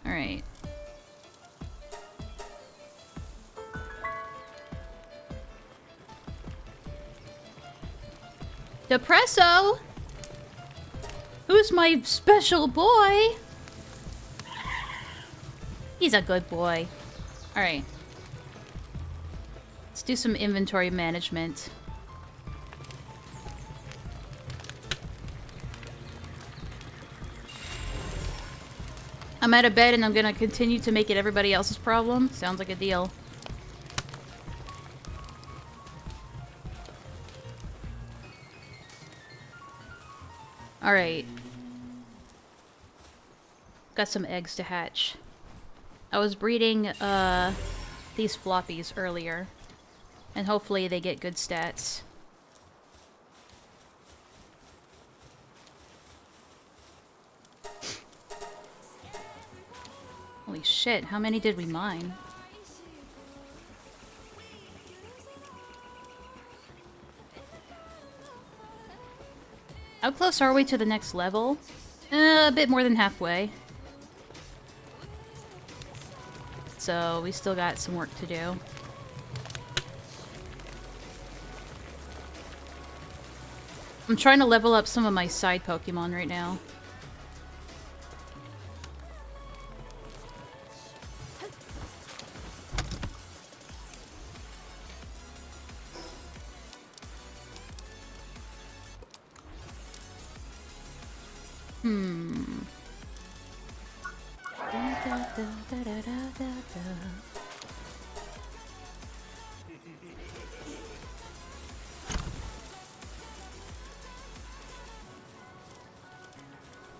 Alright. Depresso! Who's my special boy? He's a good boy. Alright. Let's do some inventory management. I'm out of bed and I'm gonna continue to make it everybody else's problem. Sounds like a deal. Alright. Got some eggs to hatch. I was breeding, these floppies earlier. And hopefully they get good stats. Holy shit, how many did we mine? How close are we to the next level? A bit more than halfway. So we still got some work to do. I'm trying to level up some of my side Pokemon right now.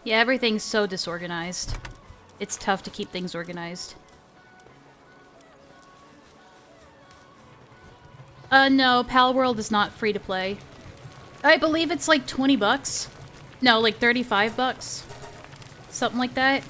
Yeah, everything's so disorganized. It's tough to keep things organized. No, Pal World is not free to play. I believe it's like 20 bucks. No, like 35 bucks. Something like that.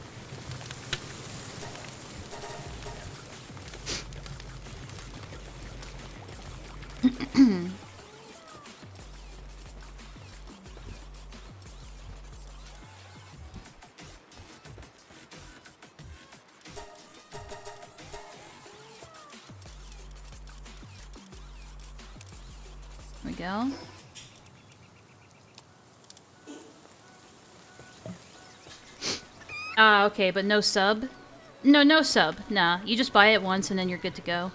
There we go. Ah, okay, but no sub? No, no sub. Nah, you just buy it once and then you're good to go.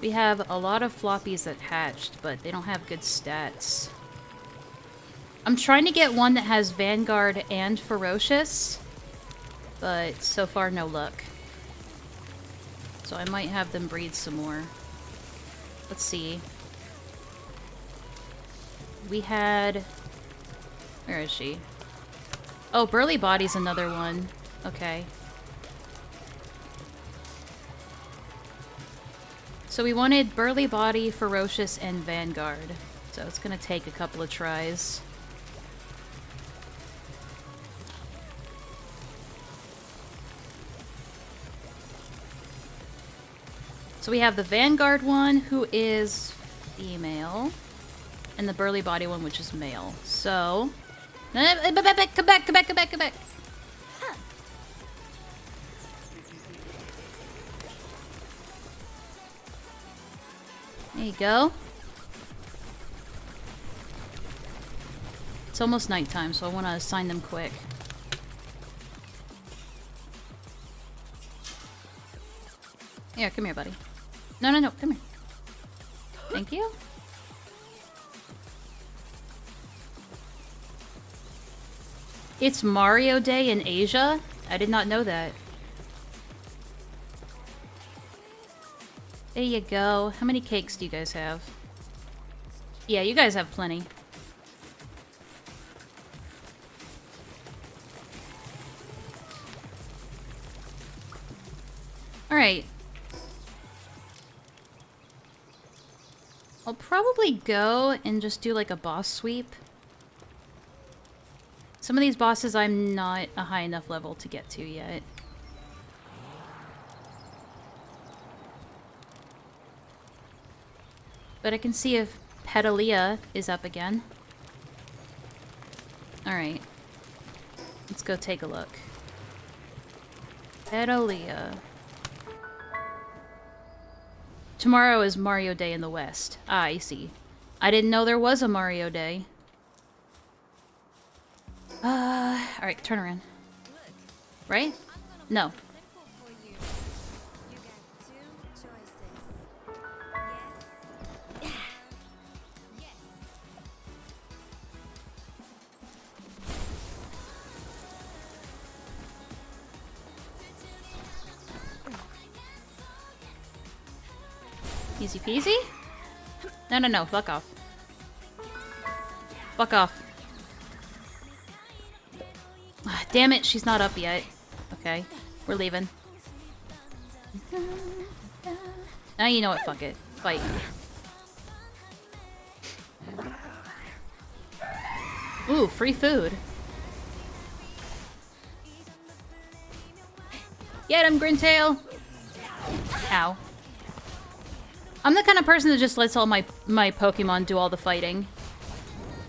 We have a lot of floppies that hatched, but they don't have good stats. I'm trying to get one that has Vanguard and Ferocious, but so far no luck. So I might have them breed some more. Let's see. We had... Where is she? Oh, Burly Body's another one. Okay. So we wanted Burly Body, Ferocious, and Vanguard. So it's gonna take a couple of tries. So we have the Vanguard one, who is female, and the Burly Body one, which is male. So... Come back, come back, come back, come back, come back! There you go. It's almost nighttime, so I want to assign them quick. Yeah, come here, buddy. No, no, no, come here. Thank you. It's Mario Day in Asia? I did not know that. There you go. How many cakes do you guys have? Yeah, you guys have plenty. Alright. I'll probably go and just do like a boss sweep. Some of these bosses I'm not a high enough level to get to yet. But I can see if Pedalia is up again. Alright. Let's go take a look. Pedalia. Tomorrow is Mario Day in the West. Ah, I see. I didn't know there was a Mario Day. Alright, turn around. Right? No. Easy peasy? No, no, no. Fuck off. Fuck off. Ah, damn it, she's not up yet. Okay, we're leaving. Now you know what, fuck it. Fight. Ooh, free food. Get him, Grintail! Ow. I'm the kind of person that just lets all my Pokemon do all the fighting.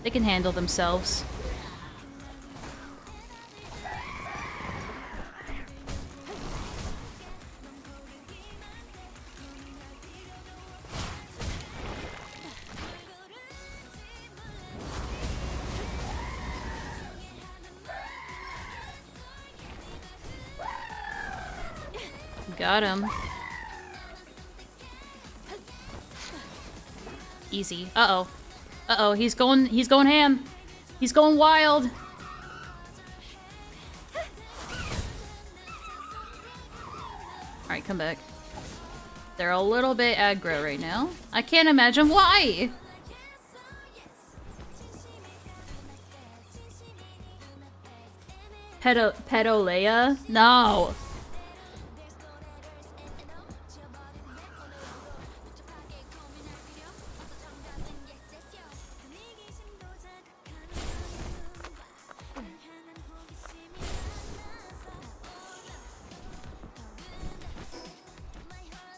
They can handle themselves. Got him. Easy. Uh-oh. Uh-oh, he's going ham. He's going wild. Alright, come back. They're a little bit aggro right now. I can't imagine why! Pedolea? No!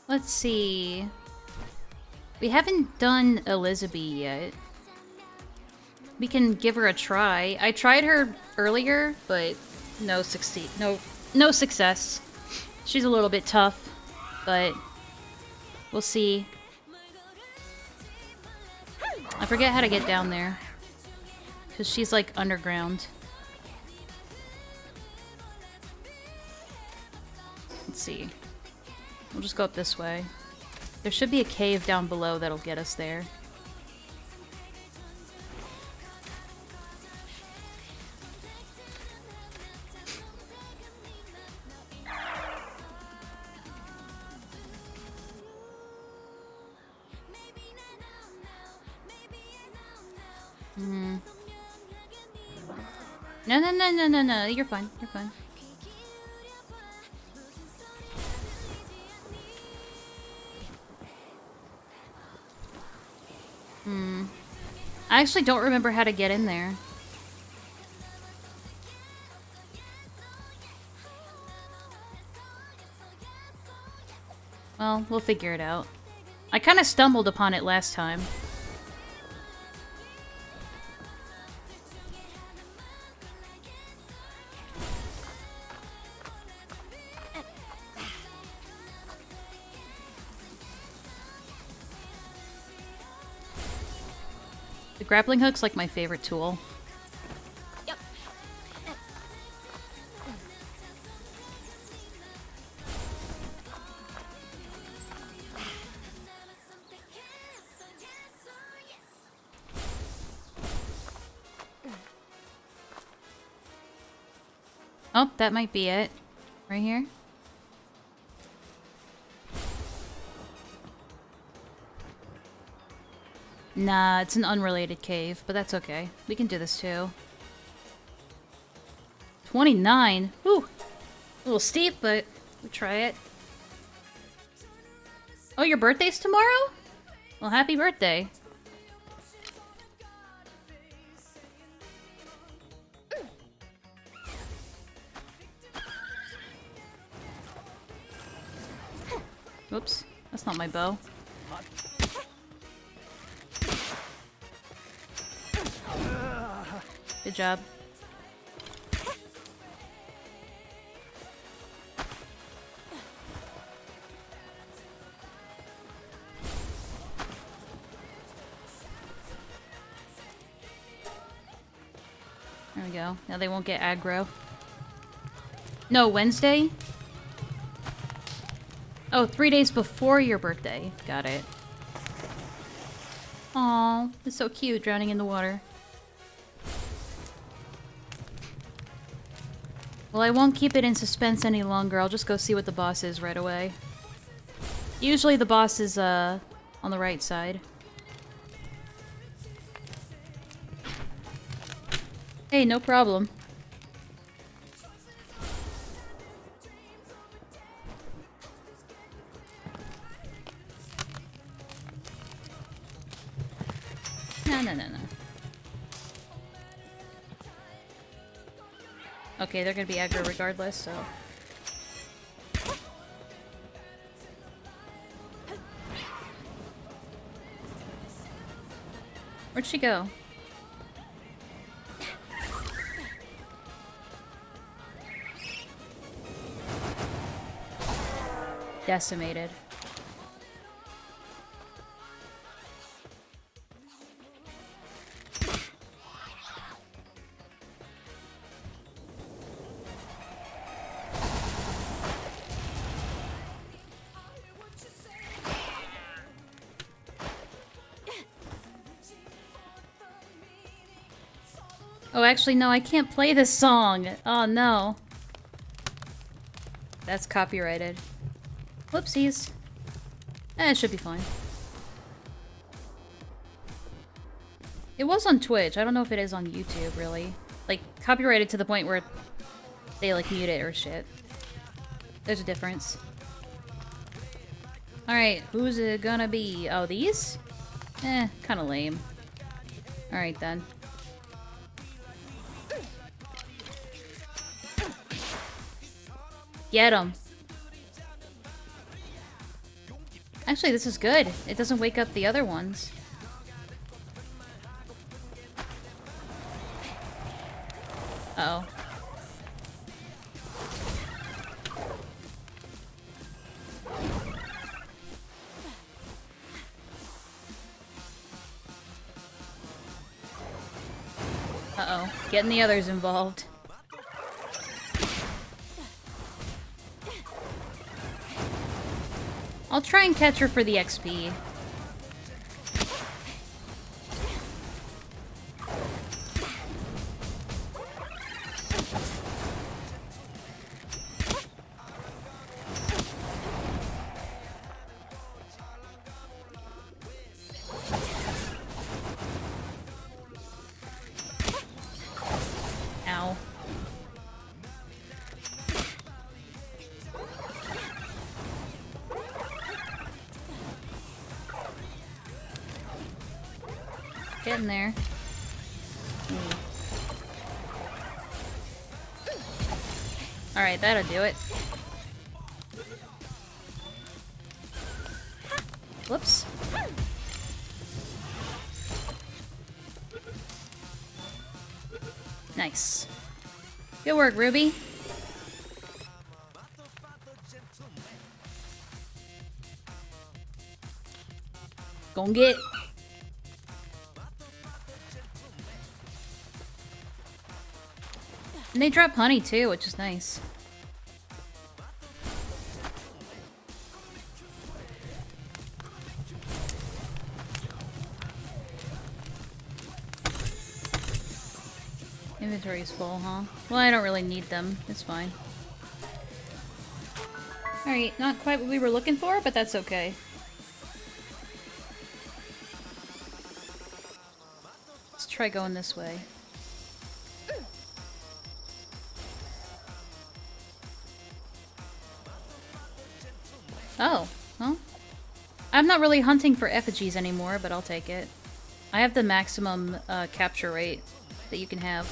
Let's see. We haven't done Elizabeth yet. We can give her a try. I tried her earlier, but no success. She's a little bit tough, but we'll see. I forget how to get down there, because she's like underground. Let's see. We'll just go up this way. There should be a cave down below that'll get us there. Hmm. No, you're fine, you're fine. I actually don't remember how to get in there. Well, we'll figure it out. I kind of stumbled upon it last time. The grappling hook's like my favorite tool. Yep. Oh, that might be it. Right here. Nah, it's an unrelated cave, but that's okay. We can do this too. 29? Whew. A little steep, but we'll try it. Oh, your birthday's tomorrow? Well, happy birthday. Whoops, that's not my bow. Good job. There we go. Now they won't get aggro. No, Wednesday? Oh, 3 days before your birthday. Got it. Aw, it's so cute, drowning in the water. Well, I won't keep it in suspense any longer. I'll just go see what the boss is right away. Usually the boss is, on the right side. Hey, no problem. No. Okay, they're gonna be aggro regardless, so... Where'd she go? Decimated. Oh, actually, no, I can't play this song. Oh, no. That's copyrighted. Whoopsies. It should be fine. It was on Twitch. I don't know if it is on YouTube, really. Like, copyrighted to the point where they, like, mute it or shit. There's a difference. Alright, who's it gonna be? Oh, these? Kinda lame. Alright, then. Get him. Actually, this is good. It doesn't wake up the other ones. Uh-oh. Uh-oh. Getting the others involved. I'll try and catch her for the XP. Ow. Getting there. Alright, that'll do it. Whoops. Nice. Good work, Ruby. Gon' get. And they drop honey too, which is nice. Inventory's full, huh? Well, I don't really need them. It's fine. Alright, not quite what we were looking for, but that's okay. Let's try going this way. Oh, well. I'm not really hunting for effigies anymore, but I'll take it. I have the maximum capture rate that you can have.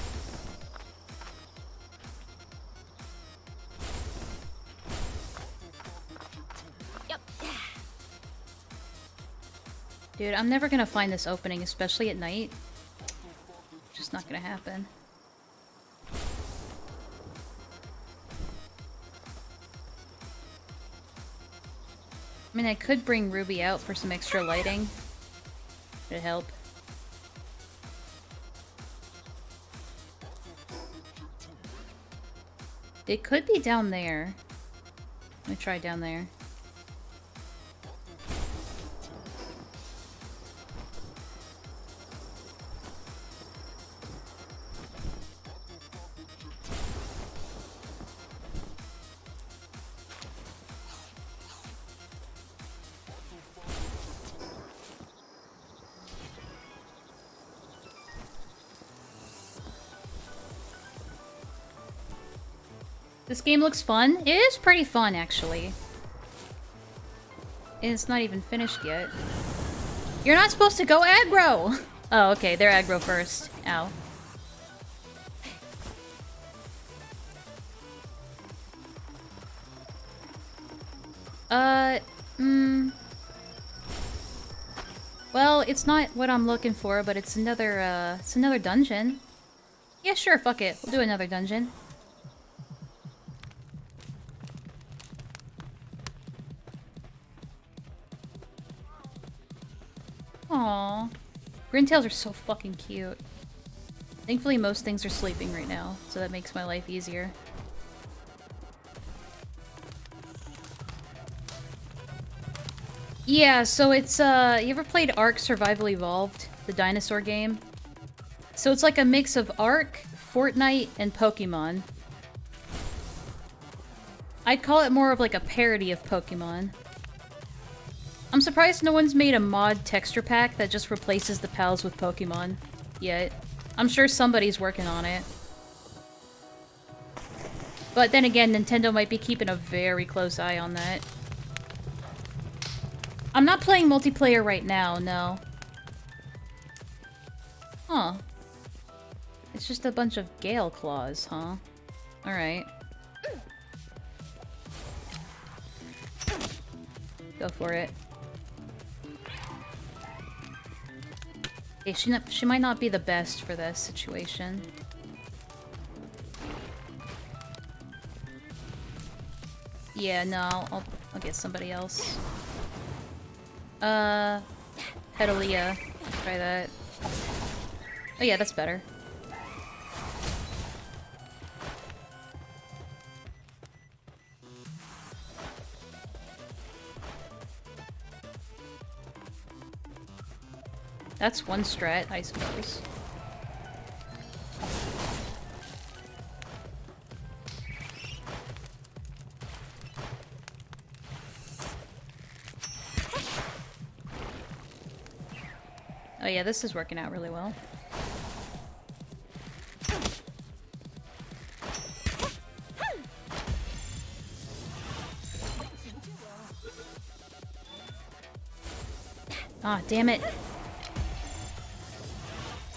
Yep. Dude, I'm never gonna find this opening, especially at night. Just not gonna happen. I mean, I could bring Ruby out for some extra lighting. It'd help. It could be down there. Let me try down there. This game looks fun. It is pretty fun, actually. And it's not even finished yet. You're not supposed to go aggro! Oh, okay, they're aggro first. Ow. Well, it's not what I'm looking for, but it's another dungeon. Yeah, sure, fuck it. We'll do another dungeon. Aww. Grintails are so fucking cute. Thankfully, most things are sleeping right now, so that makes my life easier. Yeah, so it's, you ever played Ark Survival Evolved? The dinosaur game? So it's like a mix of Ark, Fortnite, and Pokemon. I'd call it more of like a parody of Pokemon. I'm surprised no one's made a mod texture pack that just replaces the pals with Pokemon yet. I'm sure somebody's working on it. But then again, Nintendo might be keeping a very close eye on that. I'm not playing multiplayer right now, no. Huh. It's just a bunch of Gale Claws, huh? Alright. Go for it. Okay, she might not be the best for this situation. Yeah, no, I'll get somebody else. Pedalia. Try that. Oh yeah, that's better. That's one strat, I suppose. Oh yeah, this is working out really well. Ah, damn it.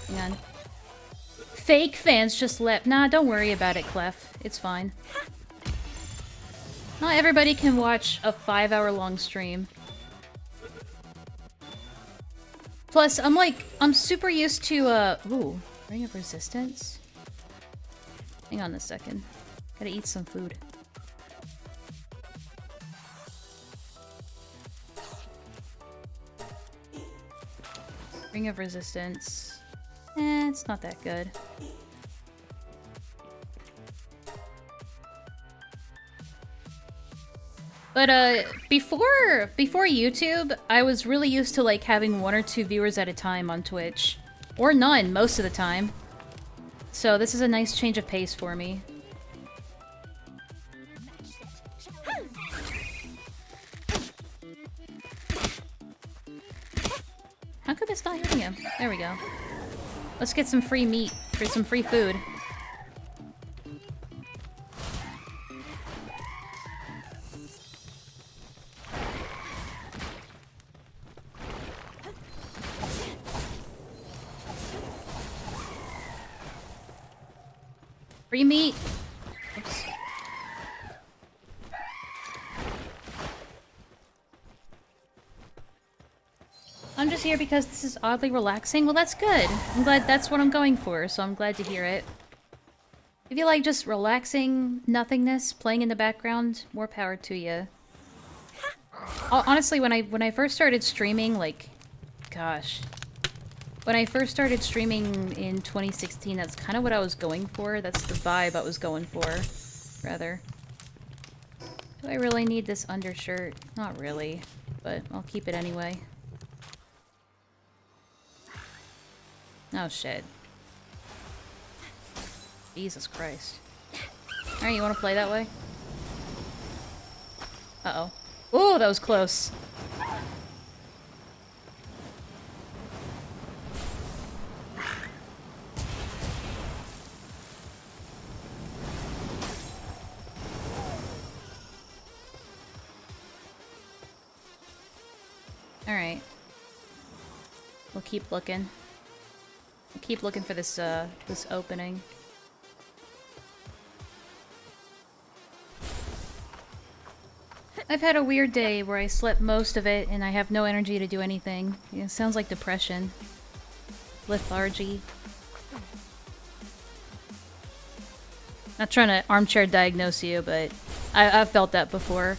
Hang on. Fake fans just left. Nah, don't worry about it, Clef. It's fine. Not everybody can watch a 5-hour-long stream. Plus, I'm super used to, ooh, Ring of Resistance? Hang on a second. Gotta eat some food. Ring of Resistance. It's not that good. But, before YouTube, I was really used to, like, having 1 or 2 viewers at a time on Twitch. Or none, most of the time. So this is a nice change of pace for me. How could this not hitting him? There we go. Let's get some free meat, for some free food. Free meat! Oops. I'm just here because this is oddly relaxing. Well, that's good. I'm glad that's what I'm going for, so I'm glad to hear it. If you like just relaxing nothingness, playing in the background, more power to you. Honestly, when I first started streaming, like, gosh. When I first started streaming in 2016, that's kind of what I was going for. That's the vibe I was going for, rather. Do I really need this undershirt? Not really, but I'll keep it anyway. Oh, shit. Jesus Christ. Alright, you want to play that way? Uh-oh. Ooh, that was close. Alright. We'll keep looking. We'll keep looking for this, this opening. I've had a weird day where I slept most of it and I have no energy to do anything. It sounds like depression. Lethargy. Not trying to armchair diagnose you, but I've felt that before.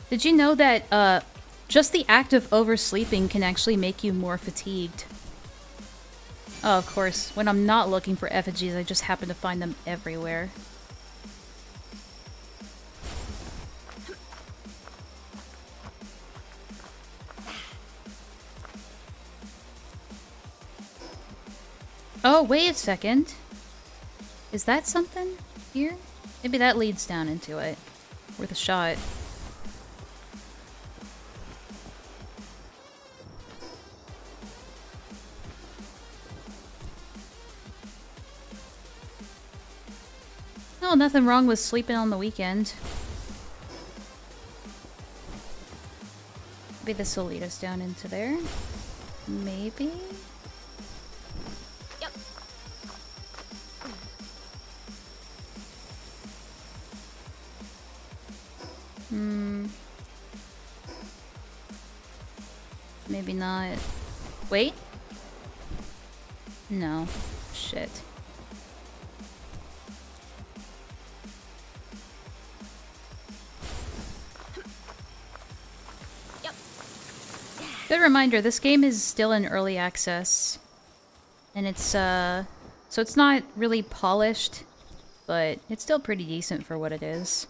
Did you know that, just the act of oversleeping can actually make you more fatigued? Oh, of course. When I'm not looking for effigies, I just happen to find them everywhere. Oh, wait a second. Is that something here? Maybe that leads down into it. Worth a shot. Oh, nothing wrong with sleeping on the weekend. Maybe this will lead us down into there. Maybe? Yep. Maybe not. Wait? No. Shit. Good reminder, this game is still in early access. And it's, so it's not really polished, but it's still pretty decent for what it is.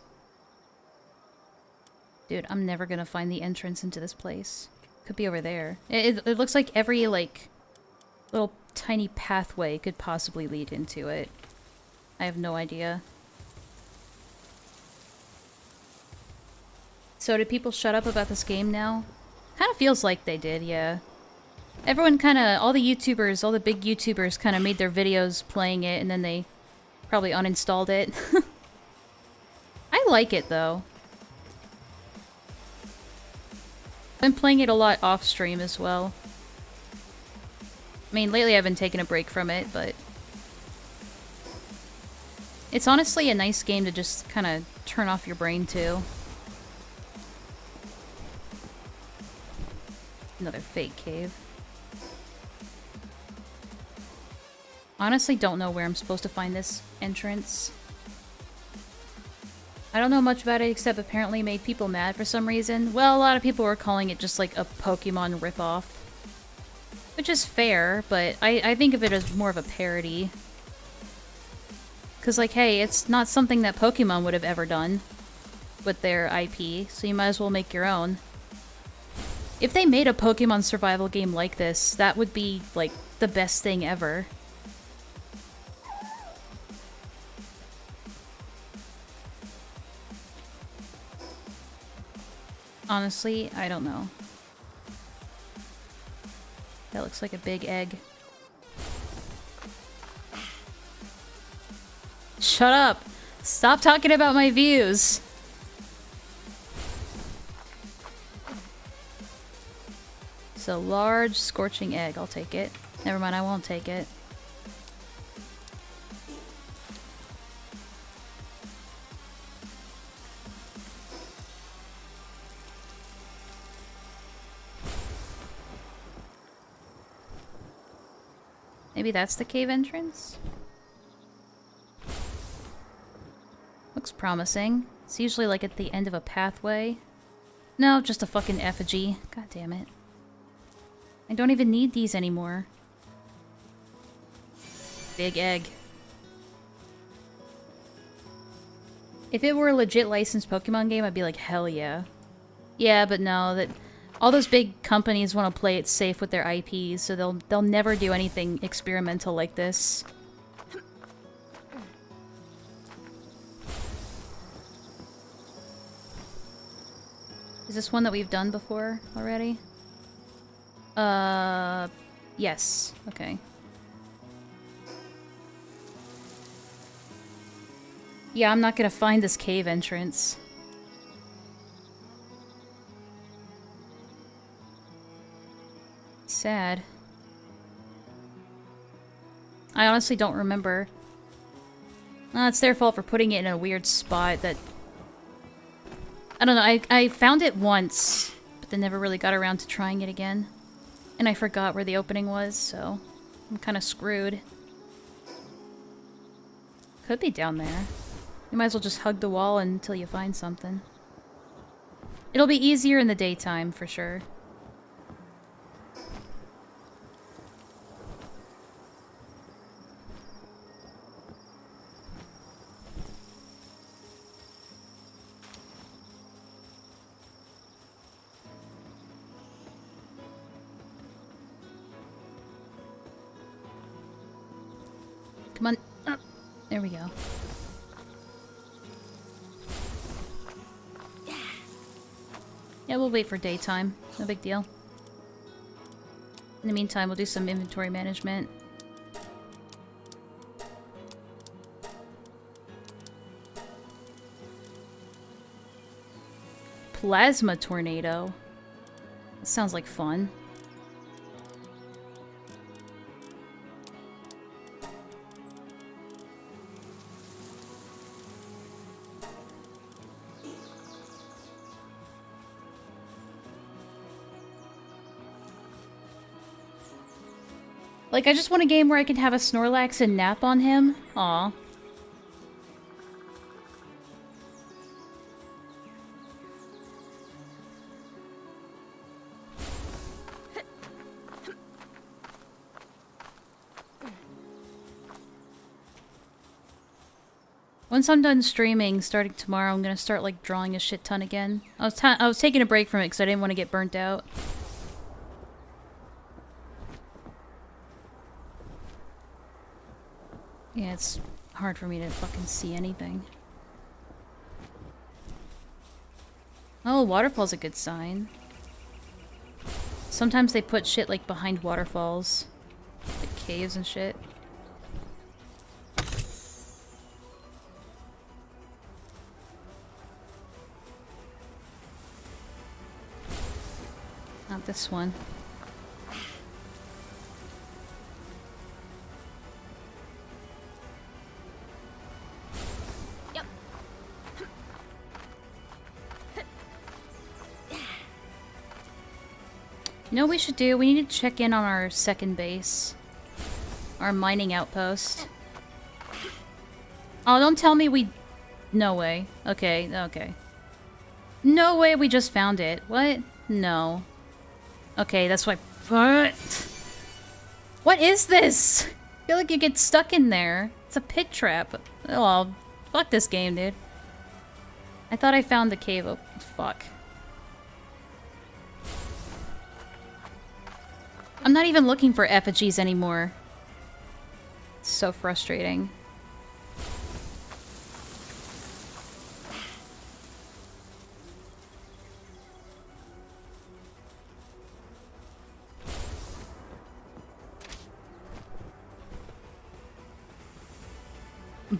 Dude, I'm never gonna find the entrance into this place. Could be over there. It looks like every, like, little tiny pathway could possibly lead into it. I have no idea. So did people shut up about this game now? Kind of feels like they did, yeah. Everyone kind of, all the YouTubers, all the big YouTubers kind of made their videos playing it, and then they probably uninstalled it. I like it, though. I've been playing it a lot off-stream as well. I mean, lately I've been taking a break from it, but... It's honestly a nice game to just kind of turn off your brain to. Another fake cave. Honestly, don't know where I'm supposed to find this entrance. I don't know much about it except apparently it made people mad for some reason. Well, a lot of people were calling it just like a Pokemon ripoff. Which is fair, but I think of it as more of a parody. Because, like, hey, it's not something that Pokemon would have ever done with their IP, so you might as well make your own. If they made a Pokemon survival game like this, that would be, like, the best thing ever. Honestly, I don't know. That looks like a big egg. Shut up! Stop talking about my views! So, large, scorching egg. I'll take it. Never mind, I won't take it. Maybe that's the cave entrance? Looks promising. It's usually like at the end of a pathway. No, just a fucking effigy. God damn it. I don't even need these anymore. Big egg. If it were a legit licensed Pokemon game, I'd be like, hell yeah. Yeah, but no, that all those big companies want to play it safe with their IPs, so they'll never do anything experimental like this. Is this one that we've done before already? Yes. Okay. Yeah, I'm not gonna find this cave entrance. Sad. I honestly don't remember. It's their fault for putting it in a weird spot that... I don't know, I found it once, but then never really got around to trying it again. And I forgot where the opening was, so I'm kind of screwed. Could be down there. You might as well just hug the wall until you find something. It'll be easier in the daytime, for sure. Come on. Up. There we go. Yeah, we'll wait for daytime. No big deal. In the meantime, we'll do some inventory management. Plasma tornado. That sounds like fun. Like, I just want a game where I can have a Snorlax and nap on him. Aw. Once I'm done streaming, starting tomorrow, I'm gonna start, like, drawing a shit ton again. I was taking a break from it because I didn't want to get burnt out. Yeah, it's hard for me to fucking see anything. Oh, waterfall's a good sign. Sometimes they put shit, like, behind waterfalls. Like caves and shit. Not this one. Yep. You know what we should do? We need to check in on our second base. Our mining outpost. Oh, don't tell me we... No way. Okay, okay. No way we just found it. What? No. Okay, that's why... What is this? I feel like you get stuck in there. It's a pit trap. Oh, well, fuck this game, dude. I thought I found the cave. Oh, fuck. I'm not even looking for effigies anymore. It's so frustrating.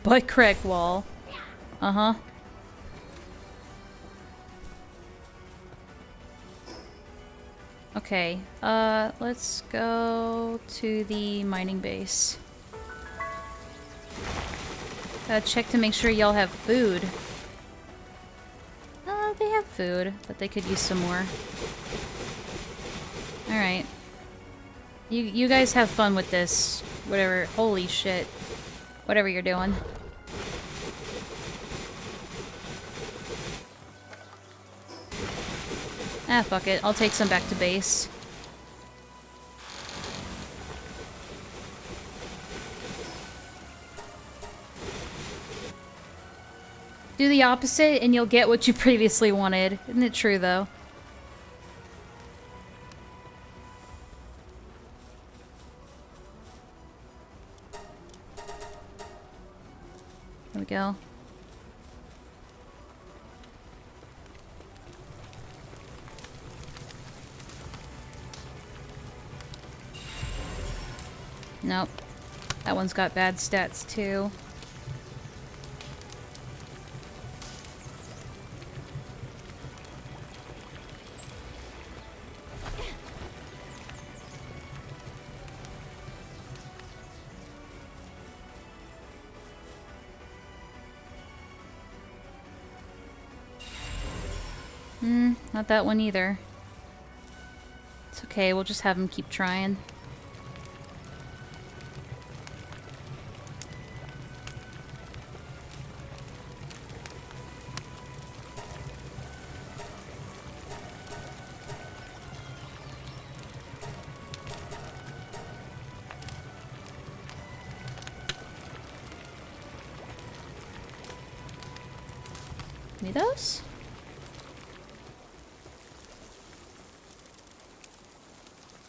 Butt crack wall. Uh-huh. Okay, let's go to the mining base. Check to make sure y'all have food. They have food, but they could use some more. Alright. You guys have fun with this. Whatever. Holy shit. Whatever you're doing. Ah, fuck it. I'll take some back to base. Do the opposite and you'll get what you previously wanted. Isn't it true, though? There we go. Nope. That one's got bad stats, too. Not that one either. It's okay, we'll just have him keep trying. Give me those?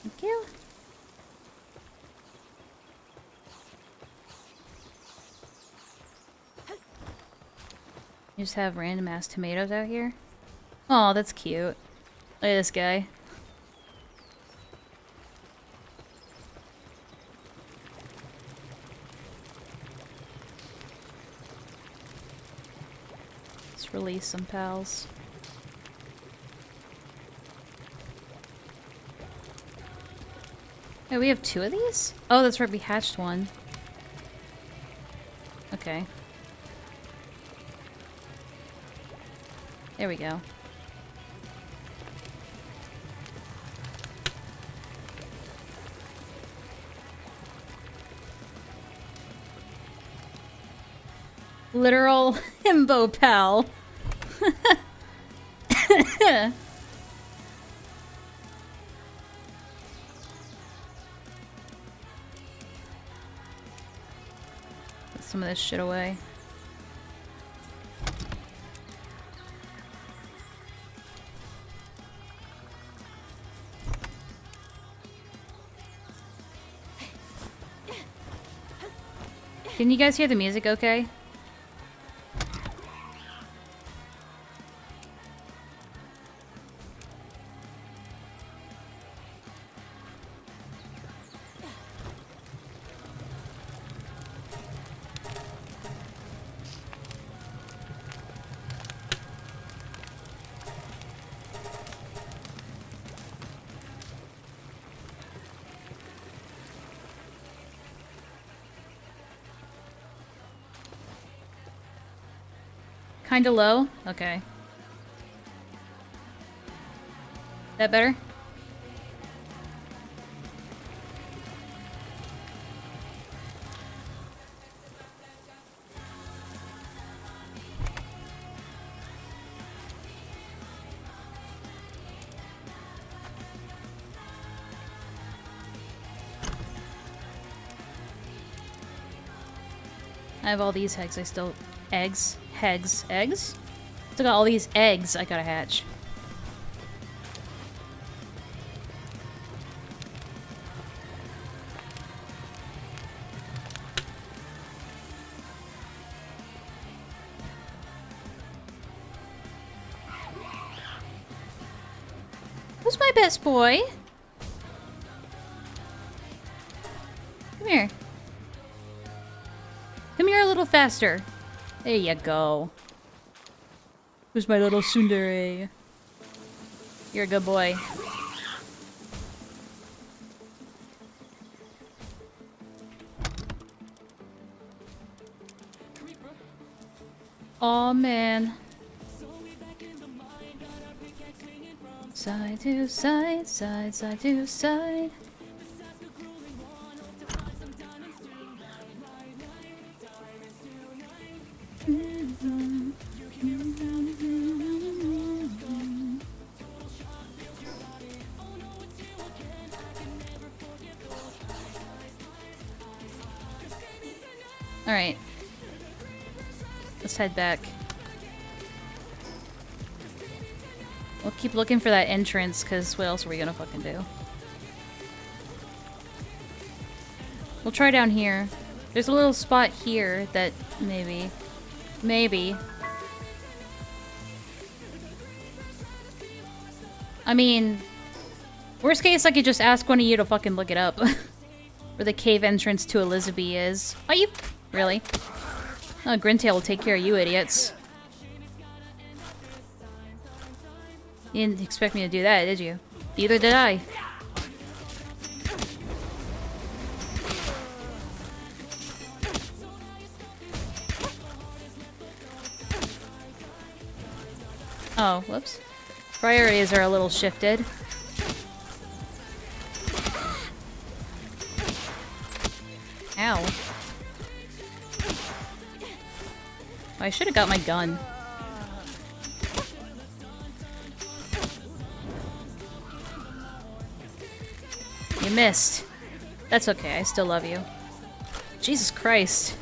Thank you. You just have random ass tomatoes out here? Oh, that's cute. Look at this guy. Let's release some pals. Hey, we have 2 of these? Oh, that's right, we hatched one. Okay. There we go. Literal himbo pal. Put some of this shit away. Can you guys hear the music okay? Kinda low? Okay. That better? I have all these eggs. I still... Eggs? Hegs? Eggs? Still got all these eggs I gotta hatch. Who's my best boy? Come here. Come here a little faster. There you go. Who's my little tsundere? You're a good boy. Aw, man. Side to side, side to side. Alright. Let's head back. We'll keep looking for that entrance, because what else are we gonna fucking do? We'll try down here. There's a little spot here that maybe... Maybe. I mean... Worst case, I could just ask one of you to fucking look it up. Where the cave entrance to Elizabeth is. Oh, you... Really? Oh, Grintail will take care of you idiots. You didn't expect me to do that, did you? Neither did I. Oh, whoops. Priorities are a little shifted. Ow. I should have got my gun. You missed. That's okay, I still love you. Jesus Christ.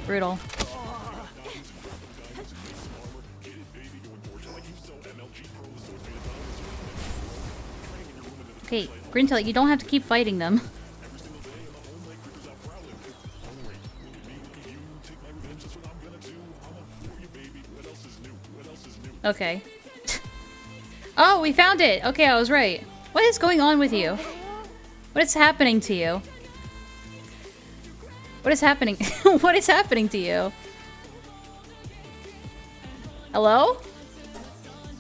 Brutal. Okay, Grintail, you don't have to keep fighting them. Okay. Oh, we found it! Okay, I was right. What is going on with you? What is happening to you? What is happening? What is happening to you? Hello?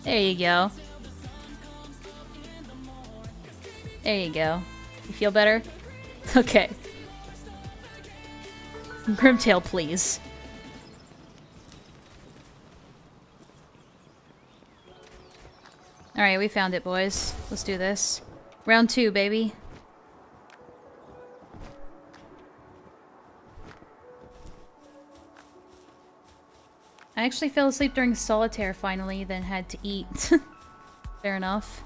There you go. There you go. You feel better? Okay. Grimtail, please. Alright, we found it, boys. Let's do this. Round 2, baby. I actually fell asleep during solitaire finally, then had to eat. Fair enough.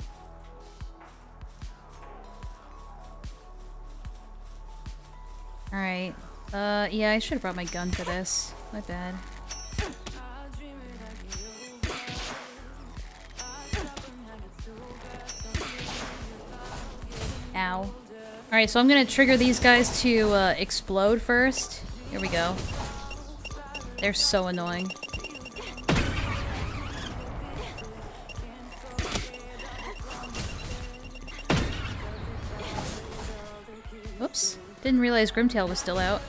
Alright. Yeah, I should have brought my gun for this. My bad. Ow. Alright, so I'm gonna trigger these guys to explode first. Here we go. They're so annoying. Oops. Didn't realize Grimtail was still out.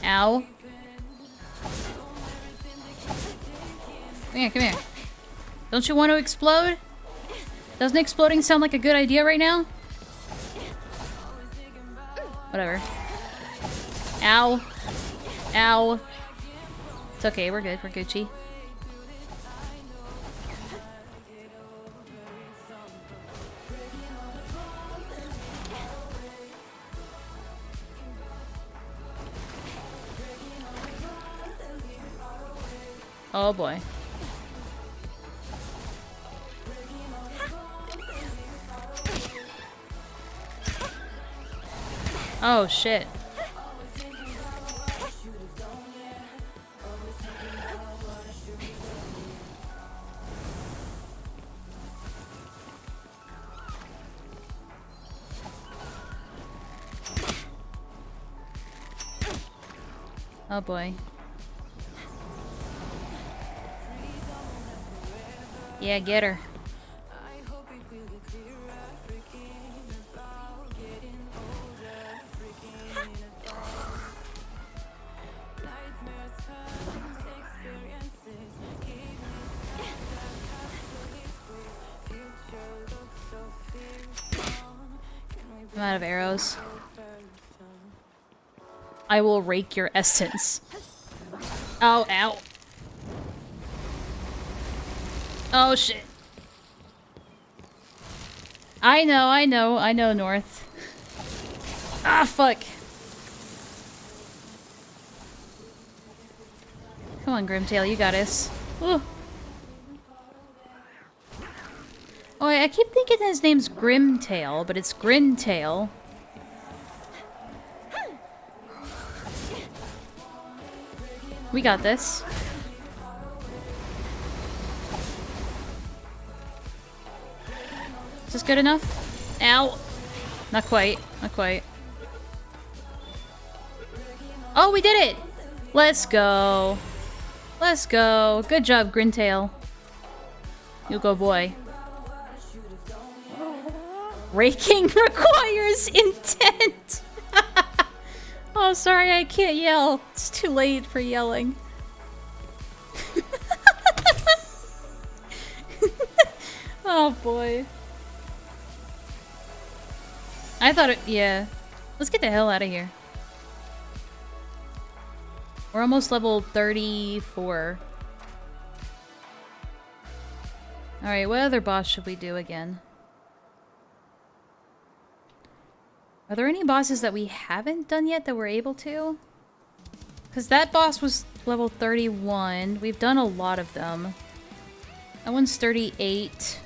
Ow. Come here, come here. Don't you want to explode? Doesn't exploding sound like a good idea right now? Whatever. Ow. Ow. It's okay, we're good. We're Gucci. Oh boy. Oh shit. Oh boy. Yeah, get her. I'm out of arrows. I will rake your essence. Oh, ow. Oh, shit. I know, North. Ah, fuck. Come on, Grimtail, you got us. Ooh. Oh, I keep thinking his name's Grimtail, but it's Grintail. We got this. Is this good enough? Ow! Not quite. Not quite. Oh, we did it! Let's go. Let's go. Good job, Grintail. You go, boy. Raking requires intent! Oh, sorry, I can't yell. It's too late for yelling. Oh, boy. I thought it... yeah. Let's get the hell out of here. We're almost level 34. Alright, what other boss should we do again? Are there any bosses that we haven't done yet that we're able to? Because that boss was level 31. We've done a lot of them. That one's 38.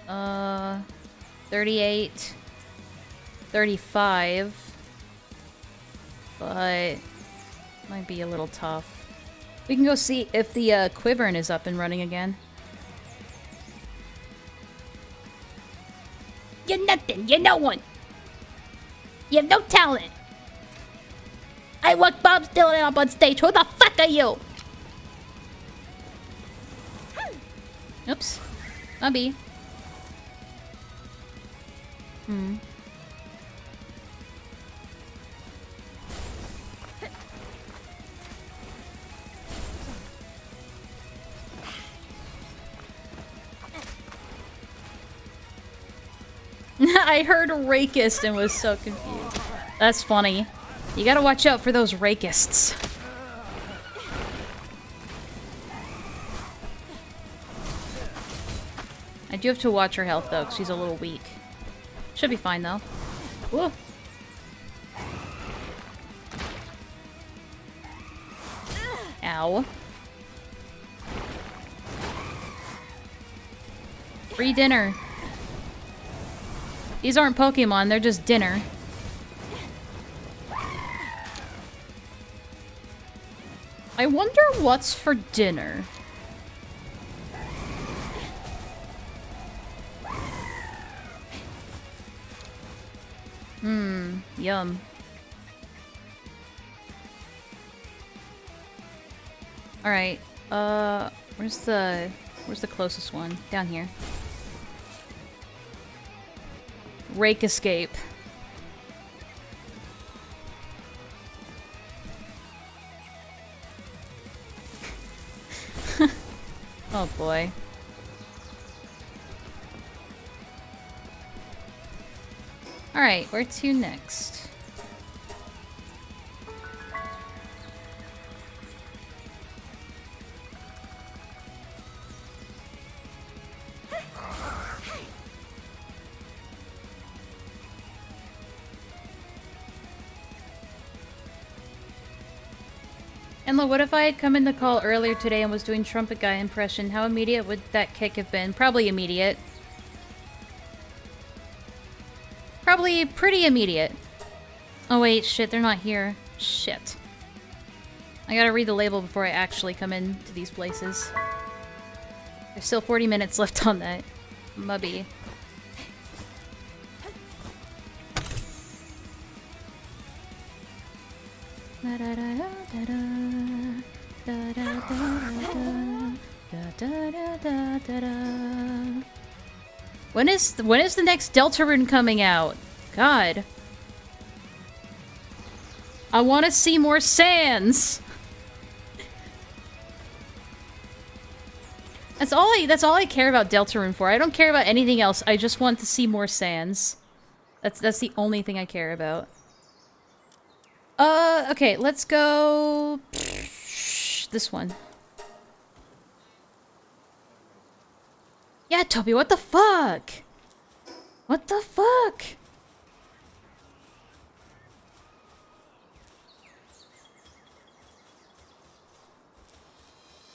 38. 35. But... might be a little tough. We can go see if the Quiverin is up and running again. You're nothing. You're no one. You have no talent. I want Bob Dylan up on stage. Who the fuck are you? Oops. Bobby. I heard rakist and was so confused. That's funny. You gotta watch out for those rakists. I do have to watch her health though, because she's a little weak. Should be fine though. Whoa. Ow. Free dinner. These aren't Pokemon, they're just dinner. I wonder what's for dinner. Yum. Alright, where's the closest one? Down here. Rake escape. Oh boy. Alright, where to next? Enlaa, what if I had come in the call earlier today and was doing trumpet guy impression? How immediate would that kick have been? Probably immediate. Probably pretty immediate. Oh wait, shit, they're not here. Shit. I gotta read the label before I actually come into these places. There's still 40 minutes left on that. Mubby. When is the next Deltarune coming out? God. I want to see more Sans. That's all I care about Deltarune for. I don't care about anything else. I just want to see more Sans. That's the only thing I care about. Okay, let's go this one. Yeah, Toby, what the fuck? What the fuck?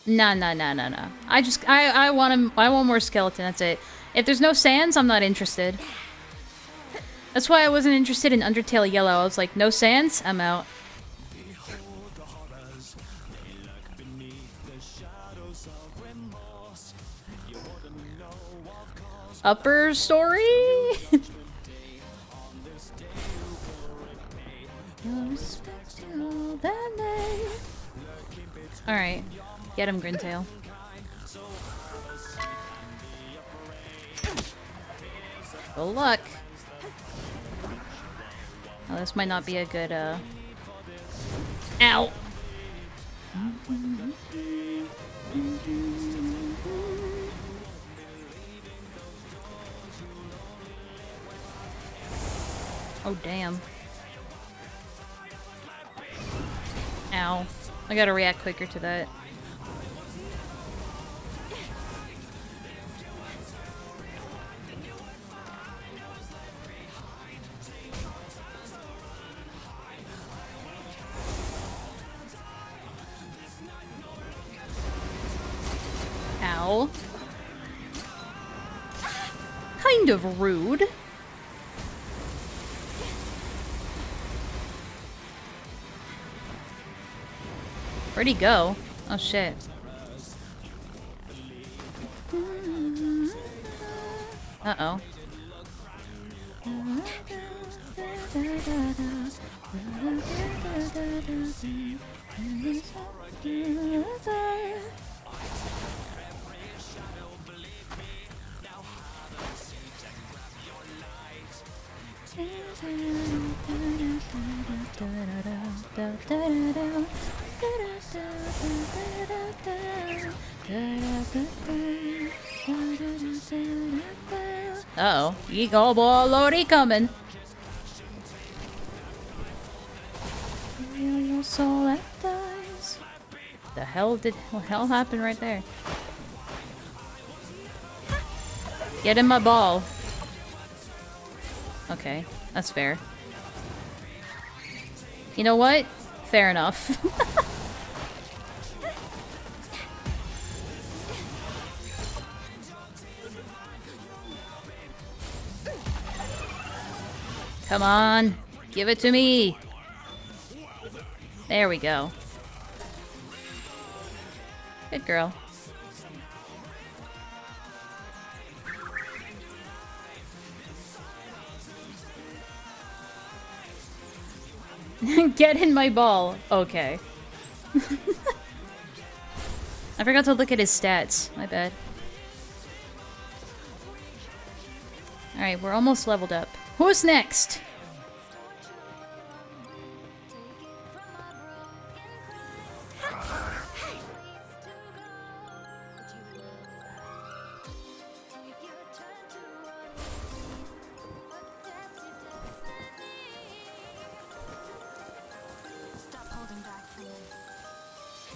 Nah. I want more skeleton, that's it. If there's no Sans, I'm not interested. That's why I wasn't interested in Undertale Yellow. I was like, no Sans? I'm out. Upper story? Alright. Get him, Grintail. Good luck. Oh, this might not be a good, Ow! Oh, damn. Ow. I gotta react quicker to that. Ow. Kind of rude. Where'd he go? Oh shit. Uh-oh. Uh-oh. Eagle ball lordy coming. Feel your soul that dies. The hell did hell happen right there? Get in my ball. Okay, that's fair. You know what? Fair enough. Come on, give it to me. There we go. Good girl. Get in my ball. Okay. I forgot to look at his stats. My bad. Alright, we're almost leveled up. Who's next?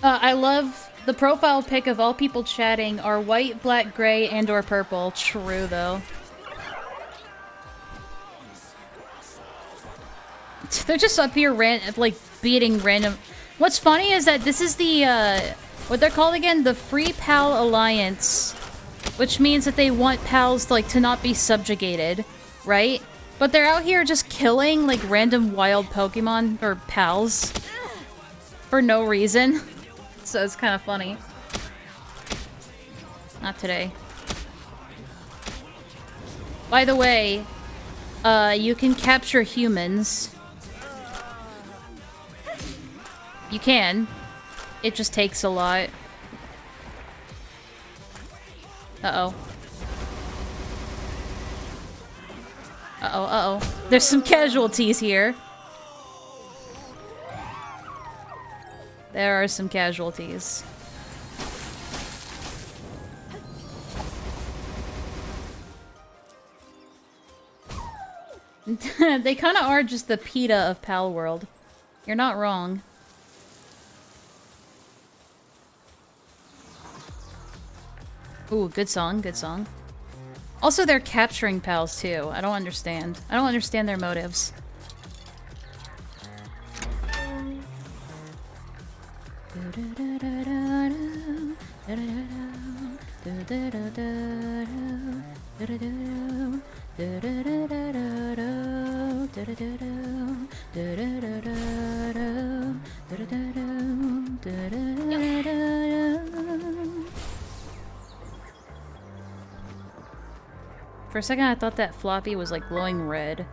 I love the profile pic of all people chatting are white, black, gray, and or purple. True, though. They're just up here like beating random. What's funny is that this is the what they're called again, the Free Pal Alliance, which means that they want pals like to not be subjugated, right? But they're out here just killing like random wild Pokemon or pals for no reason. So it's kind of funny. Not today. By the way, you can capture humans. You can. It just takes a lot. Uh-oh. Uh-oh, uh-oh. There's some casualties here. There are some casualties. They kind of are just the PETA of Pal World. You're not wrong. Ooh, good song, good song. Also, they're capturing pals too. I don't understand. I don't understand their motives. For a second, I thought that floppy was like glowing red.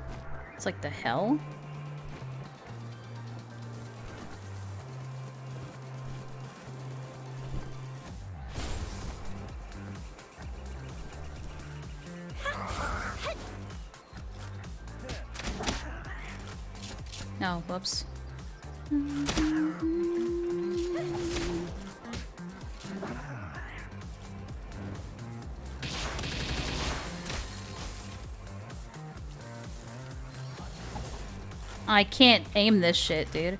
It's like, the hell? No, whoops. I can't aim this shit, dude.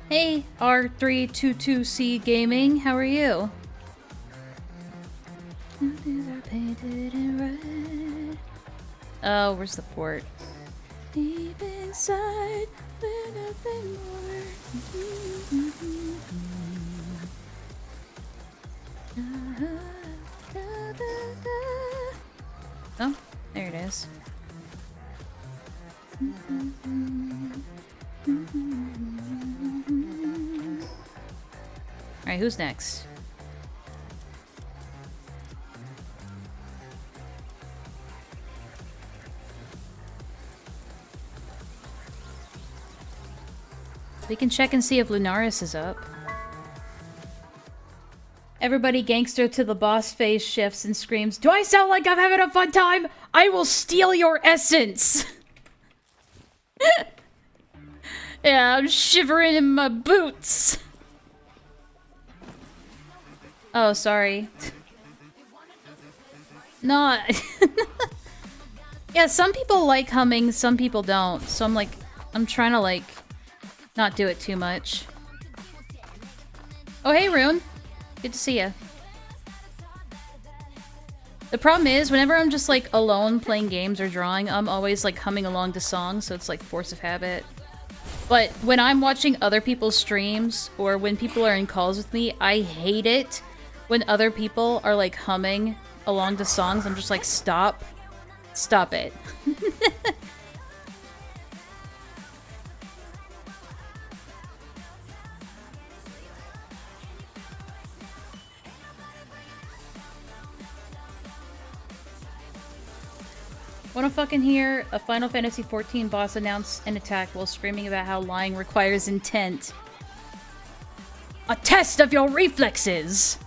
Hey, R322C Gaming, how are you? Oh, where's the port? Deep inside, we're nothing more. Oh, there it is. Alright, who's next? We can check and see if Lunaris is up. Everybody gangster to the boss face shifts and screams, "Do I sound like I'm having a fun time? I will steal your essence!" Yeah, I'm shivering in my boots. Oh, sorry. No. Yeah, some people like humming, some people don't. So I'm trying to like not do it too much. Oh, hey, Rune. Good to see ya. The problem is, whenever I'm just like alone playing games or drawing, I'm always like humming along to songs, so it's like force of habit. But when I'm watching other people's streams, or when people are in calls with me, I hate it when other people are like humming along to songs. I'm just like, stop. Stop it. Wanna fucking hear a Final Fantasy XIV boss announce an attack while screaming about how lying requires intent? A test of your reflexes!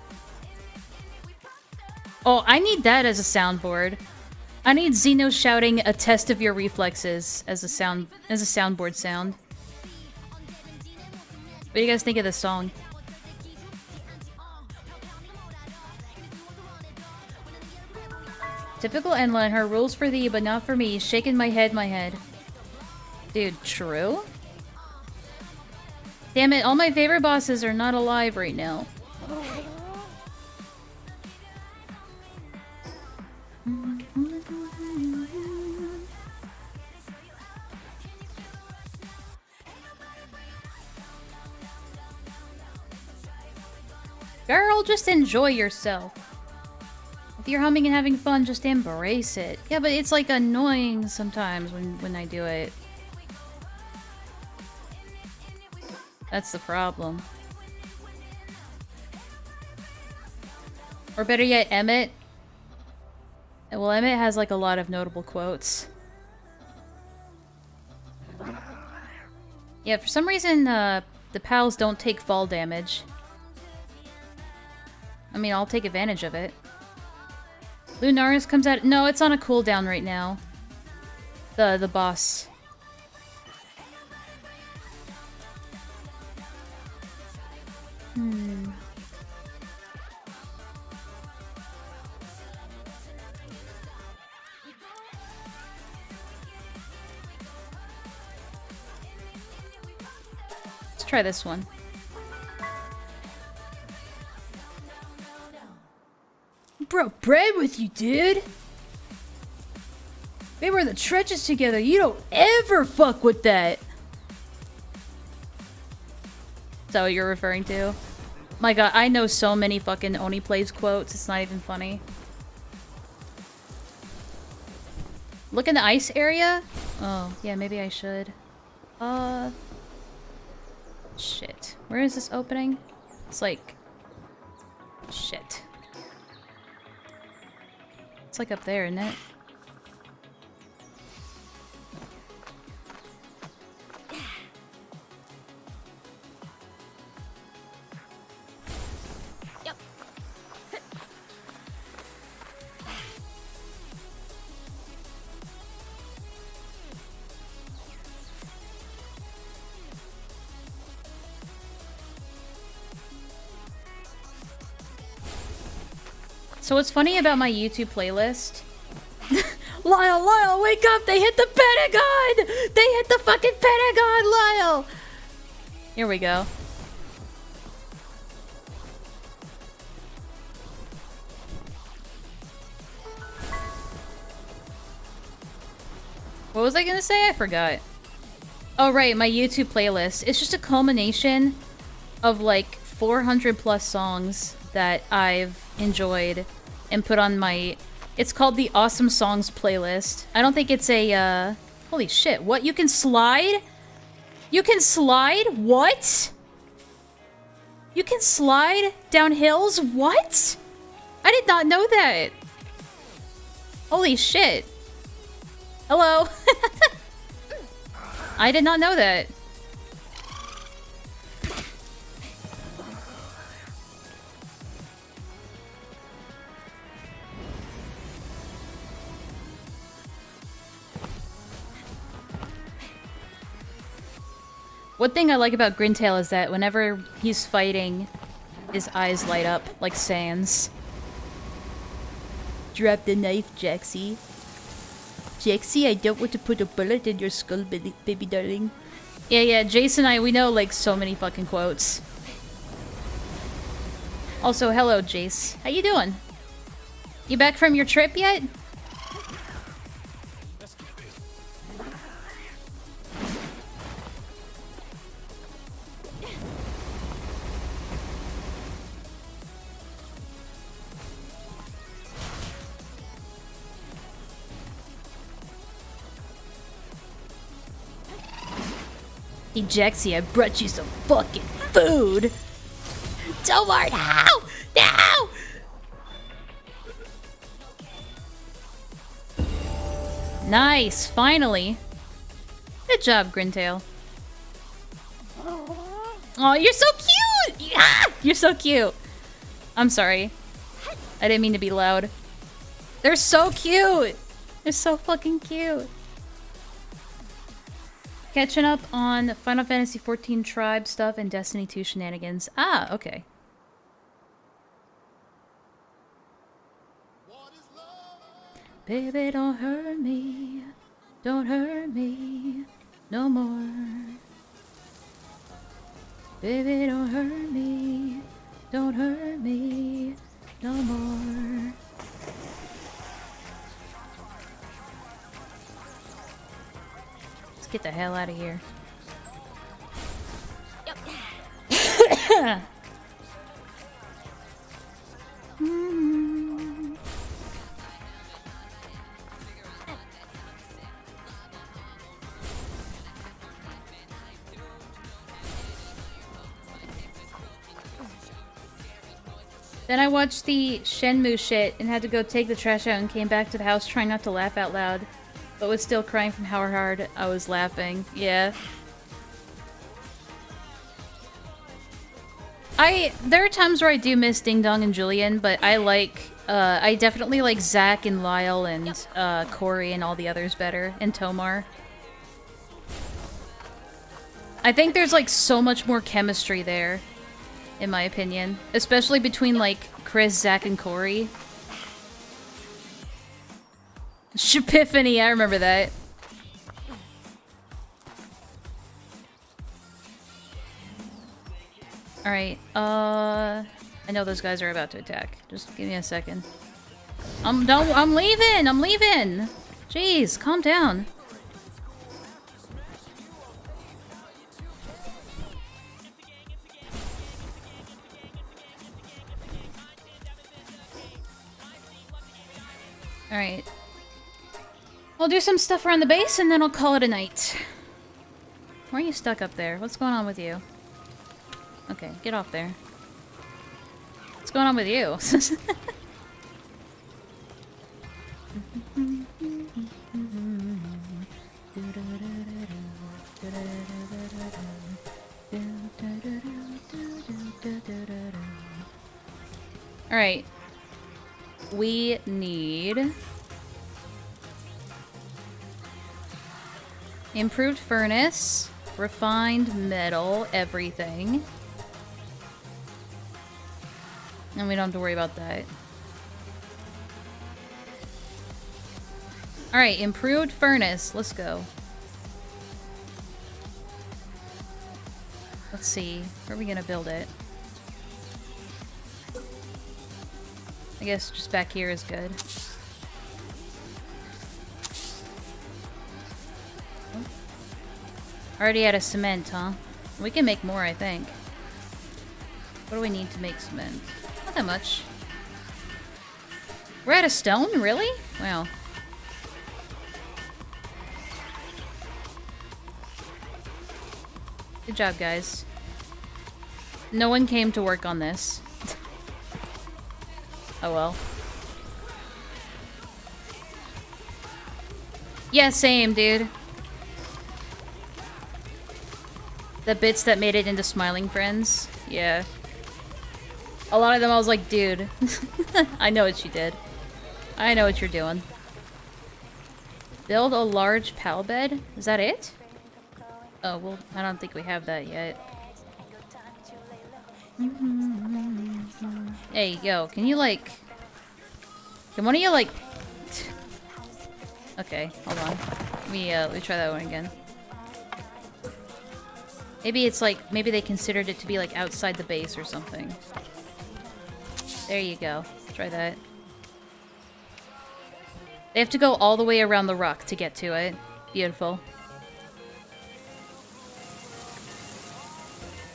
Oh, I need that as a soundboard. I need Xeno shouting a test of your reflexes as a soundboard sound. What do you guys think of this song? Typical Enlaa and her rules for thee, but not for me. Shaking my head. Dude, true? Damn it, all my favorite bosses are not alive right now. Girl, just enjoy yourself. If you're humming and having fun, just embrace it. Yeah, but it's like annoying sometimes when I do it. That's the problem. Or better yet, Emmett. Well, Emmett has like a lot of notable quotes. Yeah, for some reason, the pals don't take fall damage. I mean, I'll take advantage of it. Lunaris comes out. No, it's on a cooldown right now. The boss. Let's try this one. Broke bread with you, dude. We were in the trenches together. You don't ever fuck with that. Is that what you're referring to? My god, I know so many fucking Oni Plays quotes. It's not even funny. Look in the ice area? Oh, yeah, maybe I should. Shit. Where is this opening? It's like... Shit. It's like up there, isn't it? Yep. So what's funny about my YouTube playlist? Lyle, wake up! They hit the Pentagon! They hit the fucking Pentagon, Lyle! Here we go. What was I gonna say? I forgot. Oh right, my YouTube playlist. It's just a culmination of like 400 plus songs that I've enjoyed and put on my... It's called the Awesome Songs playlist. I don't think it's a, Holy shit, what? You can slide? You can slide? What? You can slide down hills? What? I did not know that. Holy shit. Hello? I did not know that. One thing I like about Grintail is that whenever he's fighting, his eyes light up like Sans. Drop the knife, Jaxie. Jaxie, I don't want to put a bullet in your skull, baby darling. Yeah, Jason and I, we know like so many fucking quotes. Also, hello, Jace. How you doing? You back from your trip yet? Hey, Jaxie, I brought you some fucking food. Tomar, no! No! Nice, finally. Good job, Grintail. Oh, you're so cute! Yeah! You're so cute. I'm sorry. I didn't mean to be loud. They're so cute! They're so fucking cute. Catching up on Final Fantasy XIV tribe stuff and Destiny 2 shenanigans. Ah, okay. Baby, don't hurt me. Don't hurt me no more. Baby, don't hurt me. Don't hurt me no more. Let's get the hell out of here. Then I watched the Shenmue shit and had to go take the trash out and came back to the house trying not to laugh out loud, but was still crying from how hard I was laughing. Yeah. There are times where I do miss Ding Dong and Julian, but I definitely like Zach and Lyle and Corey and all the others better, and Tomar. I think there's like so much more chemistry there, in my opinion. Especially between like Chris, Zach, and Corey. Shipiphany, I remember that. Alright, I know those guys are about to attack. Just give me a second. I'm leaving! Jeez, calm down. Alright. I'll do some stuff around the base and then I'll call it a night. Why are you stuck up there? What's going on with you? Okay, get off there. What's going on with you? Alright. We need improved furnace, refined metal, everything. And we don't have to worry about that. Alright, improved furnace. Let's go. Let's see. Where are we gonna build it? I guess just back here is good. Already out of cement, huh? We can make more, I think. What do we need to make cement? Not that much. We're out of stone? Really? Wow. Good job, guys. No one came to work on this. Oh well. Yeah, same, dude. The bits that made it into Smiling Friends. Yeah. A lot of them I was like, dude. I know what you did. I know what you're doing. Build a large pal bed? Is that it? Oh, well, I don't think we have that yet. Hey, yo, can you, like... Can one of you, like... Okay, hold on. Let me try that one again. Maybe it's like... Maybe they considered it to be, like, outside the base or something. There you go. Try that. They have to go all the way around the rock to get to it. Beautiful.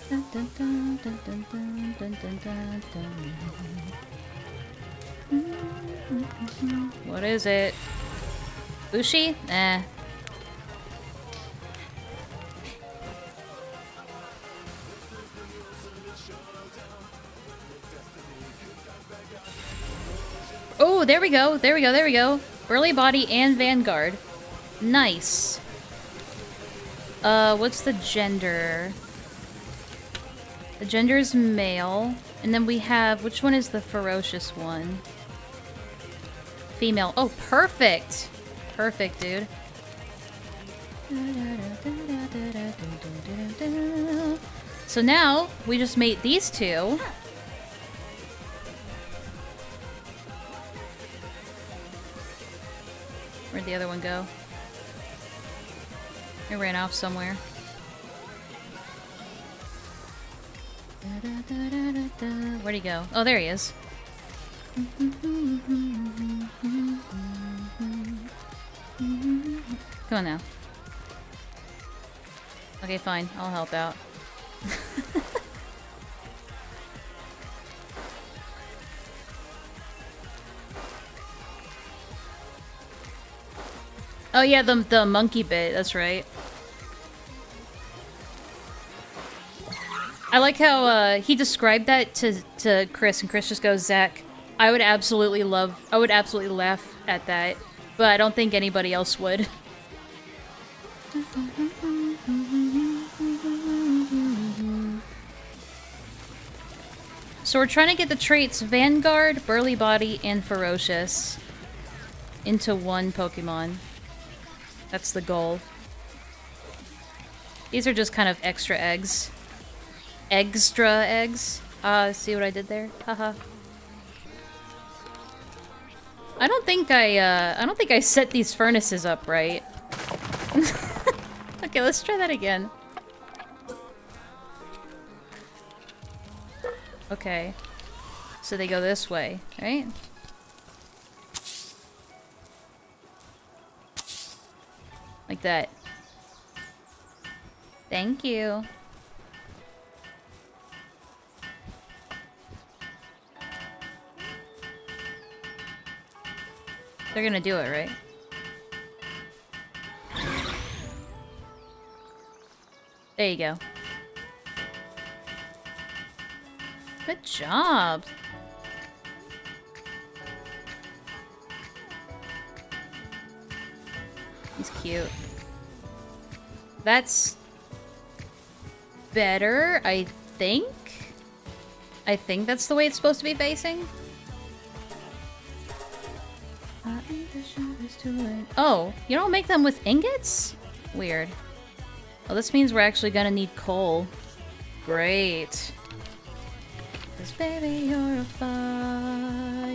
Dun, dun, dun, dun, dun, dun, dun, dun, dun. What is it? Bushi? Eh. Oh, there we go. There we go. There we go. Burly Body and Vanguard. Nice. What's the gender? The gender is male. And then we have... Which one is the ferocious one? Female. Oh, perfect! Perfect, dude. So now, we just made these two. Where'd the other one go? It ran off somewhere. Where'd he go? Oh, there he is. Come on now. Okay, fine. I'll help out. Oh yeah, the monkey bit, that's right. I like how he described that to Chris, and Chris just goes, Zach, I would absolutely laugh at that, but I don't think anybody else would. So we're trying to get the traits Vanguard, Burly Body, and Ferocious into one Pokemon. That's the goal. These are just kind of extra eggs. Extra eggs. See what I did there? Haha. I don't think I set these furnaces up right. Okay, let's try that again. Okay. So they go this way, right? Like that. Thank you. They're gonna do it, right? There you go. Good job. He's cute. That's better, I think. I think that's the way it's supposed to be facing. Oh, you don't make them with ingots? Weird. Well, this means we're actually gonna need coal. Great. 'Cause baby, you're a firework.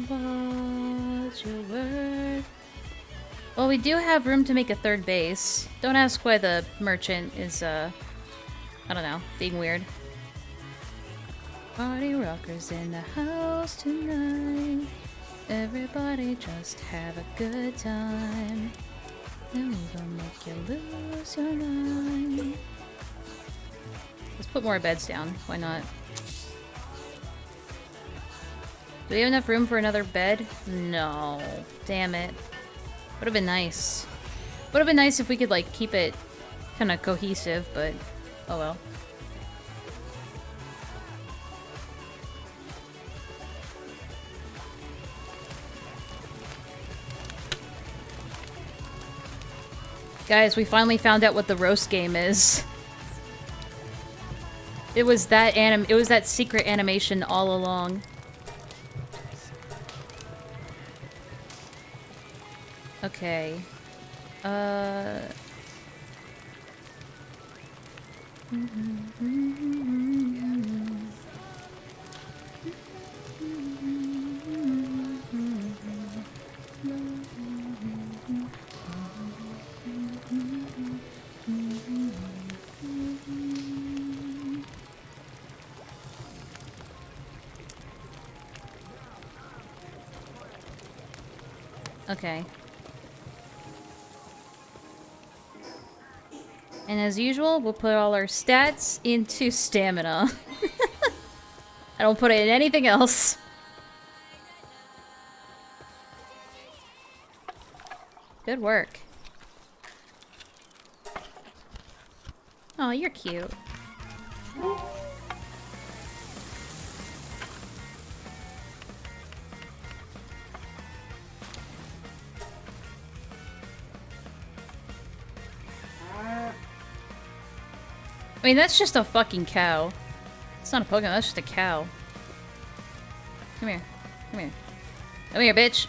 What's your word? Well, we do have room to make a third base. Don't ask why the merchant is, I don't know, being weird. Party rockers in the house tonight. Everybody just have a good time. And we gonna make you lose your mind. Let's put more beds down. Why not? Do we have enough room for another bed? No. Damn it. Would have been nice. Would have been nice if we could, like, keep it kind of cohesive, but oh well. Guys, we finally found out what the roast game is. It was that secret animation all along. Okay. Okay. And as usual, we'll put all our stats into stamina. I don't put it in anything else. Good work. Oh, you're cute. I mean, that's just a fucking cow. It's not a Pokemon, that's just a cow. Come here. Come here. Come here, bitch.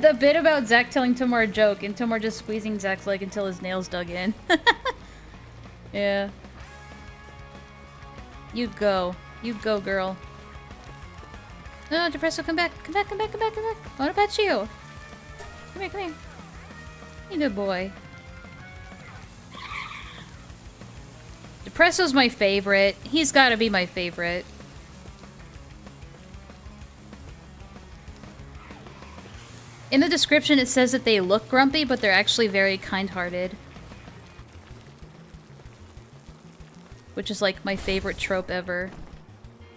The bit about Zack telling Tomar a joke and Tomar just squeezing Zack's leg until his nails dug in. Yeah. You go. You go, girl. No, Depresso, come back. Come back, come back, come back, come back. What about you? Come here, come here. You good boy. Depresso's my favorite. He's gotta be my favorite. In the description it says that they look grumpy, but they're actually very kind-hearted. Which is like my favorite trope ever.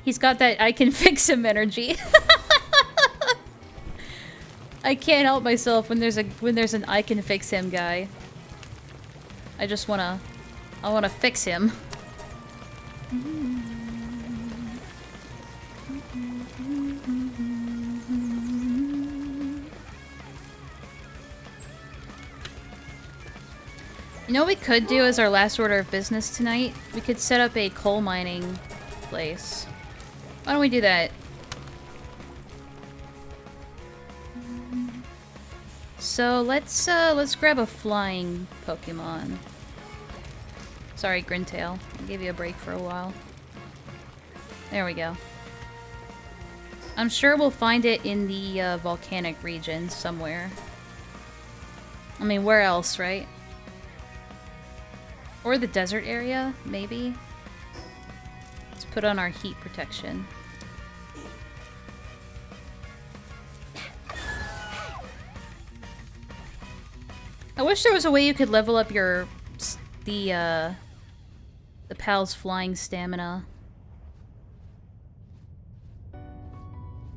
He's got that I can fix him energy. I can't help myself when there's an I can fix him guy. I wanna fix him. You know what we could do as our last order of business tonight? We could set up a coal mining place. Why don't we do that? So let's grab a flying Pokemon. Sorry, Grintail. I gave you a break for a while. There we go. I'm sure we'll find it in the volcanic region somewhere. I mean, where else, right? Or the desert area, maybe? Let's put on our heat protection. I wish there was a way you could level up your... the pal's flying stamina.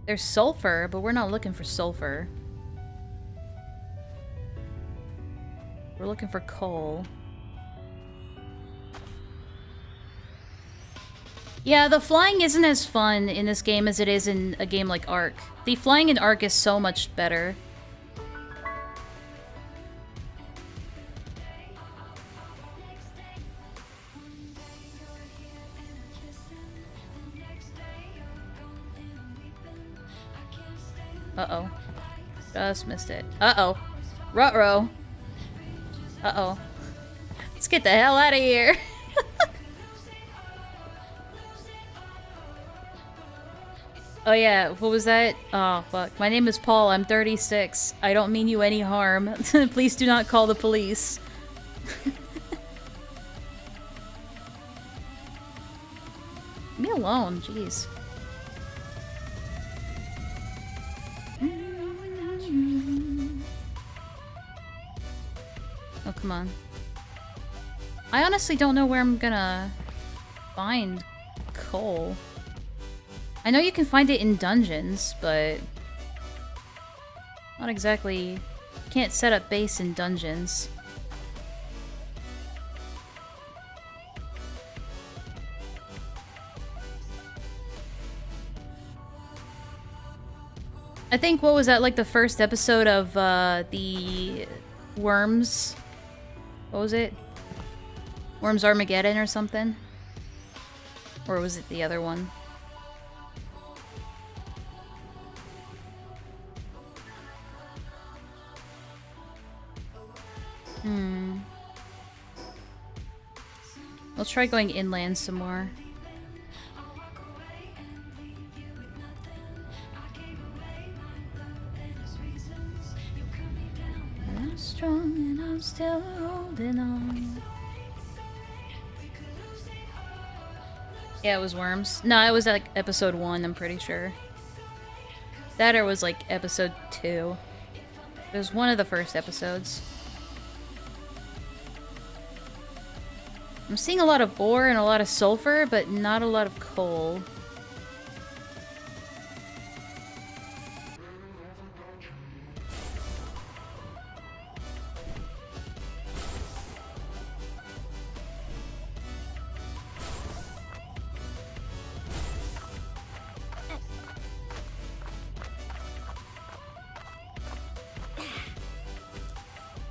There's sulfur, but we're not looking for sulfur. We're looking for coal. Yeah, the flying isn't as fun in this game as it is in a game like Ark. The flying in Ark is so much better. Uh-oh. Just missed it. Uh-oh. Ruh-roh. Uh-oh. Let's get the hell out of here. Oh yeah, what was that? Oh, fuck. My name is Paul, I'm 36. I don't mean you any harm. Please do not call the police. Leave me alone, jeez. Oh, come on. I honestly don't know where I'm gonna find coal. I know you can find it in dungeons, but not exactly. Can't set up base in dungeons. I think, what was that, like the first episode of the Worms? What was it? Worms Armageddon or something? Or was it the other one? Let's try going inland some more. I'm strong and I'm still holding on. Yeah, it was Worms. No, it was like episode 1, I'm pretty sure. That or was like episode 2. It was one of the first episodes. I'm seeing a lot of ore and a lot of sulfur, but not a lot of coal.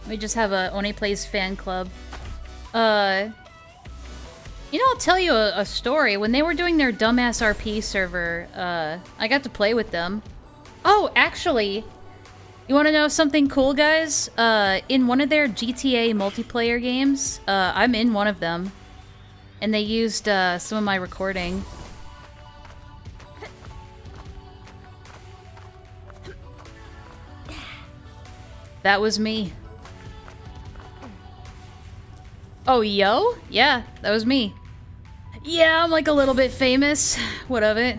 We just have a Oni Plays fan club. You know, I'll tell you a story. When they were doing their dumbass RP server, I got to play with them. Oh, actually, you want to know something cool, guys? In one of their GTA multiplayer games, I'm in one of them, and they used some of my recording. That was me. Oh, yo? Yeah, that was me. Yeah, I'm like a little bit famous. What of it?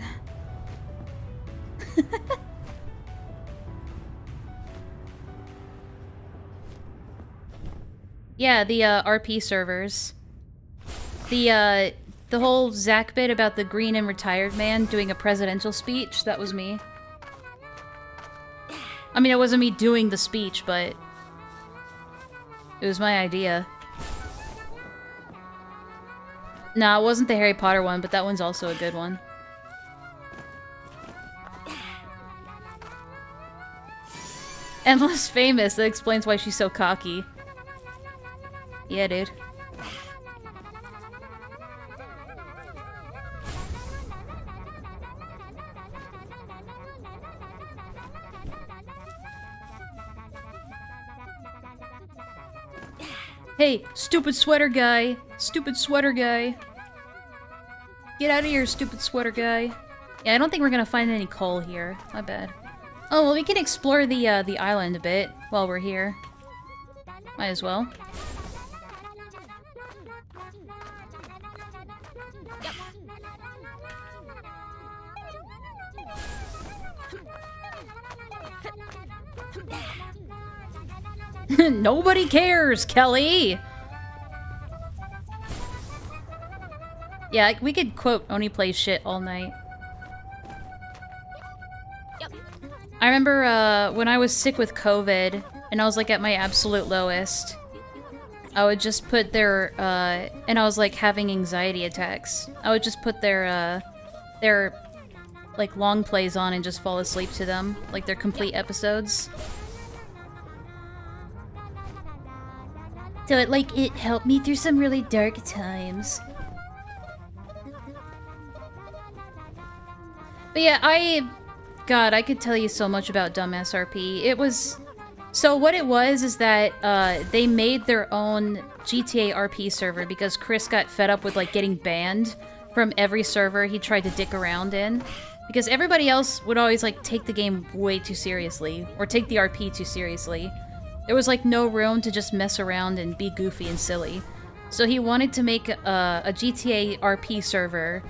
Yeah, the RP servers. The whole Zach bit about the green and retired man doing a presidential speech, that was me. I mean, it wasn't me doing the speech, but it was my idea. No, it wasn't the Harry Potter one, but that one's also a good one. Enlaa's famous. That explains why she's so cocky. Yeah, dude. Hey, stupid sweater guy. Stupid sweater guy. Get out of here, stupid sweater guy. Yeah, I don't think we're gonna find any coal here. My bad. Oh, well, we can explore the island a bit while we're here. Might as well. Nobody cares, Kelly! Yeah, we could quote Oni Plays shit all night. I remember when I was sick with COVID, and I was like at my absolute lowest, I would just put their, and I was like having anxiety attacks. I would just put their like long plays on and just fall asleep to them, like their complete episodes. So it helped me through some really dark times. But yeah, God, I could tell you so much about Dumbass RP. It was... So what it was is that they made their own GTA RP server because Chris got fed up with like getting banned from every server he tried to dick around in. Because everybody else would always like take the game way too seriously, or take the RP too seriously. There was like no room to just mess around and be goofy and silly. So he wanted to make a GTA RP server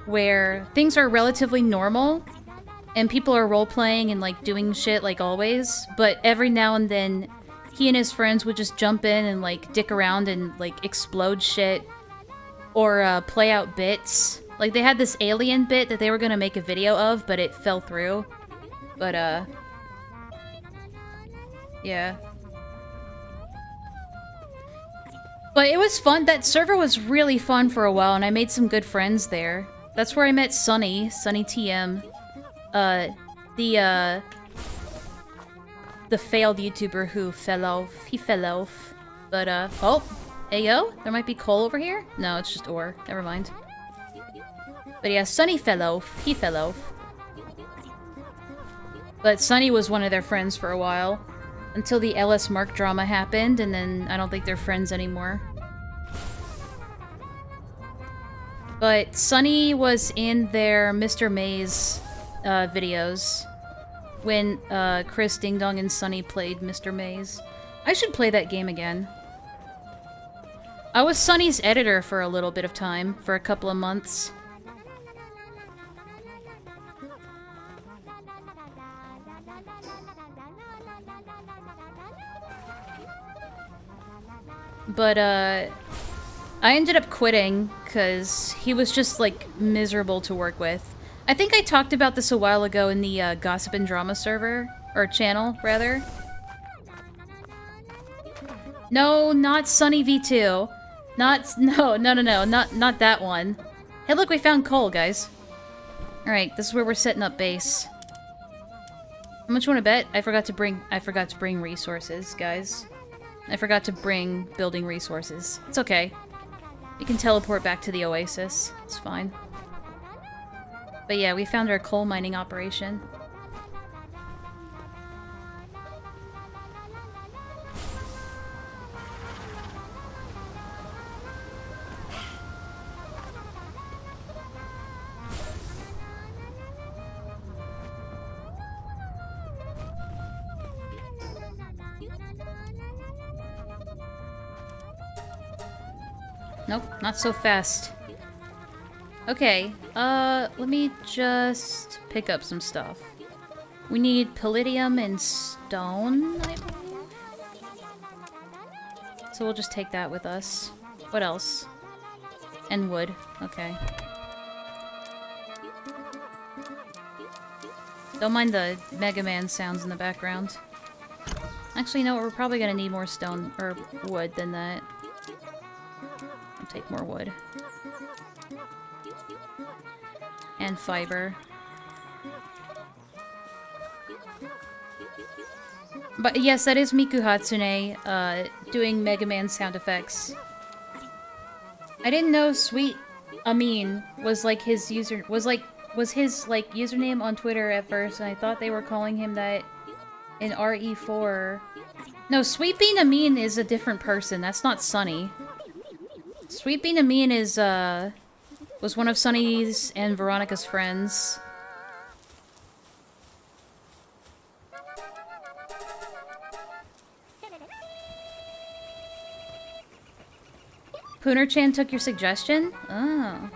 where things are relatively normal and people are role-playing and like doing shit like always, but every now and then he and his friends would just jump in and like dick around and like explode shit or play out bits. Like they had this alien bit that they were gonna make a video of, but it fell through. But yeah. But it was fun. That server was really fun for a while, and I made some good friends there. That's where I met Sunny TM. The failed YouTuber who fell off. He fell off. But, oh, hey yo, there might be coal over here? No, it's just ore. Never mind. But yeah, Sunny fell off. He fell off. But Sunny was one of their friends for a while. Until the LS Mark drama happened, and then I don't think they're friends anymore. But Sunny was in their Mr. Maze videos when Chris, Ding Dong, and Sunny played Mr. Maze. I should play that game again. I was Sunny's editor for a little bit of time, for a couple of months. But, I ended up quitting, because he was just, like, miserable to work with. I think I talked about this a while ago in the, Gossip and Drama server, or channel, rather. No, not Sunny V2. No, not that one. Hey look, we found coal, guys. Alright, this is where we're setting up base. How much you wanna bet? I forgot to bring resources, guys. I forgot to bring building resources. It's okay. We can teleport back to the oasis. It's fine. But yeah, we found our coal mining operation. Nope, not so fast. Okay, let me just pick up some stuff. We need palladium and stone, I believe. So we'll just take that with us. What else? And wood, okay. Don't mind the Mega Man sounds in the background. Actually, no, we're probably gonna need more stone, or wood than that. I'll take more wood. And fiber. But yes, that is Miku Hatsune, doing Mega Man sound effects. I didn't know Sweet Amin was like his his username on Twitter at first, and I thought they were calling him that in RE4. No, Sweet Bean Amin is a different person. That's not Sunny. Sweet Bean Amin is was one of Sunny's and Veronica's friends. Pooner-chan took your suggestion? Oh.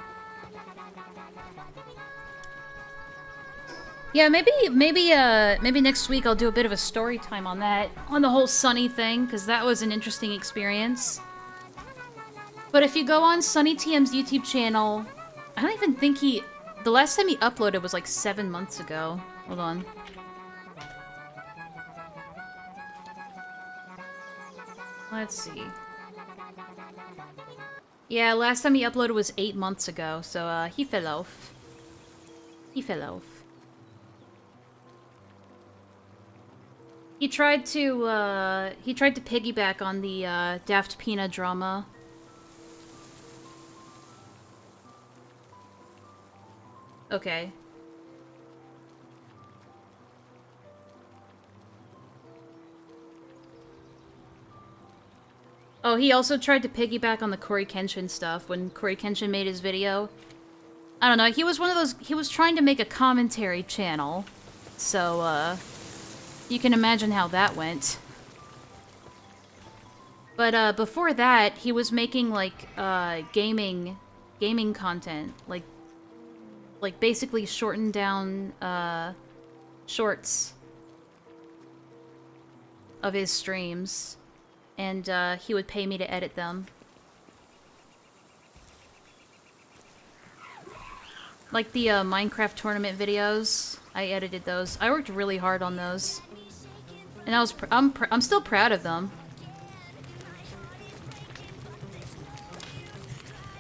Yeah, maybe next week I'll do a bit of a story time on that, on the whole Sunny thing, because that was an interesting experience. But if you go on Sunny TM's YouTube channel, I don't even think the last time he uploaded was like 7 months ago. Hold on. Let's see. Yeah, last time he uploaded was 8 months ago, so he fell off. He fell off. He tried to piggyback on the Daft Pina drama. Okay. Oh, he also tried to piggyback on the Corey Kenshin stuff when Corey Kenshin made his video. I don't know, he was one of those, he was trying to make a commentary channel. So, you can imagine how that went. But, before that, he was making, like, gaming content. Like, basically shortened down, shorts of his streams. And, he would pay me to edit them. Like the, Minecraft tournament videos, I edited those. I worked really hard on those. And I'm still proud of them.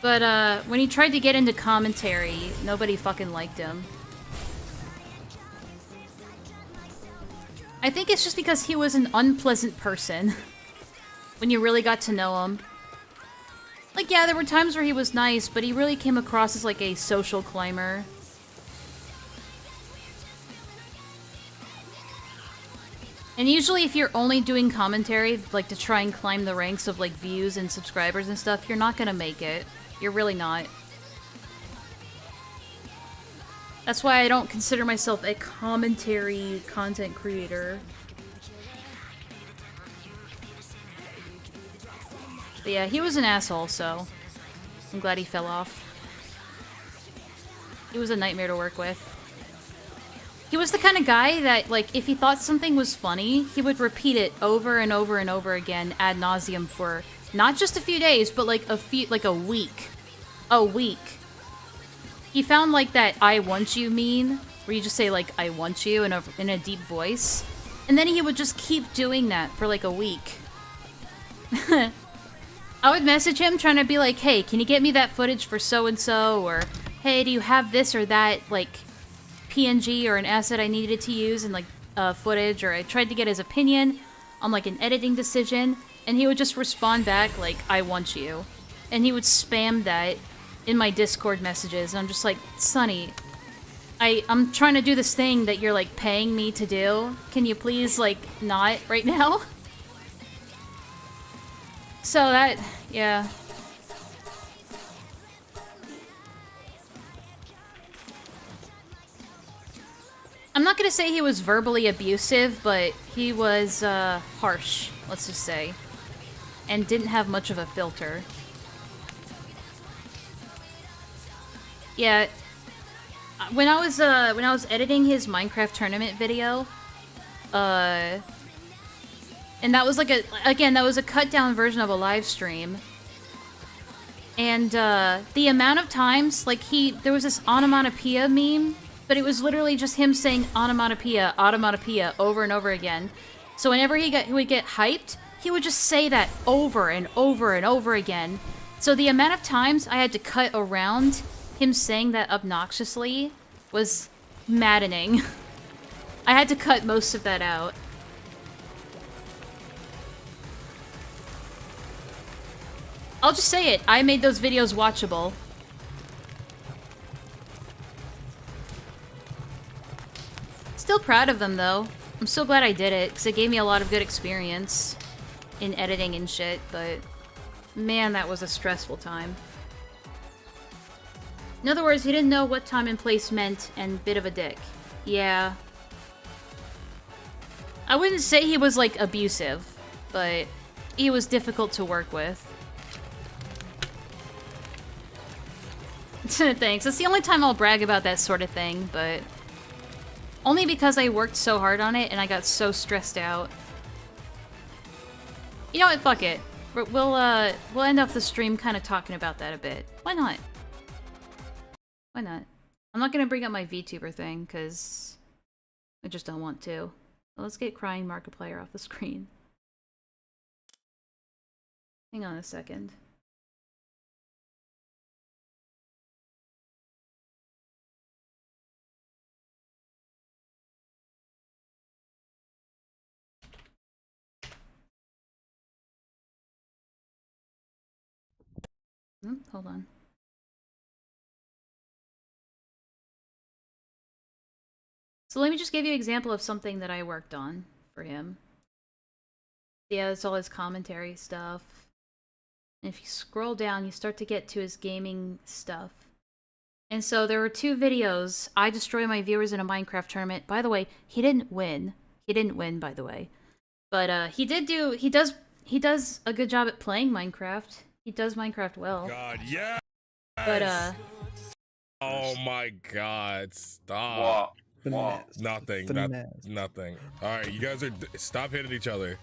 But, when he tried to get into commentary, nobody fucking liked him. I think it's just because he was an unpleasant person. When you really got to know him. Like, yeah, there were times where he was nice, but he really came across as, like, a social climber. And usually if you're only doing commentary, like, to try and climb the ranks of, like, views and subscribers and stuff, you're not gonna make it. You're really not. That's why I don't consider myself a commentary content creator. But yeah, he was an asshole, so I'm glad he fell off. He was a nightmare to work with. He was the kind of guy that, like, if he thought something was funny, he would repeat it over and over and over again ad nauseum for not just a few days, but like a week. A week. He found like that "I want you" meme, where you just say like "I want you" in a deep voice, and then he would just keep doing that for like a week. I would message him trying to be like, hey, can you get me that footage for so-and-so? Or, hey, do you have this or that, like, PNG or an asset I needed to use in, like, footage? Or I tried to get his opinion on, like, an editing decision, and he would just respond back, like, I want you. And he would spam that in my Discord messages, and I'm just like, Sonny, I'm trying to do this thing that you're, like, paying me to do. Can you please, like, not right now? So that, yeah. I'm not gonna say he was verbally abusive, but he was, harsh, let's just say. And didn't have much of a filter. Yeah. When I was editing his Minecraft tournament video, and that was like that was a cut down version of a live stream. And the amount of times, like there was this onomatopoeia meme, but it was literally just him saying onomatopoeia, onomatopoeia over and over again. So whenever he would get hyped, he would just say that over and over and over again. So the amount of times I had to cut around him saying that obnoxiously was maddening. I had to cut most of that out. I'll just say it, I made those videos watchable. Still proud of them, though. I'm so glad I did it, because it gave me a lot of good experience in editing and shit, but man, that was a stressful time. In other words, he didn't know what time and place meant, and bit of a dick. Yeah. I wouldn't say he was, like, abusive, but he was difficult to work with. Thanks. That's the only time I'll brag about that sort of thing, but only because I worked so hard on it and I got so stressed out. You know what? Fuck it. We'll end up the stream kind of talking about that a bit. Why not? Why not? I'm not gonna bring up my VTuber thing because I just don't want to. Well, let's get Crying Markiplier off the screen. Hang on a second. Hold on. So let me just give you an example of something that I worked on for him. Yeah, that's all his commentary stuff. And if you scroll down, you start to get to his gaming stuff. And so there were 2 videos. I destroy my viewers in a Minecraft tournament. By the way, he didn't win. He didn't win, by the way. But he does a good job at playing Minecraft. He does Minecraft well. God, yeah. But Oh my God! Stop. Wow. Nothing. Nothing. All right, you guys are. Stop hitting each other.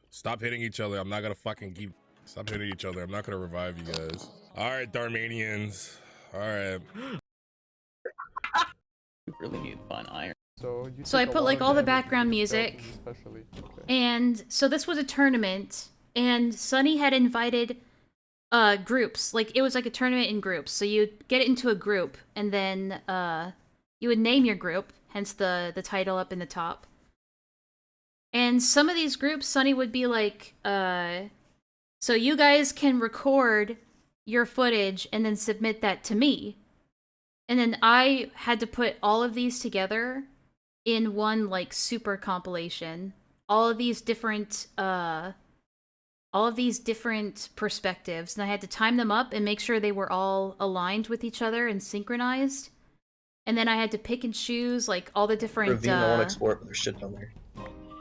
Stop hitting each other. I'm not gonna fucking keep. Stop hitting each other. I'm not gonna revive you guys. All right, Darmanians. All right. You really need fun iron. So I put like all the background music, and so this was a tournament, and Sunny had invited groups. Like it was like a tournament in groups. So you'd get it into a group, and then you would name your group, hence the title up in the top. And some of these groups, Sunny would be like, so you guys can record your footage and then submit that to me. And then I had to put all of these together in one, like, super compilation. All of these different perspectives, and I had to time them up and make sure they were all aligned with each other and synchronized. And then I had to pick and choose, like, all the different, I want to explore, but there's shit down there.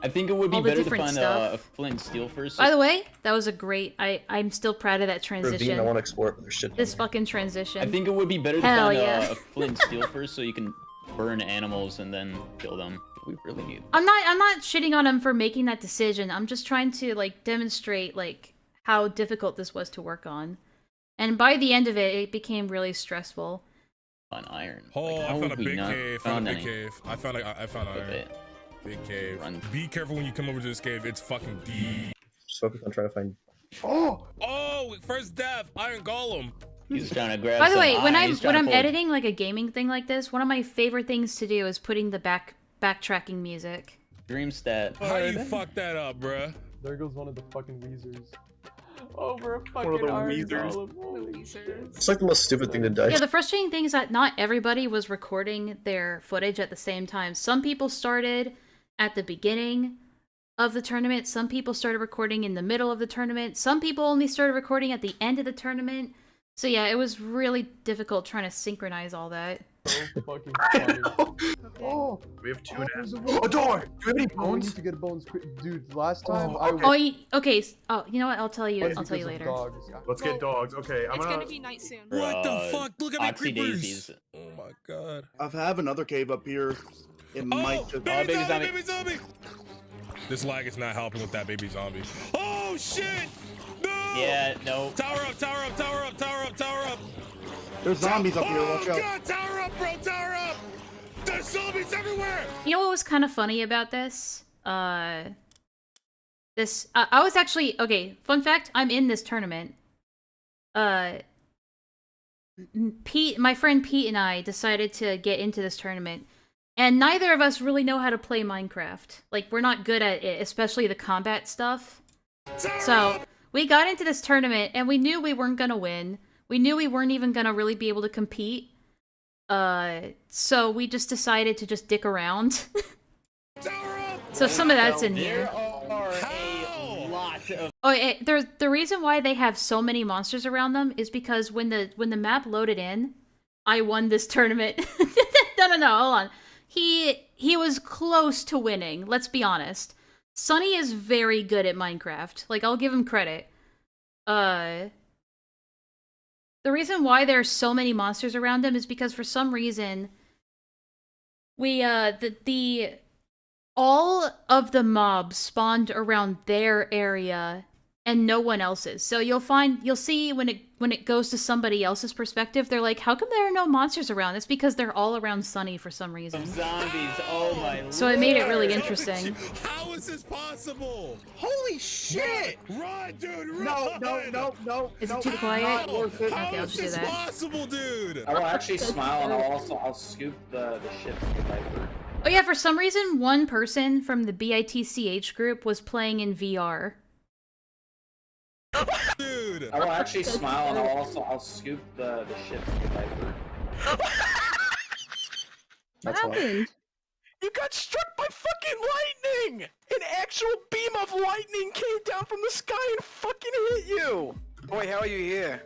I think it would be all the better to different find stuff. a flint and steel first. By the way, that was a great, I'm still proud of that transition. I want to explore, but there's shit down This fucking transition. I think it would be better to Hell find yeah. a flint and steel first, so you can burn animals and then kill them. We really need. I'm not shitting on him for making that decision. I'm just trying to, like, demonstrate, like, how difficult this was to work on. And by the end of it, it became really stressful. On iron. Oh, Like, I how found a would we big not cave. found Found a big any? cave. I found iron. Big cave. Be careful when you come over to this cave. It's fucking deep. Just focus on trying to find. Oh, first death, Iron Golem. He's trying to grab. By the some way, when iron. He's I'm trying to pull- editing like a gaming thing like this, one of my favorite things to do is putting the backtracking music. Dream stat. How you fuck that up, bruh? There goes one of the fucking Weezers. Over a One of fucking the iron Weezers. golem. It's like the most stupid thing to die. Yeah, the frustrating thing is that not everybody was recording their footage at the same time. Some people started at the beginning of the tournament. Some people started recording in the middle of the tournament. Some people only started recording at the end of the tournament. So yeah, it was really difficult trying to synchronize all that. So fucking funny. Oh, We have two now. A door! Do you have any bones? We need to get bones quick. Dude, last time Okay. Oh, you know what? I'll tell you. I'll tell you later. Let's get dogs. Okay, I'm It's gonna... gonna be night soon. What the fuck? Look at my Oxy creepers. daisies. Oh my god. I have another cave up here. It might just... Baby zombie, baby zombie. This lag is not helping with that baby zombie. Oh shit! No! Yeah, no. Tower up, tower up, tower up, tower up, tower up. There's zombies up here, watch out. Oh god, tower up, bro, tower up! There's zombies everywhere! You know what was kind of funny about this? I was actually okay. Fun fact: I'm in this tournament. Pete, my friend Pete, and I decided to get into this tournament, and neither of us really know how to play Minecraft. Like, we're not good at it, especially the combat stuff. So we got into this tournament, and we knew we weren't gonna win. We knew we weren't even gonna really be able to compete. So we just decided to just dick around. So some of that's in here. Oh, the reason why they have so many monsters around them is because when the map loaded in, I won this tournament. No, hold on. He was close to winning. Let's be honest. Sunny is very good at Minecraft. Like, I'll give him credit. The reason why there's so many monsters around him is because for some reason all of the mobs spawned around their area and no one else's. So you'll see when it goes to somebody else's perspective, they're like, how come there are no monsters around? It's because they're all around Sunny for some reason. Zombies, oh my So it made it really interesting. How is this possible? Holy shit! Run, dude, run! No. Is it too quiet? Not worth it. Okay, I'll just do that. Possible, dude. I will actually smile and I'll scoop the ship from the Viper. Oh yeah, for some reason, one person from the BITCH group was playing in VR. Dude. I will actually smile and I'll scoop the ship from the Viper. What happened? You got struck by fucking lightning! An actual beam of lightning came down from the sky and fucking hit you! Boy, how are you here?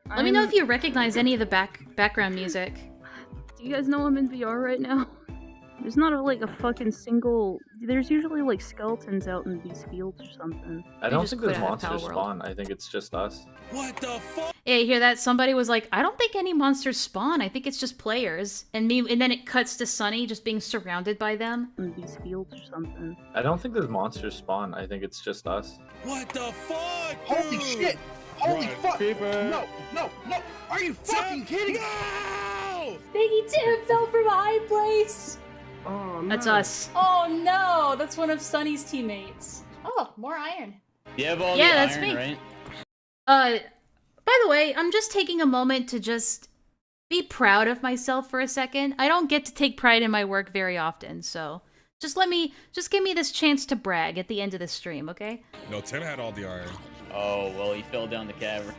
Let me know if you recognize any of the background music. Do you guys know I'm in VR right now? There's not a fucking single. There's usually like skeletons out in these fields or something. I don't think there's monsters spawn. I think it's just us. What the fuck? Yeah, you hear that? Somebody was like, I don't think any monsters spawn. I think it's just players. And then it cuts to Sunny just being surrounded by them. In these fields or something. I don't think there's monsters spawn. I think it's just us. What the fuck? Holy shit! Holy Run, fuck! creeper. No! Are you fucking kidding? No! Biggie Tim fell from a high place! Oh, no. That's us. Oh no! That's one of Sunny's teammates. Oh, more iron. You have all Yeah, the that's iron, me. right? By the way, I'm just taking a moment to just be proud of myself for a second. I don't get to take pride in my work very often, so just give me this chance to brag at the end of the stream, okay? No, Tim had all the iron. Oh, well, he fell down the cavern.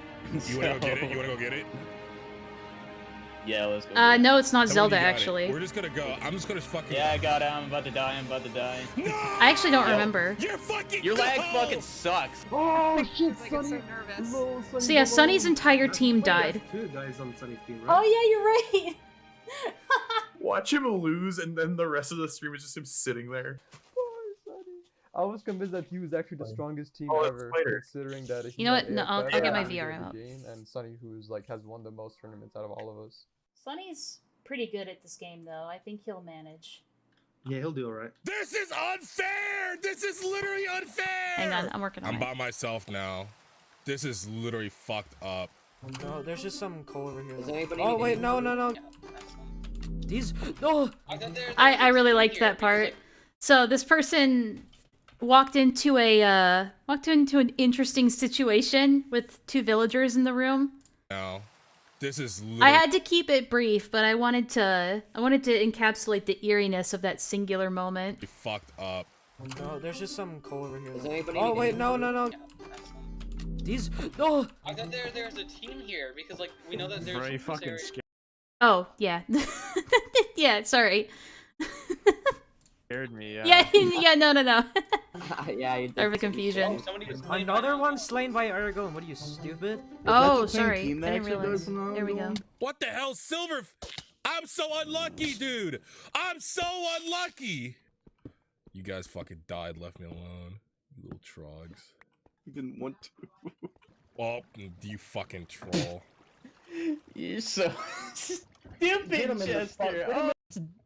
You wanna go get it? You wanna go get it? Yeah, let's go. get it. No, it's not Tell me Zelda, you got it. actually. We're just gonna go. I'm just gonna fucking. Yeah, I got it. I'm about to die. I'm about to die. I actually don't Yo, remember. Your lag fucking sucks. Oh shit, Like, Sunny. I'm so nervous. Lol, Sunny, So yeah, lol. Sunny's entire team Wait, died. there's 2 guys on Sunny's team, right? Oh yeah, you're right. Watch him lose, and then the rest of the stream is just him sitting there. I was convinced that he was actually the strongest team Oh, it's ever, Spider. considering that he You know had what? No, AFF I'll get my and VRM up. Game, and Sunny, who's like has won the most tournaments out of all of us. Sunny's pretty good at this game, though. I think he'll manage. Yeah, he'll do alright. This is unfair. This is literally unfair. Hang on, I'm working on I'm it. by myself now. This is literally fucked up. No, there's just some coal over here. Does anybody Oh need wait, any no, food? no, no. These. Oh. I really liked that part. So this person walked into an interesting situation with 2 villagers in the room. No, this is. Literally... I had to keep it brief, but I wanted to encapsulate the eeriness of that singular moment. Fucked up. No, there's just some coal over here. Does anybody Oh need wait, any no, food? no, no. These. Oh. I thought there's a team here because like we know that there's. Very this fucking area- scared. Oh yeah, yeah. Sorry. Scared me. Yeah, yeah. No. Yeah, you Sorry for the confusion. Another one slain by Aragorn. What are you, stupid? Oh, sorry. I didn't realize. There we go. What the hell, Silver? I'm so unlucky, dude. I'm so unlucky. You guys fucking died, left me alone. You little trogs. You didn't want to. Oh, you fucking troll. You're so stupid, Chester. Oh.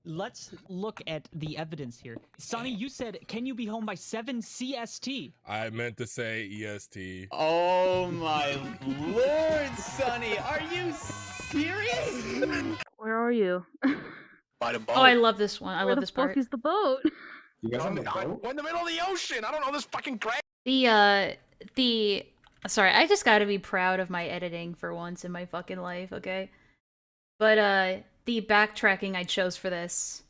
Let's look at the evidence here. Sonny, you said, can you be home by 7 CST? I meant to say EST. Oh my lord, Sonny, are you serious? Where are you? By the boat. Oh, I love this one. I Where love this the fuck part. is the boat? You guys on the boat? We're in the middle of the ocean. I don't know this fucking crap. Sorry, I just gotta be proud of my editing for once in my fucking life, okay? But, the backtracking I chose for this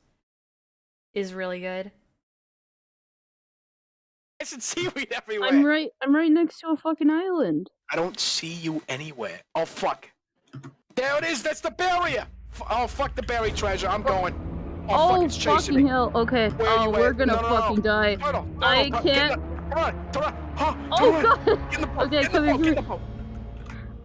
is really good. I should seaweed everywhere. I'm right next to a fucking island. I don't see you anywhere. Oh fuck. There it is. That's the barrier. Oh fuck the buried treasure. I'm going. Oh, fuck, it's chasing fucking me. hell. Okay. Where are Oh, you we're at? gonna No, no, fucking no. die. Turtle, I bro, can't. Come on. Huh, Oh come on. god. Get in the boat. Okay, Get in the come boat. Get in here. the boat.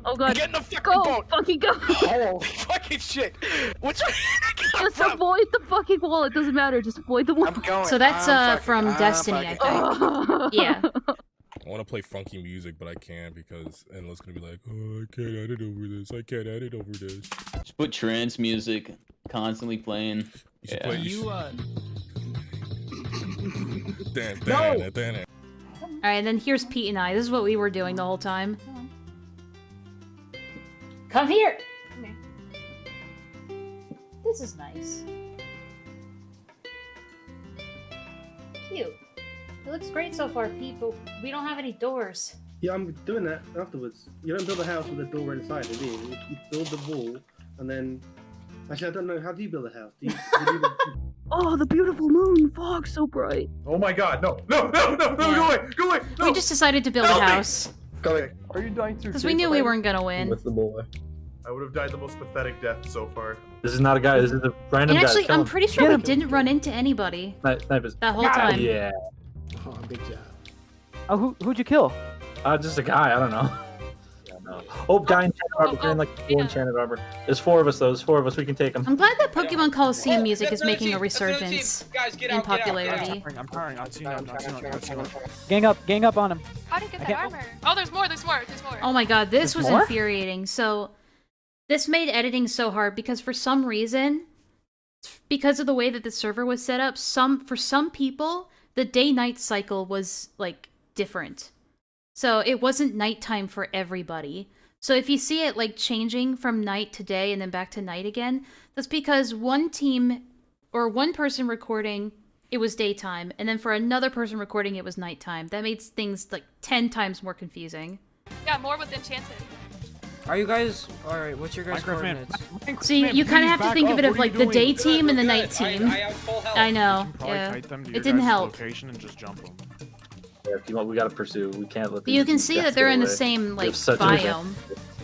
Oh god. Get in the fucking Go. boat. Fucking go. Holy fucking shit. Which way did it come Just from? avoid the fucking wall. It doesn't matter. Just avoid the wall. I'm going. So that's, I'm from fucking- Destiny, I think. Yeah. I want to play funky music, but I can't because Enlaa's gonna be like, oh, I can't edit over this. I can't edit over this. Just put trance music constantly playing. You should Yeah. play. Alright, then here's Pete and I. This is what we were doing the whole time. Come here! Come here. This is nice. Cute. It looks great so far, Pete, but we don't have any doors. Yeah, I'm doing that afterwards. You don't build a house with a door inside it, do you? You build the wall, and then... Actually, I don't know. How do you build a house? Do you Oh, the beautiful moon. Fog so bright. Oh my god, no, go away, no! We just decided to build a house. Go away. Are you dying through Because we knew we weren't gonna win. With the boy. I would have died the most pathetic death so far. This is not a guy. This is a random And guy. actually, Kill I'm him. pretty sure we didn't run into anybody Snipers. that whole time. Yeah. Oh, good job. Oh, who'd you kill? Just a guy. I don't know. Yeah, no. Oh, guy in enchanted armor. Guy in like full enchanted armor. There's 4 of us though. There's 4 of us. We can take him. I'm glad that Pokemon Coliseum music is That's another making a team. That's another team. resurgence Guys, get in out, get out, get out. popularity. I'm firing. I've seen him. Gang Gang up on him. How did you get I that can't- armor? Oh, there's more. There's more. There's more. Oh my god, this There's was more? infuriating. So, this made editing so hard because for some reason, because of the way that the server was set up, for some people, the day-night cycle was, like, different. So, it wasn't nighttime for everybody. So, if you see it, like, changing from night to day and then back to night again, that's because one team, or one person recording, it was daytime, and then for another person recording, it was nighttime. That made things, like, 10 times more confusing. Yeah, more with Enchanted. Are you guys alright? What's your guys' coordinates? So you kind of have to think of it of like the day team and the night team. I have full health. I know. Probably Yeah. kite them to It your didn't guys' help. location and just jump them. Yeah, if you want, we gotta pursue. We can't let. But you can these see guys that they're get in the away. same We like have such a biome.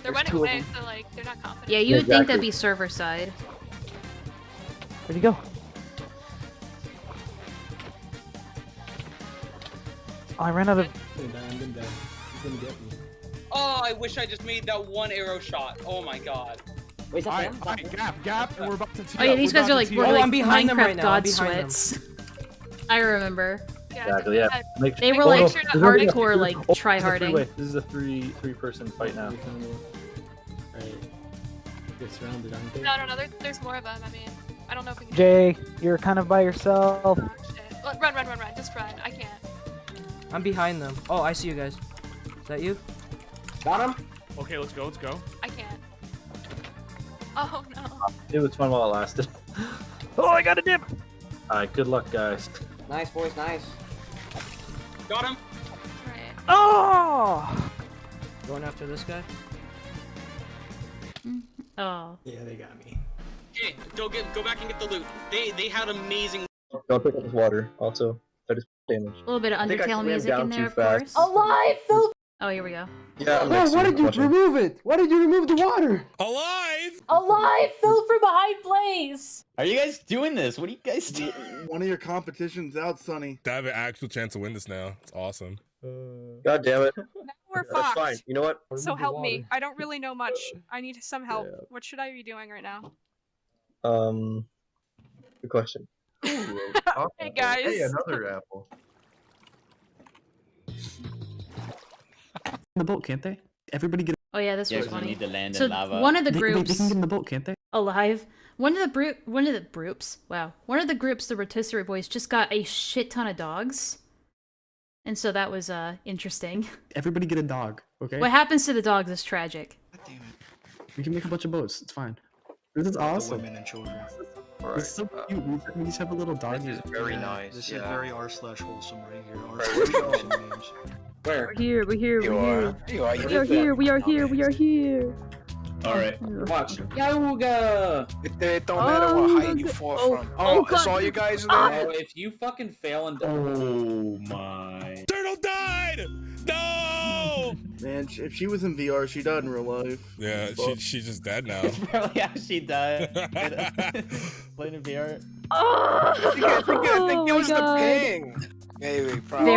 They're running away, so like they're not confident. Yeah, you would think Exactly. that'd be server side. Where'd he go? Oh, I ran out of. Oh, I wish I just made that one arrow shot. Oh my god. Wait, Alright, gap, and we're about to tee Oh yeah, up. these We're guys are about like to tee we're up. like I'm behind them Minecraft right now, god I'm behind them. sweats. I remember. Exactly. Yeah. Make They were oh, like no, there's only a hardcore few- like oh, try this is a harding. three-way. This is a three-person fight now. Right. Get surrounded, aren't they? No, there's more of them. I mean, I don't know if we can. Jay, you're kind of by yourself. Run. Just run. I can't. I'm behind them. Oh, I see you guys. Is that you? Got him? Okay, let's go. I can't. Oh no. It was fun while it lasted. Oh, I got a dip. Alright, good luck, guys. Nice, boys, nice. Got him. Right. Oh! Going after this guy? Oh. Yeah, they got me. Okay, go back and get the loot. They had amazing. Don't pick up his water. Also, that is damage. A little bit of I think I Undertale swam music down in there, too of fast. course. Alive, Phil! Oh, here we go. Yeah, I'm Oh, next why to did you watching. remove it? Why did you remove the water? Alive! Alive, Phil from behind Blaze! Are you guys doing this? What are you guys doing? One of your competition's out, Sonny. I have an actual chance to win this now. It's awesome. God damn it. We're That's fucked. fine. You know what? So help me. I don't really know much. I need some help. What should I be doing right now? Good question. Hey guys. Hey, another apple. In the boat, can't they? Everybody get. Oh yeah, this Yeah, was 'cause we funny. need to land So in lava. one of the They groups can get in the boat, can't they? alive. One of the groups. Wow. One of the groups, the rotisserie boys, just got a shit ton of dogs, and so that was interesting. Everybody get a dog, okay? What happens to the dogs is tragic. We can make a bunch of boats. It's fine. This is awesome. Women and children. This is so cute. We just have a little dog. This is very nice. This is very r/wholesome right here. R/wholesome names. Where? We're here. We're here. You We're are. here. You are. We are here. We are here. We are here. Alright. Watch. Yowga! It don't matter what height you fall from. Oh, it's all you guys there? Oh, if you fucking fail and Oh my. Turtle died! No! Man, if she was in VR, she died in real life. Yeah, she's just dead now. Probably how she died. Playing in VR. Oh, I think it was the ping. Maybe, probably.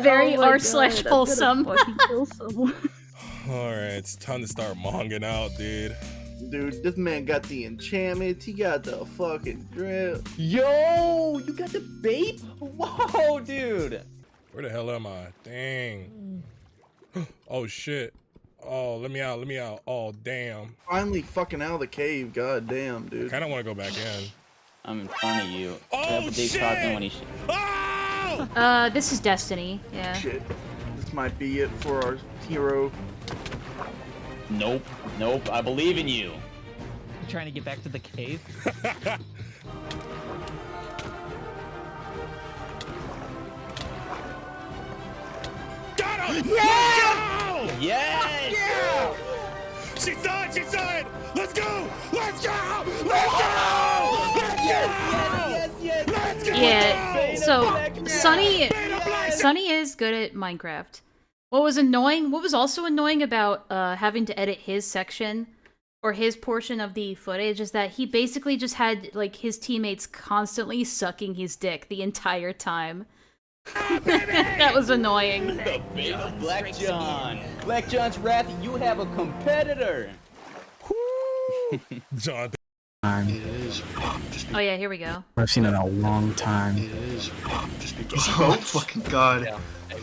Very Oh my r/wholesome. God, I'm gonna fucking kill someone. Alright, it's time to start monging out, dude. Dude, this man got the enchantments. He got the fucking drip. Yo, you got the babe? Whoa, dude. Where the hell am I? Dang. Oh shit. Oh, let me out. Oh, damn. Finally fucking out of the cave. God damn, dude. I kinda wanna go back in. I'm in front of you. Oh, shit! When he This is Destiny. Yeah. Shit. This might be it for our hero. Nope. I believe in you. Trying to get back to the cave. Got him! Yeah! Let's go! Yes! Yeah! She saw it! Let's go! Let's go! Let's go! Let's go! Yeah. So Sunny is good at Minecraft. What was also annoying about having to edit his section or his portion of the footage is that he basically just had like his teammates constantly sucking his dick the entire time. That was annoying. The big Black John. Black John's wrath, you have a competitor. John. It is. Oh yeah, here we go. I've seen it in a long time. It is. Just because. Oh fucking god. Yeah.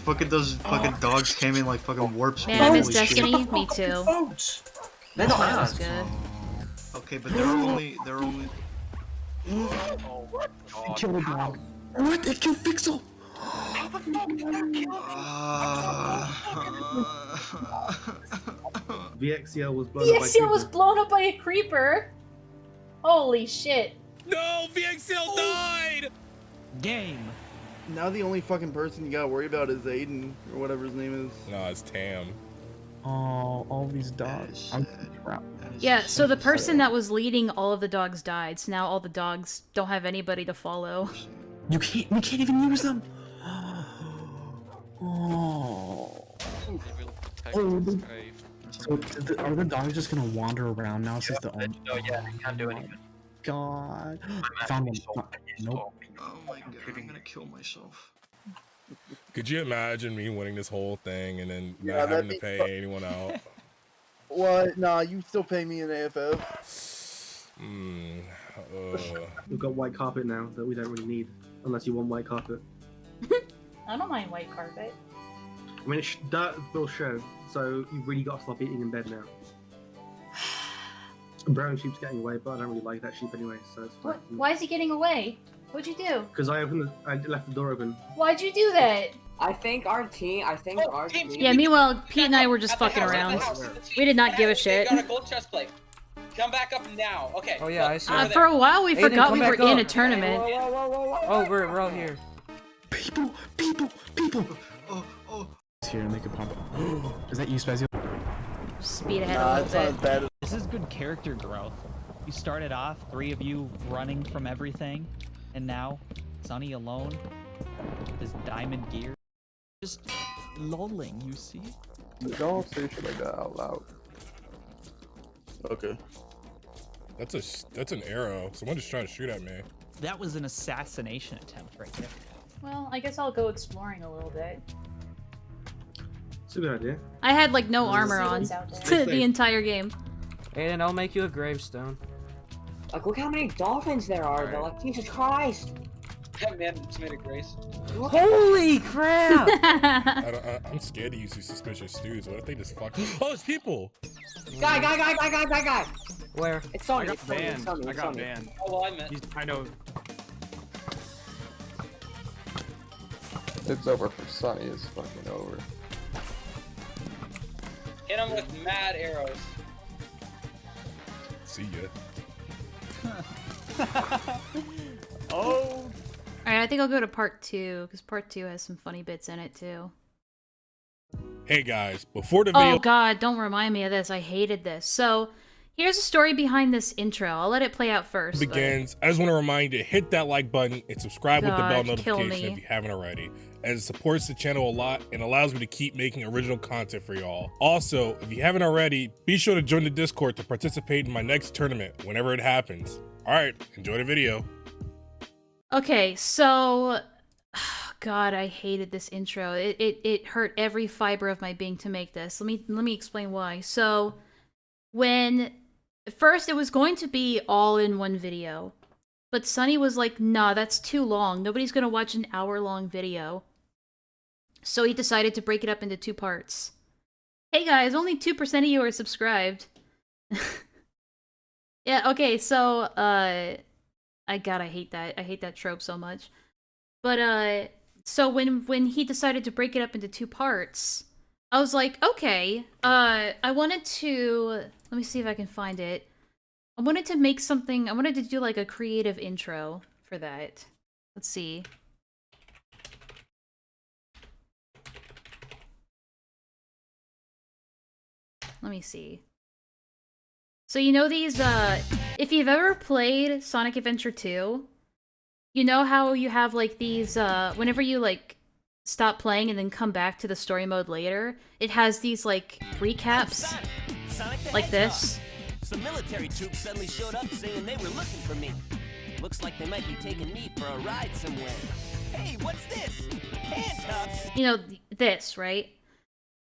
Fucking those fucking dogs came in like fucking warp speed. Man, I miss Holy shit. Destiny. Me too. That's That was good. Okay, but they're only. Kill the dog. What? They killed Pixel. VXCL was blown up by VXCL was blown up by a creeper. Holy shit. No, VXL died! Game. Now the only fucking person you gotta worry about is Aiden, or whatever his name is. No, it's Tam. Oh, all these dogs. I'm proud. Yeah, so the person that was leading all of the dogs died, so now all the dogs don't have anybody to follow. We can't even use them. Oh. So are the dogs just gonna wander around now since the owner? No, yeah, they can't do anything. God. I found one. Nope. Oh my god, I'm gonna kill myself. Could you imagine me winning this whole thing and then Yeah, not having that'd to be pay anyone out? What? Nah, you still pay me in AFF. We've got white carpet now that we don't really need, unless you want white carpet. I don't mind white carpet. I mean, that will show, so you really got to stop eating in bed now. Brown sheep's getting away, but I don't really like that sheep anyway, so it's fine. Why is he getting away? What'd you do? Because I left the door open. Why'd you do that? I think our team. Yeah, meanwhile, Pete and I were just fucking around. We did not give a shit. Got a gold chest plate. Come back up now. Okay. Oh yeah, I see. For a while, we forgot we were in a tournament. Oh, we're all here. People! It's here to make it pop up. Is that you, Spazio? Speed ahead a little bit. This is good character growth. You started off, 3 of you running from everything, and now Sonny alone with his diamond gear. Just lolling, you see? Don't say shit like that out loud. Okay. That's an arrow. Someone just trying to shoot at me. That was an assassination attempt right there. Well, I guess I'll go exploring a little bit. It's a good idea. I had like no armor on the entire game. Aiden, I'll make you a gravestone. Like, look how many dolphins there are, though. Like, Jesus Christ. That man just made a grace. Holy crap! I'm scared to use these suspicious dudes. What if they just fuck? Oh, it's people! Guy! Where? It's Sonny. I got banned. Oh, well, I meant. I know. It's over for Sonny. It's fucking over. Hit him with mad arrows. See ya. Oh. Alright, I think I'll go to part 2, because part 2 has some funny bits in it too. Hey guys, before the video. Oh god, don't remind me of this. I hated this. So, here's a story behind this intro. I'll let it play out first. Begins. I just want to remind you, hit that like button and subscribe with the bell God, kill notification me. if you haven't already, as it supports the channel a lot and allows me to keep making original content for y'all. Also, if you haven't already, be sure to join the Discord to participate in my next tournament whenever it happens. Alright, enjoy the video. Okay, so God, I hated this intro. It hurt every fiber of my being to make this. Let me explain why. So, when first it was going to be all in one video, but Sonny was like, "Nah, that's too long. Nobody's gonna watch an hour-long video." So he decided to break it up into 2 parts. Hey guys, only 2% of you are subscribed. Yeah, okay, so I hate that. I hate that trope so much. But so when he decided to break it up into 2 parts, I was like, okay, I wanted to, let me see if I can find it. I wanted to make something, I wanted to do like a creative intro for that. Let's see. Let me see. So you know these, if you've ever played Sonic Adventure 2, you know how you have like these, whenever you like stop playing and then come back to the story mode later, it has these like recaps, like this. Some military troops suddenly showed up saying they were looking for me. Looks like they might be taking me for a ride somewhere. Hey, what's this? Handcuffs! You know, this, right?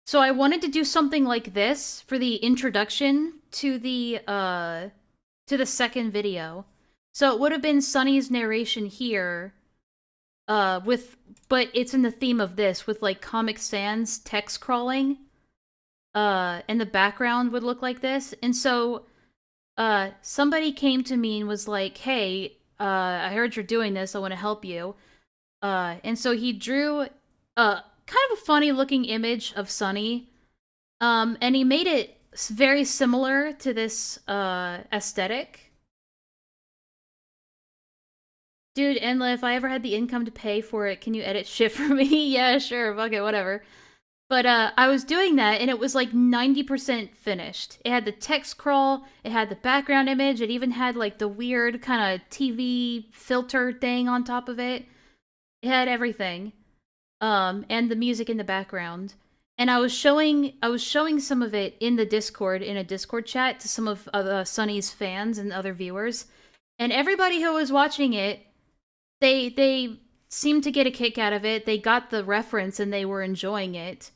So I wanted to do something like this for the introduction to the second video. So it would have been Sonny's narration here, but it's in the theme of this, with like Comic Sans text crawling, and the background would look like this. And so, somebody came to me and was like, "Hey, I heard you're doing this. I want to help you." And so he drew kind of a funny looking image of Sonny, and he made it very similar to this aesthetic. Dude, Enlaa, if I ever had the income to pay for it, can you edit shit for me? Yeah, sure, fuck it, whatever. But I was doing that, and it was like 90% finished. It had the text crawl, it had the background image, it even had like the weird kind of TV filter thing on top of it. It had everything. and the music in the background. And I was showing some of it in the Discord, in a Discord chat to some of Sunny's fans and other viewers. And everybody who was watching it, they seemed to get a kick out of it. They got the reference and they were enjoying it.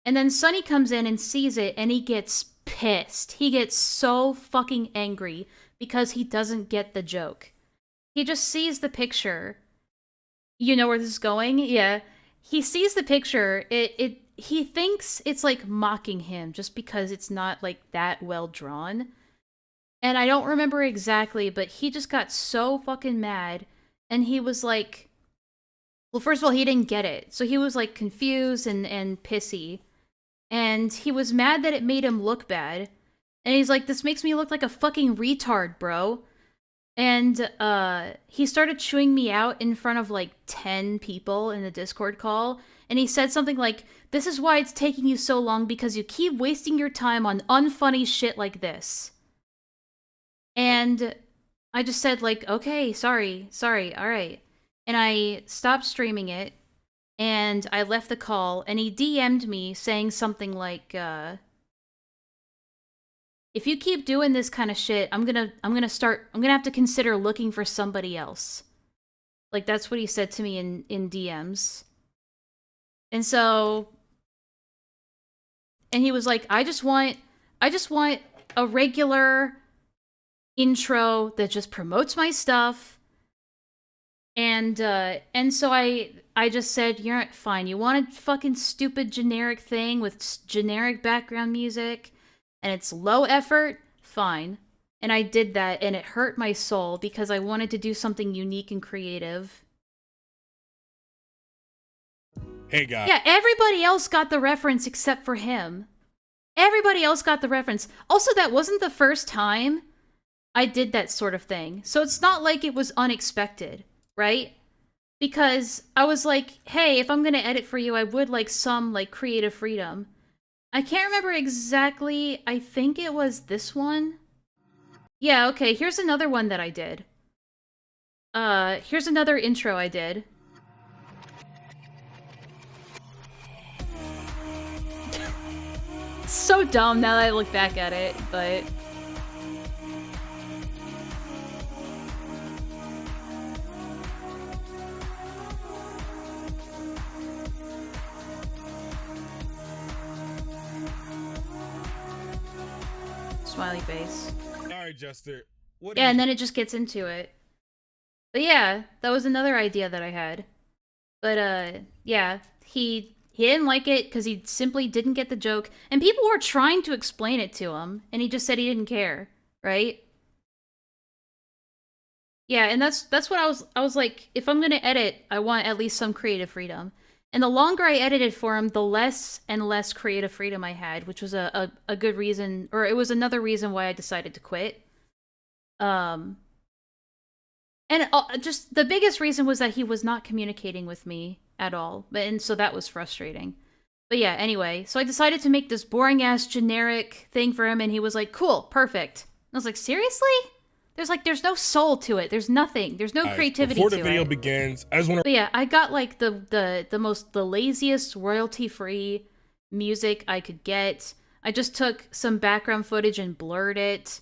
And then Sunny comes in and sees it and he gets pissed. He gets so fucking angry because he doesn't get the joke. He just sees the picture. You know where this is going? Yeah. He sees the picture. He thinks it's like mocking him just because it's not like that well drawn. And I don't remember exactly, but he just got so fucking mad. And he was like, well, first of all, he didn't get it. So he was like confused and pissy. And he was mad that it made him look bad. And he's like, this makes me look like a fucking retard, bro. And he started chewing me out in front of like 10 people in the Discord call. And he said something like, this is why it's taking you so long, because you keep wasting your time on unfunny shit like this. And I just said like, okay, sorry, alright. And I stopped streaming it. And I left the call. And he DM'd me saying something like, if you keep doing this kind of shit, I'm gonna have to consider looking for somebody else. Like, that's what he said to me in DMs. And so, and he was like, I just want a regular intro that just promotes my stuff. And so I just said, you're fine. You want a fucking stupid generic thing with generic background music? And it's low effort, fine. And I did that, and it hurt my soul because I wanted to do something unique and creative. Hey, guys. Yeah, everybody else got the reference except for him. Everybody else got the reference. Also, that wasn't the first time I did that sort of thing. So it's not like it was unexpected, right? Because I was like, hey, if I'm gonna edit for you, I would like some like creative freedom. I can't remember exactly. I think it was this one. Yeah, okay, here's another one that I did. Here's another intro I did. So dumb now that I look back at it, but... Smiley face. Alright, Jester. Yeah, and then it just gets into it. But yeah, that was another idea that I had. But yeah, he didn't like it because he simply didn't get the joke, and people were trying to explain it to him, and he just said he didn't care, right? Yeah, and that's what I was like, if I'm gonna edit, I want at least some creative freedom. And the longer I edited for him, the less and less creative freedom I had, which was a good reason, or it was another reason why I decided to quit. And just the biggest reason was that he was not communicating with me at all, and so that was frustrating. But yeah, anyway, so I decided to make this boring-ass generic thing for him, and he was like, cool, perfect. And I was like, seriously? There's no soul to it. There's nothing. There's no creativity to it. Before the video begins, I just want to... But yeah, I got like the laziest royalty-free music I could get. I just took some background footage and blurred it.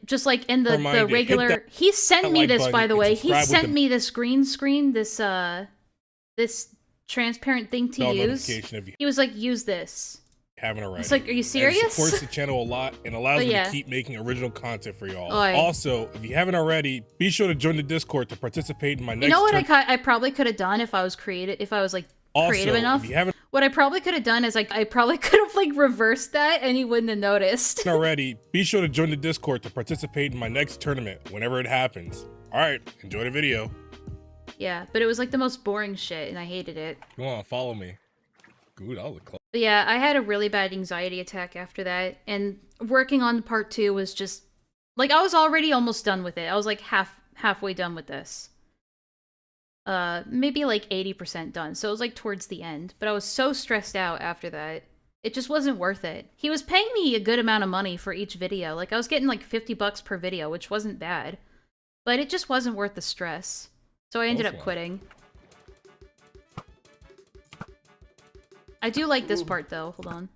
Just like in the regular... He sent me this, by the way. He sent me this green screen, this transparent thing to use. He was like, use this. Haven't already. It's like, are you serious? It supports the channel a lot and allows me to keep making original content for y'all. Also, if you haven't already, be sure to join the Discord to participate in my next... You know what I probably could have done if I was creative, like creative enough? If you haven't what I probably could have done is like I probably could have like reversed that and he wouldn't have noticed. Already, be sure to join the Discord to participate in my next tournament whenever it happens. Alright, enjoy the video. Yeah, but it was like the most boring shit and I hated it. Come on, follow me. Good, I'll look close. But yeah, I had a really bad anxiety attack after that, and working on part 2 was just like I was already almost done with it. I was like halfway done with this. Maybe like 80% done. So it was like towards the end, but I was so stressed out after that. It just wasn't worth it. He was paying me a good amount of money for each video. Like I was getting like $50 per video, which wasn't bad, but it just wasn't worth the stress. So I ended up quitting. I do like this part though. Hold on.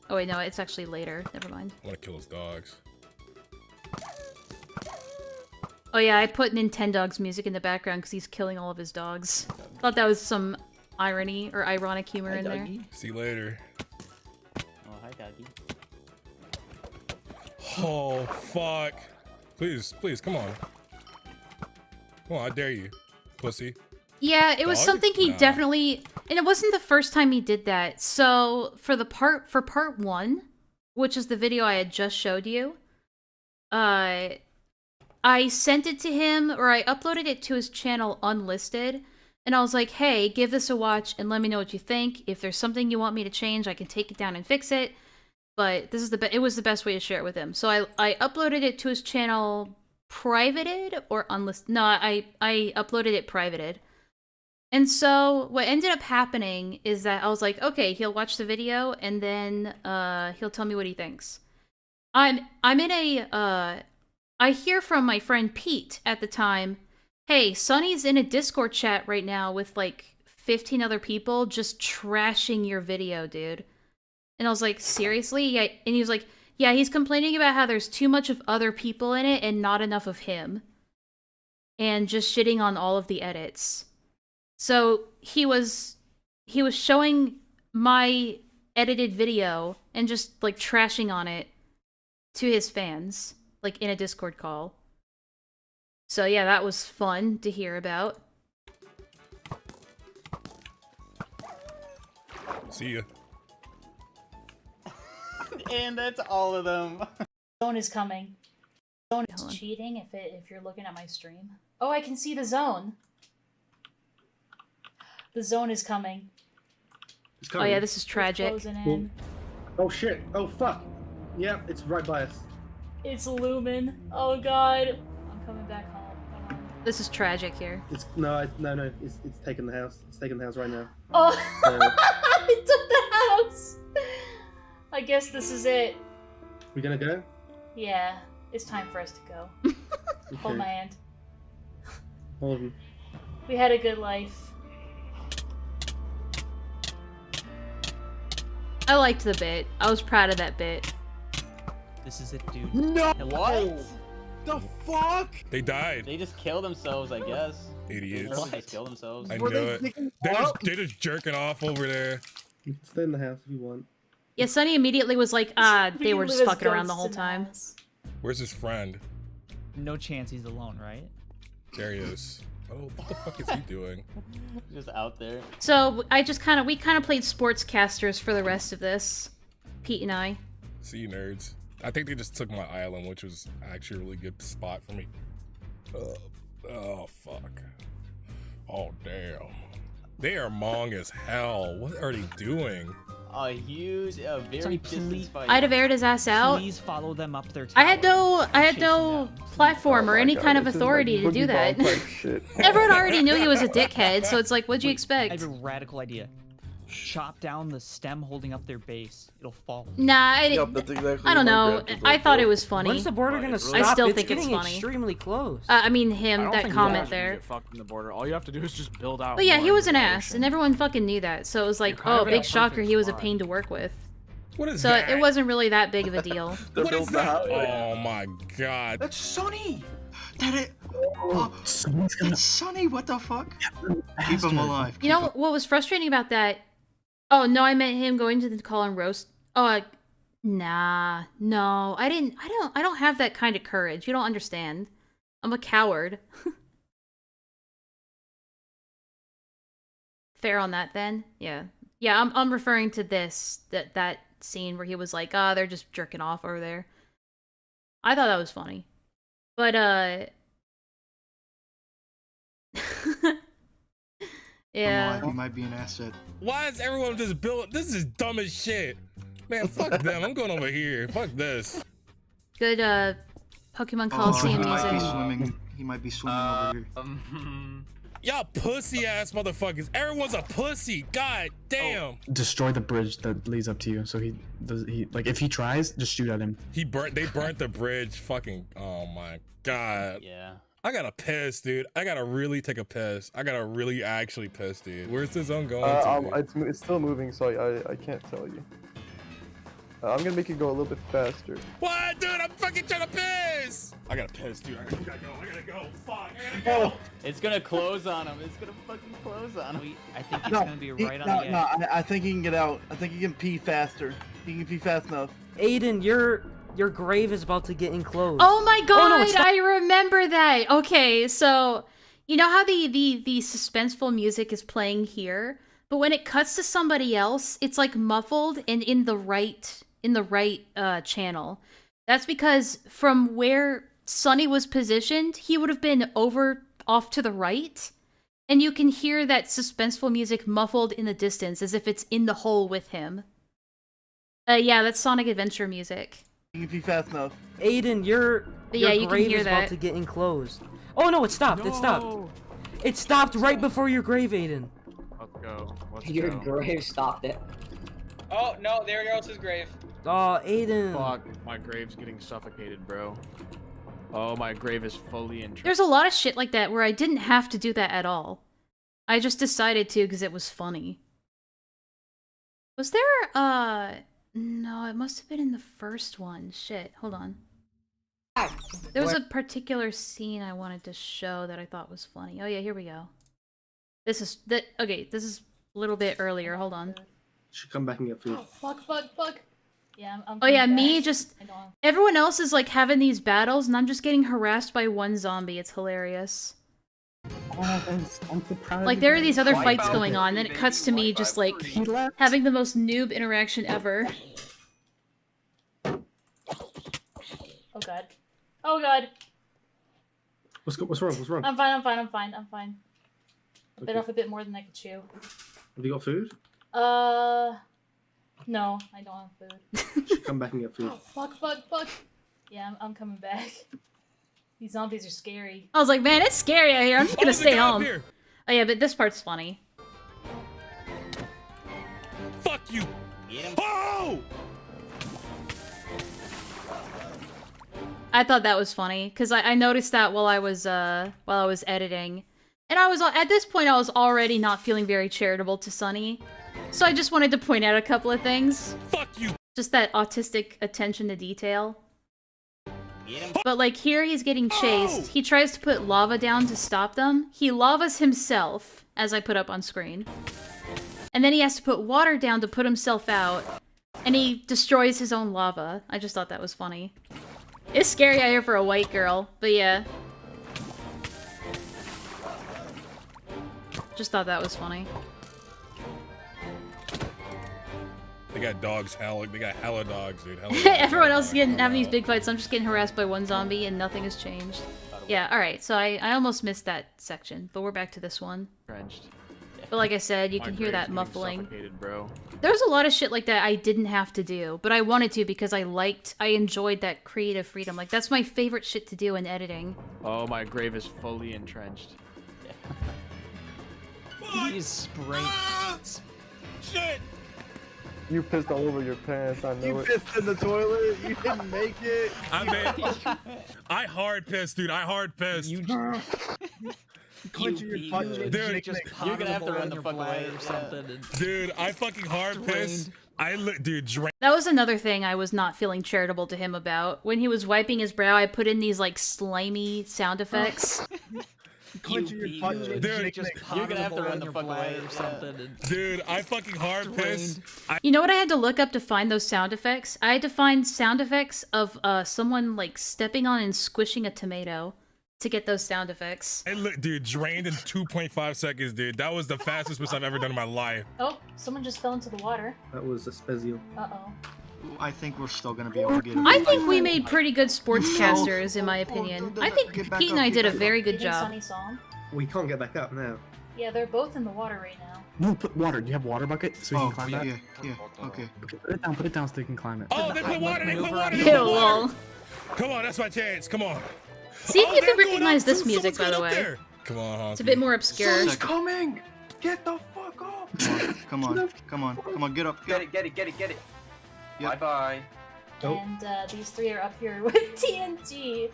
Oh wait, no, it's actually later. Never mind. I want to kill his dogs. Oh yeah, I put Nintendogs music in the background because he's killing all of his dogs. Thought that was some irony or ironic humor in there. See you later. Oh, hi, doggy. Oh, fuck. Please, please, come on. Come on, I dare you, pussy. Yeah, it was Dog? something he Nah. definitely, and it wasn't the first time he did that. So for part 1, which is the video I had just showed you, I sent it to him, or I uploaded it to his channel unlisted, and I was like, hey, give this a watch and let me know what you think. If there's something you want me to change, I can take it down and fix it. But this is it was the best way to share it with him. So I uploaded it to his channel privated or unlisted. No, I uploaded it privated. And so what ended up happening is that I was like, okay, he'll watch the video and then he'll tell me what he thinks. I'm in a I hear from my friend Pete at the time, hey, Sonny's in a Discord chat right now with like 15 other people just trashing your video, dude. And I was like, seriously? Yeah. And he was like, yeah, he's complaining about how there's too much of other people in it and not enough of him. And just shitting on all of the edits. So he was showing my edited video and just like trashing on it to his fans, like in a Discord call. So yeah, that was fun to hear about. See ya. And that's all of them. Zone is coming. Zone is cheating if you're looking at my stream. Oh, I can see the zone. The zone is coming. It's Oh coming. yeah, this is tragic. Closing in. Oh shit. Oh fuck. Yep, it's right by us. It's Lumen. Oh god. I'm coming back home. Hold on. This is tragic here. It's no. It's taking the house. It's taking the house right now. Oh, So, it took the house. I guess this is it. we gonna go? Yeah, it's time for us to go. Hold Okay. my hand. Hold on. We had a good life. I liked the bit. I was proud of that bit. This is it, dude. No! What? The fuck? They died. They just kill themselves, I guess. Idiots. Everyone just kill themselves. I knew it. They're just jerking off over there. You can stay in the house if you want. Yeah, Sunny immediately was like, they were just fucking around the whole time. Where's his friend? No chance he's alone, right? There he is. Oh, what the fuck is he doing? Just out there. So we kind of played sportscasters for the rest of this. Pete and I. See you, nerds. I think they just took my island, which was actually a really good spot for me. Oh, fuck. Oh, damn. They are Mong as hell. What are they doing? A huge, very Sorry, distance fight. I'd have aired his ass out. Please follow them up their I had no platform or any kind of authority to do that. Everyone already knew he was a dickhead, so it's like, what'd you I expect? have a radical idea. Chop down the stem holding up their base. It'll fall. Nah, I don't know. I thought it was funny. When's the border gonna stop? I still It's think it's getting funny. extremely close. I mean him, I don't that think comment you there. Get fucked in the border. All you have to do is just build out. But yeah, he more was an ass, immigration. and everyone fucking knew that. So it was like, kind oh, of in a big shocker, perfect he was a spot. pain to work with. What is So that? it wasn't really that big of a deal. What is that? Oh my god. That's Sonny! That it. Oh, it's Sonny, what the fuck? Keep him alive. You know what was frustrating about that? Oh no, I meant him going to the call and roast. Oh, nah, no, I didn't. I don't have that kind of courage. You don't understand. I'm a coward. Fair on that then. Yeah, yeah. I'm referring to that scene where he was like, they're just jerking off over there. I thought that was funny, but yeah. He might be an asset. Why is everyone just built? This is dumb as shit. Man, fuck them. I'm going over here. Fuck this. Good Pokemon Coliseum he might be music. swimming. He might be swimming over here. Y'all pussy ass motherfuckers. Everyone's a pussy. God damn. Destroy the bridge that leads up to you. So he like if he tries, just shoot at him. They burnt the bridge. Fucking. Oh my god. Yeah. I gotta piss, dude. I gotta really take a piss. I gotta really actually piss, dude. Where's the zone going to? It's still moving, so I can't tell you. I'm gonna make it go a little bit faster. What, dude? I'm fucking trying to piss. I gotta piss, dude. I gotta go. I gotta go. Fuck. I gotta go. It's gonna close on him. It's gonna fucking close on him. I think it's gonna be right on the edge. No, I think he can get out. I think he can pee faster. He can pee fast enough. Aiden, your grave is about to get enclosed. Oh my god, no, I remember that. Okay, so you know how the suspenseful music is playing here, but when it cuts to somebody else, it's like muffled and in the right channel. That's because from where Sunny was positioned, he would have been off to the right, and you can hear that suspenseful music muffled in the distance as if it's in the hole with him. Yeah, that's Sonic Adventure music. You can pee fast enough. Aiden, your you grave can hear is that. about to get enclosed. Oh no, it stopped. It stopped. It stopped right before your grave, Aiden. Let's go. Your grave stopped it. Oh no, there goes his grave. Oh, Aiden. Fuck, my grave's getting suffocated, bro. Oh, my grave is fully entrenched. There's a lot of shit like that where I didn't have to do that at all. I just decided to because it was funny. Was there, no, it must have been in the first one. Shit, hold on. There was a particular scene I wanted to show that I thought was funny. Oh yeah, here we go. This is a little bit earlier. Hold on. Should come back and get food. Fuck. Yeah, oh yeah, me just... Everyone else is like having these battles and I'm just getting harassed by one zombie. It's hilarious. I'm surprised. Like there are these other fights going on, then it cuts to me just like having the most noob interaction ever. Oh god. Oh god. What's wrong? What's wrong? I'm fine. I bit off a bit more than I could chew. Have you got food? No, I don't have food. Should come back and get food. Fuck. Yeah, I'm coming back. These zombies are scary. I was like, man, it's scary out here. I'm just gonna stay home. Oh yeah, but this part's funny. Fuck you! Oh! I thought that was funny because I noticed that while I was editing, and I was at this point I was already not feeling very charitable to Sunny, so I just wanted to point out a couple of things. Fuck you! Just that autistic attention to detail. But like here he's getting chased. He tries to put lava down to stop them. He lavas himself, as I put up on screen. And then he has to put water down to put himself out. And he destroys his own lava. I just thought that was funny. It's scary out here for a white girl, but yeah. Just thought that was funny. They got dogs howling. They got hella dogs, dude. Everyone else is having these big fights. I'm just getting harassed by one zombie and nothing has changed. Yeah, alright. So I almost missed that section, but we're back to this one. Entrenched. But like I said, you can hear that muffling. Bro. There's a lot of shit like that I didn't have to do, but I wanted to because I enjoyed that creative freedom. Like, that's my favorite shit to do in editing. Oh, my grave is fully entrenched. He's spraying. Shit! You pissed all over your pants, I know You it. pissed in the toilet. You didn't make it. I hard pissed, dude. I hard pissed. Clenching your butt cheeks. Dude, you're gonna have to run the fuck away or something. Dude, I fucking hard pissed. Dude, That was another thing I was not feeling charitable to him about. When he was wiping his brow, I put in these like slimy sound effects. Clenching your butt cheeks. Dude, you're gonna have to run the fuck away or something. Dude, I fucking hard pissed. You know what I had to look up to find those sound effects? I had to find sound effects of someone like stepping on and squishing a tomato to get those sound effects. Dude, drained in 2.5 seconds, dude. That was the fastest piss I've ever done in my life. Oh, someone just fell into the water. That was a Spezio. Uh-oh. I think we're still gonna be able to get it. I think we made pretty good sportscasters, in my opinion. I think Pete and I did a very good job. We can't get back up now. Yeah, they're both in the water right now. No, put water. Do you have water bucket so you can climb that? Yeah, okay. Put it down so you can climb it. Oh, they put water, they put water, Ew, lol. Come on, that's my chance, come on. See if you can recognize this music, by the way. Come on, it's a bit more obscure. Sun's coming! Get the fuck up! Come on, get up. Get it. Yep. Bye. And these three are up here with TNT.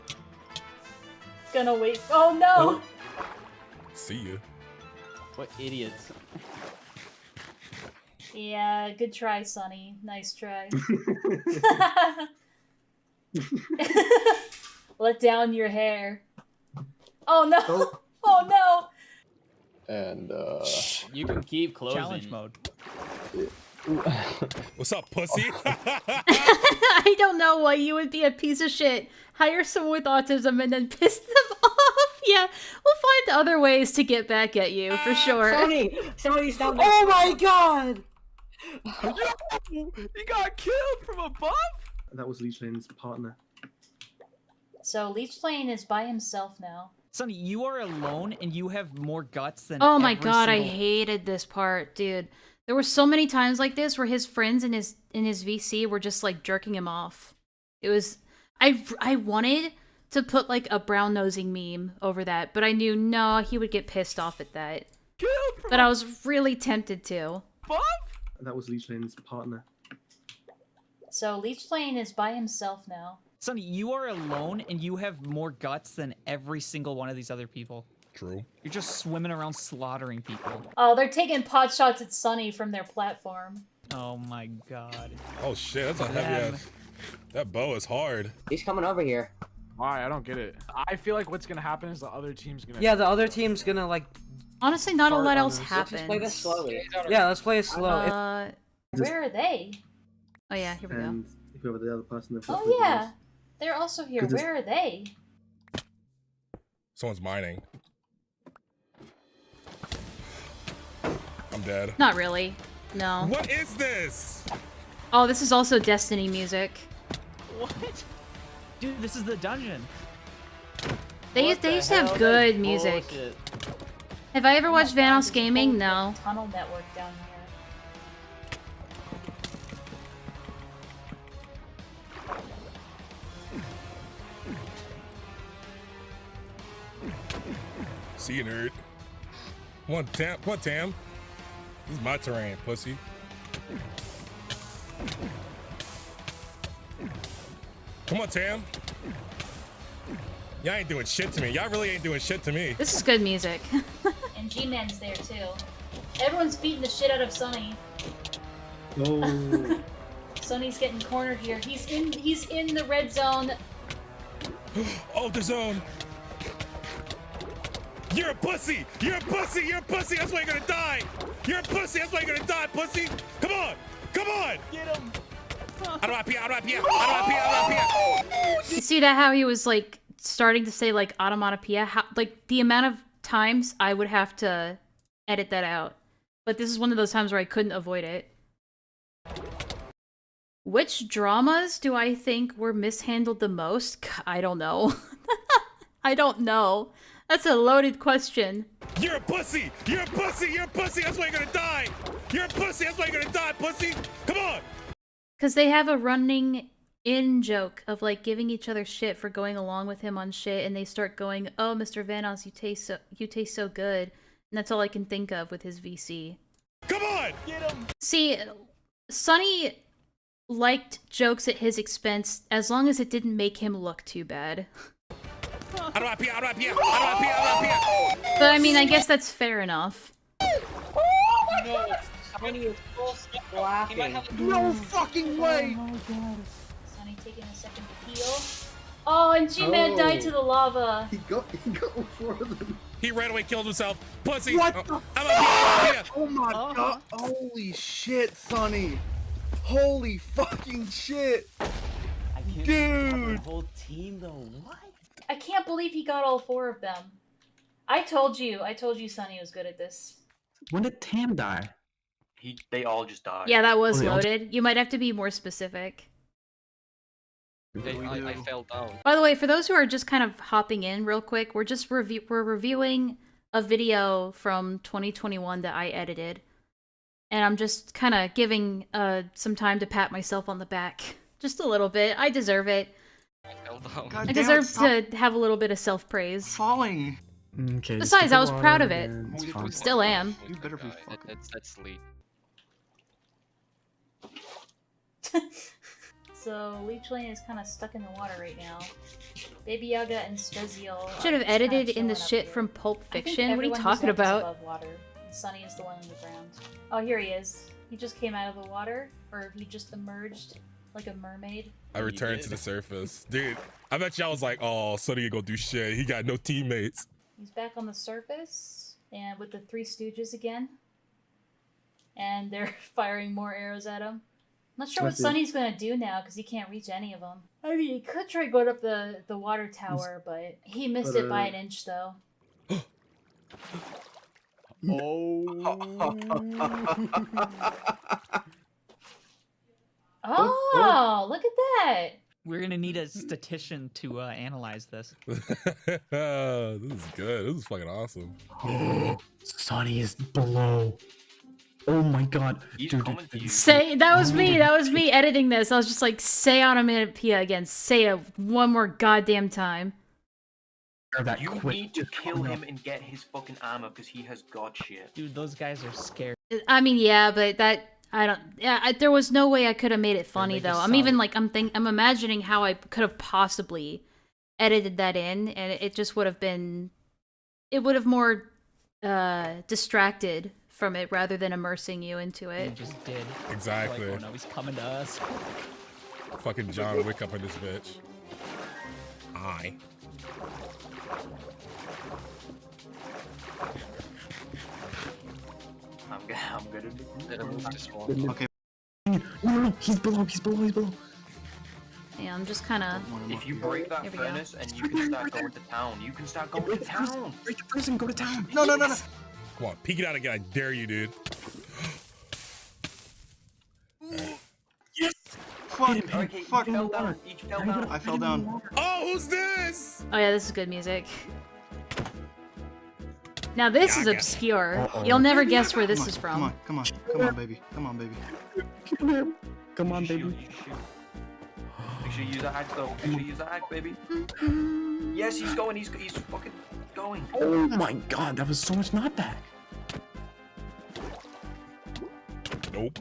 Gonna wait. Oh no! See you. What idiots. Yeah, good try, Sonny. Nice try. Let down your hair. Oh no! Oh no! And You can keep closing. Challenge mode. What's up, pussy? I don't know why you would be a piece of shit. Hire someone with autism and then piss them off. Yeah, we'll find other ways to get back at you for sure. Somebody stop! Oh my god! He got killed from above? That was Leech Lane's partner. So Leech Lane is by himself now. Sonny, you are alone and you have more guts than Oh my every god, I single- hated this part, dude. There were so many times like this where his friends in his VC were just like jerking him off. It was I wanted to put like a brown nosing meme over that, but I knew no, he would get pissed off at that. But I was really tempted to. That was Leech Lane's partner. So Leech Lane is by himself now. Sonny, you are alone and you have more guts than every single one of these other people. True. You're just swimming around slaughtering people. Oh, they're taking pot shots at Sunny from their platform. Oh my god. Oh shit, that's a heavy ass. That bow is hard. He's coming over here. Why? I don't get it. I feel like what's gonna happen is the other team's gonna. Yeah, the other team's gonna like. Honestly, not a Fart lot on else us. happens. Let's play this slowly. Yeah, let's play it slow. Where are they? Oh yeah, here we go. And whoever the other person that Oh yeah, they're also here. Cause it's- Where are they? Someone's mining. I'm dead. Not really. No. What is this? Oh, this is also Destiny music. What? Dude, this is the dungeon. They used to have good music. Have I ever watched Vanos Gaming? No. Tunnel network down here. See you, nerd. Come on, Tam. Come on, Tam. This is my terrain, pussy. Come on, Tam. Y'all ain't doing shit to me. Y'all really ain't doing shit to me. This is good music. And G-Man's there too. Everyone's beating the shit out of Sunny. Oh. Sunny's getting cornered here. He's in the red zone. Oh, the zone. You're a pussy. You're a pussy. You're a pussy. That's why you're gonna die. You're a pussy. That's why you're gonna die, pussy. Come on. Come on. Get him. You see that how he was like starting to say like automatopoeia? How, like the amount of times I would have to edit that out. But this is one of those times where I couldn't avoid it. Which dramas do I think were mishandled the most? I don't know. I don't know. That's a loaded question. You're a pussy. You're a pussy. You're a pussy. That's why you're gonna die. You're a pussy. That's why you're gonna die, pussy. Come on. Because they have a running in joke of like giving each other shit for going along with him on shit, and they start going, "Oh, Mr. Vanos, you taste so good," and that's all I can think of with his VC. Come on. Get him. See, Sunny liked jokes at his expense as long as it didn't make him look too bad. But I mean, I guess that's fair enough. No, Sunny is full step laughing. He might have No fucking way! Oh my god. Sunny taking a second to heal. Oh, and G-Man died to the lava. He got all four of them. He ran away, killed himself. Pussy. What the I'm fuck? Oh my god. Holy shit, Sonny. Holy fucking shit. I can't Dude. the whole team though. What? I can't believe he got all four of them. I told you Sunny was good at this. When did Tam die? They all just died. Yeah, that was Oh, they all- loaded. You might have to be more specific. I fell down. By the way, for those who are just kind of hopping in real quick, we're reviewing a video from 2021 that I edited. And I'm just kind of giving some time to pat myself on the back. Just a little bit. I deserve it. I deserve to have a little bit of self-praise. Falling. Okay. just Besides, get I the was water proud of it. again, it's fine. Still am. You better be fucking. That's sleep. So, Leech Lane is kind of stuck in the water right now. Baby Yaga and Spezial. Should have edited in the shit from Pulp Fiction. What are you talking about? Above water. Sunny is the one in the ground. Oh, here he is. He just came out of the water, or he just emerged like a mermaid. I returned to the surface. Dude, I bet y'all was like, oh, Sonny ain't gonna do shit. He got no teammates. He's back on the surface, and with the Three Stooges again. And they're firing more arrows at him. Not sure what Sunny's gonna do now, because he can't reach any of them. I mean, he could try going up the water tower, but he missed it by an inch, though. Oh, look at that! We're gonna need a statistician to analyze this. This is good. This is fucking awesome. Sonny is below. Oh my god. Dude. Say, that was me editing this. I was just like, say onomatopoeia again. Say it one more goddamn time. You need to kill him and get his fucking armor because he has god shit. Dude, those guys are scared. I mean, yeah, but that, I don't, yeah, there was no way I could have made it funny, though. I'm even like, I'm imagining how I could have possibly edited that in, and it just would have been, it would have more distracted from it rather than immersing you into it. You just did. Exactly. Like, oh no, he's coming to us. Fucking John Wick up in this bitch. Aye. I'm good at this one. Okay. No, he's below. Yeah, I'm just kind of. If you break that furnace and you can start going to town, you can start going to town. Break the prison, go to town. No. Come on, peek it out again. I dare you, dude. Yes. Fuck. Okay, Fuck. Fell down. Each fell down. I fell down. Oh, who's this? Oh yeah, this is good music. Now this is obscure. You'll never guess where this is from. Come on, baby. Come on, baby. Come on, baby. Make sure you use that axe, though. Make sure you use that axe, baby. Yes, he's going. He's fucking going. Oh my god, that was so much knockback. Nope.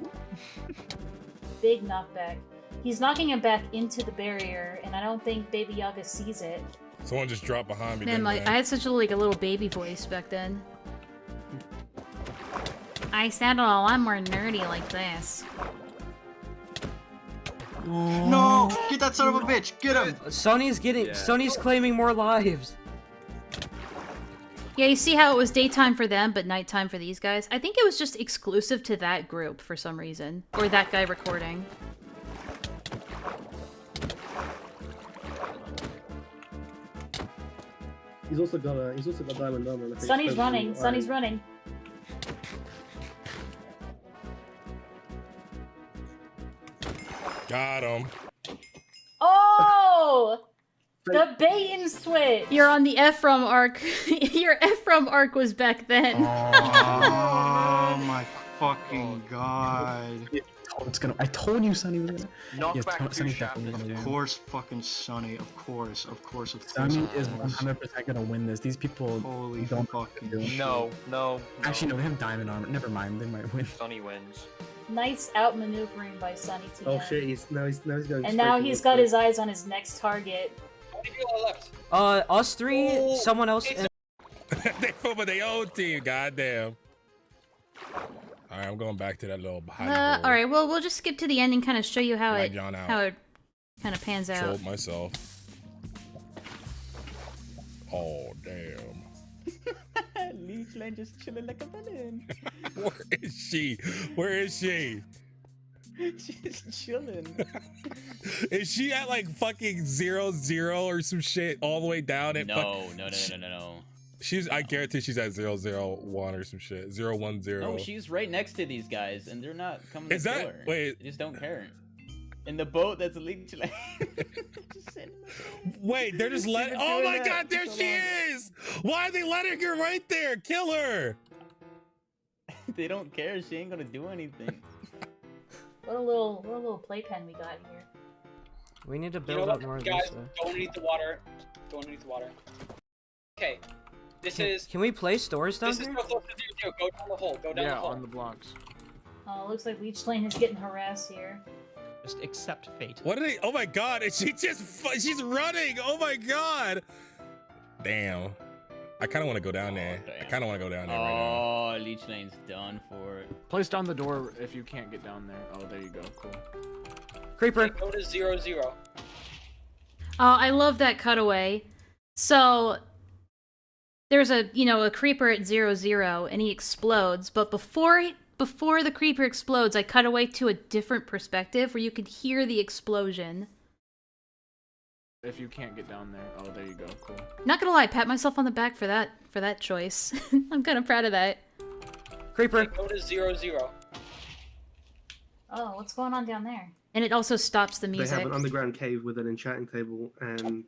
Big knockback. He's knocking him back into the barrier, and I don't think Baby Yaga sees it. Someone just dropped behind me. Man, I had such a little baby voice back then. I sounded a lot more nerdy like this. No! Get that son of a bitch! Get him! Sonny's claiming more lives. Yeah, you see how it was daytime for them, but nighttime for these guys? I think it was just exclusive to that group for some reason. Or that guy recording. He's also got diamond armor. Sonny's running. Sonny's running. Got him. Oh! The bait and switch! You're on the Ephraim arc. Your Ephraim arc was back then. Oh my fucking god. I told you Sonny was gonna. Knock back Sonny's two definitely gonna win. Of course, fucking Sonny. Of course. Sonny is 100% gonna win this. These people Holy don't fucking do it. No. Actually, no, they have diamond armor. Never mind, they might win. Sonny wins. Nice outmaneuvering by Sonny TM. Oh shit, he's going. And now he's got his eyes on his next target. How many people are left? Us three, someone else. They fought with their own team. Goddamn. All right, I'm going back to that little behind. All right, well, we'll just skip to the end and kind of show you how it John out. how it kind of pans out. Sold myself. Oh damn. Leechland just chilling like a villain. Where is she? She's chilling. Is she at like fucking 0-0 or some shit all the way down at No. I guarantee she's at 0-0-1 or some shit. 0-1-0. No, she's right next to these guys, and they're not coming Is to that- kill her. wait. They just don't care. In the boat that's Leechland. Wait, they're just letting. Oh my god, there she is! Why are they letting her right there? Kill her! They don't care. She ain't gonna do anything. What a little playpen we got here. We need to You build know up what, more of guys? this. Go underneath the water. Okay. This is. Can we place stores down This is here? so close to 0-0. Go down the hole. Go down the hole. on the blocks. Oh, looks like Leech Lane is getting harassed here. Just accept fate. What did they? Oh my god! She's running. Oh my god! Damn. I kind of want to go down there. I kind of want to go down there right now. Oh, Leech Lane's done for it. Place down the door if you can't get down there. Oh, there you go. Cool. Creeper. Go to 0-0. Oh, I love that cutaway. So there's a creeper at 0-0 and he explodes, but before the creeper explodes, I cut away to a different perspective where you could hear the explosion. If you can't get down there. Oh, there you go. Cool. Not gonna lie, pat myself on the back for that choice. I'm kind of proud of that. Creeper. Go to 0-0. Oh, what's going on down there? And it also stops the music. They have an underground cave with an enchanting table and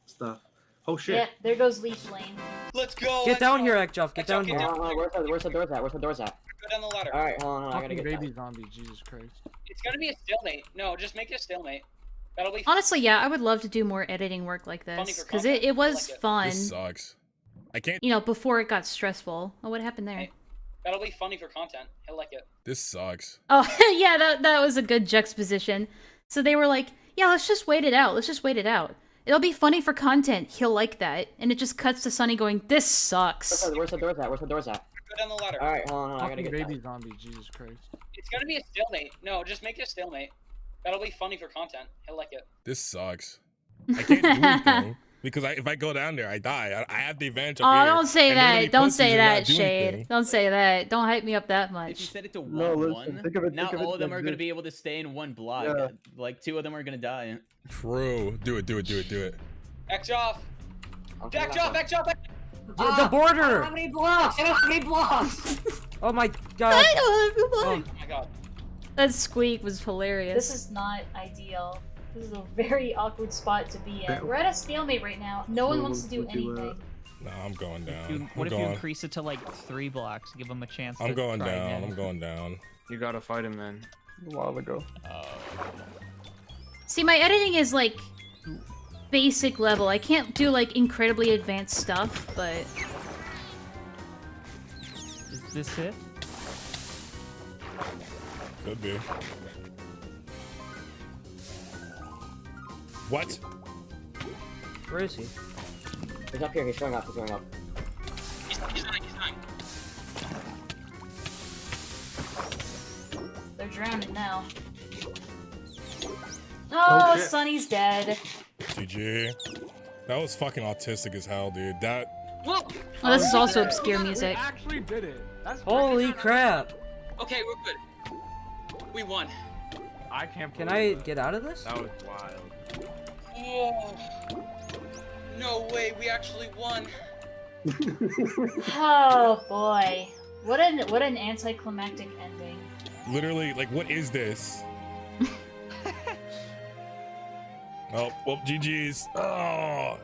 stuff. Oh shit. Yeah, there goes Leech Lane. Let's go. Get down here, Ekjoff. Get down here. Where's the doors at? Where's the doors at? Go down the ladder. Alright, hold on. I gotta Fucking get baby down. zombie. Jesus Christ. It's gonna be a stalemate. No, just make it a stalemate. That'll be Honestly, yeah, I would love to do more editing work like Funny this for because content. it was I like it. fun. This sucks. I can't. Before it got stressful. Oh, what happened there? That'll be funny for content. He'll like it. This sucks. Oh, yeah, that was a good juxtaposition. So they were like, yeah, let's just wait it out. Let's just wait it out. It'll be funny for content. He'll like that. And it just cuts to Sunny going, this sucks. Where's the doors at? Where's the doors at? Go down the ladder. Alright, hold on. I gotta Fucking get baby down. zombie. Jesus Christ. It's gonna be a stalemate. No, just make it a stalemate. That'll be funny for content. He'll like it. This sucks. I can't do anything because if I go down there, I die. I have the advantage up Oh, here. don't say and they're gonna be that. Don't pussies say and that, not do Shade. anything. Don't say that. Don't hype me up that If you much. set it to 1-1, No, listen, think of it- now think of it all of them like are going to this. be able to stay in one block. Yeah. Like 2 of them are going to die. True. Do it. X off. X off. X off. The border. How many blocks? How many blocks? Oh my god. Oh my god. That squeak was hilarious. This is not ideal. This is a very awkward spot to be in. We're at a stalemate right now. No one wants to do anything. Nah, I'm going down. What if you increase it to like 3 blocks? Give them a chance. I'm to going try down. again. I'm going down. You gotta fight him then. A while ago. See, my editing is like basic level. I can't do like incredibly advanced stuff, but Is this it? Could be. What? Where is he? He's up here. He's showing up. He's dying. they're drowning now. Oh, shit. Sunny's dead. GG. That was fucking autistic as hell, dude. That. Oh, this is also obscure music. We actually did it. That's Holy crap. Okay, we're good. We won. I can't. Can I get out of this? That was wild. Oh. No way. We actually won. Oh boy, what an anticlimactic ending. Literally, like, what is this? Oh, well, GG's. Oh.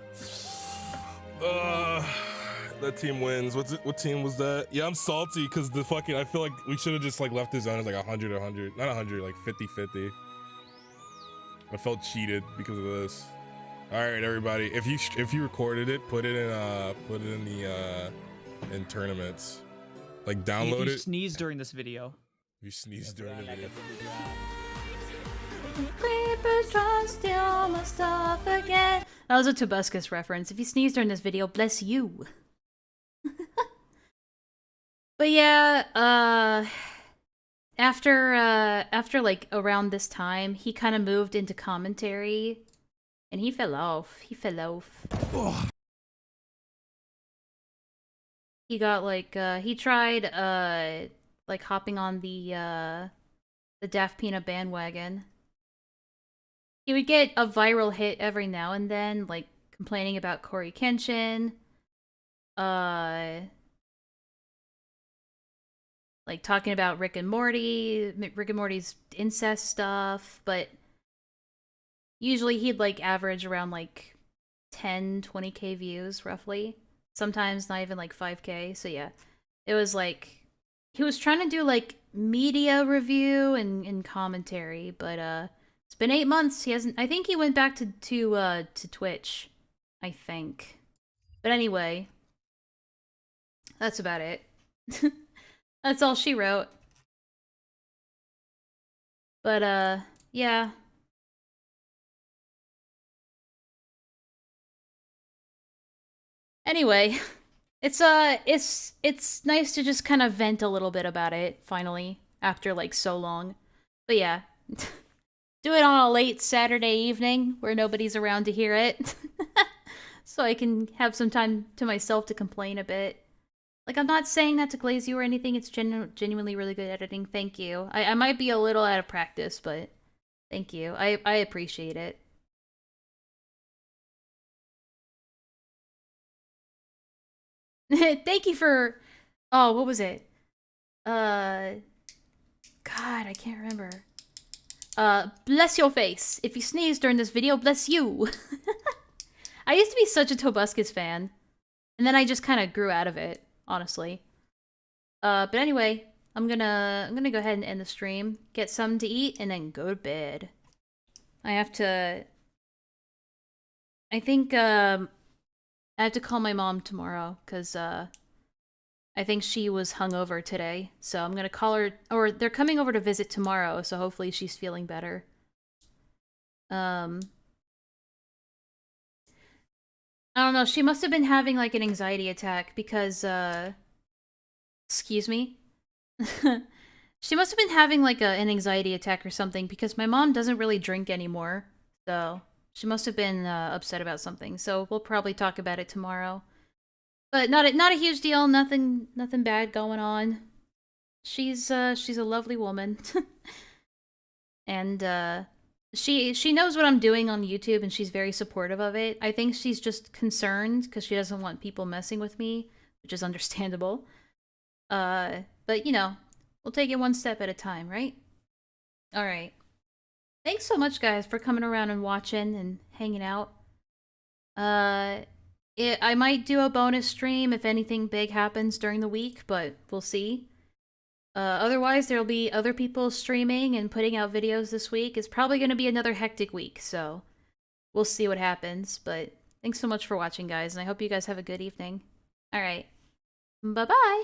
That team wins. What team was that? Yeah, I'm salty because the fucking, I feel like we should have just like left the zone as like 100, not 100, like 50-50. I felt cheated because of this. All right, everybody. If you recorded it, put it in the in tournaments. Like download If you it. sneeze during this video. If you sneeze during the video. Creepers try to steal my stuff again. That was a Tobuscus reference. If you sneeze during this video, bless you. But yeah, after like around this time, he kind of moved into commentary, and he fell off. He got like he tried like hopping on the Daft Peanut bandwagon. He would get a viral hit every now and then, like complaining about Corey Kenshin, like talking about Rick and Morty's incest stuff, but usually he'd like average around like 10-20k views roughly. Sometimes not even like 5k. So yeah, it was like he was trying to do like media review and commentary, but it's been 8 months. He hasn't. I think he went back to Twitch. I think. But anyway, that's about it. That's all she wrote. But yeah. Anyway, it's nice to just kind of vent a little bit about it finally after like so long. But yeah, do it on a late Saturday evening where nobody's around to hear it. So I can have some time to myself to complain a bit. Like, I'm not saying that to glaze you or anything, it's genuinely really good editing, thank you. I might be a little out of practice, but thank you. I appreciate it. Thank you for... Oh, what was it? God, I can't remember. Bless your face. If you sneeze during this video, bless you. I used to be such a Tobuscus fan. And then I just kind of grew out of it, honestly. But anyway, I'm gonna go ahead and end the stream, get something to eat, and then go to bed. I have to... I think, I have to call my mom tomorrow, because, I think she was hungover today. So I'm gonna call her... Or they're coming over to visit tomorrow, so hopefully she's feeling better. I don't know, she must have been having, like, an anxiety attack, because, excuse me? She must have been having, like, an anxiety attack or something, because my mom doesn't really drink anymore, so she must have been, upset about something, so we'll probably talk about it tomorrow. But not a huge deal, nothing bad going on. She's a lovely woman. And, she knows what I'm doing on YouTube, and she's very supportive of it. I think she's just concerned because she doesn't want people messing with me, which is understandable. But, you know, we'll take it one step at a time, right? Alright. Thanks so much, guys, for coming around and watching and hanging out. I might do a bonus stream if anything big happens during the week, but we'll see. Otherwise, there'll be other people streaming and putting out videos this week. It's probably going to be another hectic week, so we'll see what happens. But thanks so much for watching, guys, and I hope you guys have a good evening. Alright. Bye-bye!